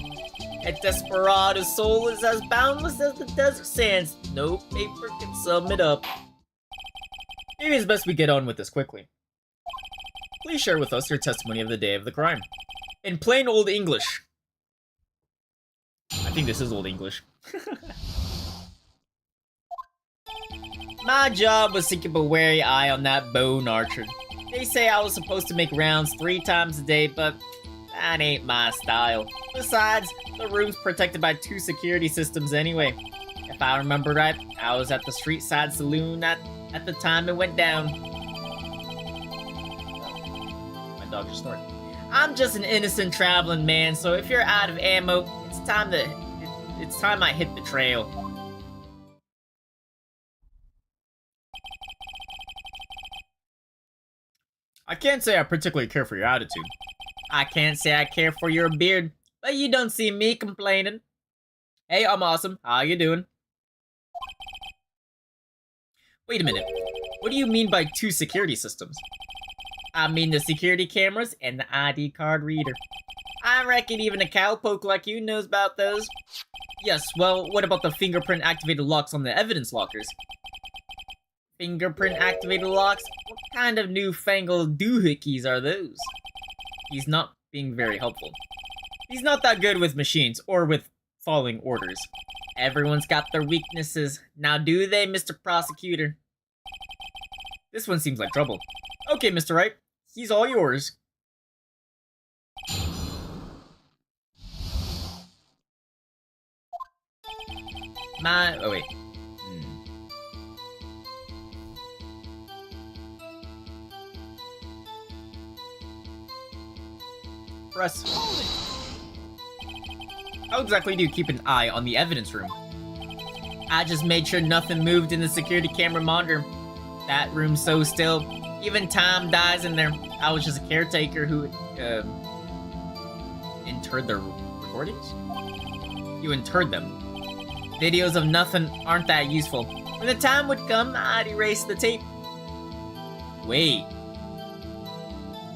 [SPEAKER 4] A desperado's soul is as boundless as the desert sands. No paper can sum it up. Maybe it's best we get on with this quickly. Please share with us your testimony of the day of the crime. In plain Old English. I think this is Old English. My job was to keep a wary eye on that bone archer. They say I was supposed to make rounds 3 times a day, but that ain't my style. Besides, the room's protected by 2 security systems anyway. If I remember right, I was at the street side saloon at the time it went down. My dog just snorted. I'm just an innocent traveling man, so if you're out of ammo, it's time I hit the trail. I can't say I particularly care for your attitude. I can't say I care for your beard, but you don't see me complaining. Hey, I'm awesome. How you doing? Wait a minute. What do you mean by 2 security systems? I mean the security cameras and the ID card reader. I reckon even a cowpoke like you knows about those. Yes, well, what about the fingerprint-activated locks on the evidence lockers? Fingerprint-activated locks? What kind of newfangled doohickeys are those? He's not being very helpful. He's not that good with machines, or with following orders. Everyone's got their weaknesses. Now do they, Mr. Prosecutor? This one seems like trouble. Okay, Mr. Wright. He's all yours. Oh wait. Press. How exactly do you keep an eye on the evidence room? I just made sure nothing moved in the security camera monitor. That room's so still. Even time dies in there. I was just a caretaker who, interred the recordings? You interred them. Videos of nothing aren't that useful. When the time would come, I'd erase the tape. Wait.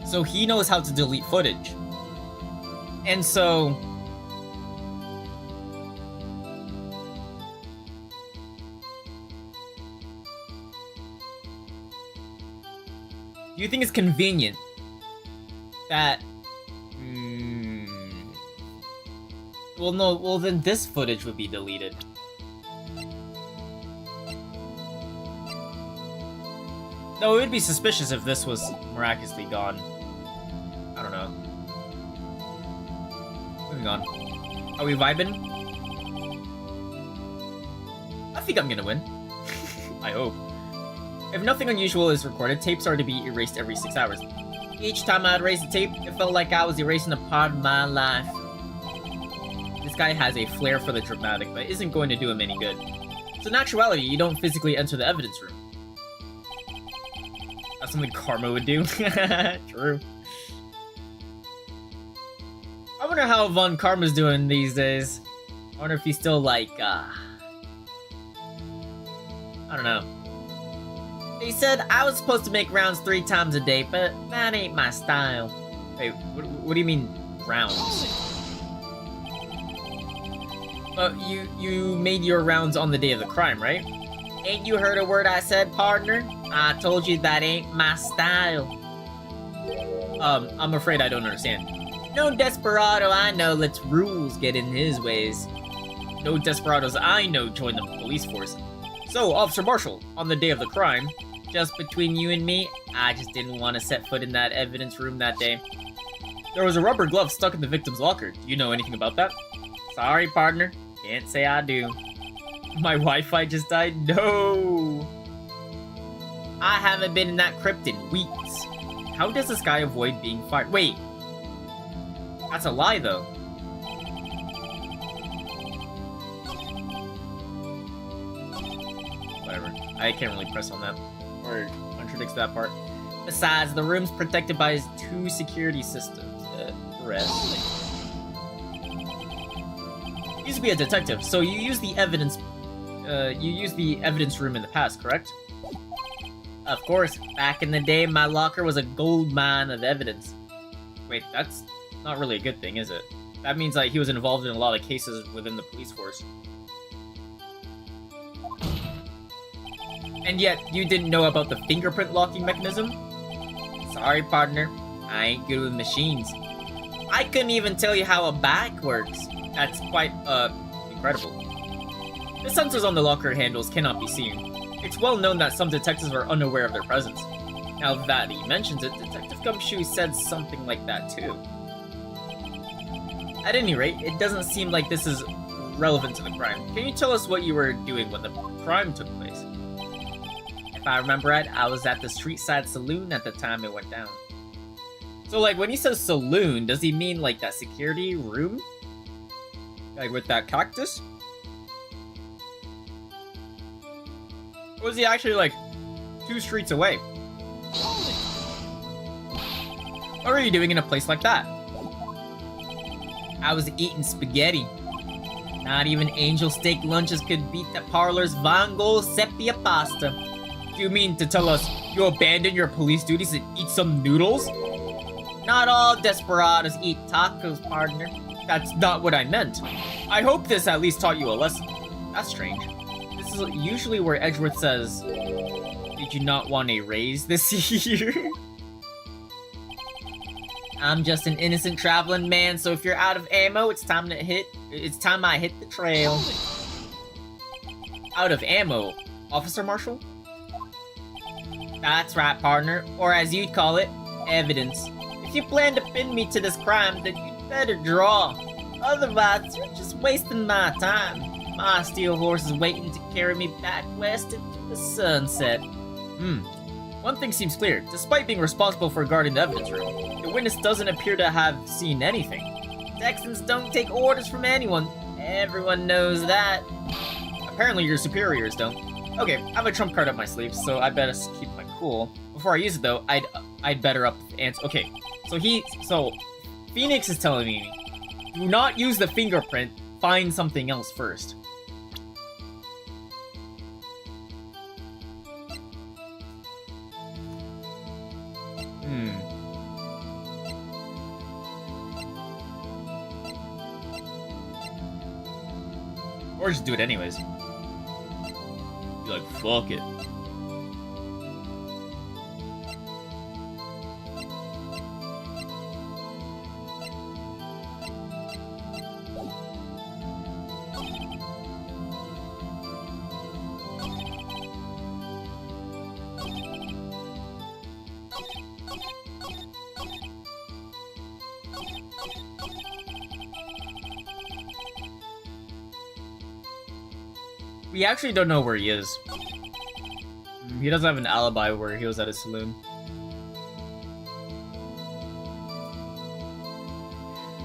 [SPEAKER 4] So he knows how to delete footage. And so... do you think it's convenient that... well, no, well then this footage would be deleted. No, it would be suspicious if this was miraculously gone. I don't know. Moving on. Are we vibing? I think I'm gonna win. I hope. If nothing unusual is recorded, tapes are to be erased every 6 hours. Each time I'd erase a tape, it felt like I was erasing a part of my life. This guy has a flair for the dramatic, but isn't going to do him any good. So in actuality, you don't physically enter the evidence room. That's something Karma would do. True. I wonder how Von Karma's doing these days. I wonder if he's still like, I don't know. He said I was supposed to make rounds 3 times a day, but that ain't my style. Wait, what do you mean, rounds? You made your rounds on the day of the crime, right? Ain't you heard a word I said, partner? I told you that ain't my style. I'm afraid I don't understand. No desperado I know lets rules get in his ways.
[SPEAKER 2] No desperados I know join the police force. So, Officer Marshall, on the day of the crime,
[SPEAKER 4] Just between you and me, I just didn't want to set foot in that evidence room that day.
[SPEAKER 2] there was a rubber glove stuck in the victim's locker. Do you know anything about that?
[SPEAKER 4] Sorry, partner. Can't say I do.
[SPEAKER 2] My Wi-Fi just died? No!
[SPEAKER 4] I haven't been in that crypt in weeks.
[SPEAKER 2] How does this guy avoid being fired? Wait! That's a lie, though. Whatever. I can't really press on that. Or contradicts that part.
[SPEAKER 4] Besides, the room's protected by his 2 security systems. Rest.
[SPEAKER 2] You used to be a detective, so you used the evidence room in the past, correct?
[SPEAKER 4] Of course, back in the day, my locker was a gold mine of evidence.
[SPEAKER 2] Wait, that's not really a good thing, is it? That means that he was involved in a lot of cases within the police force. And yet, you didn't know about the fingerprint locking mechanism?
[SPEAKER 4] Sorry, partner. I ain't good with machines. I couldn't even tell you how a bike works.
[SPEAKER 2] That's quite, incredible. The sensors on the locker handles cannot be seen. It's well known that some detectives are unaware of their presence. Now that he mentions it, Detective Gumshoe said something like that too. At any rate, it doesn't seem like this is relevant to the crime. Can you tell us what you were doing when the crime took place?
[SPEAKER 4] If I remember right, I was at the street side saloon at the time it went down.
[SPEAKER 2] So, like, when he says saloon, does he mean, like, that security room? Like, with that cactus? Or was he actually, like, 2 streets away? What were you doing in a place like that?
[SPEAKER 4] I was eating spaghetti. Not even angel steak lunches could beat the parlor's Von sepia pasta.
[SPEAKER 2] Do you mean to tell us you abandoned your police duties and eat some noodles?
[SPEAKER 4] Not all desperados eat tacos, partner.
[SPEAKER 2] That's not what I meant. I hope this at least taught you a lesson. That's strange. This is usually where Edgeworth says, "Did you not want a raise this year?"
[SPEAKER 4] I'm just an innocent traveling man, so if you're out of ammo, it's time I hit the trail.
[SPEAKER 2] Out of ammo, Officer Marshall?
[SPEAKER 4] That's right, partner. Or as you'd call it, evidence. If you plan to pin me to this crime, then you'd better draw. Otherwise, you're just wasting my time. My steel horse is waiting to carry me back west into the sunset.
[SPEAKER 2] One thing seems clear. Despite being responsible for guarding the evidence room, the witness doesn't appear to have seen anything.
[SPEAKER 4] Texans don't take orders from anyone. Everyone knows that.
[SPEAKER 2] Apparently your superiors don't. Okay, I have a trump card up my sleeve, so I better keep my cool. Before I use it though, I'd better up the ante. Okay, so Phoenix is telling me, do not use the fingerprint, find something else first. Or just do it anyways. Be like, fuck it. We actually don't know where he is. He doesn't have an alibi where he was at his saloon.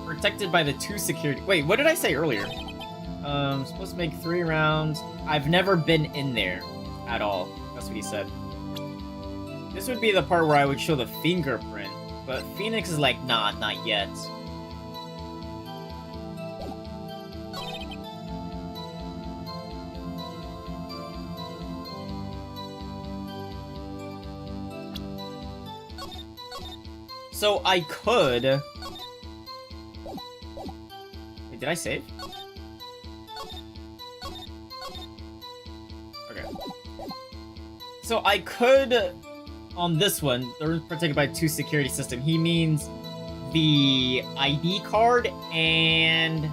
[SPEAKER 2] Protected by the 2 security... Wait, what did I say earlier? Supposed to make 3 rounds. I've never been in there at all. That's what he said. This would be the part where I would show the fingerprint. But Phoenix is like, nah, not yet. So I could... Wait, did I save? Okay. So I could... On this one, the room's protected by 2 security system. He means
[SPEAKER 4] the ID card and...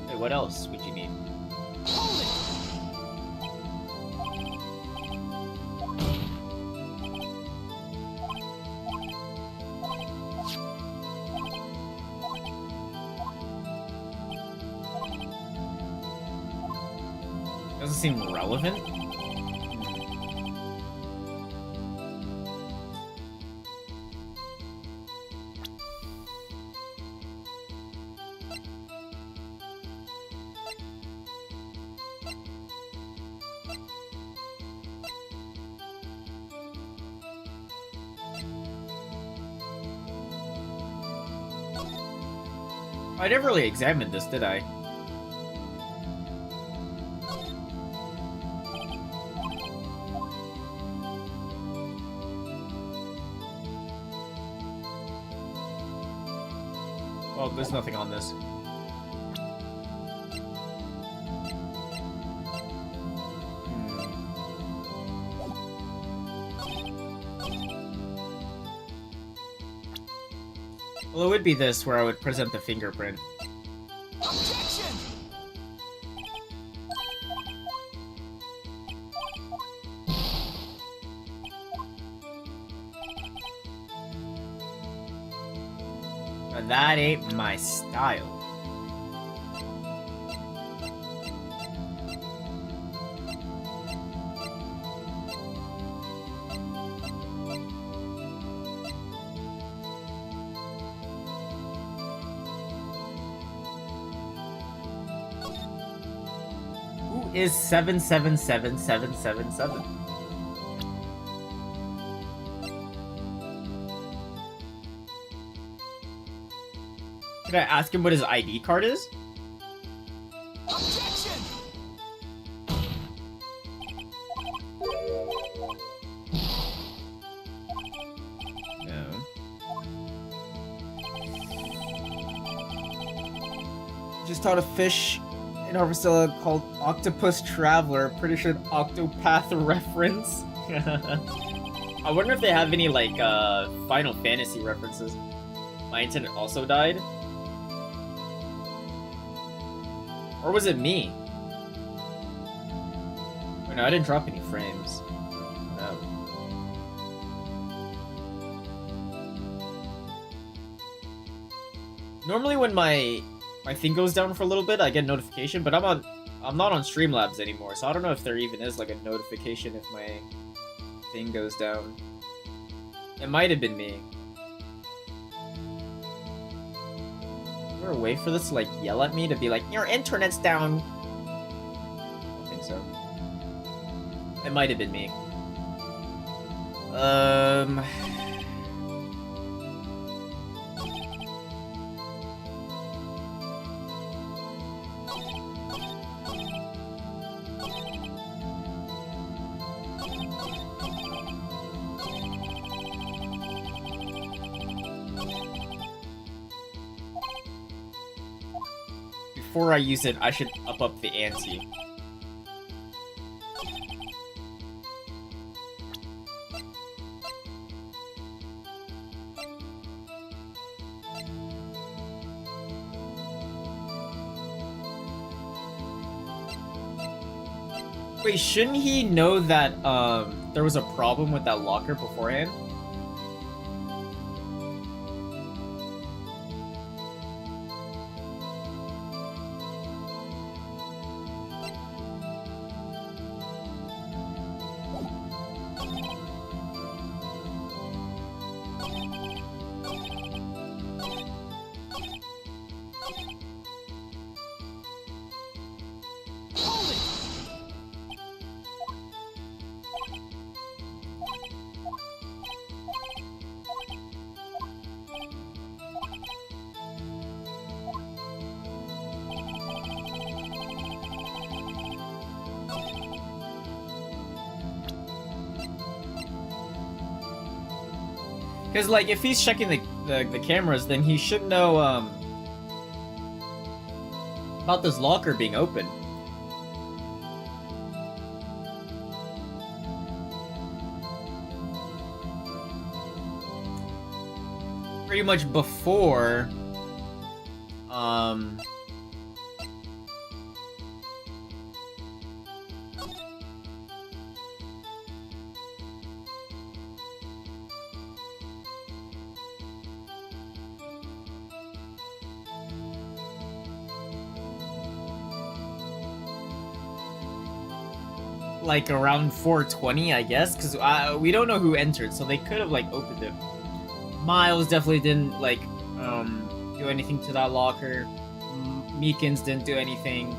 [SPEAKER 4] Wait, what else would you need?
[SPEAKER 3] Hold it!
[SPEAKER 2] Doesn't seem relevant. I never really examined this, did I? Well, there's nothing on this. Well, it would be this where I would present the fingerprint.
[SPEAKER 3] Objection!
[SPEAKER 2] But that ain't my style. Who is 777777? Can I ask him what his ID card is?
[SPEAKER 3] Objection!
[SPEAKER 2] No. Just taught a fish in Harvestella called Octopus Traveler. Pretty sure an Octopath reference. I wonder if they have any, like, Final Fantasy references. My internet also died? Or was it me? Oh, no, I didn't drop any frames. No. Normally when my thing goes down for a little bit, I get a notification, but I'm not on Streamlabs anymore, so I don't know if there even is like a notification if my thing goes down. It might have been me. Is there a way for this to like yell at me to be like, your internet's down? I don't think so. It might have been me. Before I use it, I should up the ante. Wait, shouldn't he know that there was a problem with that locker beforehand?
[SPEAKER 3] Hold it!
[SPEAKER 2] Because, like, if he's checking the cameras, then he should know, about this locker being open. pretty much before, like around 4:20, I guess, because we don't know who entered, so they could have like opened it. Miles definitely didn't like do anything to that locker. Meekins didn't do anything,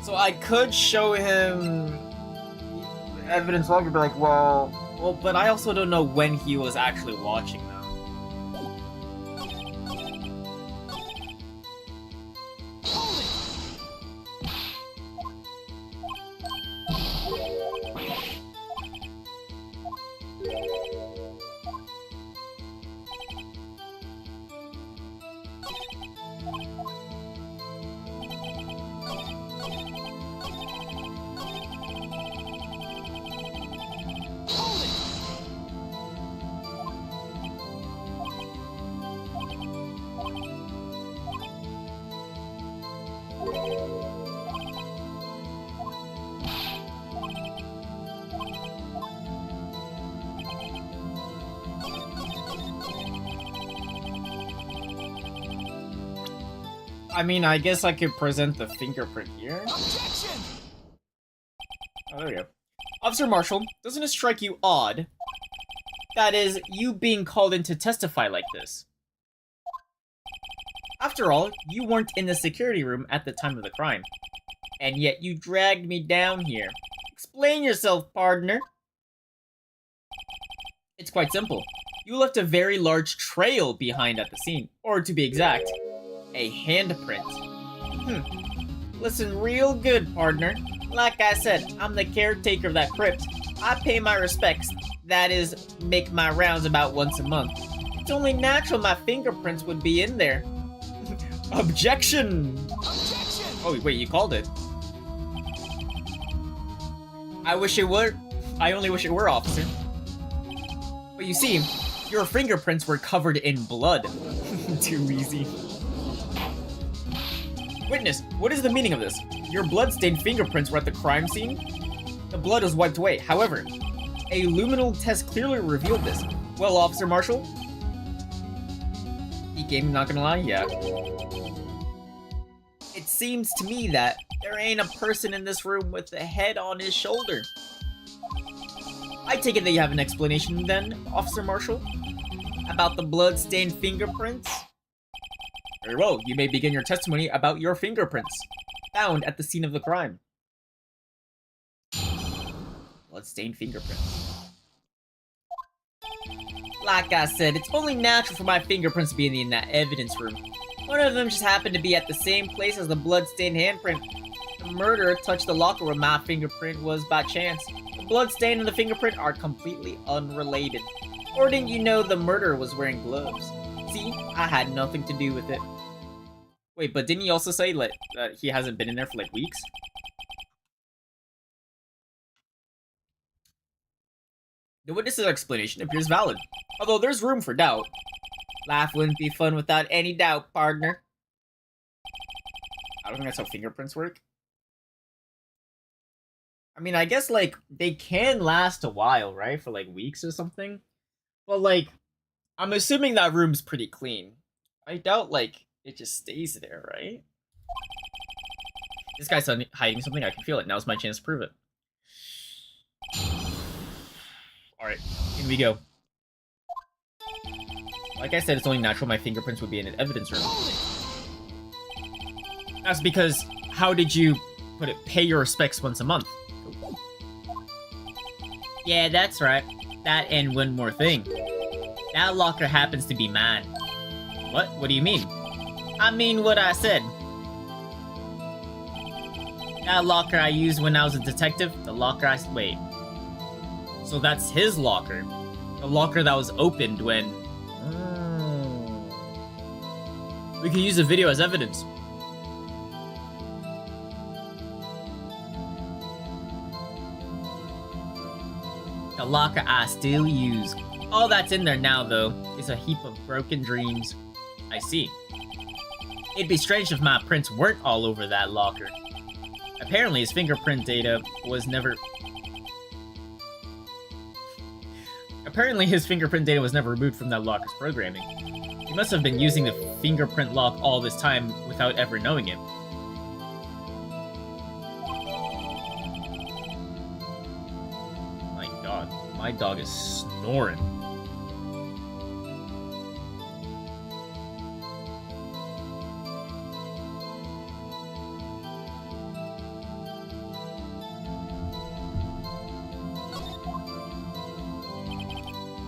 [SPEAKER 2] so I could show him evidence locker, be like, well, but I also don't know when he was actually watching them. I mean, I guess I could present the fingerprint here.
[SPEAKER 3] Objection!
[SPEAKER 2] Oh, there we go. Officer Marshall, doesn't it strike you odd? That is, you being called in to testify like this. After all, you weren't in the security room at the time of the crime. And yet you dragged me down here. Explain yourself, partner. It's quite simple. You left a very large trail behind at the scene. Or to be exact, a handprint. Listen real good, partner. Like I said, I'm the caretaker of that crypt. I pay my respects. That is, make my rounds about once a month. It's only natural my fingerprints would be in there. Objection!
[SPEAKER 3] Objection!
[SPEAKER 2] Oh, wait, you called it. I wish it were. I only wish it were, officer. But you see, your fingerprints were covered in blood. Too easy. Witness, what is the meaning of this? Your blood-stained fingerprints were at the crime scene? The blood was wiped away. However, a luminal test clearly revealed this. Well, Officer Marshall? E-game, not gonna lie, yeah. It seems to me that there ain't a person in this room with a head on his shoulder. I take it that you have an explanation then, Officer Marshall? About the blood-stained fingerprints? Very well, you may begin your testimony about your fingerprints found at the scene of the crime. Blood-stained fingerprints. Like I said, it's only natural for my fingerprints to be in that evidence room. One of them just happened to be at the same place as the blood-stained handprint. The murderer touched the locker where my fingerprint was by chance. The blood stain and the fingerprint are completely unrelated. Or didn't you know the murderer was wearing gloves? See, I had nothing to do with it. Wait, but didn't he also say like that he hasn't been in there for like weeks? The witness's explanation appears valid, although there's room for doubt. Life wouldn't be fun without any doubt, partner. I don't think that's how fingerprints work. I mean, I guess, like, they can last a while, right? For, like, weeks or something. But, like, I'm assuming that room's pretty clean. I doubt, like, it just stays there, right? This guy's hiding something. I can feel it. Now's my chance to prove it. Alright, in we go. Like I said, it's only natural my fingerprints would be in an evidence room. That's because, how did you, pay your respects once a month? Yeah, that's right. That and one more thing. That locker happens to be mine. What? What do you mean? I mean what I said. That locker I used when I was a detective, the locker wait. So that's his locker. The locker that was opened when... We can use the video as evidence. The locker I still use.
[SPEAKER 4] All that's in there now, though, is a heap of broken dreams. I see. It'd be strange if my prints weren't all over that locker. Apparently, his fingerprint data was never... removed from that locker's programming. He must have been using the fingerprint lock all this time without ever knowing it. My god, my dog is snoring.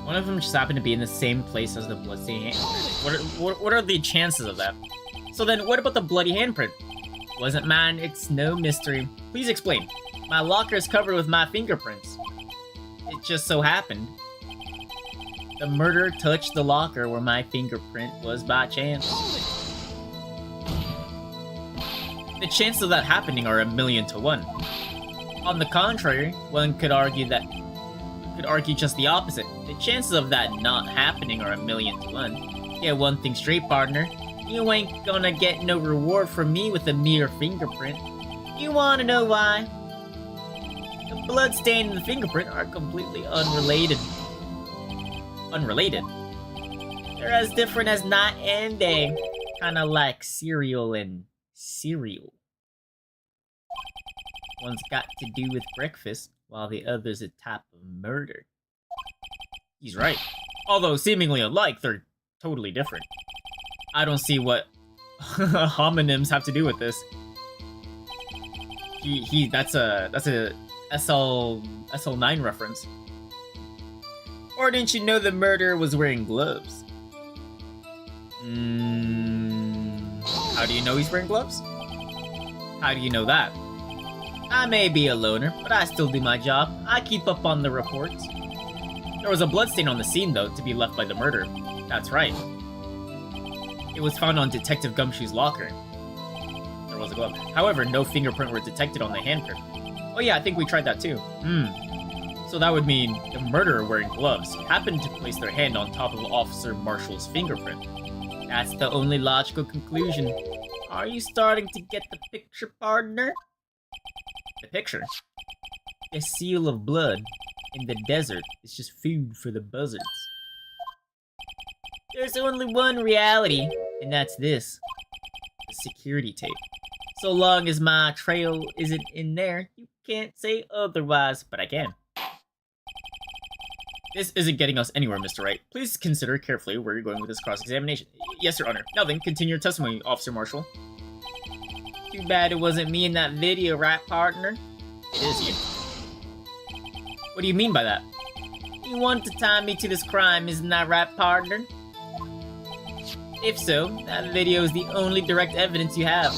[SPEAKER 4] One of them just happened to be in the same place as the bloodstained hand. What are the chances of that? So then, what about the bloody handprint? Wasn't mine, it's no mystery. Please explain. My locker is covered with my fingerprints. It just so happened. The murderer touched the locker where my fingerprint was by chance. The chances of that happening are 1,000,000 to 1. On the contrary, one could argue just the opposite. The chances of that not happening are 1,000,000 to 1. Get one thing straight, partner. You ain't gonna get no reward from me with a mere fingerprint. You wanna know why? The blood stain and the fingerprint are completely unrelated. Unrelated? They're as different as night and day. Kinda like cereal and cereal. One's got to do with breakfast, while the other's a type of murder. He's right. Although seemingly alike, they're totally different. I don't see what homonyms have to do with this. That's a SL9 reference. Or didn't you know the murderer was wearing gloves? How do you know he's wearing gloves? How do you know that? I may be a loner, but I still do my job. I keep up on the reports. There was a bloodstain on the scene, though, to be left by the murderer. That's right. It was found on Detective Gumshoe's locker. There was a glove. However, no fingerprint were detected on the handprint. Oh yeah, I think we tried that too. So that would mean the murderer wearing gloves happened to place their hand on top of Officer Marshall's fingerprint. That's the only logical conclusion. Are you starting to get the picture, partner? The picture? A seal of blood in the desert is just food for the buzzards. There's only one reality, and that's this. The security tape. So long as my trail isn't in there, you can't say otherwise, but I can. This isn't getting us anywhere, Mr. Wright. Please consider carefully where you're going with this cross-examination. Yes, Your Honor. Now then, continue your testimony, Officer Marshall. Too bad it wasn't me in that video, right, partner? It is you. What do you mean by that? You want to tie me to this crime, isn't that right, partner? If so, that video is the only direct evidence you have.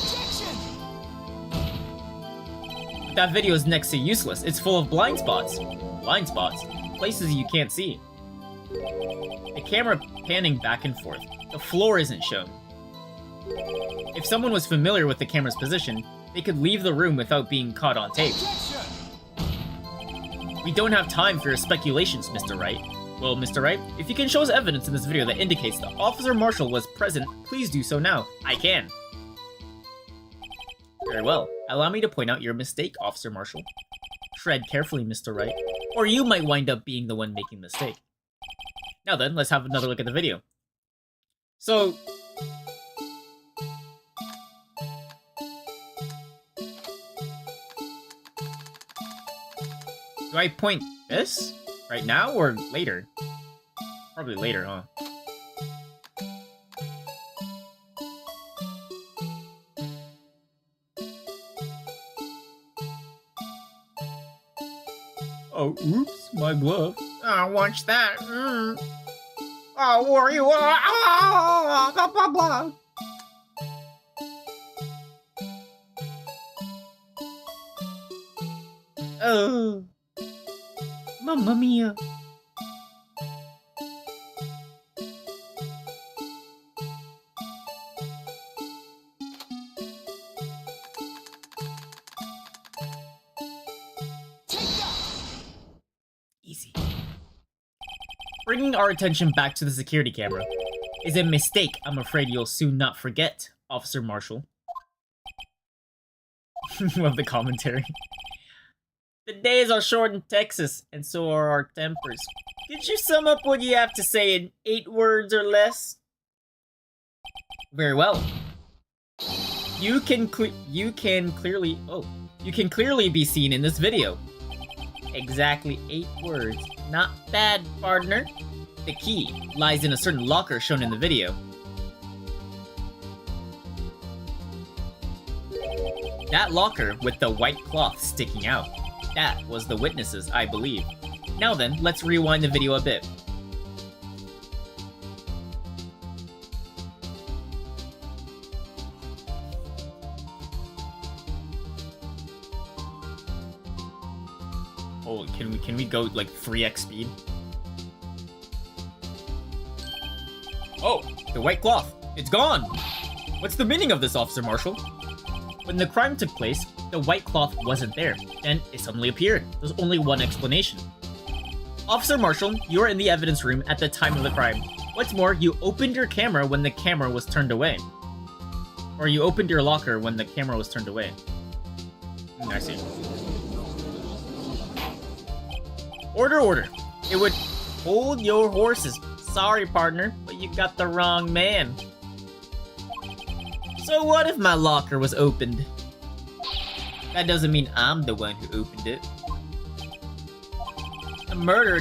[SPEAKER 4] But that video is next to useless. It's full of blind spots. Blind spots? Places you can't see. The camera panning back and forth. The floor isn't shown. If someone was familiar with the camera's position, they could leave the room without being caught on tape. We don't have time for your speculations, Mr. Wright. Well, Mr. Wright, if you can show us evidence in this video that indicates that Officer Marshall was present, please do so now. I can. Very well. Allow me to point out your mistake, Officer Marshall. Tread carefully, Mr. Wright, or you might wind up being the one making the mistake. Now then, let's have another look at the video. So... do I point this? Right now or later? Probably later, huh? Oh, oops, my glove. Oh, watch that. Oh, where are you? Blah, blah, blah. Oh. Mamma mia. Easy.
[SPEAKER 2] Bringing our attention back to the security camera is a mistake I'm afraid you'll soon not forget, Officer Marshall. Love the commentary. The days are short in Texas, and so are our tempers. Could you sum up what you have to say in 8 words or less? Very well. You can clearly be seen in this video. Exactly 8 words. Not bad, partner. The key lies in a certain locker shown in the video. That locker with the white cloth sticking out. That was the witnesses, I believe. Now then, let's rewind the video a bit. Oh, can we go like 3x speed? Oh, the white cloth. It's gone! What's the meaning of this, Officer Marshall? When the crime took place, the white cloth wasn't there. Then it suddenly appeared. There's only one explanation. Officer Marshall, you were in the evidence room at the time of the crime. What's more, you opened your camera when the camera was turned away. Or you opened your locker when the camera was turned away. I see. Order. It would hold your horses. Sorry, partner, but you got the wrong man. So what if my locker was opened? That doesn't mean I'm the one who opened it. The murderer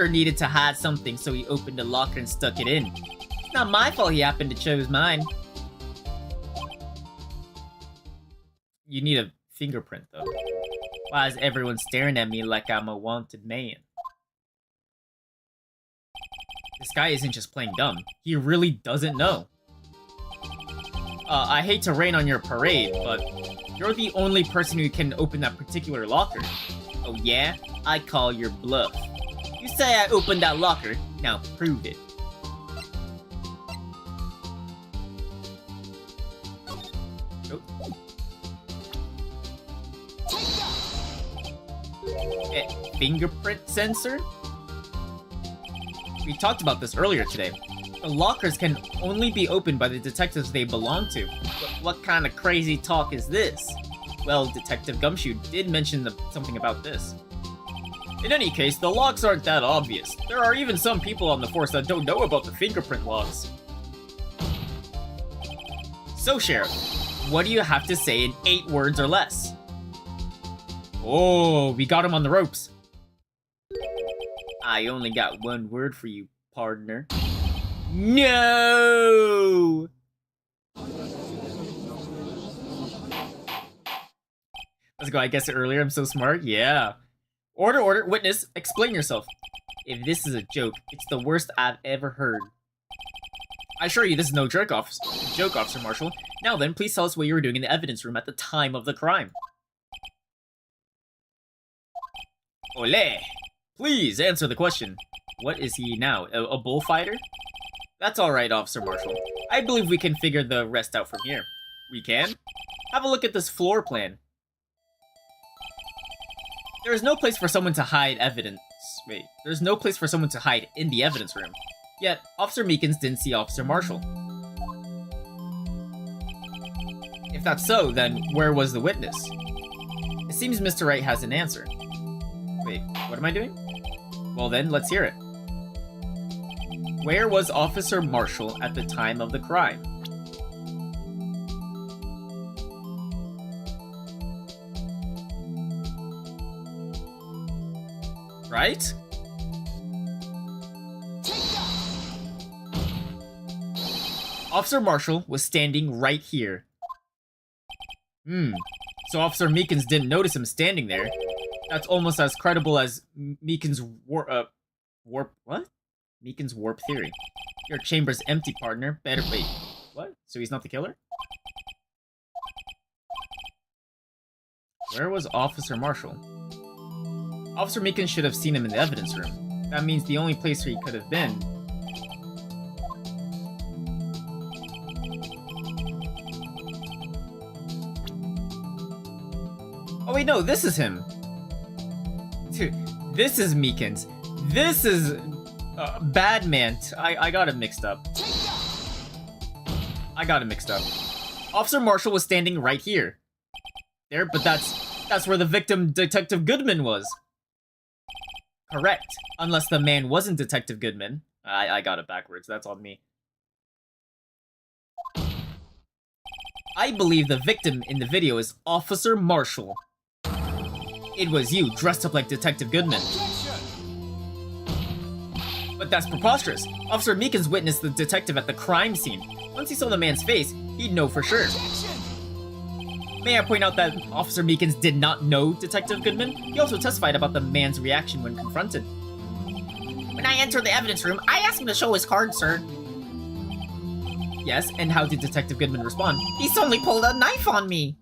[SPEAKER 2] needed to hide something, so he opened the locker and stuck it in. It's not my fault he happened to choose mine. You need a fingerprint, though. Why is everyone staring at me like I'm a wanted man? This guy isn't just playing dumb. He really doesn't know. I hate to rain on your parade, but you're the only person who can open that particular locker. Oh yeah? I call your bluff. You say I opened that locker, now prove it. Oh. Fingerprint sensor? We talked about this earlier today. The lockers can only be opened by the detectives they belong to. What kind of crazy talk is this? Well, Detective Gumshoe did mention something about this. In any case, the locks aren't that obvious. There are even some people on the force that don't know about the fingerprint locks. So, Sheriff, what do you have to say in 8 words or less? Oh, we got him on the ropes. I only got 1 word for you, partner. No! Let's go, I guessed it earlier, I'm so smart. Yeah. Order, witness, explain yourself. If this is a joke, it's the worst I've ever heard. I assure you this is no joke, Officer Marshall. Now then, please tell us what you were doing in the evidence room at the time of the crime. Olé! Please answer the question. What is he now, a bullfighter? That's alright, Officer Marshall. I believe we can figure the rest out from here. We can? Have a look at this floor plan. There is no place for someone to hide evidence. Wait, there's no place for someone to hide in the evidence room. Yet, Officer Meekins didn't see Officer Marshall. If that's so, then where was the witness? It seems Mr. Wright has an answer. Wait, what am I doing? Well then, let's hear it. Where was Officer Marshall at the time of the crime? Right? Officer Marshall was standing right here. So Officer Meekins didn't notice him standing there. That's almost as credible as Meekins' Meekins' warp theory. Your chamber's empty, partner. Better wait. What? So he's not the killer? Where was Officer Marshall? Officer Meekins should have seen him in the evidence room. That means the only place where he could have been. Oh wait, no, this is him. Dude, this is Meekins. This is Badmant. I got it mixed up. I got it mixed up. Officer Marshall was standing right here. There, but that's where the victim, Detective Goodman, was. Correct. Unless the man wasn't Detective Goodman. I got it backwards. That's on me. I believe the victim in the video is Officer Marshall. It was you, dressed up like Detective Goodman. But that's preposterous. Officer Meekins witnessed the detective at the crime scene. Once he saw the man's face, he'd know for sure. May I point out that Officer Meekins did not know Detective Goodman? He also testified about the man's reaction when confronted.
[SPEAKER 4] When I entered the evidence room, I asked him to show his card, sir.
[SPEAKER 2] Yes, and how did Detective Goodman respond?
[SPEAKER 4] He suddenly pulled a knife on me.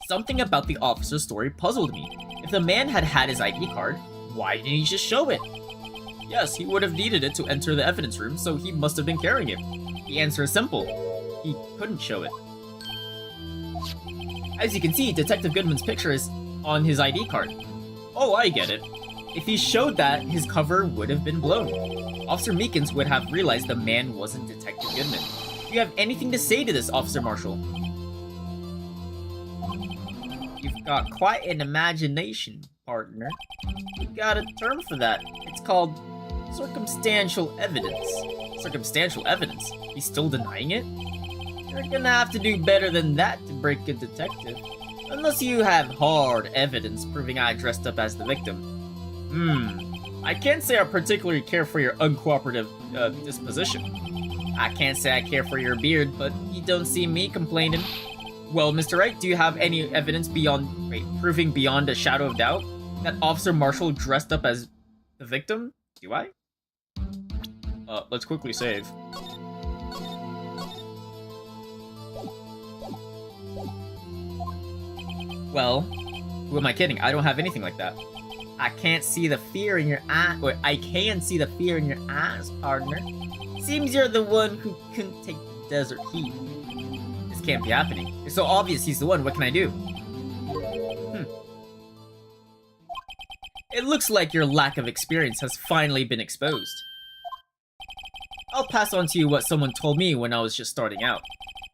[SPEAKER 2] Something about the officer's story puzzled me. If the man had had his ID card, why didn't he just show it? Yes, he would have needed it to enter the evidence room, so he must have been carrying it. The answer is simple. He couldn't show it. As you can see, Detective Goodman's picture is on his ID card. Oh, I get it. If he showed that, his cover would have been blown. Officer Meekins would have realized the man wasn't Detective Goodman. Do you have anything to say to this, Officer Marshall? You've got quite an imagination, partner. We've got a term for that. It's called circumstantial evidence. Circumstantial evidence? He's still denying it? You're gonna have to do better than that to break a detective. Unless you have hard evidence proving I dressed up as the victim. I can't say I particularly care for your uncooperative disposition. I can't say I care for your beard, but you don't see me complaining. Well, Mr. Wright, do you have any evidence proving beyond a shadow of doubt that Officer Marshall dressed up as the victim? Do I? Let's quickly save. Well, who am I kidding? I don't have anything like that. I can't see the fear in your eye. Or I can see the fear in your eyes, partner. Seems you're the one who couldn't take the desert heat. This can't be happening. It's so obvious he's the one. What can I do? It looks like your lack of experience has finally been exposed. I'll pass on to you what someone told me when I was just starting out.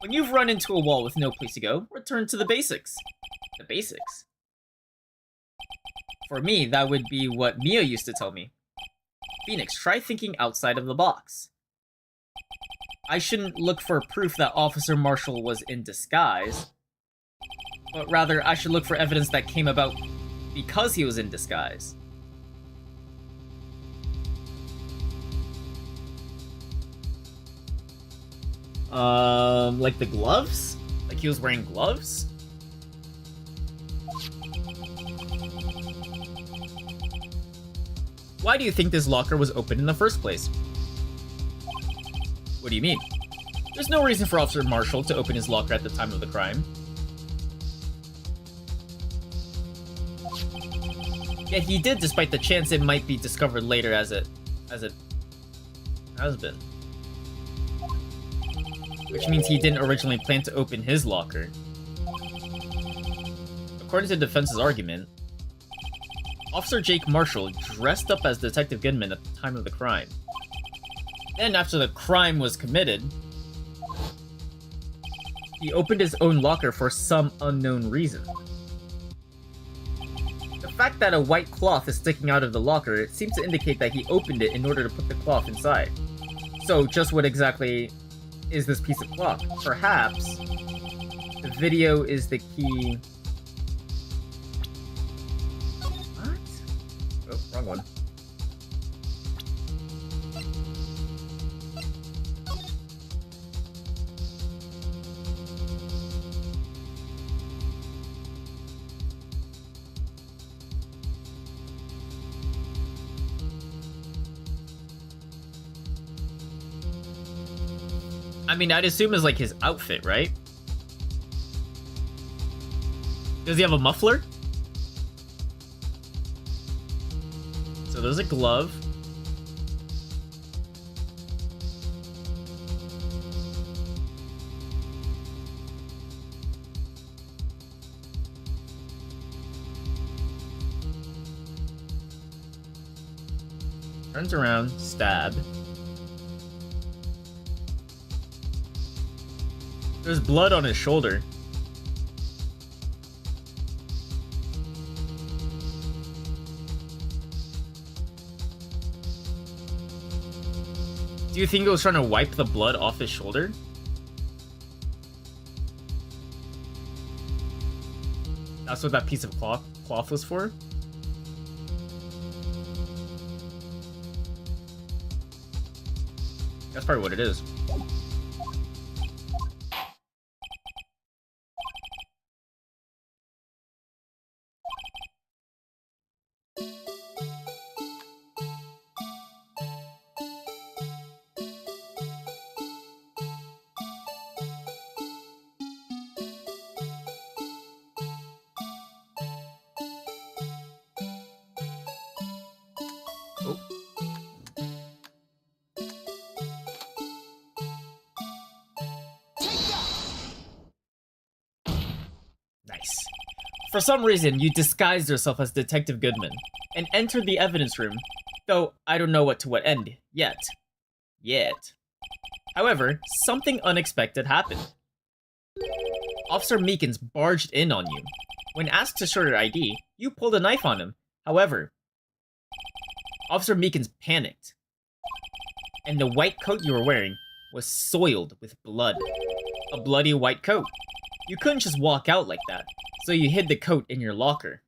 [SPEAKER 2] When you've run into a wall with no place to go, return to the basics. The basics? For me, that would be what Mia used to tell me. Phoenix, try thinking outside of the box. I shouldn't look for proof that Officer Marshall was in disguise, but rather I should look for evidence that came about because he was in disguise. Like the gloves? Like he was wearing gloves? Why do you think this locker was open in the first place? What do you mean? There's no reason for Officer Marshall to open his locker at the time of the crime. Yet he did, despite the chance it might be discovered later as it has been. Which means he didn't originally plan to open his locker. According to the defense's argument, Officer Jake Marshall dressed up as Detective Goodman at the time of the crime. Then, after the crime was committed, he opened his own locker for some unknown reason. The fact that a white cloth is sticking out of the locker seems to indicate that he opened it in order to put the cloth inside. So, just what exactly is this piece of cloth? Perhaps the video is the key. What? Oh, wrong one. I mean, I'd assume it's like his outfit, right? Does he have a muffler? So there's a glove. Turns around, stab. There's blood on his shoulder. Do you think he was trying to wipe the blood off his shoulder? That's what that piece of cloth was for? That's probably what it is. Oh. Nice. For some reason, you disguised yourself as Detective Goodman and entered the evidence room, though I don't know what end yet. However, something unexpected happened. Officer Meekins barged in on you. When asked to show your ID, you pulled a knife on him. However, Officer Meekins panicked, and the white coat you were wearing was soiled with blood. A bloody white coat. You couldn't just walk out like that, so you hid the coat in your locker.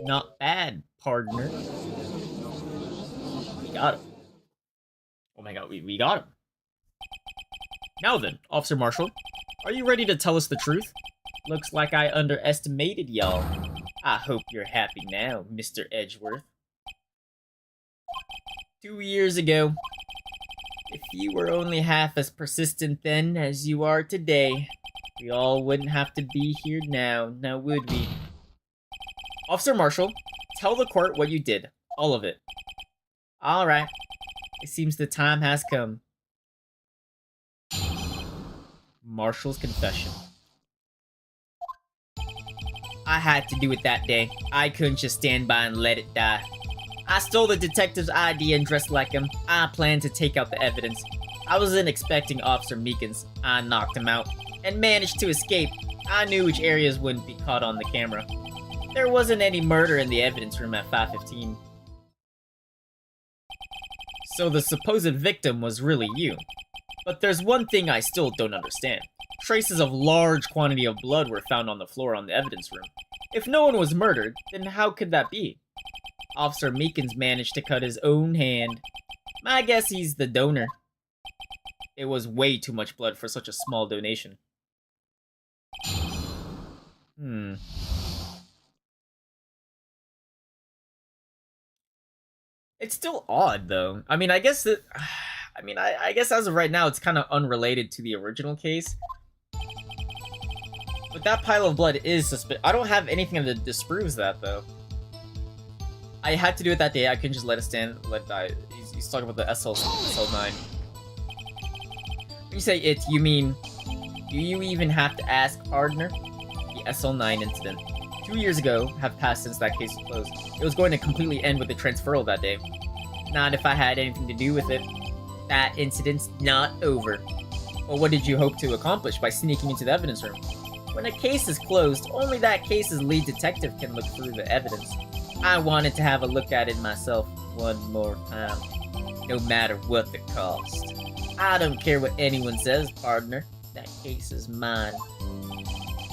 [SPEAKER 2] Not bad, partner. We got him. Oh my god, we got him. Now then, Officer Marshall, are you ready to tell us the truth? Looks like I underestimated y'all. I hope you're happy now, Mr. Edgeworth. 2 years ago. If you were only half as persistent then as you are today, we all wouldn't have to be here now would we? Officer Marshall, tell the court what you did. All of it. Alright. It seems the time has come. Marshall's confession. I had to do it that day. I couldn't just stand by and let it die. I stole the detective's ID and dressed like him. I planned to take out the evidence. I wasn't expecting Officer Meekins. I knocked him out and managed to escape. I knew which areas wouldn't be caught on the camera. There wasn't any murder in the evidence room at 5:15. So the supposed victim was really you. But there's one thing I still don't understand. Traces of large quantity of blood were found on the floor on the evidence room. If no one was murdered, then how could that be? Officer Meekins managed to cut his own hand. I guess he's the donor. It was way too much blood for such a small donation. It's still odd, though. I mean, I guess that... I guess as of right now, it's kind of unrelated to the original case. But that pile of blood is suspicious. I don't have anything that disproves that, though. I had to do it that day. I couldn't just let it stand, let it die. He's talking about the SL9. When you say it, you mean... Do you even have to ask, partner? The SL9 incident. 2 years ago have passed since that case was closed. It was going to completely end with the transferal that day. Not if I had anything to do with it. That incident's not over. Well, what did you hope to accomplish by sneaking into the evidence room? When a case is closed, only that case's lead detective can look through the evidence. I wanted to have a look at it myself one more time, no matter what the cost. I don't care what anyone says, partner. That case is mine.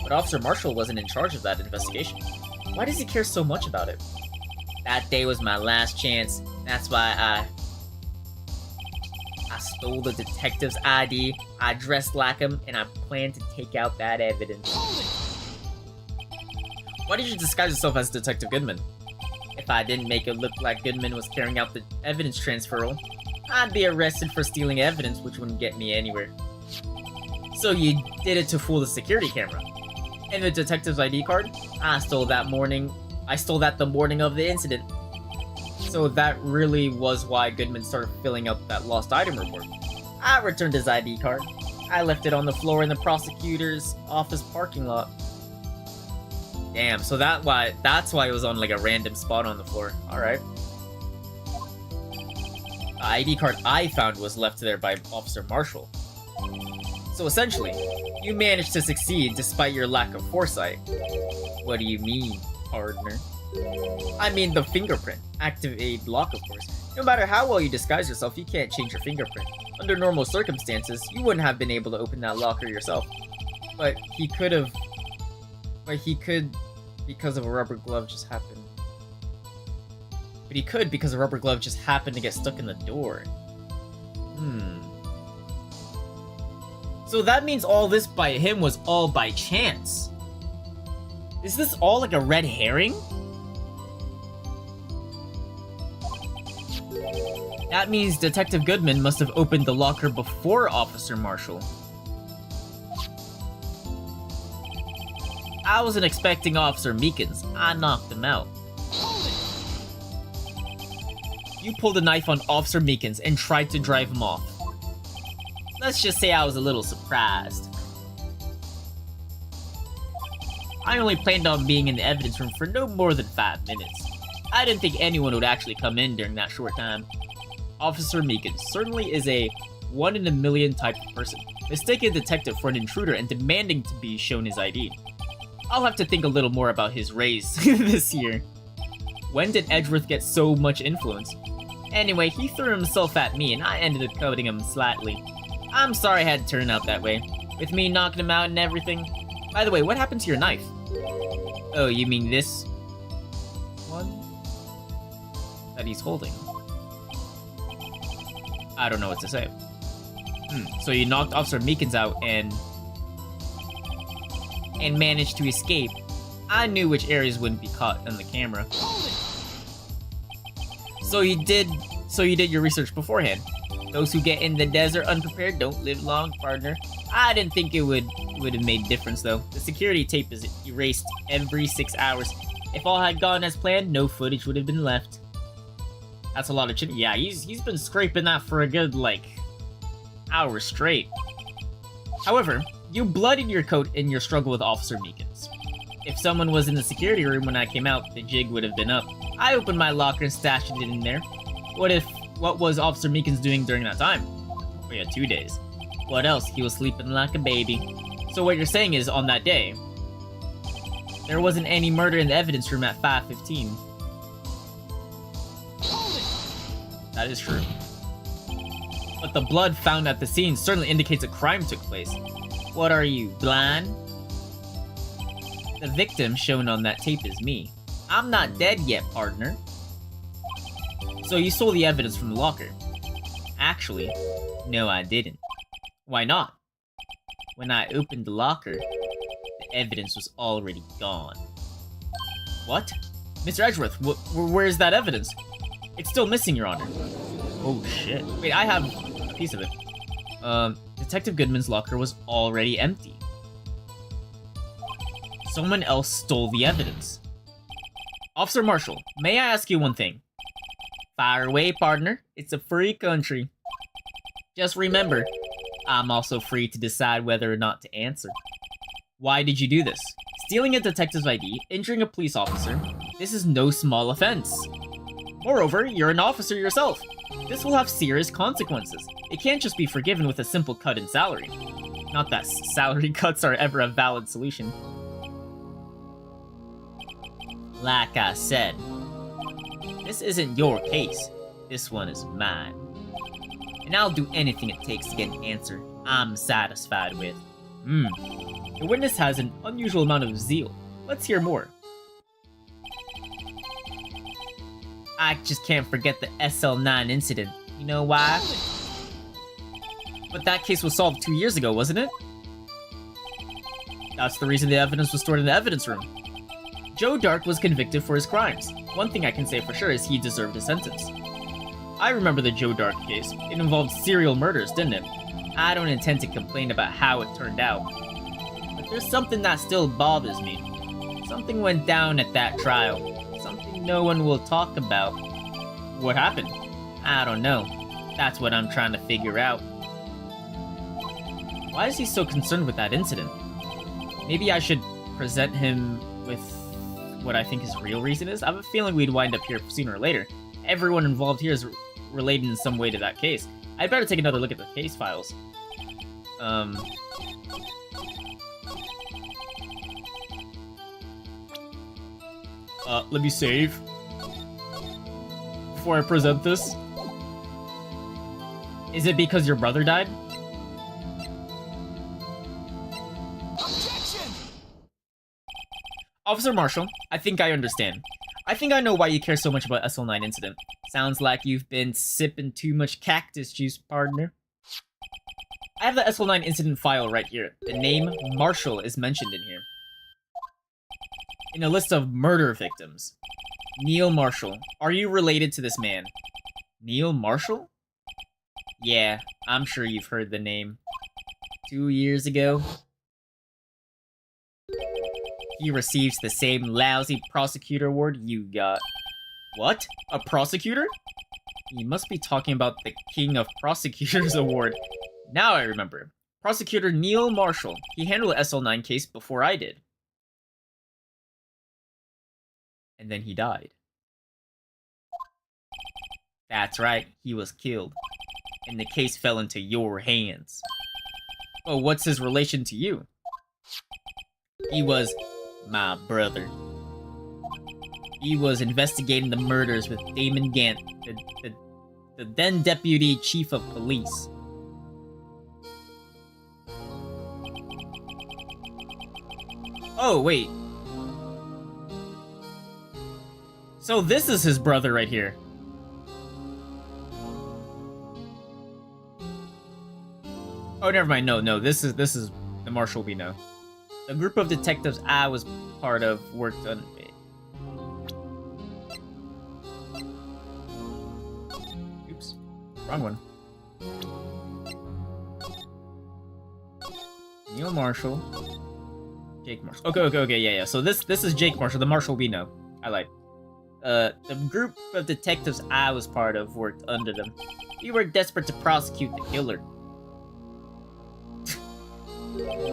[SPEAKER 2] But Officer Marshall wasn't in charge of that investigation. Why does he care so much about it? That day was my last chance. That's why I stole the detective's ID, I dressed like him, and I planned to take out that evidence. Why did you disguise yourself as Detective Goodman? If I didn't make it look like Goodman was carrying out the evidence transferal, I'd be arrested for stealing evidence, which wouldn't get me anywhere. So you did it to fool the security camera. And the detective's ID card? I stole that the morning of the incident. So that really was why Goodman started filling out that lost item report. I returned his ID card. I left it on the floor in the prosecutor's office parking lot. Damn, so that's why it was on like a random spot on the floor. Alright. The ID card I found was left there by Officer Marshall. So essentially, you managed to succeed despite your lack of foresight. What do you mean, partner? I mean the fingerprint. Activate lock, of course. No matter how well you disguise yourself, you can't change your fingerprint. Under normal circumstances, you wouldn't have been able to open that locker yourself. But he could have... But he could because of a rubber glove just happened. But he could because a rubber glove just happened to get stuck in the door. So that means all this by him was all by chance. Is this all like a red herring? That means Detective Goodman must have opened the locker before Officer Marshall. I wasn't expecting Officer Meekins. I knocked him out. You pulled a knife on Officer Meekins and tried to drive him off. Let's just say I was a little surprised. I only planned on being in the evidence room for no more than 5 minutes. I didn't think anyone would actually come in during that short time. Officer Meekins certainly is a 1 in a million type of person, mistaking a detective for an intruder and demanding to be shown his ID. I'll have to think a little more about his raise this year. When did Edgeworth get so much influence? Anyway, he threw himself at me and I ended up cutting him slightly. I'm sorry I had to turn out that way, with me knocking him out and everything. By the way, what happened to your knife? Oh, you mean this one? That he's holding. I don't know what to say. So you knocked Officer Meekins out and managed to escape. I knew which areas wouldn't be caught on the camera. So you did your research beforehand. Those who get in the desert unprepared don't live long, partner. I didn't think it would have made a difference though. The security tape is erased every 6 hours. If all had gone as planned, no footage would have been left. That's a lot of chin. Yeah, he's been scraping that for a good, like, hour straight. However, you bloodied your coat in your struggle with Officer Meekins. If someone was in the security room when I came out, the jig would have been up. I opened my locker and stashed it in there. What was Officer Meekins doing during that time? Oh yeah, 2 days. What else? He was sleeping like a baby. So what you're saying is, on that day, there wasn't any murder in the evidence room at 5:15. That is true. But the blood found at the scene certainly indicates a crime took place. What are you, blind? The victim shown on that tape is me. I'm not dead yet, partner. So you stole the evidence from the locker. Actually, no I didn't. Why not? When I opened the locker, the evidence was already gone. What? Mr. Edgeworth, where's that evidence? It's still missing, Your Honor. Oh shit. Wait, I have a piece of it. Detective Goodman's locker was already empty. Someone else stole the evidence. Officer Marshall, may I ask you one thing? Fire away, partner. It's a free country. Just remember, I'm also free to decide whether or not to answer. Why did you do this? Stealing a detective's ID, injuring a police officer, this is no small offense. Moreover, you're an officer yourself. This will have serious consequences. It can't just be forgiven with a simple cut in salary. Not that salary cuts are ever a valid solution. Like I said, this isn't your case. This one is mine. And I'll do anything it takes to get an answer I'm satisfied with. The witness has an unusual amount of zeal. Let's hear more. I just can't forget the SL9 incident. You know why? But that case was solved 2 years ago, wasn't it? That's the reason the evidence was stored in the evidence room. Joe Dark was convicted for his crimes. One thing I can say for sure is he deserved a sentence. I remember the Joe Dark case. It involved serial murders, didn't it? I don't intend to complain about how it turned out. But there's something that still bothers me. Something went down at that trial. Something no one will talk about. What happened? I don't know. That's what I'm trying to figure out. Why is he so concerned with that incident? Maybe I should present him with what I think his real reason is? I have a feeling we'd wind up here sooner or later. Everyone involved here is related in some way to that case. I'd better take another look at the case files. Let me save before I present this. Is it because your brother died?
[SPEAKER 3] Objection!
[SPEAKER 2] Officer Marshall, I think I understand. I think I know why you care so much about SL9 incident. Sounds like you've been sipping too much cactus juice, partner. I have the SL9 incident file right here. The name Marshall is mentioned in here. In a list of murder victims. Neil Marshall. Are you related to this man? Neil Marshall? Yeah, I'm sure you've heard the name. 2 years ago, he receives the same lousy prosecutor award you got. What? A prosecutor? You must be talking about the King of Prosecutors award. Now I remember. Prosecutor Neil Marshall. He handled the SL9 case before I did. And then he died. That's right, he was killed. And the case fell into your hands. Well, what's his relation to you? He was my brother. He was investigating the murders with Damon Gant, the then Deputy Chief of Police. Oh, wait. So this is his brother right here. Oh, never mind. No, this is the Marshall we know. The group of detectives I was part of worked on. Oops, wrong one. Neil Marshall, Jake Marshall. Okay, yeah. So this is Jake Marshall, the Marshall we know. I lied. The group of detectives I was part of worked under them. We were desperate to prosecute the killer.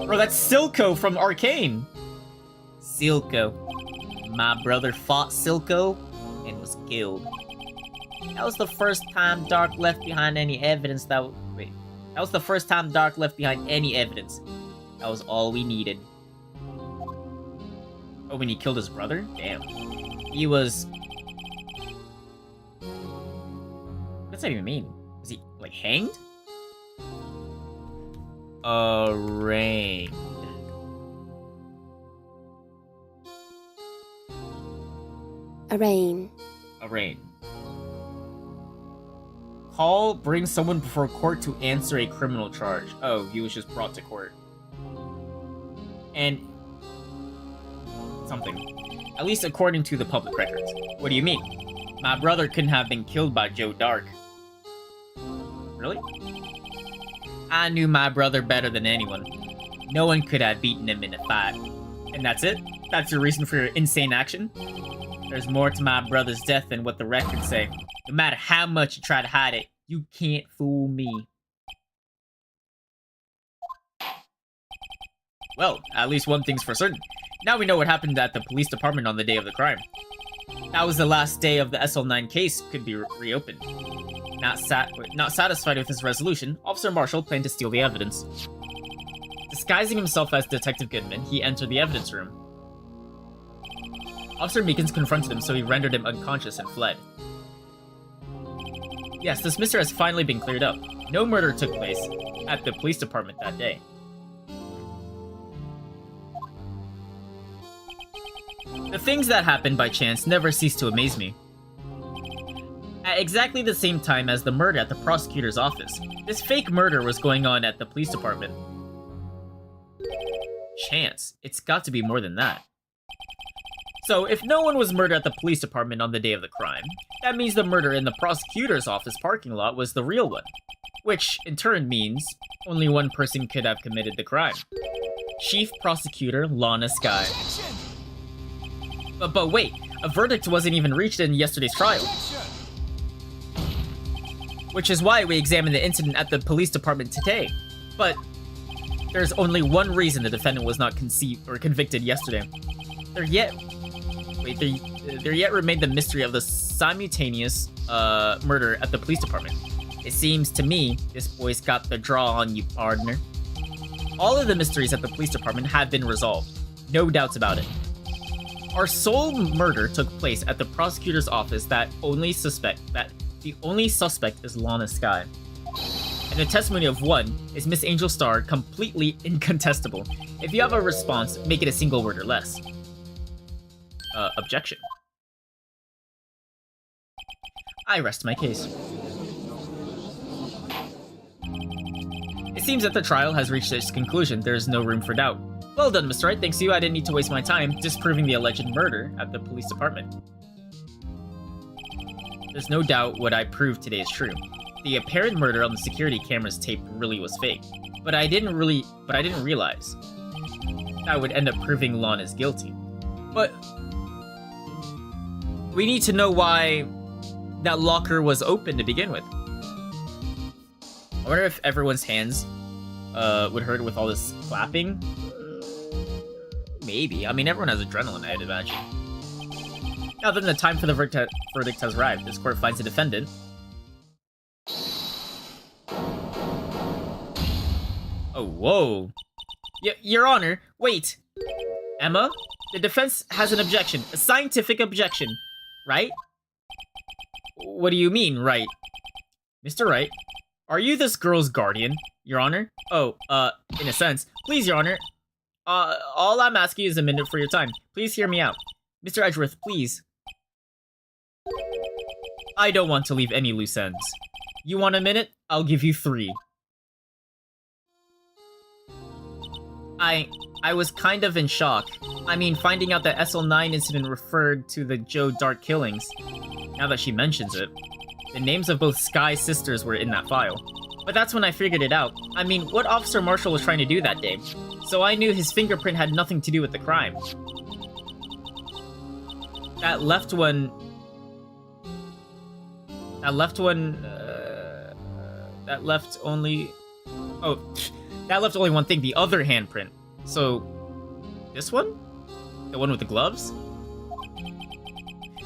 [SPEAKER 2] Bro, that's Silco from Arcane. Silco. My brother fought Silco and was killed. That was the first time Dark left behind any evidence that was the first time Dark left behind any evidence. That was all we needed. Oh, when he killed his brother? Damn. He was... What does that even mean? Was he, like, hanged? Arraigned.
[SPEAKER 5] Arraign.
[SPEAKER 2] Arraigned. Call brings someone before court to answer a criminal charge. Oh, he was just brought to court. And... something. At least according to the public records. What do you mean? My brother couldn't have been killed by Joe Dark. Really? I knew my brother better than anyone. No one could have beaten him in a fight. And that's it? That's your reason for your insane action? There's more to my brother's death than what the records say. No matter how much you try to hide it, you can't fool me. Well, at least one thing's for certain. Now we know what happened at the police department on the day of the crime. That was the last day of the SL9 case could be reopened. Not satisfied with his resolution, Officer Marshall planned to steal the evidence. Disguising himself as Detective Goodman, he entered the evidence room. Officer Meekins confronted him, so he rendered him unconscious and fled. Yes, this mystery has finally been cleared up. No murder took place at the police department that day. The things that happened by chance never cease to amaze me. At exactly the same time as the murder at the prosecutor's office, this fake murder was going on at the police department. Chance. It's got to be more than that. So, if no one was murdered at the police department on the day of the crime, that means the murder in the prosecutor's office parking lot was the real one. Which, in turn, means only one person could have committed the crime. Chief Prosecutor Lana Skye. But wait, a verdict wasn't even reached in yesterday's trial. Which is why we examined the incident at the police department today. But there's only one reason the defendant was not convicted yesterday. There yet remained the mystery of the simultaneous
[SPEAKER 4] murder at the police department. It seems to me this boy's got the draw on you, partner. All of the mysteries at the police department have been resolved. No doubts about it. Our sole murder took place at the prosecutor's office that the only suspect is Lana Skye. And the testimony of one is Miss Angel Star completely incontestable. If you have a response, make it a single word or less. Objection. I rest my case. It seems that the trial has reached its conclusion. There is no room for doubt. Well done, Mr. Wright. Thanks to you, I didn't need to waste my time disproving the alleged murder at the police department. There's no doubt what I proved today is true. The apparent murder on the security camera's tape really was fake. But I didn't realize that would end up proving Lon is guilty. But we need to know why that locker was open to begin with. I wonder if everyone's hands would hurt with all this clapping. Maybe. I mean, everyone has adrenaline, I'd imagine. Now then, the time for the verdict has arrived. This court finds the defendant. Oh, whoa. Your Honor, wait. Emma, the defense has an objection. A scientific objection. Right? What do you mean, right? Mr. Wright, are you this girl's guardian, Your Honor? Oh, in a sense. Please, Your Honor. All I'm asking is a minute for your time. Please hear me out. Mr. Edgeworth, please. I don't want to leave any loose ends. You want a minute? I'll give you 3. I was kind of in shock. I mean, finding out that SL9 incident referred to the Joe Dart killings. Now that she mentions it. The names of both Sky's sisters were in that file. But that's when I figured it out. I mean, what Officer Marshall was trying to do that day? So I knew his fingerprint had nothing to do with the crime. That left one... That left only... Oh, that left only one thing, the other handprint. So, this one? The one with the gloves?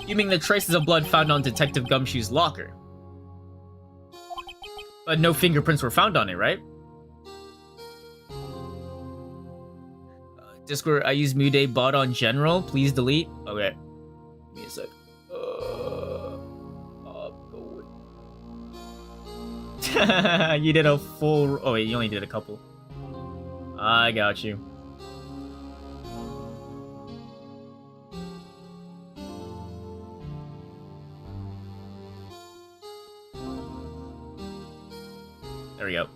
[SPEAKER 4] You mean the traces of blood found on Detective Gumshoe's locker? But no fingerprints were found on it, right? Discord, I use Muday bot on general. Please delete. Okay. Give me a sec. You did a full... Oh wait, you only did a couple. I got you. There we go.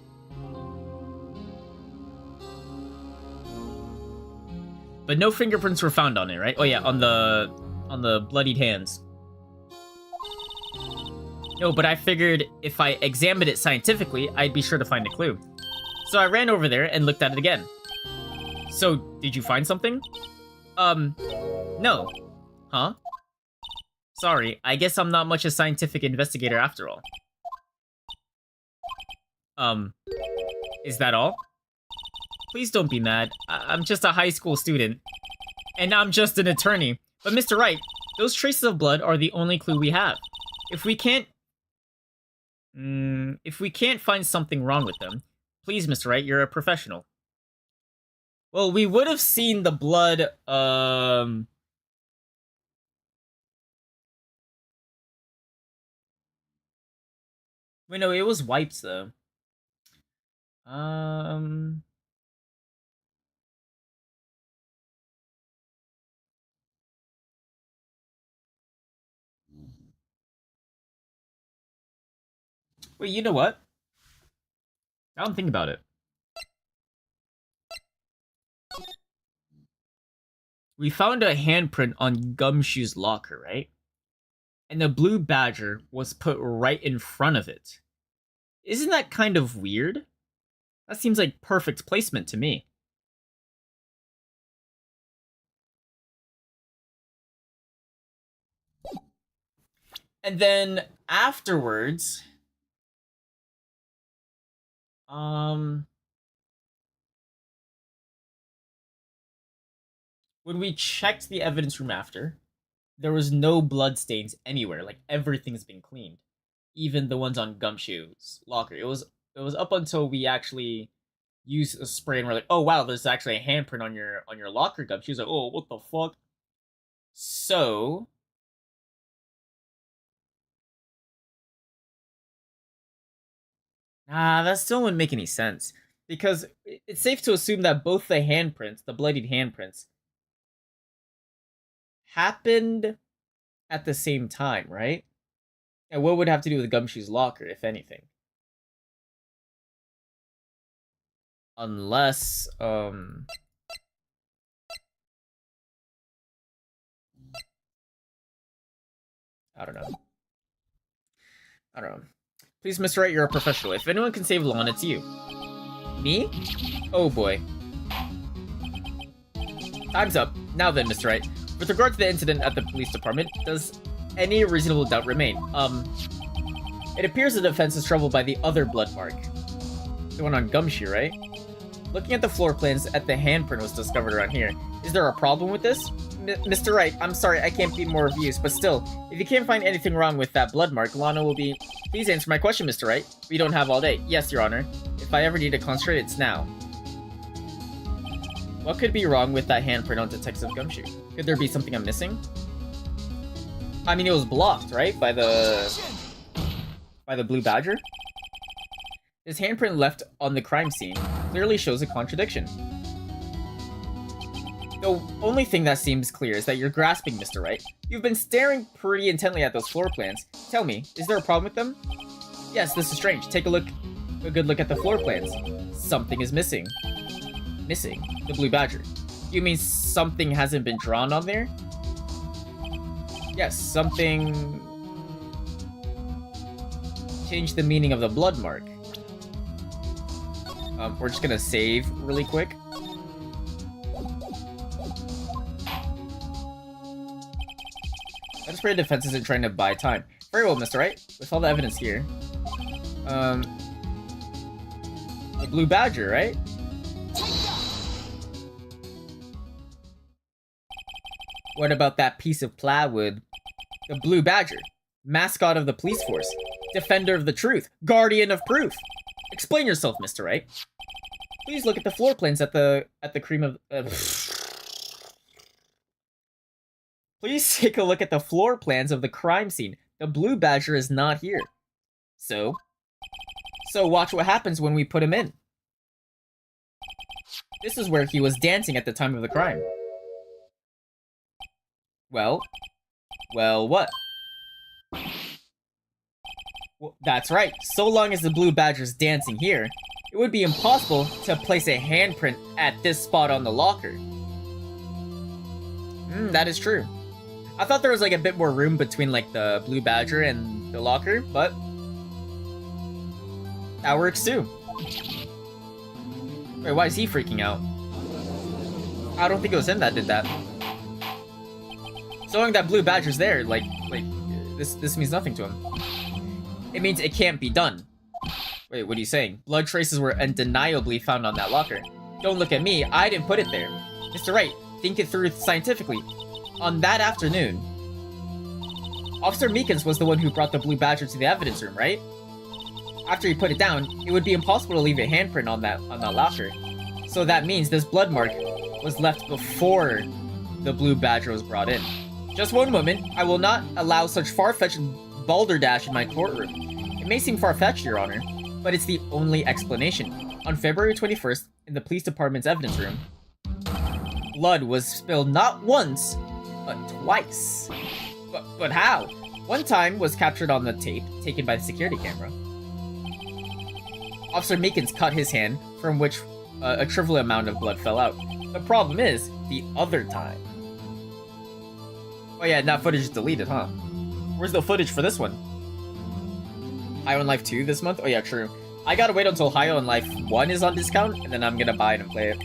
[SPEAKER 4] But no fingerprints were found on it, right? Oh yeah, on the bloodied hands. No, but I figured if I examined it scientifically, I'd be sure to find a clue. So I ran over there and looked at it again. So, did you find something? No. Huh? Sorry, I guess I'm not much a scientific investigator after all. Is that all? Please don't be mad. I'm just a high school student. And I'm just an attorney. But Mr. Wright, those traces of blood are the only clue we have. If we can't find something wrong with them, please, Mr. Wright, you're a professional. Well, we would have seen the blood, Wait, no, it was wiped, though. Wait, you know what? I don't think about it. We found a handprint on Gumshoe's locker, right? And the blue badger was put right in front of it. Isn't that kind of weird? That seems like perfect placement to me. And then afterwards... when we checked the evidence room after,
[SPEAKER 2] there was no blood stains anywhere. Like everything's been cleaned, even the ones on Gumshoe's locker. It was up until we actually used a spray and we're like, oh wow, there's actually a handprint on your locker, Gumshoe's like, oh, what the fuck? So that still wouldn't make any sense. Because it's safe to assume that both the handprints, the bloodied handprints, happened at the same time, right? And what would have to do with Gumshoe's locker, if anything? Unless, I don't know. Please, Mr. Wright, you're a professional. If anyone can save Lon, it's you. Me? Oh boy. Time's up. Now then, Mr. Wright. With regard to the incident at the police department, does any reasonable doubt remain? It appears the defense is troubled by the other blood mark. The one on Gumshoe, right? Looking at the floor plans, the handprint was discovered around here. Is there a problem with this? Mr. Wright, I'm sorry, I can't be more of use, but still, if you can't find anything wrong with that blood mark, Lana will be... Please answer my question, Mr. Wright. We don't have all day. Yes, Your Honor. If I ever need to concentrate, it's now. What could be wrong with that handprint on Detective Gumshoe? Could there be something I'm missing? I mean, it was blocked, right? By the Blue Badger? His handprint left on the crime scene clearly shows a contradiction. The only thing that seems clear is that you're grasping, Mr. Wright. You've been staring pretty intently at those floor plans. Tell me, is there a problem with them? Yes, this is strange. Take a good look at the floor plans. Something is missing. Missing? The Blue Badger. You mean something hasn't been drawn on there? Yes, something... changed the meaning of the blood mark. We're just gonna save really quick. I just pray the defense isn't trying to buy time. Very well, Mr. Wright. With all the evidence here. The Blue Badger, right? What about that piece of plywood? The Blue Badger. Mascot of the police force. Defender of the truth. Guardian of proof. Explain yourself, Mr. Wright. Please look at the floor plans at the cream of... Please take a look at the floor plans of the crime scene. The Blue Badger is not here. So watch what happens when we put him in. This is where he was dancing at the time of the crime. Well, what? Well, that's right. So long as the Blue Badger's dancing here, it would be impossible to place a handprint at this spot on the locker. That is true. I thought there was like a bit more room between like the Blue Badger and the locker, but that works too. Wait, why is he freaking out? I don't think it was him that did that. So long that Blue Badger's there, like this means nothing to him. It means it can't be done. Wait, what are you saying? Blood traces were undeniably found on that locker. Don't look at me, I didn't put it there. Mr. Wright, think it through scientifically. On that afternoon, Officer Meekins was the one who brought the Blue Badger to the evidence room, right? After he put it down, it would be impossible to leave a handprint on that locker. So that means this blood mark was left before the Blue Badger was brought in. Just one moment, I will not allow such far-fetched balderdash in my courtroom. It may seem far-fetched, Your Honor, but it's the only explanation. On February 21st, in the police department's evidence room, blood was spilled not once, but twice. But how? One time was captured on the tape taken by the security camera. Officer Meekins cut his hand, from which a trivial amount of blood fell out. The problem is, the other time. Oh yeah, that footage is deleted, huh? Where's the footage for this one? High on Life 2 this month? Oh yeah, true. I gotta wait until High on Life 1 is on discount, and then I'm gonna buy it and play it.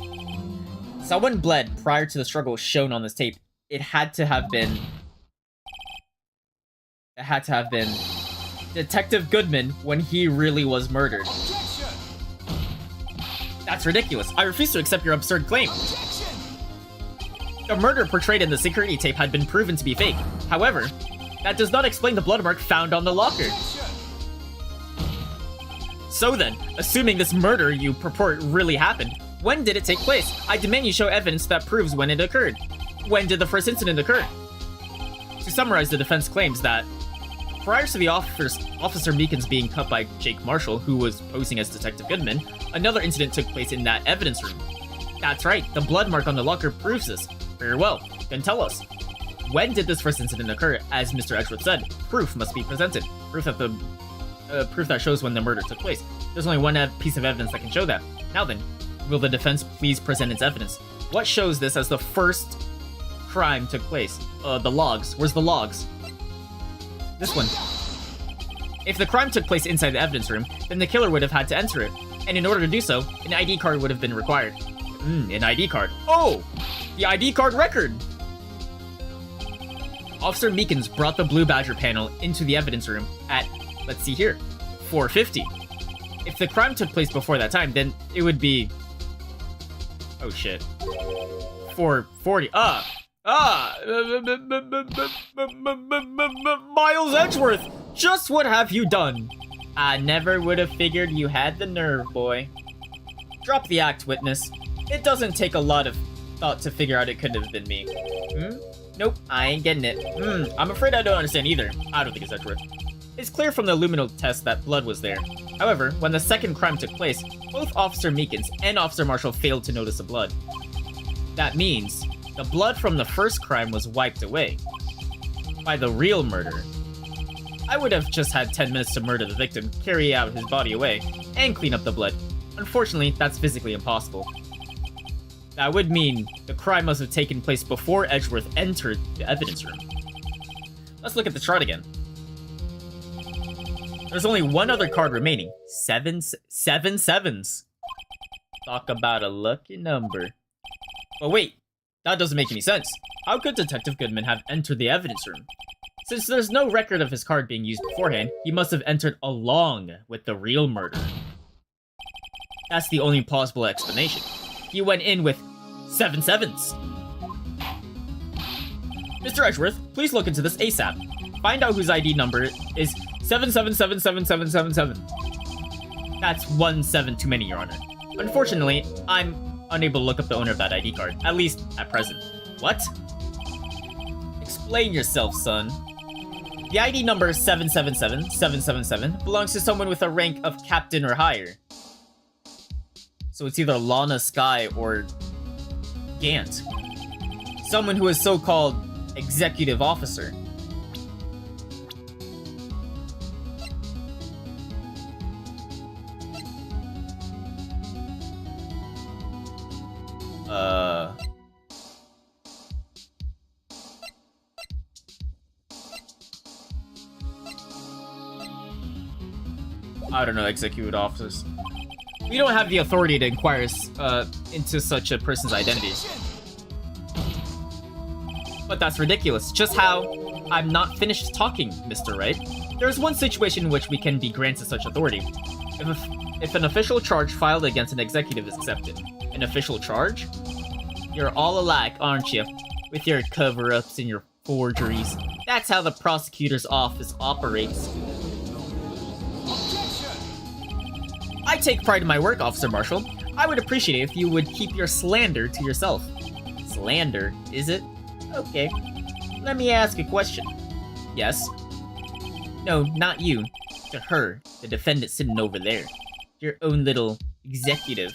[SPEAKER 2] Someone bled prior to the struggle shown on this tape. It had to have been Detective Goodman when he really was murdered. That's ridiculous. I refuse to accept your absurd claim. The murder portrayed in the security tape had been proven to be fake. However, that does not explain the blood mark found on the locker. So then, assuming this murder you purport really happened, when did it take place? I demand you show evidence that proves when it occurred. When did the first incident occur? To summarize, the defense claims that prior to the Officer Meekins being cut by Jake Marshall, who was posing as Detective Goodman, another incident took place in that evidence room. That's right, the blood mark on the locker proves this. Very well, then tell us. When did this first incident occur? As Mr. Edgeworth said, proof must be presented. Proof that shows when the murder took place. There's only one piece of evidence that can show that. Now then, will the defense please present its evidence? What shows this as the first crime took place? The logs. Where's the logs? This one. If the crime took place inside the evidence room, then the killer would have had to enter it. And in order to do so, an ID card would have been required. An ID card. Oh! The ID card record! Officer Meekins brought the Blue Badger panel into the evidence room at, let's see here, 4:50. If the crime took place before that time, then it would be... Oh shit. 4:40. Miles Edgeworth! Just what have you done? I never would have figured you had the nerve, boy. Drop the act, witness. It doesn't take a lot of thought to figure out it couldn't have been me. Nope, I ain't getting it. I'm afraid I don't understand either. I don't think it's Edgeworth. It's clear from the luminal test that blood was there. However, when the second crime took place, both Officer Meekins and Officer Marshall failed to notice the blood. That means the blood from the first crime was wiped away by the real murderer. I would have just had 10 minutes to murder the victim, carry out his body away, and clean up the blood. Unfortunately, that's physically impossible. That would mean the crime must have taken place before Edgeworth entered the evidence room. Let's look at the chart again. There's only one other card remaining. Seven sevens. Talk about a lucky number. But wait, that doesn't make any sense. How could Detective Goodman have entered the evidence room? Since there's no record of his card being used beforehand, he must have entered along with the real murderer. That's the only plausible explanation. He went in with 7 sevens. Mr. Edgeworth, please look into this ASAP. Find out whose ID number is 7777777. That's 1 7 too many, Your Honor. Unfortunately, I'm unable to look up the owner of that ID card, at least at present. What? Explain yourself, son. The ID number 777777 belongs to someone with a rank of captain or higher. So it's either Lana Sky or Gant. Someone who is so-called executive officer. I don't know, executive officers. We don't have the authority to inquire into such a person's identity. But that's ridiculous. Just how I'm not finished talking, Mr. Wright. There's one situation in which we can be granted such authority. If an official charge filed against an executive is accepted. An official charge? You're all alike, aren't you? With your cover-ups and your forgeries. That's how the prosecutor's office operates. I take pride in my work, Officer Marshall. I would appreciate it if you would keep your slander to yourself. Slander, is it? Okay. Let me ask a question. Yes? No, not you. To her, the defendant sitting over there. Your own little executive.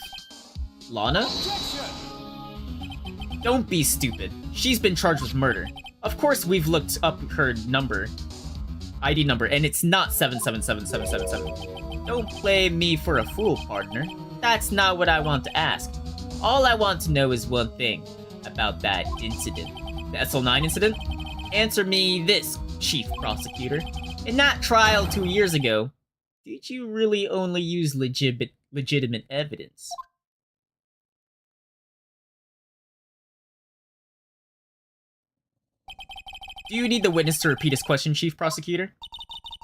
[SPEAKER 2] Lana? Don't be stupid. She's been charged with murder. Of course we've looked up her number. ID number, and it's not 777777. Don't play me for a fool, partner. That's not what I want to ask. All I want to know is one thing about that incident. The SL9 incident? Answer me this, Chief Prosecutor. In that trial 2 years ago, did you really only use legitimate evidence? Do you need the witness to repeat his question, Chief Prosecutor?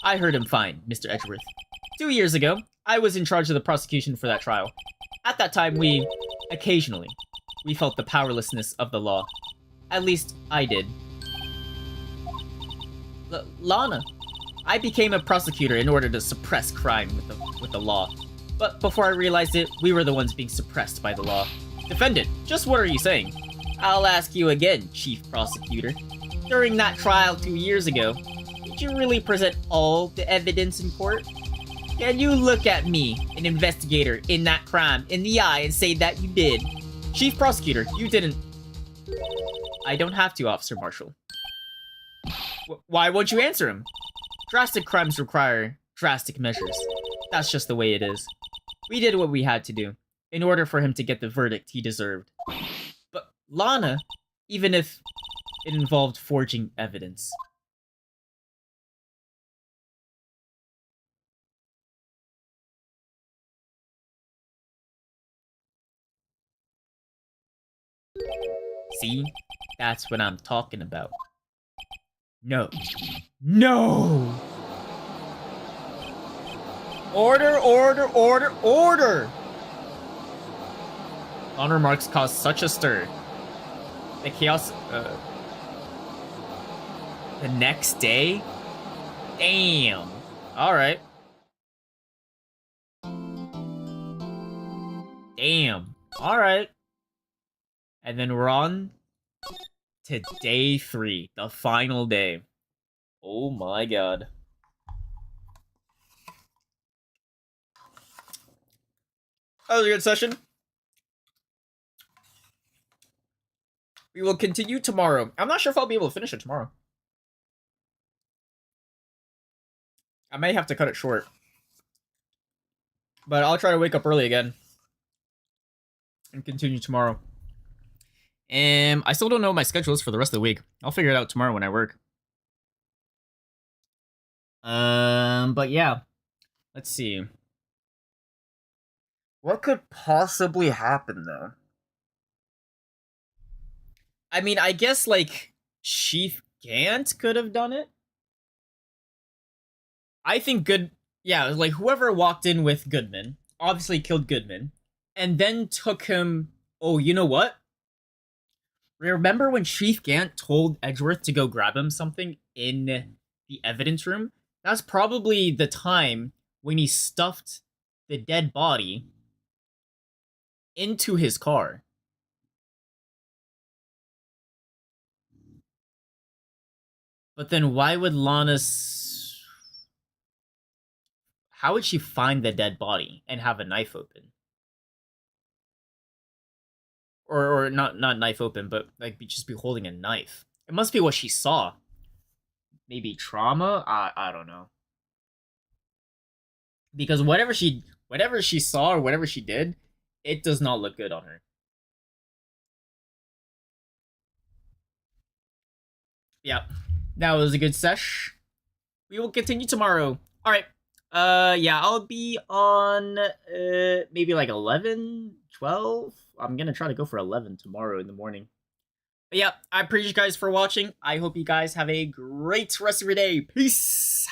[SPEAKER 2] I heard him fine, Mr. Edgeworth. 2 years ago, I was in charge of the prosecution for that trial. At that time, occasionally, we felt the powerlessness of the law.
[SPEAKER 4] At least, I did. Lana, I became a prosecutor in order to suppress crime with the law. But before I realized it, we were the ones being suppressed by the law. Defendant, just what are you saying? I'll ask you again, Chief Prosecutor. During that trial 2 years ago, did you really present all the evidence in court? Can you look at me, an investigator in that crime, in the eye and say that you did? Chief Prosecutor, you didn't. I don't have to, Officer Marshall. Why won't you answer him? Drastic crimes require drastic measures. That's just the way it is. We did what we had to do, in order for him to get the verdict he deserved. But Lana, even if it involved forging evidence. See? That's what I'm talking about. No. No! Order, order, order, order! On remarks caused such a stir. The chaos, the next day? Damn. Alright. Damn. Alright. And then we're on to day 3, the final day. Oh my god. That was a good session. We will continue tomorrow. I'm not sure if I'll be able to finish it tomorrow. I may have to cut it short. But I'll try to wake up early again. And continue tomorrow. And I still don't know what my schedule is for the rest of the week. I'll figure it out tomorrow when I work. But yeah. Let's see. What could possibly happen, though? I mean, I guess, like, Chief Gant could have done it. I think yeah, like, whoever walked in with Goodman obviously killed Goodman, and then took him... Oh, you know what? Remember when Chief Gant told Edgeworth to go grab him something in the evidence room? That's probably the time when he stuffed the dead body into his car. But then why would Lana's... How would she find the dead body and have a knife open? Or not knife open, but like just be holding a knife. It must be what she saw. Maybe trauma? I don't know. Because whatever she saw or whatever she did, it does not look good on her. Yeah. That was a good sesh. We will continue tomorrow. Alright. Yeah, I'll be on maybe like 11, 12. I'm gonna try to go for 11 tomorrow in the morning. But yeah, I appreciate you guys for watching. I hope you guys have a great rest of your day. Peace!